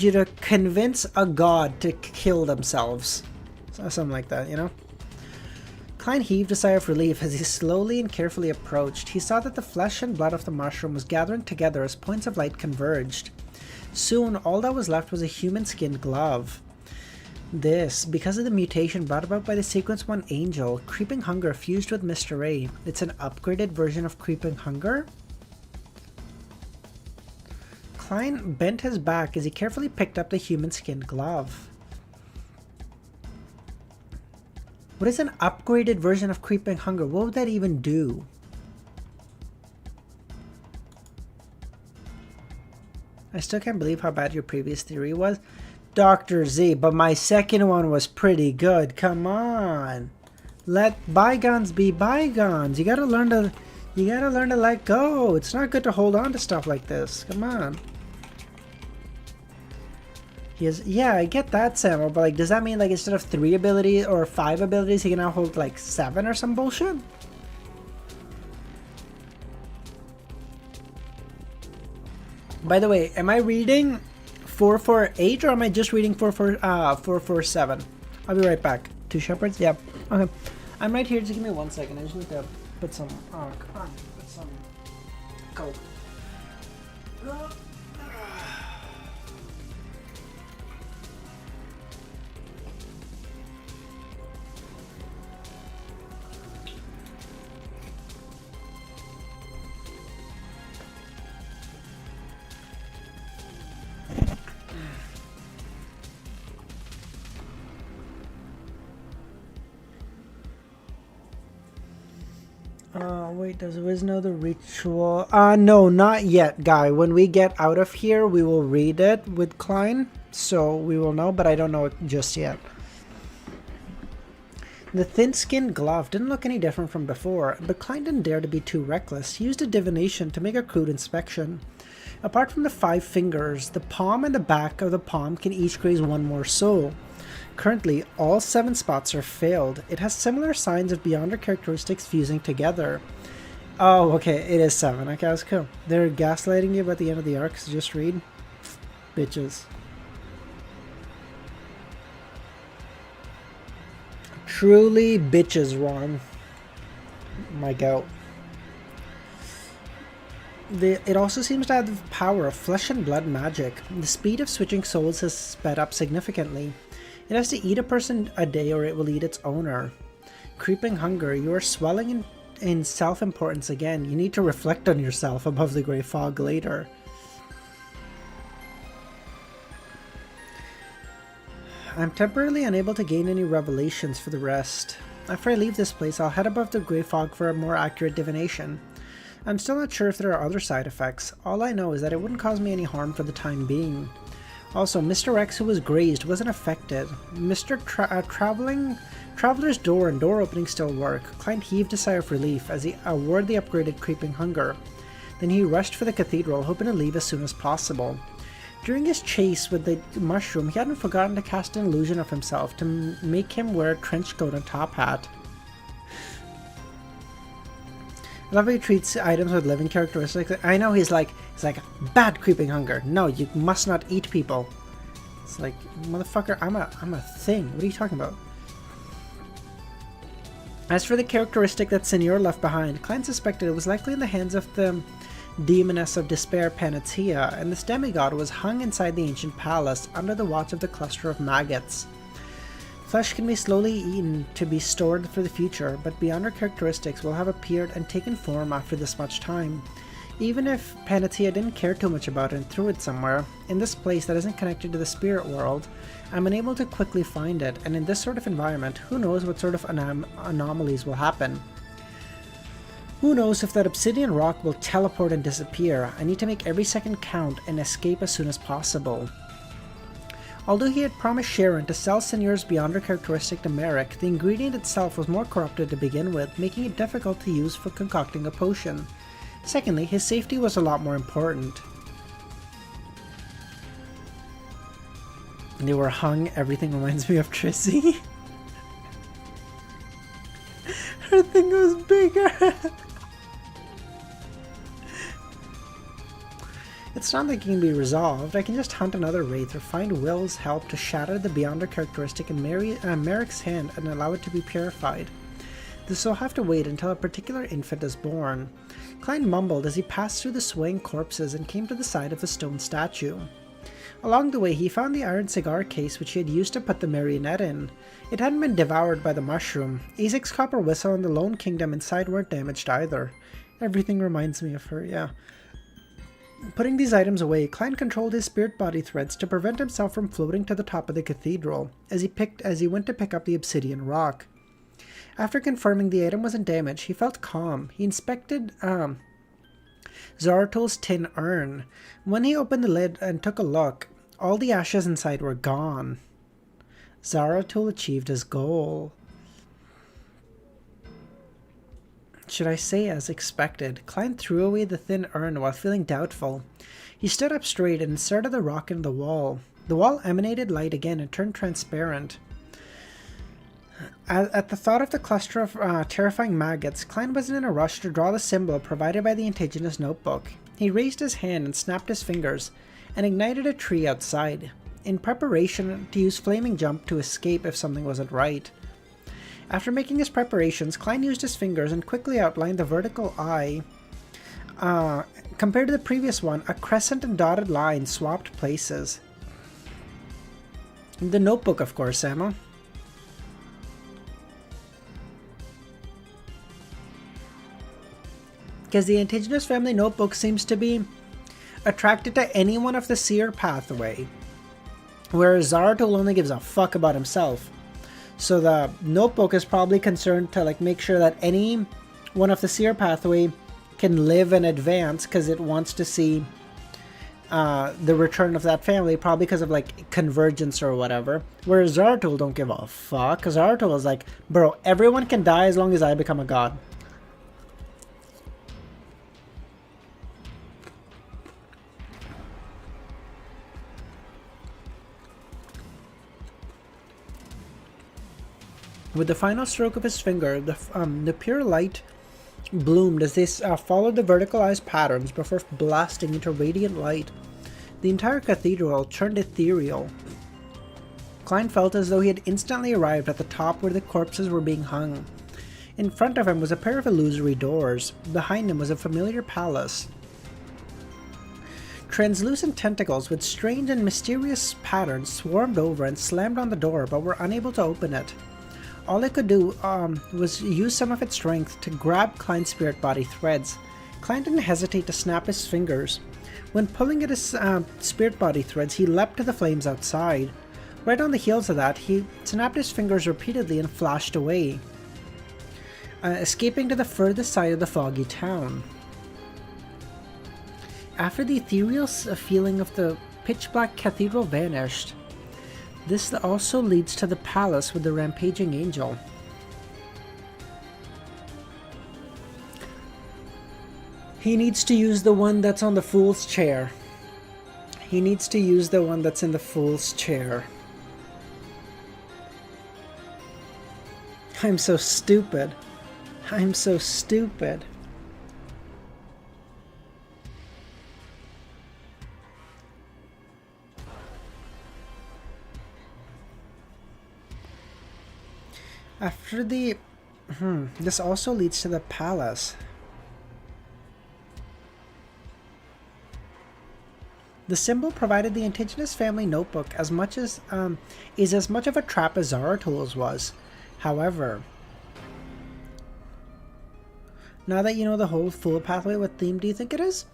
you to convince a god to kill themselves. Something like that, you know? Klein heaved a sigh of relief as he slowly and carefully approached. He saw that the flesh and blood of the mushroom was gathering together as points of light converged. Soon, all that was left was a human-skinned glove. This, because of the mutation brought about by the Sequence 1 angel, Creeping Hunger fused with Mr. A. It's an upgraded version of Creeping Hunger? Klein bent his back as he carefully picked up the human-skinned glove. What is an upgraded version of Creeping Hunger? What would that even do? I still can't believe how bad your previous theory was. Dr. Z, but my second one was pretty good. Come on. Let bygones be bygones. You gotta learn to let go. It's not good to hold on to stuff like this. Come on. Yeah, I get that, Samuel, but like, does that mean like instead of 3 abilities or 5 abilities, he can now hold like 7 or some bullshit? By the way, am I reading 448 or am I just reading 447? I'll be right back. 2 shepherds? Yeah. Okay. I'm right here. Just give me 1 second. I just need to put some. Come on. Put some coke. Wait, does Wiz know the ritual? No, not yet, Guy. When we get out of here, we will read it with Klein. So we will know, but I don't know it just yet. The thin-skinned glove didn't look any different from before, but Klein didn't dare to be too reckless. He used a divination to make a crude inspection. Apart from the 5 fingers, the palm and the back of the palm can each graze 1 more soul. Currently, all 7 spots are failed. It has similar signs of Beyonder characteristics fusing together. Oh, okay, it is 7. Okay, that's cool. They're gaslighting you about the end of the arc, so just read. Bitches. Truly bitches, Ron. My goat. It also seems to have the power of flesh and blood magic. The speed of switching souls has sped up significantly. It has to eat a person a day or it will eat its owner. Creeping Hunger, you are swelling in self-importance again. You need to reflect on yourself above the grey fog later. I'm temporarily unable to gain any revelations for the rest. After I leave this place, I'll head above the grey fog for a more accurate divination. I'm still not sure if there are other side effects. All I know is that it wouldn't cause me any harm for the time being. Also, Mr. X, who was grazed, wasn't affected. Traveler's door and door opening still work. Klein heaved a sigh of relief as he awarded the upgraded Creeping Hunger. Then he rushed for the cathedral, hoping to leave as soon as possible. During his chase with the mushroom, he hadn't forgotten to cast an illusion of himself to make him wear a trench coat and top hat. I love how he treats items with living characteristics. I know he's like bad Creeping Hunger. No, you must not eat people. It's like, motherfucker, I'm a thing. What are you talking about? As for the characteristic that Senor left behind, Klein suspected it was likely in the hands of the demoness of despair Panatia, and this demigod was hung inside the ancient palace under the watch of the cluster of maggots. Flesh can be slowly eaten to be stored for the future, but Beyonder characteristics will have appeared and taken form after this much time. Even if Panatia didn't care too much about it and threw it somewhere, in this place that isn't connected to the spirit world, I'm unable to quickly find it, and in this sort of environment, who knows what sort of anomalies will happen. Who knows if that obsidian rock will teleport and disappear. I need to make every second count and escape as soon as possible. Although he had promised Sharon to sell Seigneur's Beyonder characteristic to Merrick, the ingredient itself was more corrupted to begin with, making it difficult to use for concocting a potion. Secondly, his safety was a lot more important. They were hung. Everything reminds me of Trissy. Her thing was bigger. It's not like it can be resolved. I can just hunt another wraith or find Will's help to shatter the Beyonder characteristic in Merrick's hand and allow it to be purified. This will have to wait until a particular infant is born. Klein mumbled as he passed through the swaying corpses and came to the side of the stone statue. Along the way, he found the iron cigar case which he had used to put the marionette in. It hadn't been devoured by the mushroom. Isaac's copper whistle and the Lone Kingdom inside weren't damaged either. Everything reminds me of her, yeah. Putting these items away, Klein controlled his spirit body threads to prevent himself from floating to the top of the cathedral as he went to pick up the obsidian rock. After confirming the item wasn't damaged, he felt calm. He inspected Zaratul's tin urn. When he opened the lid and took a look, all the ashes inside were gone. Zaratul achieved his goal. Should I say as expected? Klein threw away the thin urn while feeling doubtful. He stood up straight and inserted the rock into the wall. The wall emanated light again and turned transparent. At the thought of the cluster of terrifying maggots, Klein wasn't in a rush to draw the symbol provided by the indigenous notebook. He raised his hand and snapped his fingers, and ignited a tree outside, in preparation to use Flaming Jump to escape if something wasn't right. After making his preparations, Klein used his fingers and quickly outlined the vertical eye. Compared to the previous one, a crescent and dotted line swapped places. The notebook, of course, Emma. Because the indigenous family notebook seems to be attracted to anyone of the seer pathway, whereas Zaratul only gives a fuck about himself. So the notebook is probably concerned to make sure that any one of the seer pathway can live and advance because it wants to see the return of that family, probably because of convergence or whatever. Whereas Zaratul don't give a fuck, because Zaratul is like, bro, everyone can die as long as I become a god. With the final stroke of his finger, the pure light bloomed as they followed the verticalized patterns before blasting into radiant light. The entire cathedral turned ethereal. Klein felt as though he had instantly arrived at the top where the corpses were being hung. In front of him was a pair of illusory doors. Behind him was a familiar palace. Translucent tentacles with strange and mysterious patterns swarmed over and slammed on the door but were unable to open it. All it could do was use some of its strength to grab Klein's spirit body threads. Klein didn't hesitate to snap his fingers. When pulling at his spirit body threads, he leapt to the flames outside. Right on the heels of that, he snapped his fingers repeatedly and flashed away, escaping to the furthest side of the foggy town. After the ethereal feeling of the pitch-black cathedral vanished, this also leads to the palace with the rampaging angel. He needs to use the one that's on the fool's chair. He needs to use the one that's in the fool's chair. I'm so stupid. I'm so stupid. After the... this also leads to the palace. The symbol provided the indigenous family notebook is as much of a trap as Zaratul's was. However, Now that you know the whole Fool pathway, what theme do you think it is?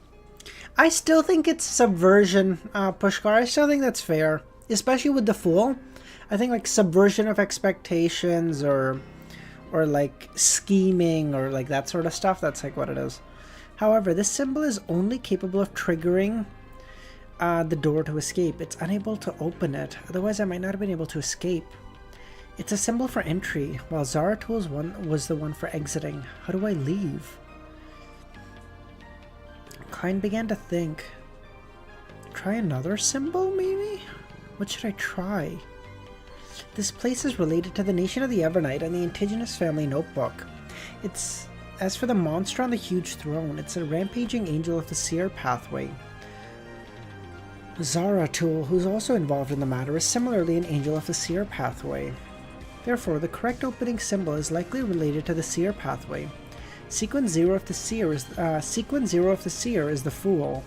I still think it's subversion, Pushkar. I still think that's fair. Especially with the Fool. I think like subversion of expectations or like scheming or like that sort of stuff. That's like what it is. However, this symbol is only capable of triggering the door to escape. It's unable to open it. Otherwise, I might not have been able to escape. It's a symbol for entry, while Zaratul's one was the one for exiting. How do I leave? Klein began to think. Try another symbol, maybe? What should I try? This place is related to the nation of the Evernight and the indigenous family notebook. As for the monster on the huge throne, it's a rampaging angel of the seer pathway. Zaratul, who's also involved in the matter, is similarly an angel of the seer pathway. Therefore, the correct opening symbol is likely related to the seer pathway. Sequence 0 of the seer is the Fool.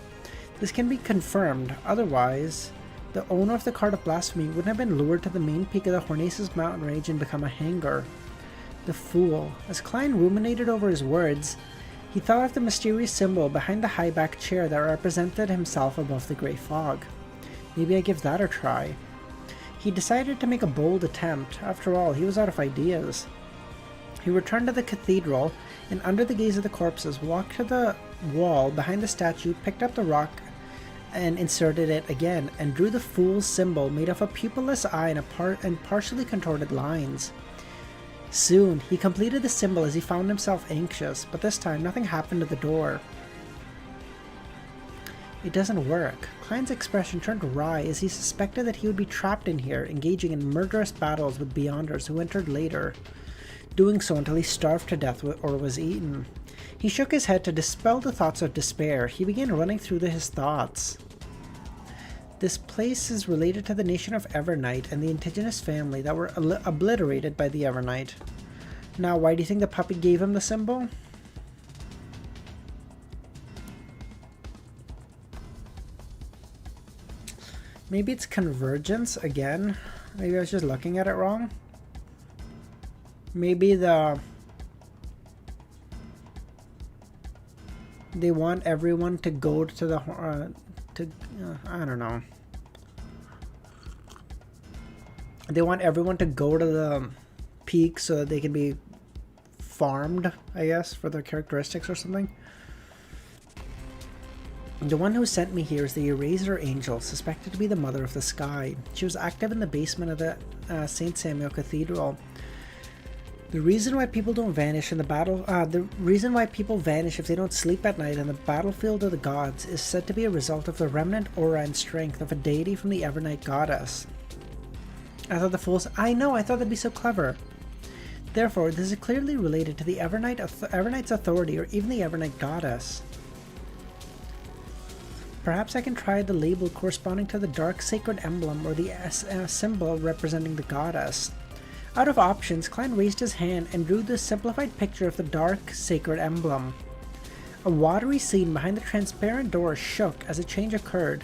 This can be confirmed. Otherwise, the owner of the Card of Blasphemy wouldn't have been lured to the main peak of the Hornaces mountain range and become a hanger. The Fool. As Klein ruminated over his words, he thought of the mysterious symbol behind the high-backed chair that represented himself above the grey fog. Maybe I give that a try. He decided to make a bold attempt. After all, he was out of ideas. He returned to the cathedral, and under the gaze of the corpses, walked to the wall behind the statue, picked up the rock, and inserted it again, and drew the Fool's symbol made of a pupilless eye and partially contorted lines. Soon, he completed the symbol as he found himself anxious, but this time nothing happened to the door. It doesn't work. Klein's expression turned wry as he suspected that he would be trapped in here, engaging in murderous battles with Beyonders who entered later, doing so until he starved to death or was eaten. He shook his head to dispel the thoughts of despair. He began running through his thoughts. This place is related to the nation of Evernight and the indigenous family that were obliterated by the Evernight. Now, why do you think the puppy gave him the symbol? Maybe it's convergence again. Maybe I was just looking at it wrong. Maybe they want everyone to go to the I don't know. They want everyone to go to the peak so that they can be farmed, I guess, for their characteristics or something. The one who sent me here is the Eraser Angel, suspected to be the Mother of the Sky. She was active in the basement of the St. Samuel Cathedral. The reason why people don't vanish in the battle, the reason why people vanish if they don't sleep at night in the battlefield of the gods is said to be a result of the remnant aura and strength of a deity from the Evernight goddess. I thought the fools. I know. I thought that'd be so clever. Therefore, this is clearly related to the Evernight's authority, or even the Evernight goddess. Perhaps I can try the label corresponding to the dark sacred emblem or the symbol representing the goddess. Out of options, Klein raised his hand and drew the simplified picture of the dark sacred emblem. A watery scene behind the transparent door shook as a change occurred.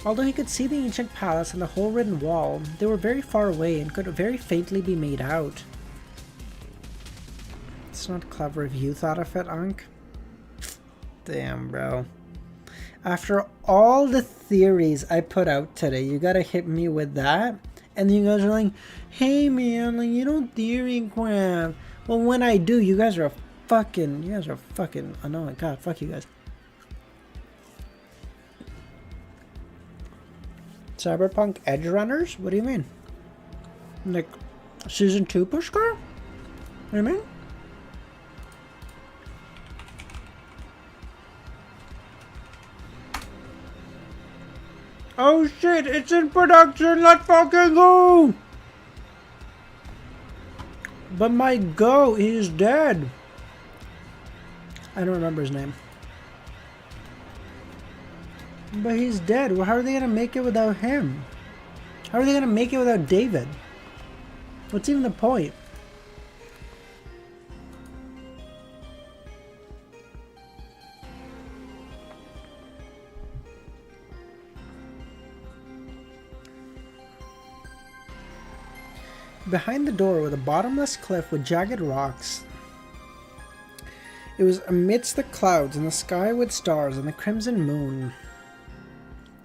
Although he could see the ancient palace and the hole-ridden wall, they were very far away and could very faintly be made out. It's not clever if you thought of it, Ankh. Damn, bro. After all the theories I put out today, you gotta hit me with that? And you guys are like, hey man, like, you don't theory crap. Well, when I do, you guys are fucking annoying. God, fuck you guys. Cyberpunk Edge Runners? What do you mean? Like, Season 2 Pushkar? What do you mean? Oh shit, it's in production, let's fucking go! But my Go is dead. I don't remember his name. But he's dead. Well, how are they gonna make it without him? How are they gonna make it without David? What's even the point? Behind the door was a bottomless cliff with jagged rocks. It was amidst the clouds and the sky with stars and the crimson moon.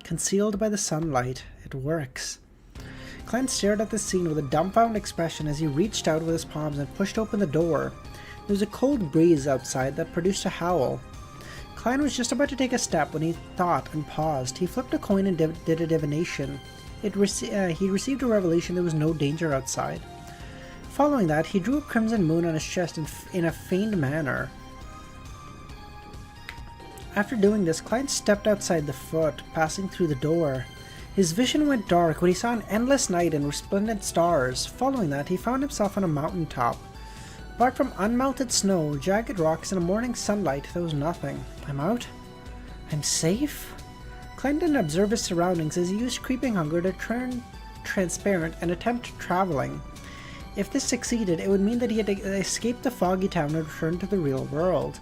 Concealed by the sunlight, it works. Klein stared at the scene with a dumbfounded expression as he reached out with his palms and pushed open the door. There was a cold breeze outside that produced a howl. Klein was just about to take a step when he thought and paused. He flipped a coin and did a divination. He received a revelation there was no danger outside. Following that, he drew a crimson moon on his chest in a feigned manner. After doing this, Klein stepped outside the fort, passing through the door. His vision went dark when he saw an endless night and resplendent stars. Following that, he found himself on a mountaintop. Apart from unmelted snow, jagged rocks, and a morning sunlight, there was nothing. I'm out? I'm safe? Klein didn't observe his surroundings as he used creeping hunger to turn transparent and attempt traveling. If this succeeded, it would mean that he had escaped the foggy town and returned to the real world.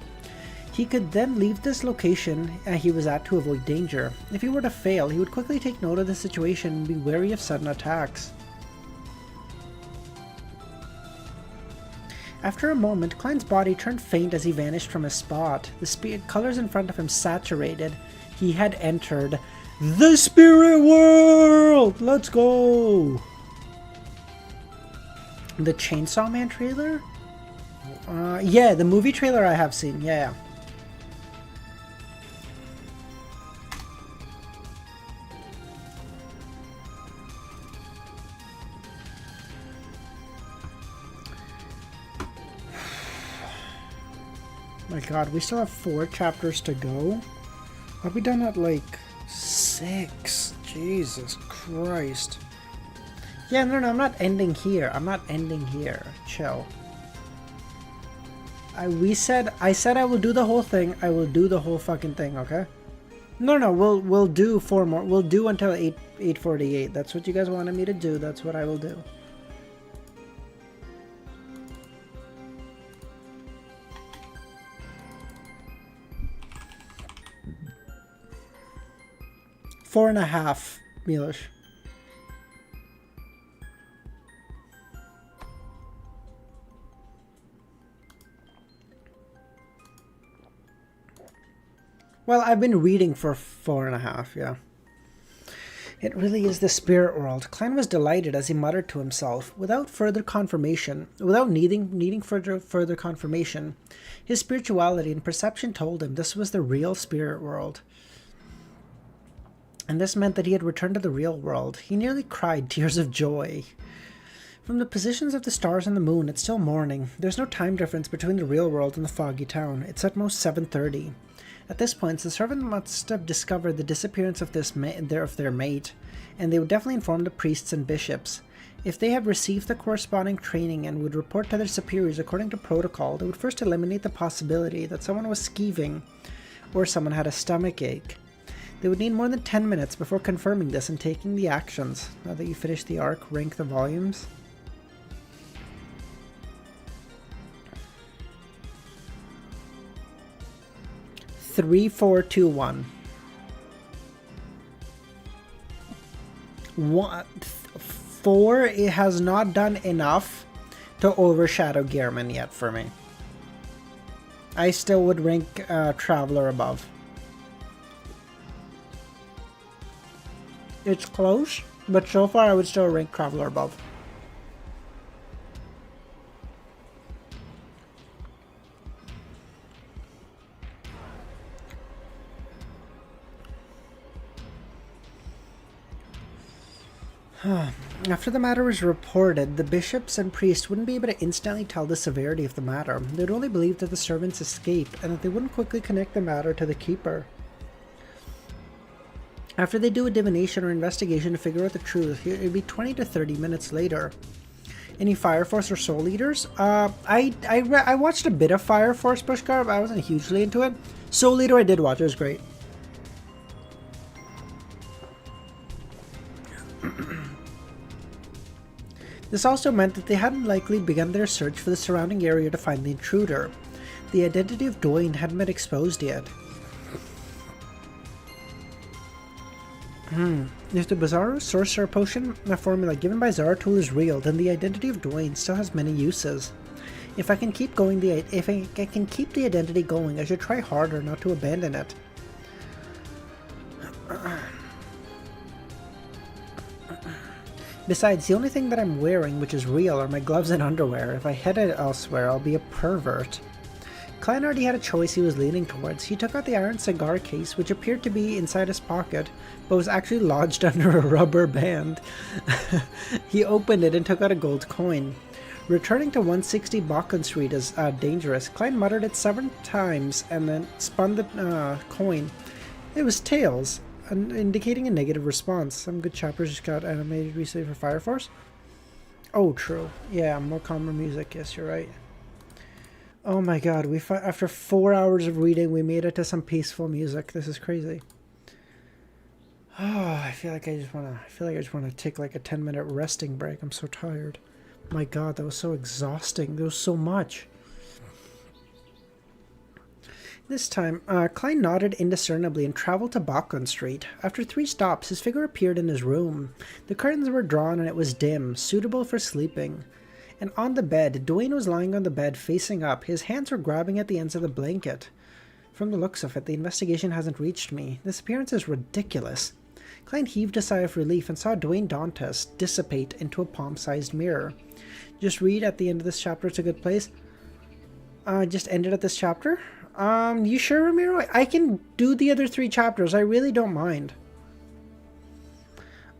He could then leave this location he was at to avoid danger. If he were to fail, he would quickly take note of the situation and be wary of sudden attacks. After a moment, Klein's body turned faint as he vanished from his spot. The colors in front of him saturated. He had entered the spirit world! Let's go! The Chainsaw Man trailer? Yeah, the movie trailer I have seen, yeah. My god, we still have 4 chapters to go? Are we done at like 6? Jesus Christ. Yeah, no, I'm not ending here. I'm not ending here. Chill. I said I will do the whole thing. I will do the whole fucking thing, okay? No, we'll do 4 more. We'll do until 8:48. That's what you guys wanted me to do. That's what I will do. Four and a half, Milosh. Well, I've been reading for 4.5, yeah. It really is the spirit world. Klein was delighted as he muttered to himself, without needing further confirmation. His spirituality and perception told him this was the real spirit world. And this meant that he had returned to the real world. He nearly cried tears of joy. From the positions of the stars and the moon, it's still morning. There's no time difference between the real world and the foggy town. It's at most 7:30. At this point, the servant must have discovered the disappearance of their mate, and they would definitely inform the priests and bishops. If they had received the corresponding training and would report to their superiors according to protocol, they would first eliminate the possibility that someone was skeeving or someone had a stomach ache. They would need more than 10 minutes before confirming this and taking the actions. Now that you finished the arc, rank the volumes. Three, 4, 2, 1. 4, it has not done enough to overshadow Gehrman yet for me. I still would rank Traveler above. It's close, but so far I would still rank Traveler above. After the matter was reported, the bishops and priests wouldn't be able to instantly tell the severity of the matter. They'd only believe that the servants escaped, and that they wouldn't quickly connect the matter to the keeper. After they do a divination or investigation to figure out the truth, it'd be 20 to 30 minutes later. Any Fire Force or Soul Eaters? I watched a bit of Fire Force, Bushgar, but I wasn't hugely into it. Soul Eater I did watch, it was great. This also meant that they hadn't likely begun their search for the surrounding area to find the intruder. The identity of Dwayne hadn't been exposed yet. If the Bizarro Sorcerer Potion, a formula given by Zaratul, is real, then the identity of Dwayne still has many uses. If I can keep the identity going, I should try harder not to abandon it. Besides, the only thing that I'm wearing which is real are my gloves and underwear. If I head elsewhere, I'll be a pervert. Klein already had a choice he was leaning towards. He took out the iron cigar case, which appeared to be inside his pocket, but was actually lodged under a rubber band. He opened it and took out a gold coin. Returning to 160 Backland Street is dangerous. Klein muttered it 7 times and then spun the coin. It was tails, indicating a negative response. Some good chapters just got animated recently for Fire Force. Oh, true. Yeah, more calmer music. Yes, you're right. Oh my god, after 4 hours of reading, we made it to some peaceful music. This is crazy. Oh, I feel like I just want to take like a 10-minute resting break. I'm so tired. My god, that was so exhausting. There was so much. This time, Klein nodded indiscernibly and traveled to Backland Street. After 3 stops, his figure appeared in his room. The curtains were drawn and it was dim, suitable for sleeping. And on the bed, Dwayne was lying on the bed facing up. His hands were grabbing at the ends of the blanket. From the looks of it, the investigation hasn't reached me. This appearance is ridiculous. Klein heaved a sigh of relief and saw Dwayne Dantes dissipate into a palm-sized mirror. Just read at the end of this chapter. It's a good place. Just ended at this chapter? You sure, Ramiro? I can do the other 3 chapters. I really don't mind.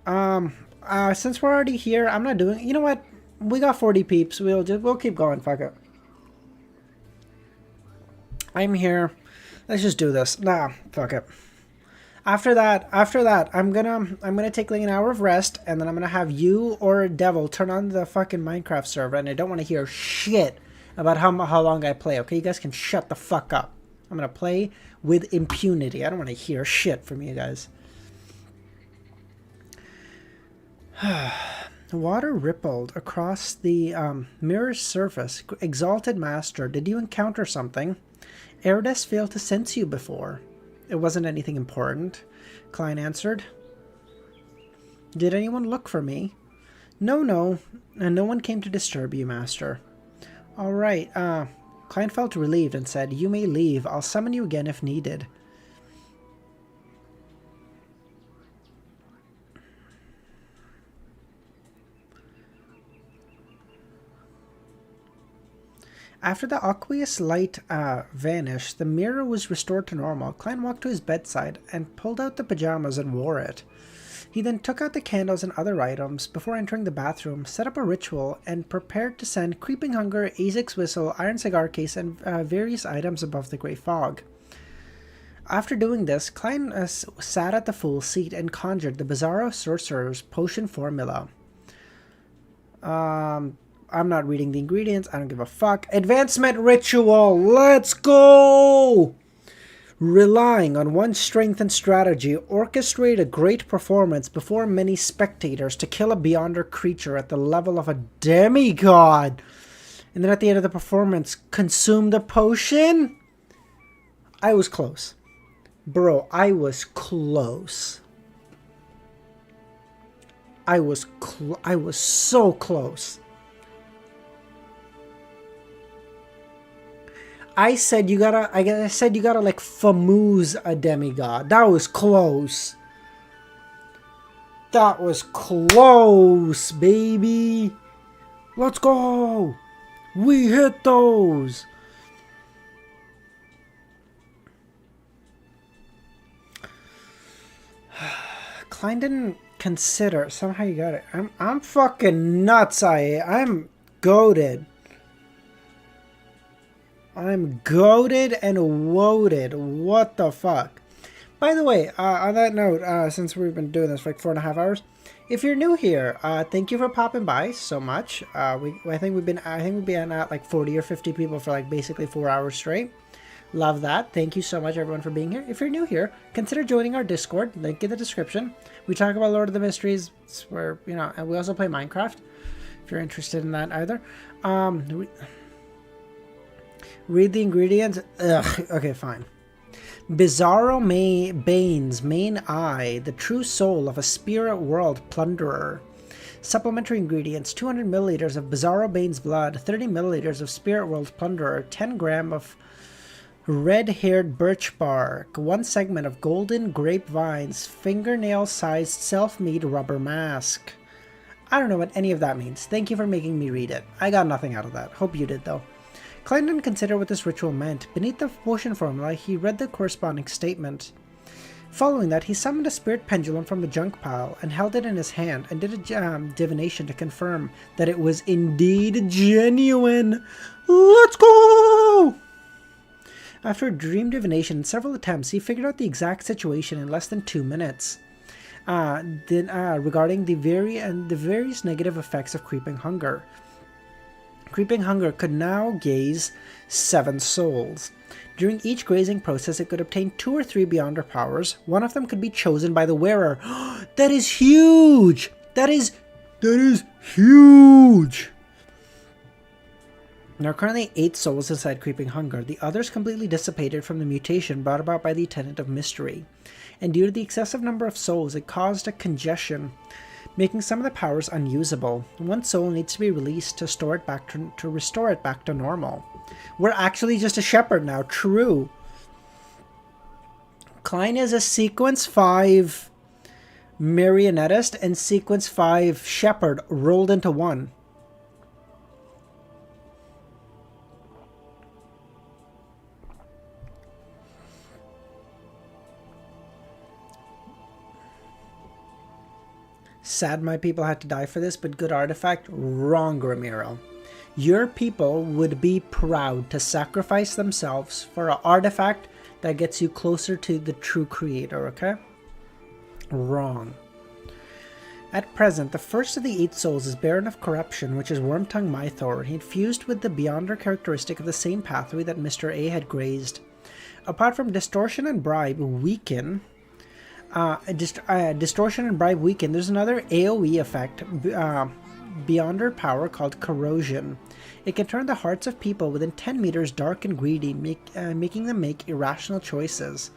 Since we're already here, I'm not doing... You know what? We got 40 peeps. We'll keep going. Fuck it. I'm here. Let's just do this. Nah, fuck it. After that, I'm gonna take like an hour of rest, and then I'm gonna have you or Devil turn on the fucking Minecraft server, and I don't want to hear shit about how long I play. Okay, you guys can shut the fuck up. I'm gonna play with impunity. I don't want to hear shit from you guys. The water rippled across the mirror's surface. Exalted Master, did you encounter something? Erdes failed to sense you before. It wasn't anything important, Klein answered. Did anyone look for me? No, and no one came to disturb you, Master. All right, Klein felt relieved and said, you may leave. I'll summon you again if needed. After the aqueous light vanished, the mirror was restored to normal. Klein walked to his bedside and pulled out the pajamas and wore it. He then took out the candles and other items before entering the bathroom, set up a ritual, and prepared to send Creeping Hunger, Azek's Whistle, Iron Cigar Case, and various items above the grey fog. After doing this, Klein sat at the full seat and conjured the Bizarro Sorcerer's potion formula. I'm not reading the ingredients. I don't give a fuck. Advancement ritual. Let's go! Relying on one's strength and strategy, orchestrate a great performance before many spectators to kill a Beyonder creature at the level of a demigod. And then at the end of the performance, consume the potion? I was close. Bro, I was close. I was so close. I said you gotta like famooze a demigod. That was close. That was close, baby. Let's go. We hit those. Klein didn't consider. Somehow you got it. I'm fucking nuts. I'm goated. I'm goated and woated. What the fuck? By the way, on that note, since we've been doing this for like 4.5 hours, if you're new here, thank you for popping by so much. I think we've been at like 40 or 50 people for like basically 4 hours straight. Love that. Thank you so much, everyone, for being here. If you're new here, consider joining our Discord. Link in the description. We talk about Lord of the Mysteries. Where and we also play Minecraft. If you're interested in that, either. Read the ingredients. Ugh. Okay, fine. Bizarro Bane's main eye, the true soul of a spirit world plunderer. Supplementary ingredients: 200 milliliters of Bizarro Bane's blood, 30 milliliters of Spirit World's Plunderer, 10 gram of red-haired birch bark, 1 segment of golden grapevines, fingernail-sized self-made rubber mask. I don't know what any of that means. Thank you for making me read it. I got nothing out of that. Hope you did, though. Klein didn't consider what this ritual meant. Beneath the potion formula, he read the corresponding statement. Following that, he summoned a spirit pendulum from the junk pile and held it in his hand and did a divination to confirm that it was indeed genuine. Let's go! After a dream divination and several attempts, he figured out the exact situation in less than 2 minutes. Regarding the various negative effects of creeping hunger. Creeping hunger could now gaze 7 souls. During each grazing process, it could obtain 2 or 3 Beyonder powers. One of them could be chosen by the wearer. That is huge! That is huge! There are currently 8 souls inside Creeping Hunger. The others completely dissipated from the mutation brought about by the Attendant of Mystery. And due to the excessive number of souls, it caused a congestion, making some of the powers unusable. 1 soul needs to be released to restore it back to normal. We're actually just a shepherd now. True. Klein is a sequence 5 marionettist and sequence 5 shepherd rolled into one. Sad my people had to die for this, but good artifact. Wrong, Ramiro. Your people would be proud to sacrifice themselves for an artifact that gets you closer to the true creator, okay? Wrong. At present, the first of the 8 souls is Baron of Corruption, which is Wormtongue Mythor. He fused with the Beyonder characteristic of the same pathway that Mr. A had grazed. Apart from Distortion and Bribe weaken... Distortion and Bribe weaken, there's another AoE effect Beyonder power called Corrosion. It can turn the hearts of people within 10 meters dark and greedy, making them make irrational choices.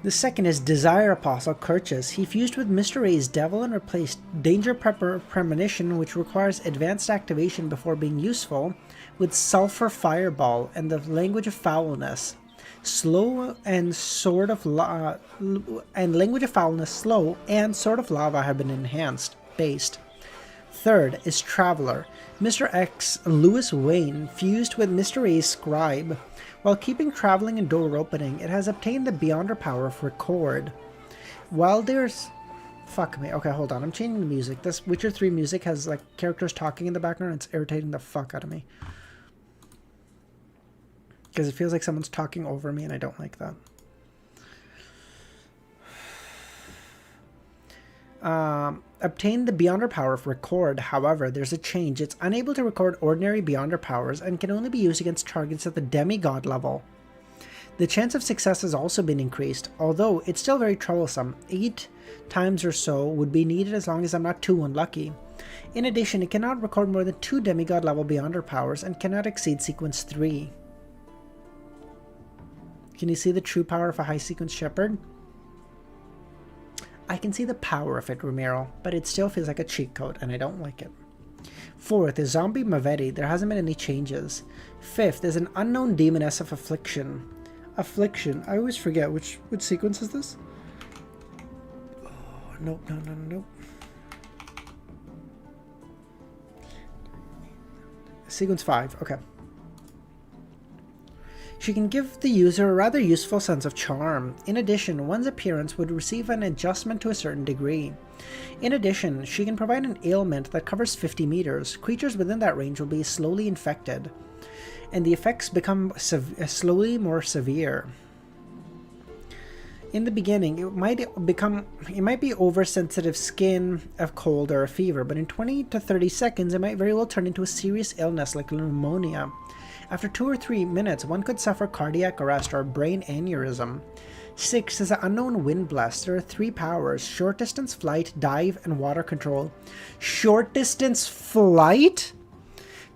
The second is Desire Apostle Kirchus. He fused with Mr. A's Devil and replaced Danger Premonition, which requires advanced activation before being useful, with Sulfur Fireball and the Language of Foulness. Slow and Sword of and Language of Foulness Slow and Sword of Lava have been enhanced. Based. Third is Traveler. Mr. X Lewis Wayne fused with Mr. A's Scribe. While keeping traveling and door opening, it has obtained the Beyonder power of Record. While there's... Fuck me. Okay, hold on. I'm changing the music. This Witcher 3 music has like characters talking in the background. It's irritating the fuck out of me. Because it feels like someone's talking over me and I don't like that. Obtain the Beyonder power of Record. However, there's a change. It's unable to record ordinary Beyonder powers and can only be used against targets at the demigod level. The chance of success has also been increased, although it's still very troublesome. 8 times or so would be needed as long as I'm not too unlucky. In addition, it cannot record more than 2 demigod level Beyonder powers and cannot exceed sequence 3. Can you see the true power of a high sequence shepherd? I can see the power of it, Ramiro, but it still feels like a cheat code, and I don't like it. Fourth is Zombie Mavetti. There hasn't been any changes. Fifth is an unknown demoness of Affliction. Affliction. I always forget which sequence is this? Oh, nope, nope. Sequence 5. Okay. She can give the user a rather useful sense of charm. In addition, one's appearance would receive an adjustment to a certain degree. In addition, she can provide an ailment that covers 50 meters. Creatures within that range will be slowly infected, and the effects become slowly more severe. In the beginning, it might be oversensitive skin, a cold, or a fever, but in 20 to 30 seconds, it might very well turn into a serious illness like pneumonia. After 2 or 3 minutes, one could suffer cardiac arrest or brain aneurysm. 6 is the unknown Wind Blast. There are 3 powers: short distance flight, dive, and water control. Short distance flight?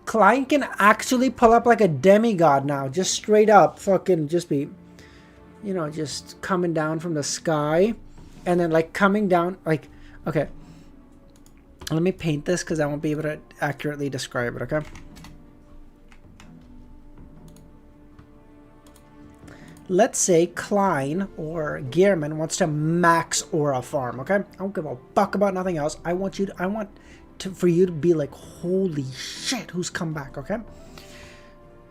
Klein can actually pull up like a demigod now. Just straight up fucking just be, you know, just coming down from the sky. and then like coming down, like, okay. Let me paint this because I won't be able to accurately describe it, okay? Let's say Klein or Gearman wants to max aura farm, okay? I don't give a fuck about nothing else. I want for you to be like, holy shit, who's come back, okay?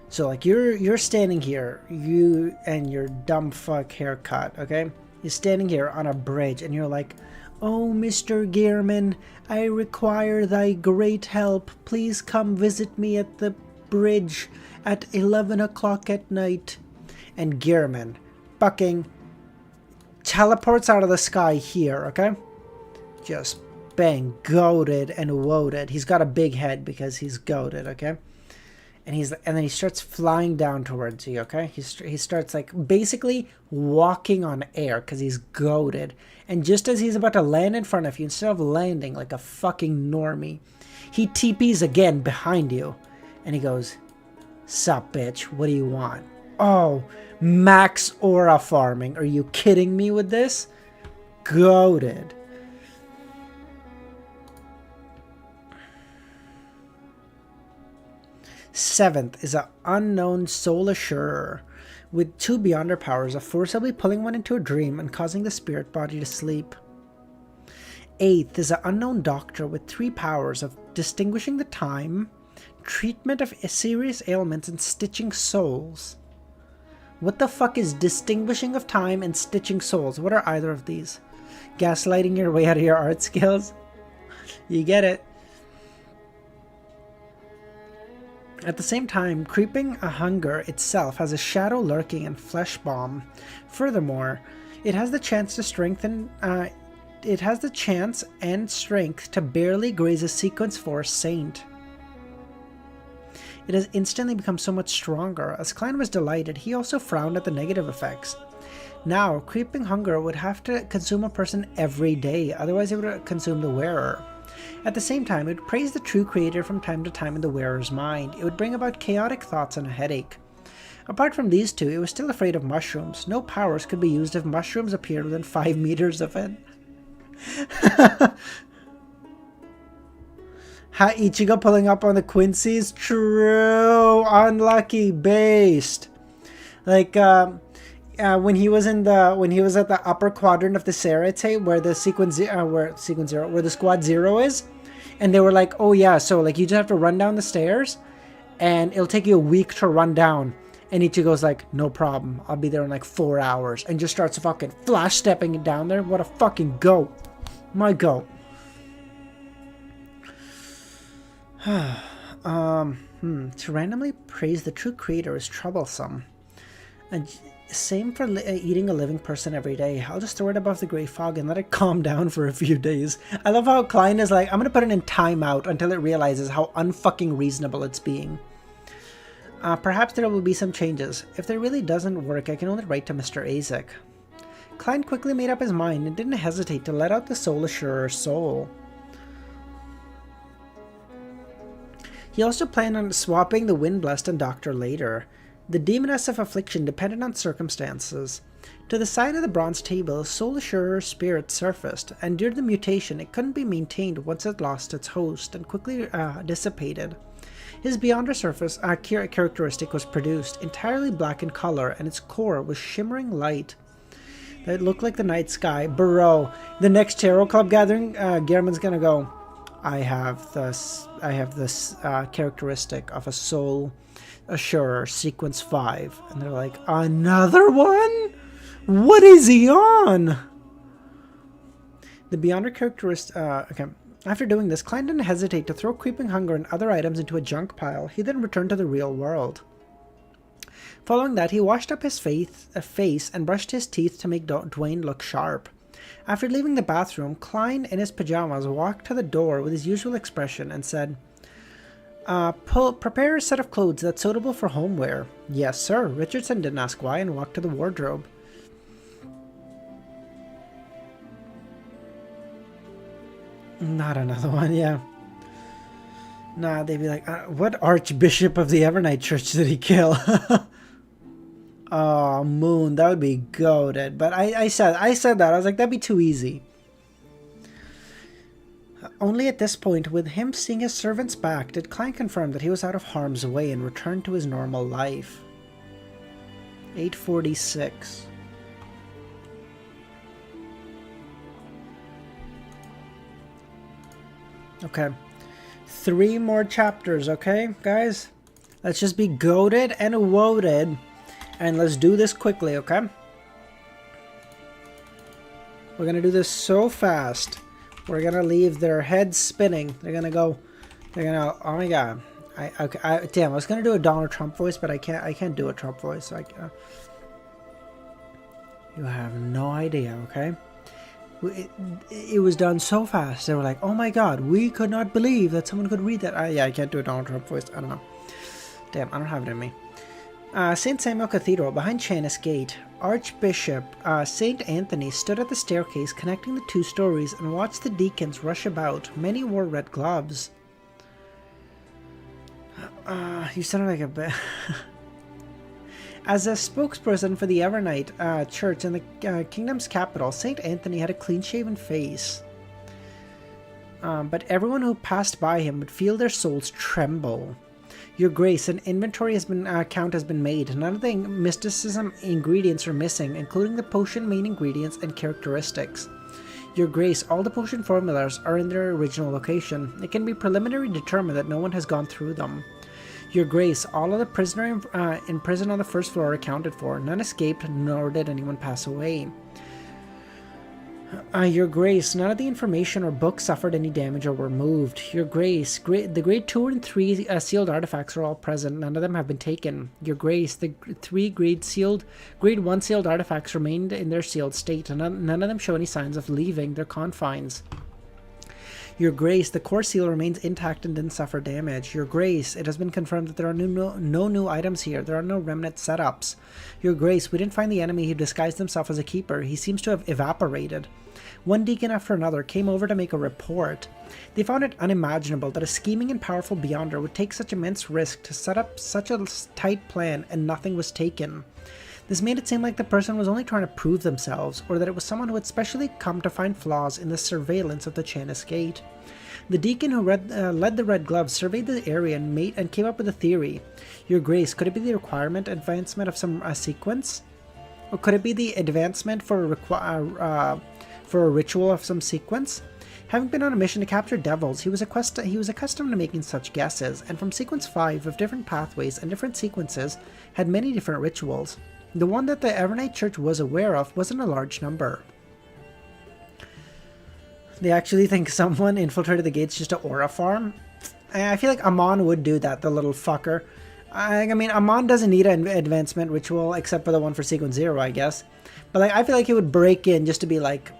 So like you're standing here, you and your dumb fuck haircut, okay? You're standing here on a bridge and you're like, oh, Mr. Gearman, I require thy great help. Please come visit me at the bridge at 11 o'clock at night. And Gearman fucking teleports out of the sky here, okay? Just bang, goated and woated. He's got a big head because he's goated, okay? And then he starts flying down towards you, okay? He starts like basically walking on air because he's goated. And just as he's about to land in front of you, instead of landing like a fucking normie, he TPs again behind you. And he goes, sup, bitch, what do you want? Oh, max aura farming. Are you kidding me with this? Goated. Seventh is an unknown soul assurer with 2 beyonder powers of forcibly pulling one into a dream and causing the spirit body to sleep. Eighth is an unknown doctor with 3 powers of distinguishing the time, treatment of serious ailments, and stitching souls. What the fuck is distinguishing of time and stitching souls? What are either of these? Gaslighting your way out of your art skills? You get it. At the same time, creeping a hunger itself has a shadow lurking and flesh bomb. Furthermore, it has the chance to strengthen. It has the chance and strength to barely graze a sequence 4 saint. It has instantly become so much stronger. As Klein was delighted, he also frowned at the negative effects. Now, creeping hunger would have to consume a person every day, otherwise it would consume the wearer. At the same time, it would praise the true creator from time to time in the wearer's mind. It would bring about chaotic thoughts and a headache. Apart from these two, it was still afraid of mushrooms. No powers could be used if mushrooms appeared within 5 meters of it. Ichigo pulling up on the Quincy's? True. Unlucky. Based. Like, when he was at the upper quadrant of the Zaratul, where the where the squad 0 is, and they were like, oh yeah, so like you just have to run down the stairs and it'll take you a week to run down. And Ichigo's like, no problem, I'll be there in like 4 hours, and just starts fucking flash stepping down there. What a fucking goat. My goat. To randomly praise the true creator is troublesome. And same for eating a living person every day. I'll just throw it above the grey fog and let it calm down for a few days. I love how Klein is like, I'm gonna put it in timeout until it realizes how unfucking reasonable it's being. Perhaps there will be some changes. If there really doesn't work, I can only write to Mr. Azek. Klein quickly made up his mind and didn't hesitate to let out the soul assurer's soul. He also planned on swapping the Windblessed and Doctor later. The demoness of affliction depended on circumstances. To the side of the bronze table, Soul Assurer's spirit surfaced, and during the mutation it couldn't be maintained once it lost its host and quickly dissipated. His Beyonder surface characteristic was produced, entirely black in color, and its core was shimmering light that looked like the night sky. Bro, the next Tarot Club gathering, Gearman's gonna go, I have this characteristic of a Soul Assurer, sequence 5. And they're like, another one? What is he on? The Beyonder characteristic, okay. After doing this, Klein didn't hesitate to throw Creeping Hunger and other items into a junk pile. He then returned to the real world. Following that, he washed up his face and brushed his teeth to make Dwayne look sharp. After leaving the bathroom, Klein, in his pajamas, walked to the door with his usual expression and said, prepare a set of clothes that's suitable for homeware. Yes, sir. Richardson didn't ask why and walked to the wardrobe. Not another one, yeah. Nah, they'd be like, what Archbishop of the Evernight Church did he kill? Oh, Moon, that would be goated. But I said that. I was like, that'd be too easy. Only at this point, with him seeing his servants back, did Klein confirm that he was out of harm's way and returned to his normal life. 8:46. Okay. 3 more chapters, okay, guys? Let's just be goated and woated. And let's do this quickly, okay? We're gonna do this so fast. We're gonna leave their heads spinning. They're gonna go. They're gonna. Oh my god. Damn. I was gonna do a Donald Trump voice, but I can't. I can't do a Trump voice. You have no idea. Okay. It was done so fast. They were like, "Oh my god, we could not believe that someone could read that." Yeah, I can't do a Donald Trump voice. I don't know. Damn, I don't have it in me. St. Samuel Cathedral, behind Chanis Gate, Archbishop St. Anthony stood at the staircase connecting the 2 stories and watched the deacons rush about. Many wore red gloves. You sounded like a bit... As a spokesperson for the Evernight Church in the kingdom's capital, St. Anthony had a clean-shaven face. But everyone who passed by him would feel their souls tremble. Your Grace, an inventory count has been made. None of the mysticism ingredients are missing, including the potion main ingredients and characteristics. Your Grace, all the potion formulas are in their original location. It can be preliminarily determined that no one has gone through them. Your Grace, all of the prisoners in prison on the first floor are accounted for. None escaped, nor did anyone pass away. Your Grace, none of the information or books suffered any damage or were moved. Your Grace, the grade 2 and 3 sealed artifacts are all present. None of them have been taken. Your Grace, the 3 grade 1 sealed artifacts remained in their sealed state, and none of them show any signs of leaving their confines. Your Grace, the core seal remains intact and didn't suffer damage. Your Grace, it has been confirmed that there are no new items here. There are no remnant setups. Your Grace, we didn't find the enemy who disguised himself as a keeper. He seems to have evaporated. One deacon after another came over to make a report. They found it unimaginable that a scheming and powerful beyonder would take such immense risk to set up such a tight plan and nothing was taken. This made it seem like the person was only trying to prove themselves, or that it was someone who had specially come to find flaws in the surveillance of the Chanis Gate. The deacon who led the Red Gloves surveyed the area and came up with a theory. Your Grace, could it be the advancement of some sequence? Or could it be the advancement for a ritual of some sequence? Having been on a mission to capture devils, he was accustomed to making such guesses, and from sequence 5 of different pathways and different sequences had many different rituals. The one that the Evernight Church was aware of wasn't a large number. They actually think someone infiltrated the gates just to aura farm? I feel like Amon would do that, the little fucker. I mean, Amon doesn't need an advancement ritual except for the one for sequence 0, I guess. But like, I feel like he would break in just to be like,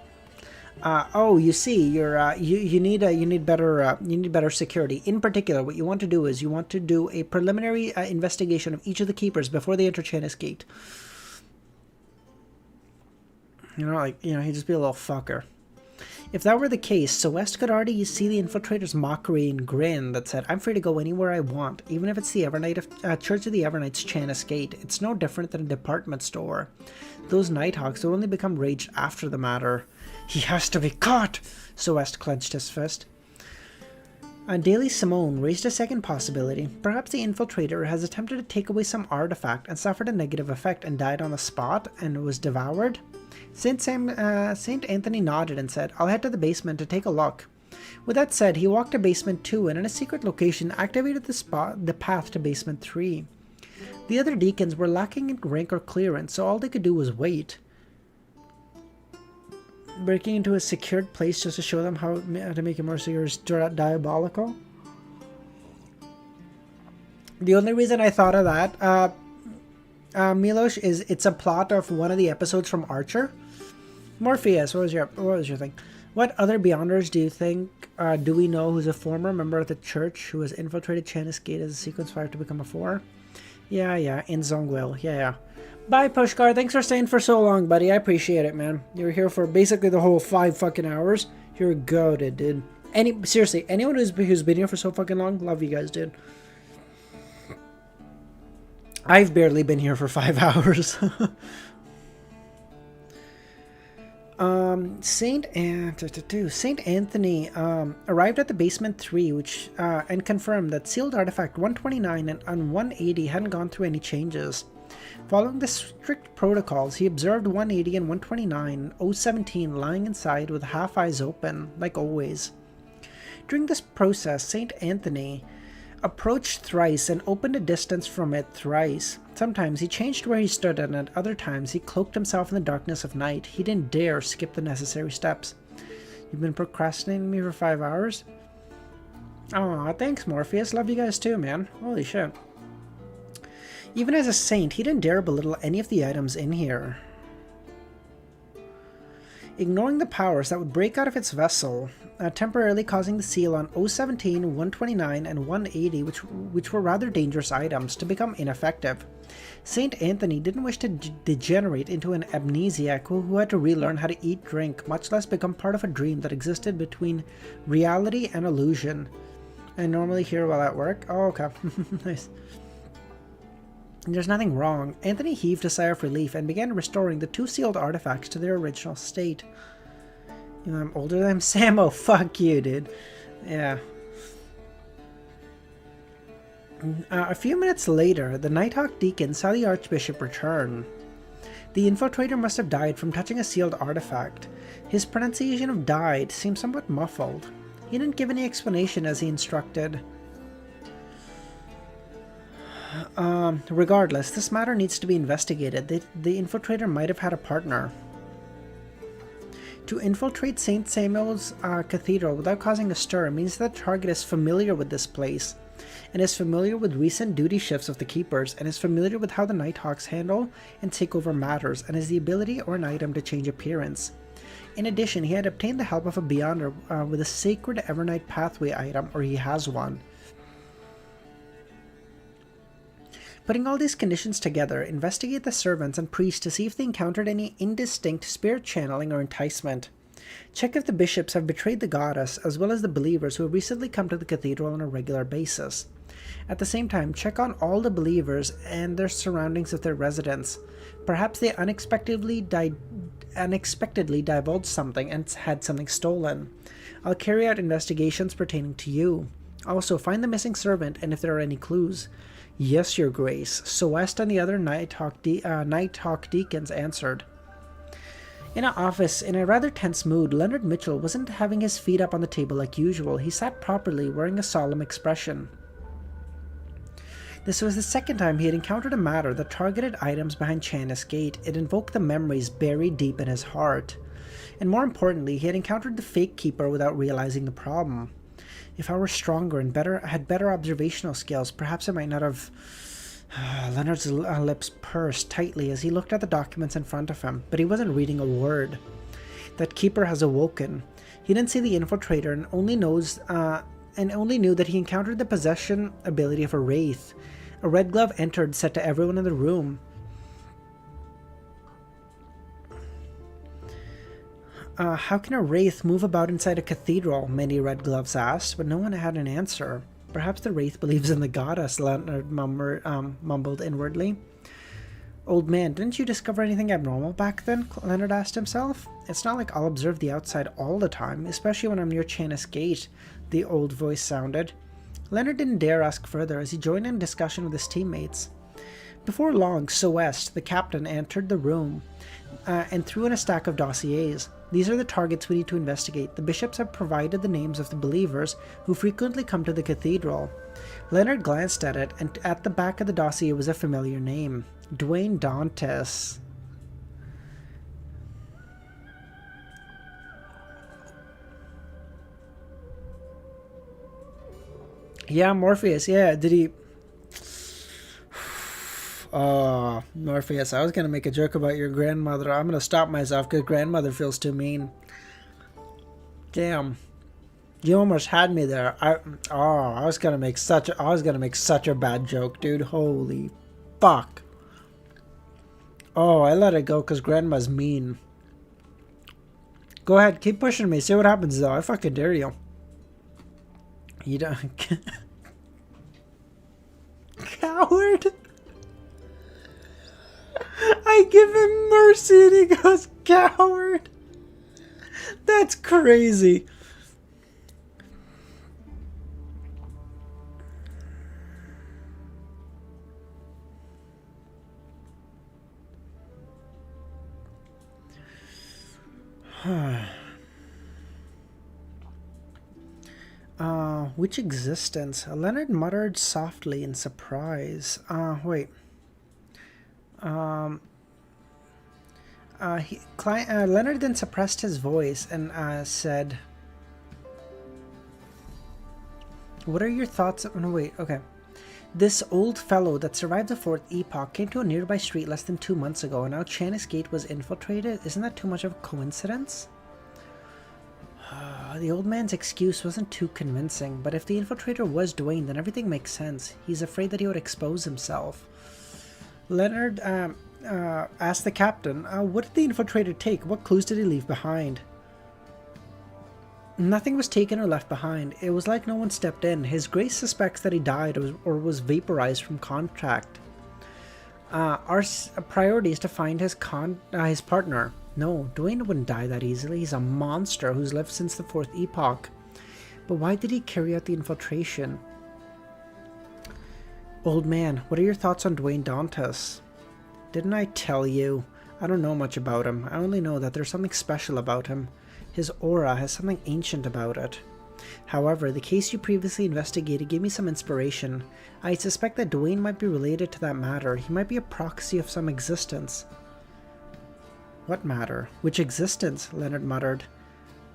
oh, you see, you need better security. In particular, what you want to do is you want to do a preliminary investigation of each of the keepers before they enter Chanis Gate. You know, like, you know, he'd just be a little fucker. If that were the case, Celeste could already see the infiltrator's mockery and grin that said, "I'm free to go anywhere I want, even if it's the Church of the Evernights Chanis Gate. It's no different than a department store. Those Nighthawks will only become raged after the matter." He has to be caught! Celeste clenched his fist. Daily Simone raised a second possibility. Perhaps the infiltrator has attempted to take away some artifact and suffered a negative effect and died on the spot and was devoured. St. Anthony nodded and said, "I'll head to the basement to take a look." With that said, he walked to basement 2 and in a secret location activated the path to basement 3. The other deacons were lacking in rank or clearance, so all they could do was wait. Breaking into a secured place just to show them how to make it more secure is diabolical. The only reason I thought of that, Milosh, is it's a plot of one of the episodes from Archer. Morpheus, what was your thing? What other Beyonders do you think, do we know who's a former member of the church who has infiltrated Chanis Gate as a sequence 5 to become a 4? Yeah, in Zongwil, yeah. Bye, Pushkar, thanks for staying for so long, buddy, I appreciate it, man. You were here for basically the whole 5 fucking hours. You're goated, dude. Seriously, anyone who's been here for so fucking long, love you guys, dude. I've barely been here for 5 hours. Saint Anthony arrived at the basement 3, which and confirmed that sealed artifact 129 and 180 hadn't gone through any changes. Following the strict protocols, he observed 180 and 129 017 lying inside with half eyes open, like always. During this process, Saint Anthony approached thrice and opened a distance from it thrice. Sometimes he changed where he stood, and at other times he cloaked himself in the darkness of night. He didn't dare skip the necessary steps. You've been procrastinating me for 5 hours? Aw, thanks, Morpheus. Love you guys too, man. Holy shit. Even as a saint, he didn't dare belittle any of the items in here. Ignoring the powers that would break out of its vessel, temporarily causing the seal on 017, 129, and 180, which were rather dangerous items, to become ineffective. Saint Anthony didn't wish to degenerate into an amnesiac who had to relearn how to eat, drink, much less become part of a dream that existed between reality and illusion. I normally hear while at work. Oh, okay. Nice. There's nothing wrong. Anthony heaved a sigh of relief and began restoring the 2 sealed artifacts to their original state. You know, I'm older than Sam. Oh, fuck you, dude. Yeah. A few minutes later, the Nighthawk Deacon saw the Archbishop return. The infiltrator must have died from touching a sealed artifact. His pronunciation of died seemed somewhat muffled. He didn't give any explanation as he instructed. Regardless, this matter needs to be investigated. The infiltrator might have had a partner. To infiltrate St. Samuel's Cathedral without causing a stir means that the target is familiar with this place, and is familiar with recent duty shifts of the Keepers, and is familiar with how the Nighthawks handle and take over matters, and has the ability or an item to change appearance. In addition, he had obtained the help of a Beyonder with a sacred Evernight Pathway item, or he has one. Putting all these conditions together, investigate the servants and priests to see if they encountered any indistinct spirit channeling or enticement. Check if the bishops have betrayed the goddess, as well as the believers who have recently come to the cathedral on a regular basis. At the same time, check on all the believers and their surroundings of their residence. Perhaps they unexpectedly divulged something and had something stolen. I'll carry out investigations pertaining to you. Also, find the missing servant and if there are any clues. Yes, Your Grace. Celeste and the other Nighthawk Deacons answered. In an office, in a rather tense mood, Leonard Mitchell wasn't having his feet up on the table like usual. He sat properly, wearing a solemn expression. This was the second time he had encountered a matter that targeted items behind Chanis Gate. It invoked the memories buried deep in his heart. And more importantly, he had encountered the fake keeper without realizing the problem. If I were stronger and had better observational skills, perhaps I might not have... Leonard's lips pursed tightly as he looked at the documents in front of him, but he wasn't reading a word. That keeper has awoken. He didn't see the infiltrator and only knew that he encountered the possession ability of a wraith. A red glove entered, said to everyone in the room, how can a wraith move about inside a cathedral? Many red gloves asked, but no one had an answer. Perhaps the wraith believes in the goddess, Leonard mumbled inwardly. Old man, didn't you discover anything abnormal back then? Leonard asked himself. It's not like I'll observe the outside all the time, especially when I'm near Chanis Gate, the old voice sounded. Leonard didn't dare ask further as he joined in discussion with his teammates. Before long, Celeste, the captain, entered the room and threw in a stack of dossiers. These are the targets we need to investigate. The bishops have provided the names of the believers who frequently come to the cathedral. Leonard glanced at it, and at the back of the dossier was a familiar name. Dwayne Dantes. Yeah, Morpheus, yeah, did he... Oh, Morpheus, I was going to make a joke about your grandmother. I'm going to stop myself because grandmother feels too mean. Damn. You almost had me there. I was going to make such a bad joke, dude. Holy fuck. Oh, I let it go because grandma's mean. Go ahead, keep pushing me. See what happens though. I fucking dare you. You don't... Coward. I give him mercy and he goes, coward. That's crazy. Which existence? Leonard muttered softly in surprise. Wait. Leonard then suppressed his voice and said, "What are your thoughts?" No, wait, okay. This old fellow that survived the Fourth Epoch came to a nearby street less than 2 months ago, and now Chanis Gate was infiltrated. Isn't that too much of a coincidence? The old man's excuse wasn't too convincing, but if the infiltrator was Dwayne, then everything makes sense. He's afraid that he would expose himself. Leonard asked the captain, what did the infiltrator take? What clues did he leave behind? Nothing was taken or left behind. It was like no one stepped in. His Grace suspects that he died or was vaporized from contact. Our priority is to find his partner. No, Dwayne wouldn't die that easily. He's a monster who's lived since the Fourth Epoch. But why did he carry out the infiltration? Old man, what are your thoughts on Dwayne Dantas? Didn't I tell you? I don't know much about him. I only know that there's something special about him. His aura has something ancient about it. However, the case you previously investigated gave me some inspiration. I suspect that Dwayne might be related to that matter. He might be a proxy of some existence. What matter? Which existence? Leonard muttered.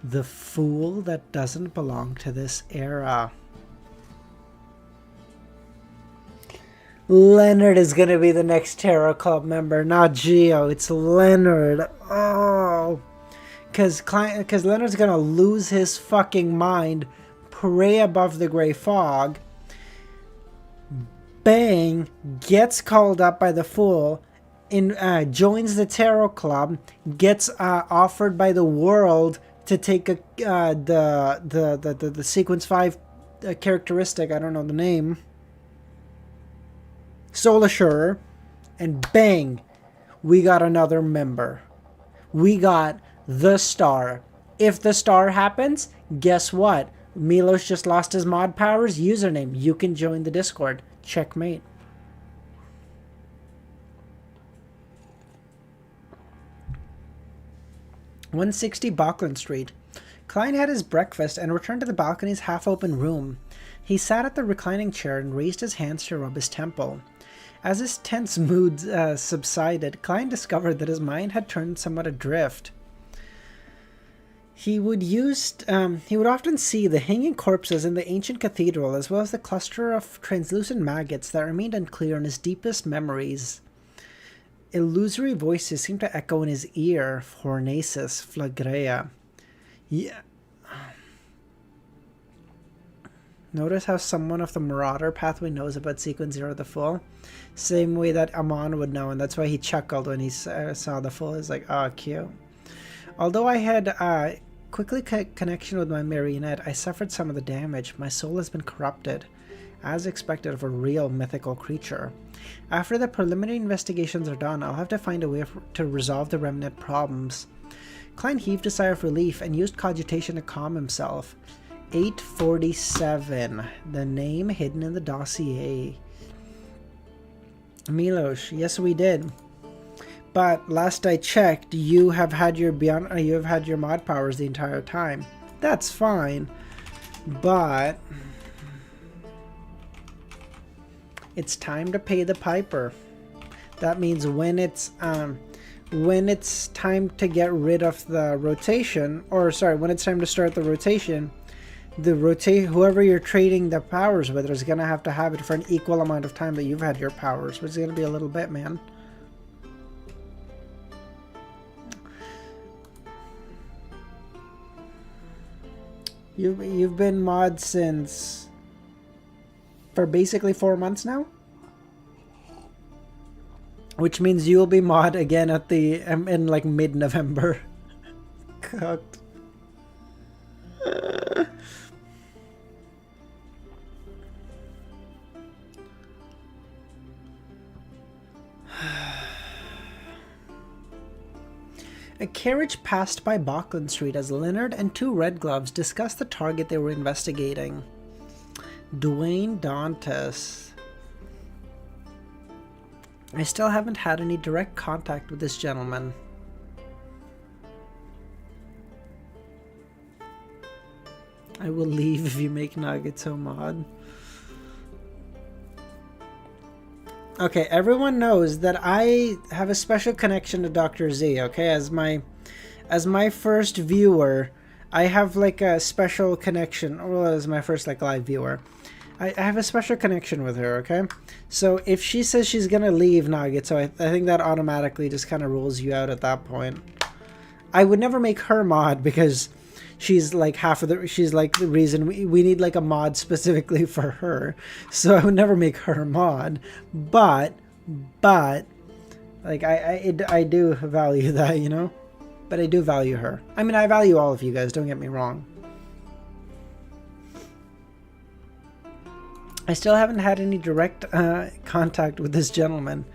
The fool that doesn't belong to this era. Leonard is going to be the next Tarot Club member, not Geo. It's Leonard. Oh. Because Leonard's going to lose his fucking mind, pray above the gray fog, bang, gets called up by the fool, joins the Tarot Club, gets offered by the world to take the Sequence 5 characteristic, I don't know the name, Soul Assurer, and bang, we got another member. We got the star. If the star happens, guess what? Milos just lost his mod powers. Username. You can join the Discord. Checkmate. (160) Backland Street. Klein had his breakfast and returned to the balcony's half-open room. He sat at the reclining chair and raised his hands to rub his temple. As his tense mood subsided, Klein discovered that his mind had turned somewhat adrift. He would often see the hanging corpses in the ancient cathedral, as well as the cluster of translucent maggots that remained unclear in his deepest memories. Illusory voices seemed to echo in his ear. Hornaces, Flagrea. Yeah. Notice how someone of the Marauder pathway knows about Sequence 0 the Fool? Same way that Amon would know, and that's why he chuckled when he saw the Fool. He's like, oh, cute. Although I had quickly connection with my marionette, I suffered some of the damage. My soul has been corrupted, as expected of a real mythical creature. After the preliminary investigations are done, I'll have to find a way to resolve the remnant problems. Klein heaved a sigh of relief and used cogitation to calm himself. 847, the name hidden in the dossier. Milos, yes we did. But last I checked, you have had your mod powers the entire time. That's fine, but it's time to pay the piper. That means when it's time to get rid of the rotation, or sorry, when it's time to start the rotation, whoever you're trading the powers with is gonna have to have it for an equal amount of time that you've had your powers, which is gonna be a little bit, man. You've been mod since for basically 4 months now, which means you will be mod again at the in like mid-November. Cooked. A carriage passed by Backland Street as Leonard and two Red Gloves discussed the target they were investigating. Dwayne Dantes. I still haven't had any direct contact with this gentleman. I will leave if you make Nagato mod. Okay, everyone knows that I have a special connection to Dr. Z, okay? As my first viewer, I have like a special connection. Well, as my first like live viewer. I have a special connection with her, okay? So if she says she's gonna leave Nagato, I think that automatically just kind of rules you out at that point. I would never make her mod because she's like she's like the reason we need like a mod specifically for her. So I would never make her mod, but like I do value that, you know? But I do value her. I mean, I value all of you guys, don't get me wrong. I still haven't had any direct contact with this gentleman.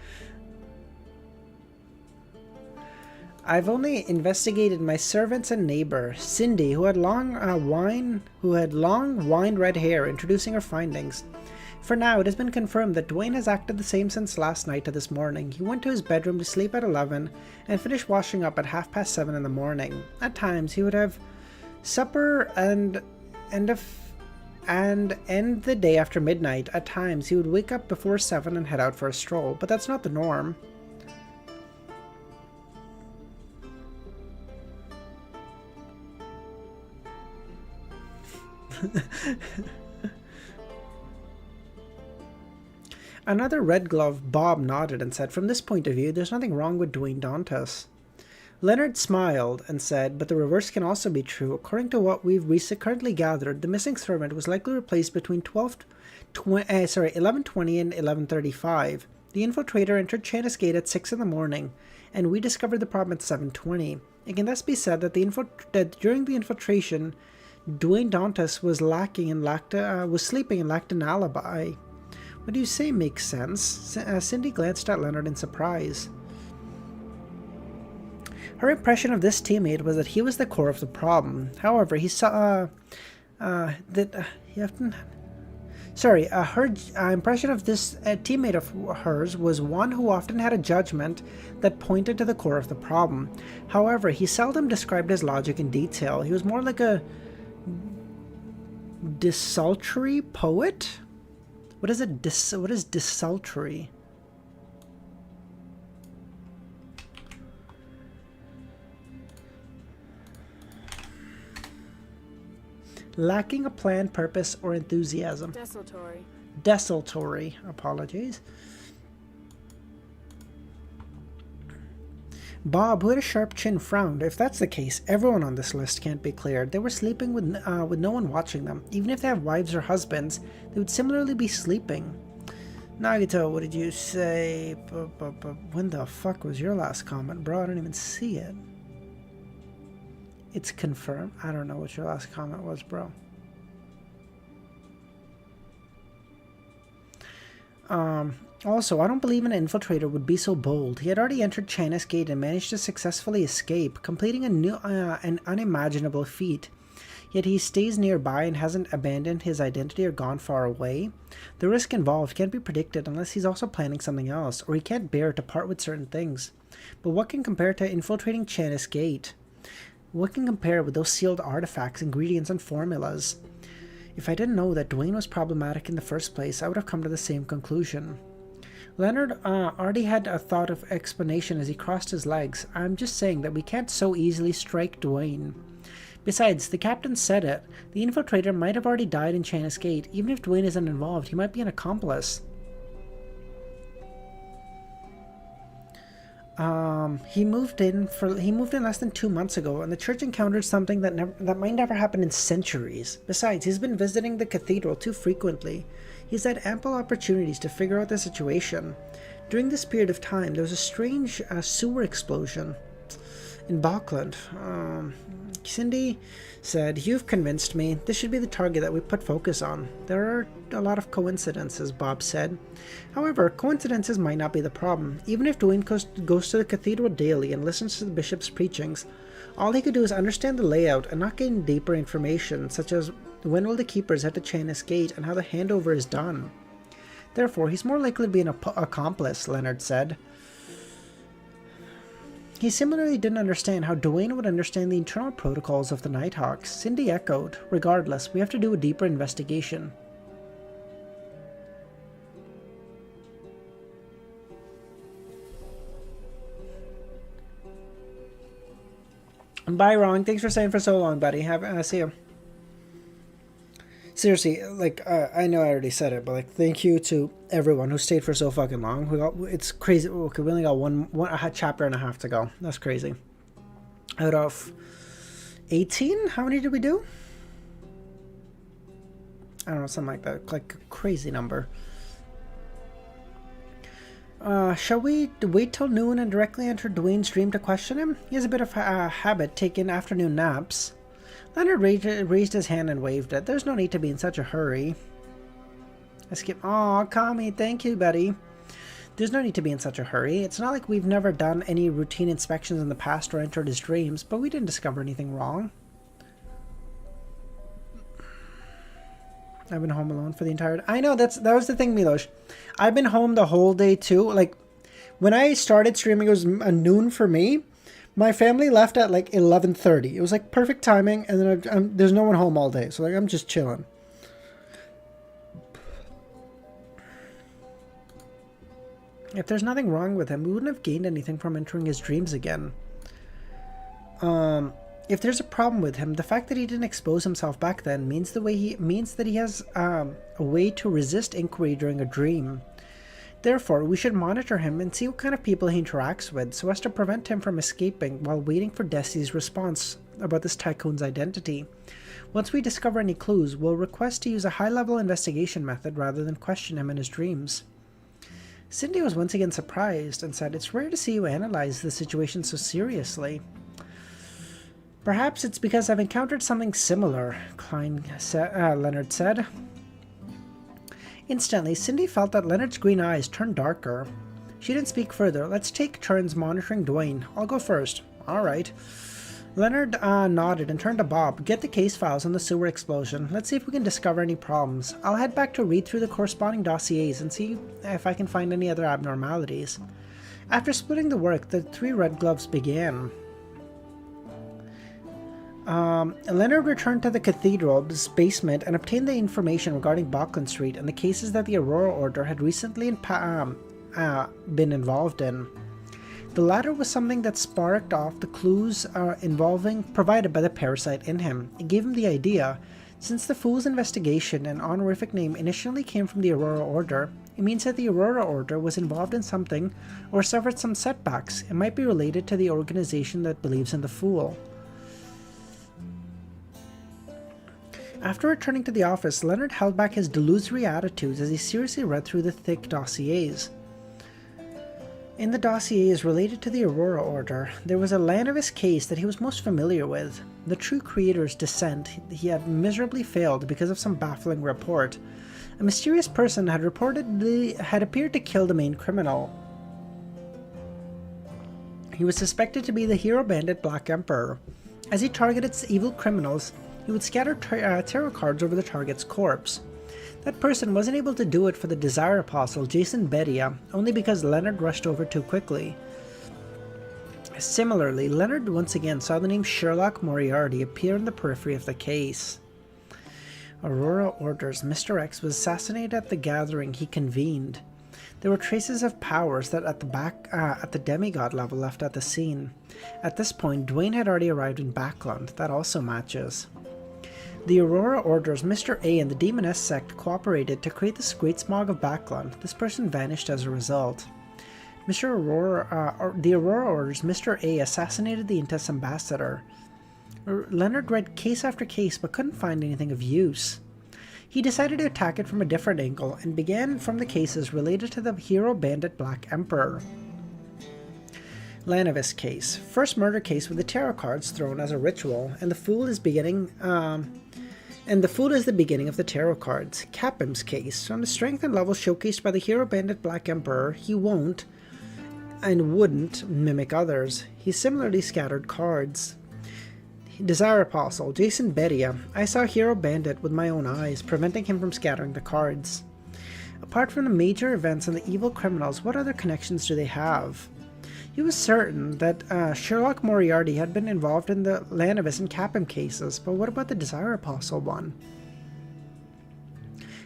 I've only investigated my servants and neighbor, Cindy, who had long wine red hair, introducing her findings. For now, it has been confirmed that Dwayne has acted the same since last night to this morning. He went to his bedroom to sleep at 11 and finished washing up at 7:30 in the morning. At times, he would have supper and end the day after midnight. At times, he would wake up before 7 and head out for a stroll, but that's not the norm. Another Red Glove, Bob, nodded and said, "From this point of view, there's nothing wrong with Dwayne Dantes." Leonard smiled and said, "But the reverse can also be true. According to what we've currently gathered, the missing servant was likely replaced between 11:20 and 11:35. The infiltrator entered Chanis Gate at 6 in the morning, and we discovered the problem at 7:20. It can thus be said that during the infiltration, Dwayne Dantes was sleeping and lacked an alibi." "What do you say makes sense?" Cindy glanced at Leonard in surprise. Her impression of this teammate was that he was the core of the problem. However, he saw her impression of this teammate of hers was one who often had a judgment that pointed to the core of the problem. However, he seldom described his logic in detail. He was more like a desultory poet? What is desultory? Lacking a plan, purpose, or enthusiasm. Desultory. Desultory. Apologies. Bob, who had a sharp chin, frowned. If that's the case, everyone on this list can't be cleared. They were sleeping with no one watching them. Even if they have wives or husbands, they would similarly be sleeping. Nagato, what did you say? When the fuck was your last comment, bro? I don't even see it. It's confirmed. I don't know what your last comment was, bro. Also, I don't believe an infiltrator would be so bold. He had already entered Chanis Gate and managed to successfully escape, completing an unimaginable feat. Yet he stays nearby and hasn't abandoned his identity or gone far away. The risk involved can't be predicted unless he's also planning something else, or he can't bear to part with certain things. But what can compare to infiltrating Chanis Gate? What can compare with those sealed artifacts, ingredients, and formulas? If I didn't know that Dwayne was problematic in the first place, I would have come to the same conclusion. Leonard already had a thought of explanation as he crossed his legs. I'm just saying that we can't so easily strike Dwayne. Besides, the captain said it. The infiltrator might have already died in Chanis Gate. Even if Dwayne isn't involved, he might be an accomplice. He moved in less than 2 months ago, and the church encountered something that might never happen in centuries. Besides, he's been visiting the cathedral too frequently. He's had ample opportunities to figure out the situation. During this period of time, there was a strange sewer explosion. In Backland. Cindy said, "You've convinced me. This should be the target that we put focus on." "There are a lot of coincidences," Bob said. "However, coincidences might not be the problem. Even if Dwayne goes to the cathedral daily and listens to the bishop's preachings, all he could do is understand the layout and not gain deeper information, such as when will the keepers have to chain his gate and how the handover is done. Therefore, he's more likely to be an accomplice," Leonard said. He similarly didn't understand how Dwayne would understand the internal protocols of the Nighthawks. Cindy echoed, "Regardless, we have to do a deeper investigation." Bye, Ron. Thanks for staying for so long, buddy. See you. Seriously, like, I know I already said it, but, like, thank you to everyone who stayed for so fucking long. It's crazy. Okay, we only got one chapter and a half to go. That's crazy. Out of 18? How many did we do? I don't know, something like that. Like, a crazy number. Shall we wait till noon and directly enter Dwayne's dream to question him? He has a bit of a habit taking afternoon naps. Leonard raised his hand and waved it. "There's no need to be in such a hurry." I skip. "Aw, Kami, thank you, buddy. There's no need to be in such a hurry. It's not like we've never done any routine inspections in the past or entered his dreams, but we didn't discover anything wrong." I've been home alone for the entire... I know, that was the thing, Milosh. I've been home the whole day, too. Like, when I started streaming, it was noon for me. My family left at, like, 11:30. It was, like, perfect timing, and then there's no one home all day. So, like, I'm just chilling. If there's nothing wrong with him, we wouldn't have gained anything from entering his dreams again. If there's a problem with him, the fact that he didn't expose himself back then means that he has a way to resist inquiry during a dream. Therefore, we should monitor him and see what kind of people he interacts with, so as to prevent him from escaping while waiting for Desi's response about this tycoon's identity. Once we discover any clues, we'll request to use a high-level investigation method rather than question him in his dreams. Cindy was once again surprised and said, "It's rare to see you analyze the situation so seriously." "Perhaps it's because I've encountered something similar," Leonard said. Instantly, Cindy felt that Leonard's green eyes turned darker. She didn't speak further. "Let's take turns monitoring Dwayne. I'll go first." "All right." Leonard nodded and turned to Bob. "Get the case files on the sewer explosion. Let's see if we can discover any problems. I'll head back to read through the corresponding dossiers and see if I can find any other abnormalities." After splitting the work, the three red gloves began. Leonard returned to the cathedral's basement and obtained the information regarding Backland Street and the cases that the Aurora Order had recently been involved in. The latter was something that sparked off the clues provided by the parasite in him. It gave him the idea, since the Fool's investigation and honorific name initially came from the Aurora Order, it means that the Aurora Order was involved in something or suffered some setbacks. It might be related to the organization that believes in the Fool. After returning to the office, Leonard held back his delusory attitudes as he seriously read through the thick dossiers. In the dossiers related to the Aurora Order, there was a Lanavis case that he was most familiar with. The true creator's descent he had miserably failed because of some baffling report. A mysterious person had appeared to kill the main criminal. He was suspected to be the hero bandit Black Emperor. As he targeted evil criminals, he would scatter tarot cards over the target's corpse. That person wasn't able to do it for the Desire Apostle, Jason Bedia, only because Leonard rushed over too quickly. Similarly, Leonard once again saw the name Sherlock Moriarty appear in the periphery of the case. Aurora Order's Mr. X was assassinated at the gathering he convened. There were traces of powers that at the demigod level left at the scene. At this point, Dwayne had already arrived in Backland. That also matches. The Aurora Order's Mr. A and the demoness sect cooperated to create this great smog of Backland. This person vanished as a result. The Aurora Order's Mr. A assassinated the Intis ambassador. Leonard read case after case but couldn't find anything of use. He decided to attack it from a different angle and began from the cases related to the hero bandit Black Emperor. Lanavis case. First murder case with the tarot cards thrown as a ritual, and the Fool is beginning. And the Fool is the beginning of the tarot cards. Capim's case. On the strength and level showcased by the Hero Bandit Black Emperor, he won't and wouldn't mimic others. He similarly scattered cards. Desire Apostle. Jason Bedia. I saw Hero Bandit with my own eyes, preventing him from scattering the cards. Apart from the major events and the evil criminals, what other connections do they have? He was certain that Sherlock Moriarty had been involved in the Lanavis and Capim cases, but what about the Desire Apostle one?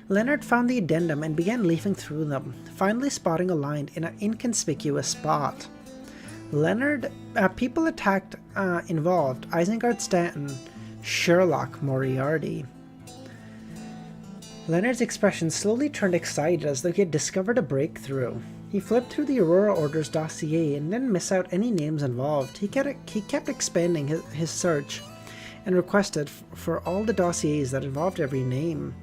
Leonard found the addendum and began leafing through them, finally spotting a line in an inconspicuous spot. Leonard, people attacked involved, Isengard Stanton, Sherlock Moriarty. Leonard's expression slowly turned excited as though he had discovered a breakthrough. He flipped through the Aurora Order's dossier and didn't miss out any names involved. He kept expanding his search and requested for all the dossiers that involved every name.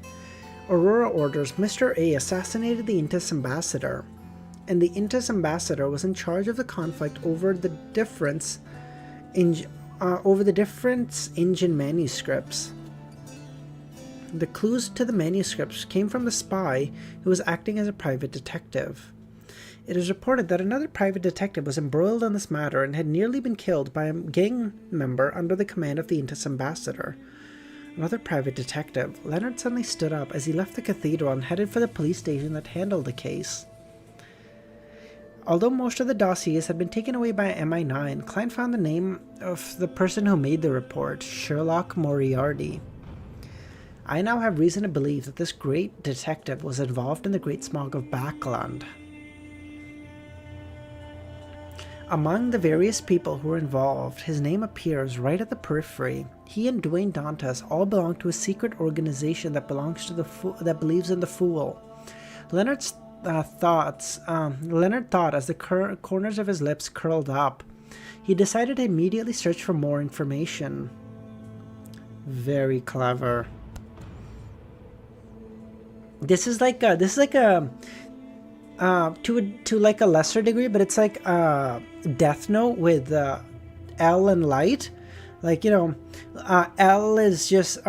Aurora Order's Mr. A assassinated the Intis ambassador, and the Intis ambassador was in charge of the conflict over the difference engine manuscripts. The clues to the manuscripts came from the spy who was acting as a private detective. It is reported that another private detective was embroiled in this matter and had nearly been killed by a gang member under the command of the Intis ambassador. Another private detective. Leonard suddenly stood up as he left the cathedral and headed for the police station that handled the case. Although most of the dossiers had been taken away by MI9, Klein found the name of the person who made the report, Sherlock Moriarty. I now have reason to believe that this great detective was involved in the Great Smog of Backland. Among the various people who were involved, his name appears right at the periphery. He and Dwayne Dantes all belong to a secret organization that belongs to that believes in the Fool. Leonard thought as the corners of his lips curled up. He decided to immediately search for more information. Very clever. This is like a to like a lesser degree, but it's like Death Note with L and Light. Like, you know, Light is just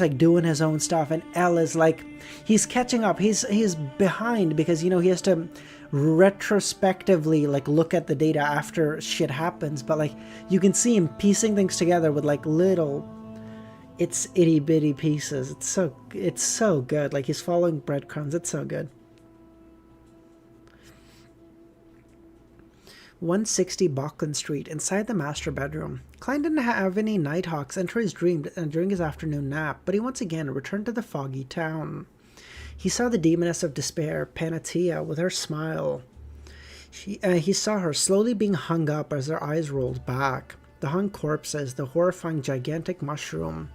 like doing his own stuff, and L is like he's catching up. He's behind because, you know, he has to retrospectively like look at the data after shit happens, but like you can see him piecing things together with like little itty bitty pieces. It's so good. Like he's following breadcrumbs. It's so good. 160 Backland Street, inside the master bedroom. Klein didn't have any nighthawks enter his dream during his afternoon nap, but he once again returned to the foggy town. He saw the demoness of despair, Panatia, with her smile. He saw her slowly being hung up as her eyes rolled back. The hung corpses, the horrifying gigantic mushroom,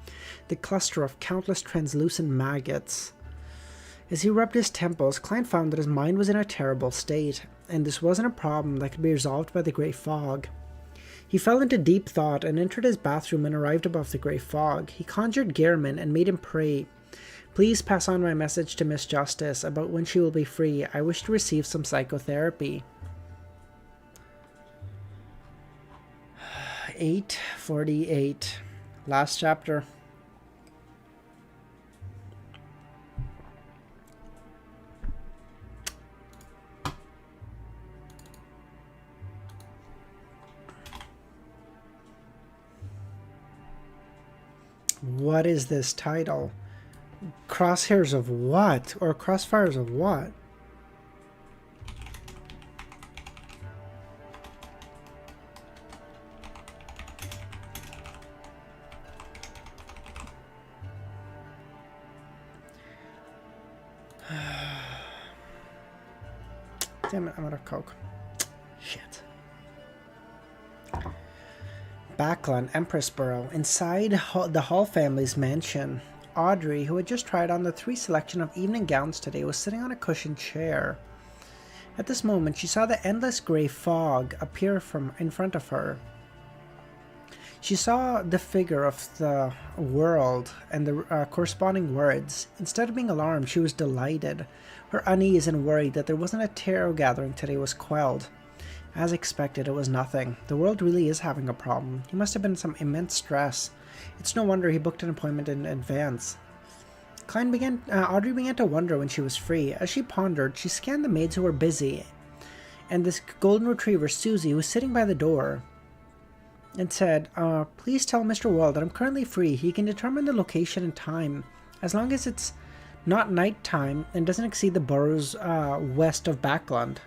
the cluster of countless translucent maggots. As he rubbed his temples, Klein found that his mind was in a terrible state, and this wasn't a problem that could be resolved by the grey fog. He fell into deep thought and entered his bathroom and arrived above the grey fog. He conjured Gehrman and made him pray. Please pass on my message to Miss Justice about when she will be free. I wish to receive some psychotherapy. 8:48. Last chapter. What is this title? Crosshairs of what? Or crossfires of what? Damn it, I'm out of Coke. Shit. Backland, Empressboro, inside the Hall family's mansion. Audrey, who had just tried on the 3 selection of evening gowns today, was sitting on a cushioned chair. At this moment, she saw the endless grey fog appear from in front of her. She saw the figure of the world and the corresponding words. Instead of being alarmed, she was delighted. Her unease and worry that there wasn't a tarot gathering today was quelled. As expected, it was nothing. The world really is having a problem. He must have been in some immense stress. It's no wonder he booked an appointment in advance. Audrey began to wonder when she was free. As she pondered, she scanned the maids who were busy, and this golden retriever, Susie, who was sitting by the door, and said, please tell Mr. Wall that I'm currently free. He can determine the location and time, as long as it's not night time and doesn't exceed the boroughs west of Backland.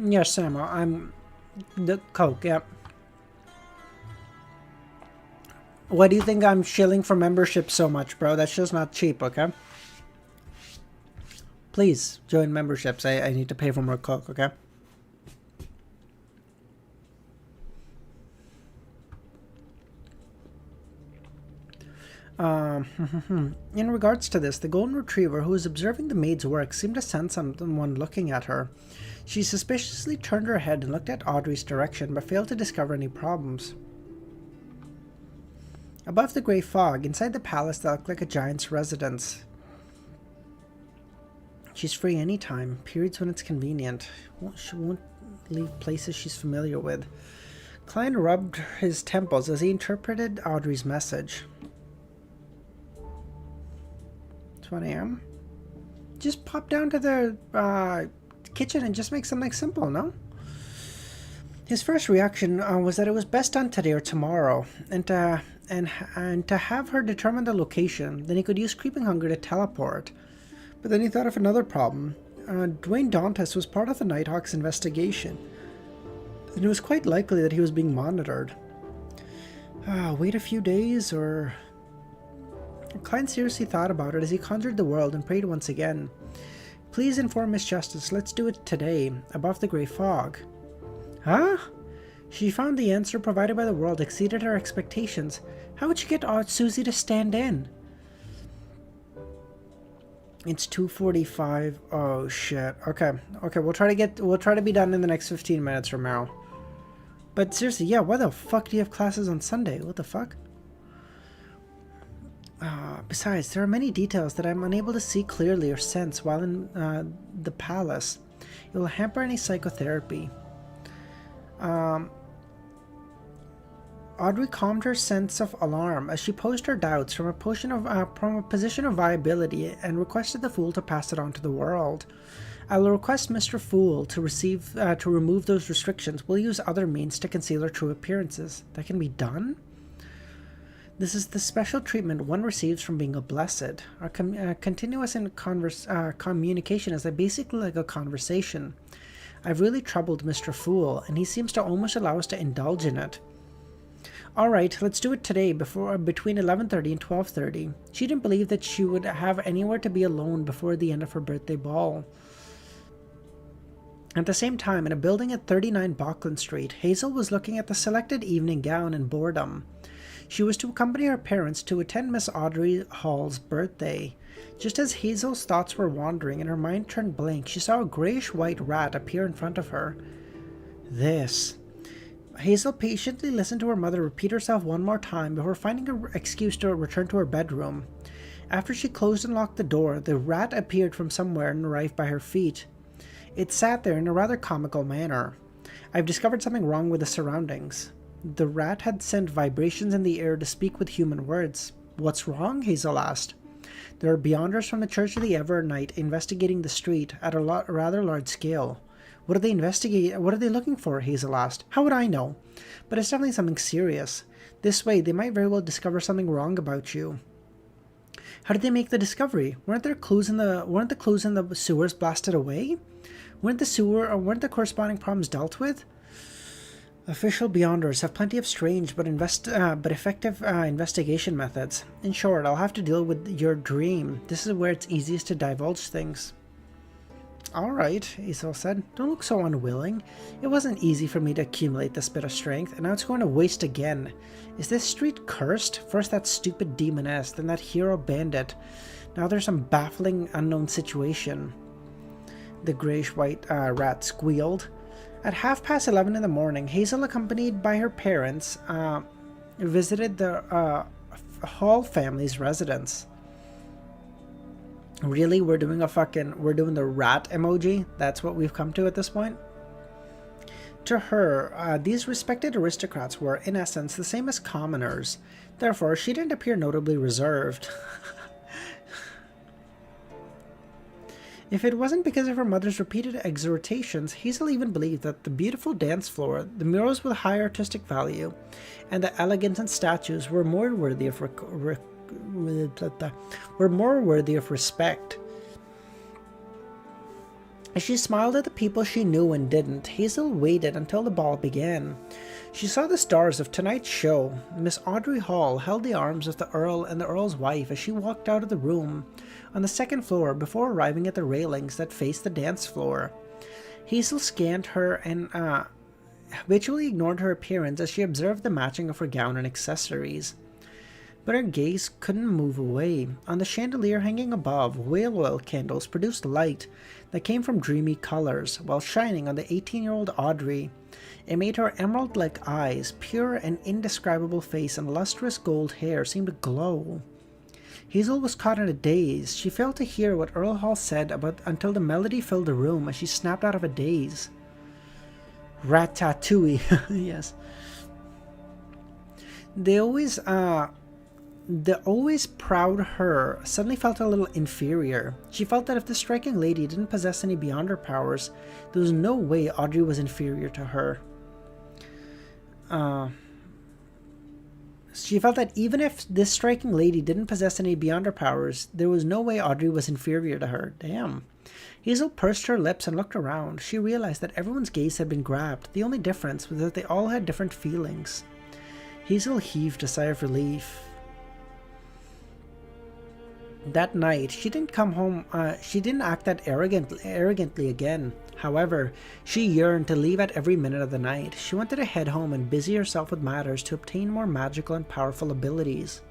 Yes, Sam, I'm the Coke, yep. Why do you think I'm shilling for membership so much, bro? That's just not cheap, okay? Please join memberships. I need to pay for more Coke, okay? In regards to this, the golden retriever who was observing the maid's work seemed to sense someone looking at her. She suspiciously turned her head and looked at Audrey's direction, but failed to discover any problems. Above the grey fog, inside the palace that looked like a giant's residence. She's free anytime, periods when it's convenient. She won't leave places she's familiar with. Klein rubbed his temples as he interpreted Audrey's message. 1 a.m. Just pop down to the kitchen and just make something simple, no? His first reaction was that it was best done today or tomorrow, and to have her determine the location. Then he could use creeping hunger to teleport. But then he thought of another problem. Dwayne Dantas was part of the Nighthawk's investigation, and it was quite likely that he was being monitored. Wait a few days, or... Klein seriously thought about it as he conjured the world and prayed once again. Please inform Miss Justice, let's do it today, above the grey fog. Huh? She found the answer provided by the world exceeded her expectations. How would she get Susie to stand in? It's 2:45. Oh shit. Okay, we'll try to be done in the next 15 minutes from now. But seriously, yeah, why the fuck do you have classes on Sunday? What the fuck? Besides, there are many details that I'm unable to see clearly or sense while in the palace. It will hamper any psychotherapy. Audrey calmed her sense of alarm as she posed her doubts from a position of viability and requested the Fool to pass it on to the world. I will request Mr. Fool to remove those restrictions. We'll use other means to conceal her true appearances. That can be done? This is the special treatment one receives from being a blessed. Our continuous communication is basically like a conversation. I've really troubled Mr. Fool, and he seems to almost allow us to indulge in it. Alright, let's do it today between 11:30 and 12:30. She didn't believe that she would have anywhere to be alone before the end of her birthday ball. At the same time, in a building at 39 Backland Street, Hazel was looking at the selected evening gown in boredom. She was to accompany her parents to attend Miss Audrey Hall's birthday. Just as Hazel's thoughts were wandering and her mind turned blank, she saw a grayish-white rat appear in front of her. This. Hazel patiently listened to her mother repeat herself one more time before finding an excuse to return to her bedroom. After she closed and locked the door, the rat appeared from somewhere and arrived by her feet. It sat there in a rather comical manner. I've discovered something wrong with the surroundings. The rat had sent vibrations in the air to speak with human words. What's wrong? Hazel asked. There are Beyonders from the Church of the Evernight investigating the street at a rather large scale. What are they investigating? What are they looking for? Hazel asked. How would I know? But it's definitely something serious. This way, they might very well discover something wrong about you. How did they make the discovery? Weren't the clues in the sewers blasted away? Weren't the corresponding problems dealt with? Official Beyonders have plenty of strange but effective investigation methods. In short, I'll have to deal with your dream. This is where it's easiest to divulge things. Alright, Hazel said. Don't look so unwilling. It wasn't easy for me to accumulate this bit of strength, and now it's going to waste again. Is this street cursed? First that stupid demoness, then that hero bandit. Now there's some baffling unknown situation. The grayish-white rat squealed. At 11:30 in the morning, Hazel, accompanied by her parents, visited the Hall family's residence. Really? We're doing the rat emoji? That's what we've come to at this point? To her, these respected aristocrats were, in essence, the same as commoners. Therefore, she didn't appear notably reserved. If it wasn't because of her mother's repeated exhortations, Hazel even believed that the beautiful dance floor, the murals with high artistic value, and the elegance and statues were more worthy of respect. As she smiled at the people she knew and didn't, Hazel waited until the ball began. She saw the stars of tonight's show. Miss Audrey Hall held the arms of the Earl and the Earl's wife as she walked out of the room on the second floor before arriving at the railings that faced the dance floor. Hazel scanned her and habitually ignored her appearance as she observed the matching of her gown and accessories. But her gaze couldn't move away. On the chandelier hanging above, whale oil candles produced light that came from dreamy colors, while shining on the 18-year-old Audrey. It made her emerald-like eyes, pure and indescribable face, and lustrous gold hair seem to glow. Hazel was caught in a daze. She failed to hear what Earl Hall said until the melody filled the room as she snapped out of a daze. Ratatouille. Yes. The always proud her suddenly felt a little inferior. She felt that if the striking lady didn't possess any beyond her powers, there was no way Audrey was inferior to her. She felt that even if this striking lady didn't possess any beyond her powers, there was no way Audrey was inferior to her. Damn. Hazel pursed her lips and looked around. She realized that everyone's gaze had been grabbed. The only difference was that they all had different feelings. Hazel heaved a sigh of relief. That night, she didn't come home. She didn't act that arrogantly again. However, she yearned to leave at every minute of the night. She wanted to head home and busy herself with matters to obtain more magical and powerful abilities.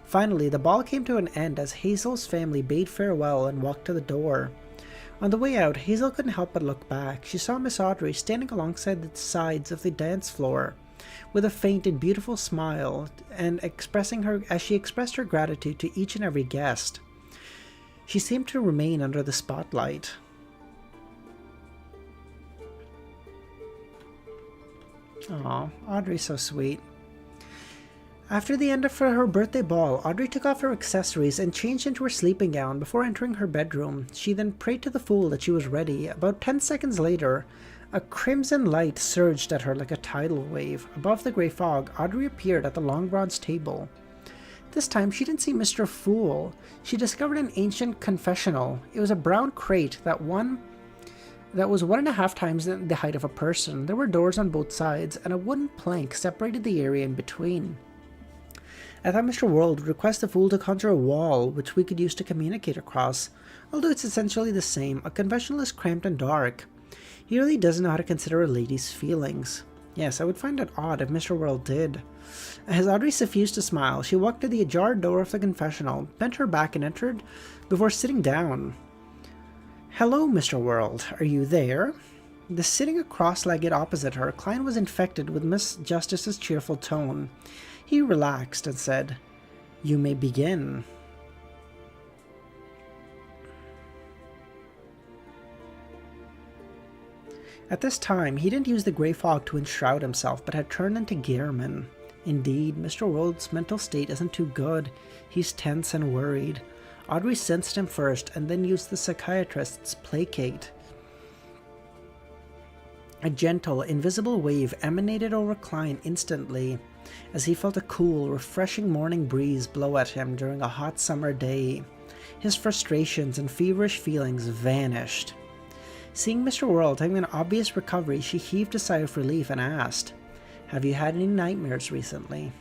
Finally, the ball came to an end as Hazel's family bade farewell and walked to the door. On the way out, Hazel couldn't help but look back. She saw Miss Audrey standing alongside the sides of the dance floor, with a faint and beautiful smile, and as she expressed her gratitude to each and every guest. She seemed to remain under the spotlight. Aw, Audrey's so sweet. After the end of her birthday ball, Audrey took off her accessories and changed into her sleeping gown before entering her bedroom. She then prayed to the fool that she was ready. About 10 seconds later, a crimson light surged at her like a tidal wave. Above the grey fog, Audrey appeared at the long bronze table. This time, she didn't see Mr. Fool. She discovered an ancient confessional. It was a brown crate that was 1.5 times the height of a person. There were doors on both sides, and a wooden plank separated the area in between. I thought Mr. World would request the Fool to conjure a wall, which we could use to communicate across. Although it's essentially the same, a confessional is cramped and dark. He really doesn't know how to consider a lady's feelings. Yes, I would find it odd if Mr. World did. As Audrey suffused a smile, she walked to the ajar door of the confessional, bent her back and entered before sitting down. Hello, Mr. World. Are you there? Sitting cross-legged opposite her, Klein was infected with Miss Justice's cheerful tone. He relaxed and said, "You may begin." At this time, he didn't use the grey fog to enshroud himself, but had turned into Gehrman. Indeed, Mr. World's mental state isn't too good. He's tense and worried. Audrey sensed him first, and then used the psychiatrist's placate. A gentle, invisible wave emanated over Klein instantly, as he felt a cool, refreshing morning breeze blow at him during a hot summer day. His frustrations and feverish feelings vanished. Seeing Mr. World having an obvious recovery, she heaved a sigh of relief and asked, "Have you had any nightmares recently?"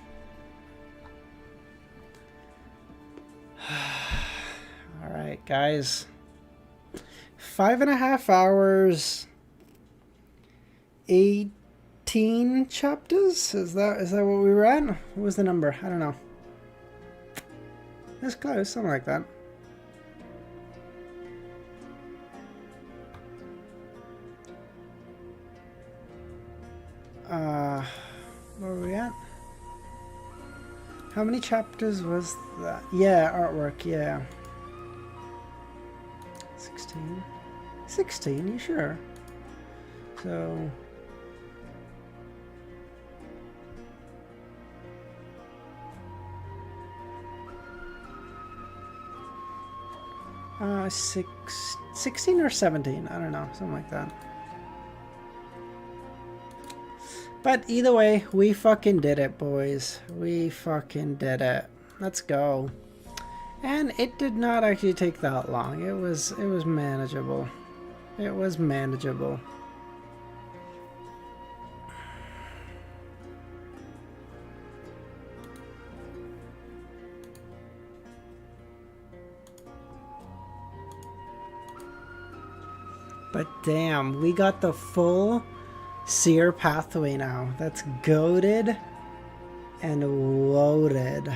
Alright, guys. 5.5 hours, 18 chapters? Is that what we were at? What was the number? I don't know. That's close, something like that. Where are we at? How many chapters was that? Yeah, artwork, yeah. 16? 16, you sure? So... 16 or 17, I don't know, something like that. But either way, we fucking did it, boys. We fucking did it. Let's go. And it did not actually take that long. It was manageable. It was manageable. But damn, we got the full seer pathway now. That's goated and loaded.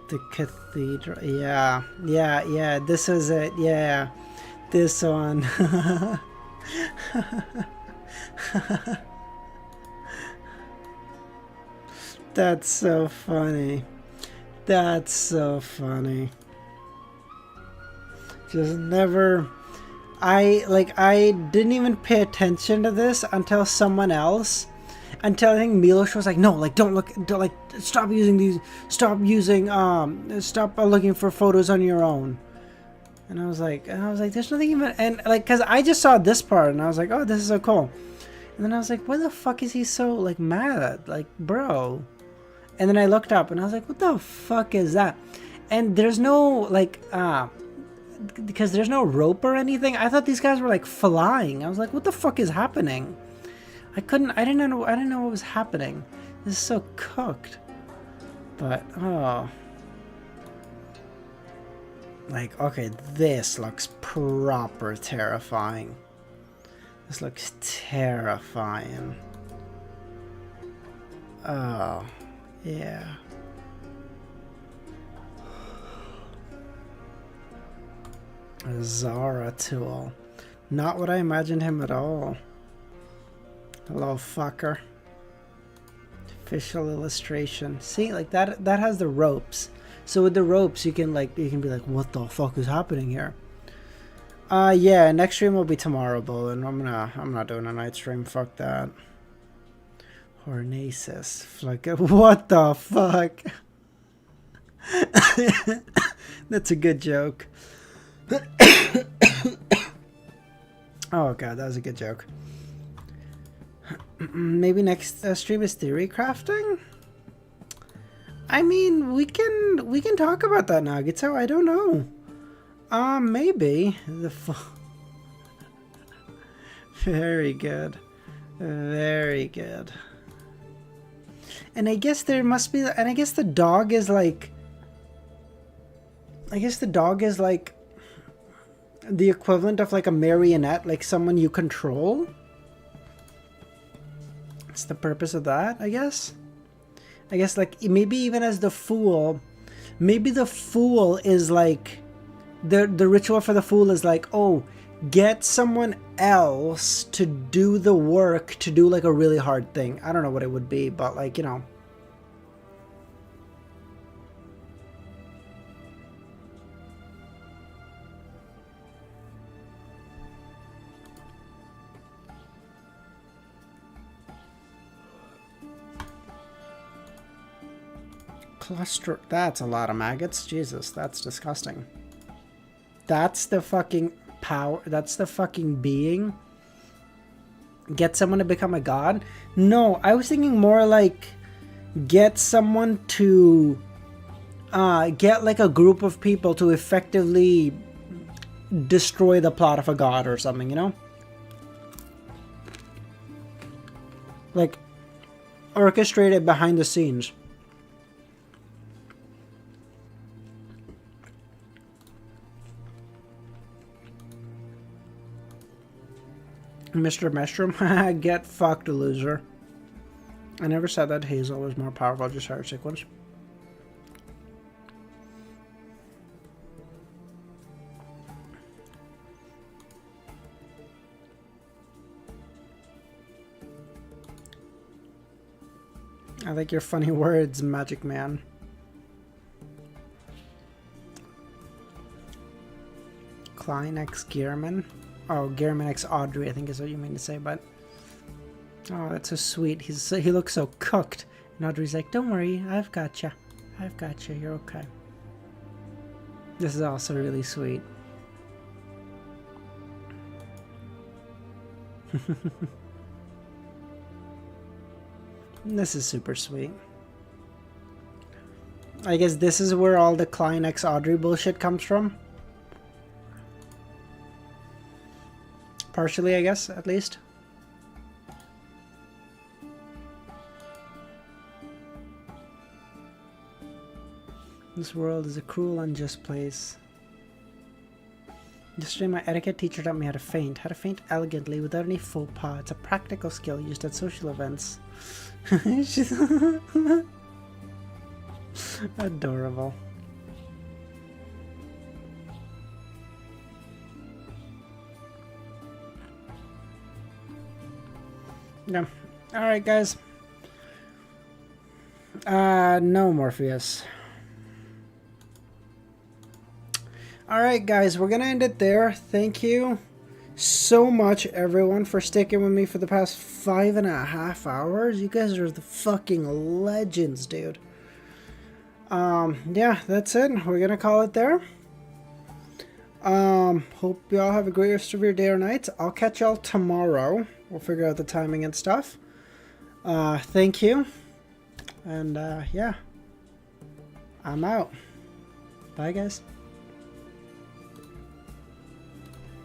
The cathedral. Yeah. This is it. Yeah. This one. That's so funny. That's so funny. Just never... I didn't even pay attention to this until someone else... Until I think Milos was like, no, like, don't look, stop using these, stop looking for photos on your own. And I was like, there's nothing even, and like, cause I just saw this part and I was like, oh, this is so cool. And then I was like, why the fuck is he so, like, mad? Like, bro. And then I looked up and I was like, what the fuck is that? And there's no, like, because there's no rope or anything. I thought these guys were, like, flying. I was like, what the fuck is happening? I didn't know what was happening. This is so cooked. But, oh. Like, okay, this looks proper terrifying. This looks terrifying. Oh, yeah. Zaratul. Not what I imagined him at all. Hello, fucker. Official illustration. See, like that has the ropes. So with the ropes, you can be like, what the fuck is happening here? Yeah, next stream will be tomorrow, Bolin. I'm not doing a night stream. Fuck that. Hornaces. Like, what the fuck? That's a good joke. Oh god, that was a good joke. Maybe next stream is theory crafting? I mean, we can talk about that, Nagito. I don't know. Maybe. Very good. Very good. And I guess there must be, and I guess the dog is like, the equivalent of like a marionette, like someone you control. What's the purpose of that, I guess? I guess like maybe even as the fool, maybe the fool is like, the ritual for the fool is like, oh, get someone else to do the work to do like a really hard thing. I don't know what it would be, but like, you know. Cluster, that's a lot of maggots. Jesus, that's disgusting. That's the fucking power, that's the fucking being. Get someone to become a god? No, I was thinking more like get someone to get like a group of people to effectively destroy the plot of a god or something, you know? Like orchestrate it behind the scenes. Mr. Mestrom, get fucked, loser. I never said that Hazel was more powerful, just hard sequence. I like your funny words, Magic Man. Klein X Gearman. Oh, Gearman X Audrey, I think is what you mean to say, but... Oh, that's so sweet. He looks so cooked. And Audrey's like, don't worry, I've got you. I've got you, you're okay. This is also really sweet. This is super sweet. I guess this is where all the Klein X Audrey bullshit comes from. Partially, I guess, at least. This world is a cruel, unjust place. Yesterday, my etiquette teacher taught me how to faint elegantly without any faux pas. It's a practical skill used at social events. She's adorable. Yeah. Alright, guys. No, Morpheus. Alright, guys, we're gonna end it there. Thank you so much, everyone, for sticking with me for the past 5.5 hours. You guys are the fucking legends, dude. Yeah, that's it. We're gonna call it there. Hope y'all have a great rest of your day or night. I'll catch y'all tomorrow. We'll figure out the timing and stuff. Thank you. And, yeah. I'm out. Bye, guys.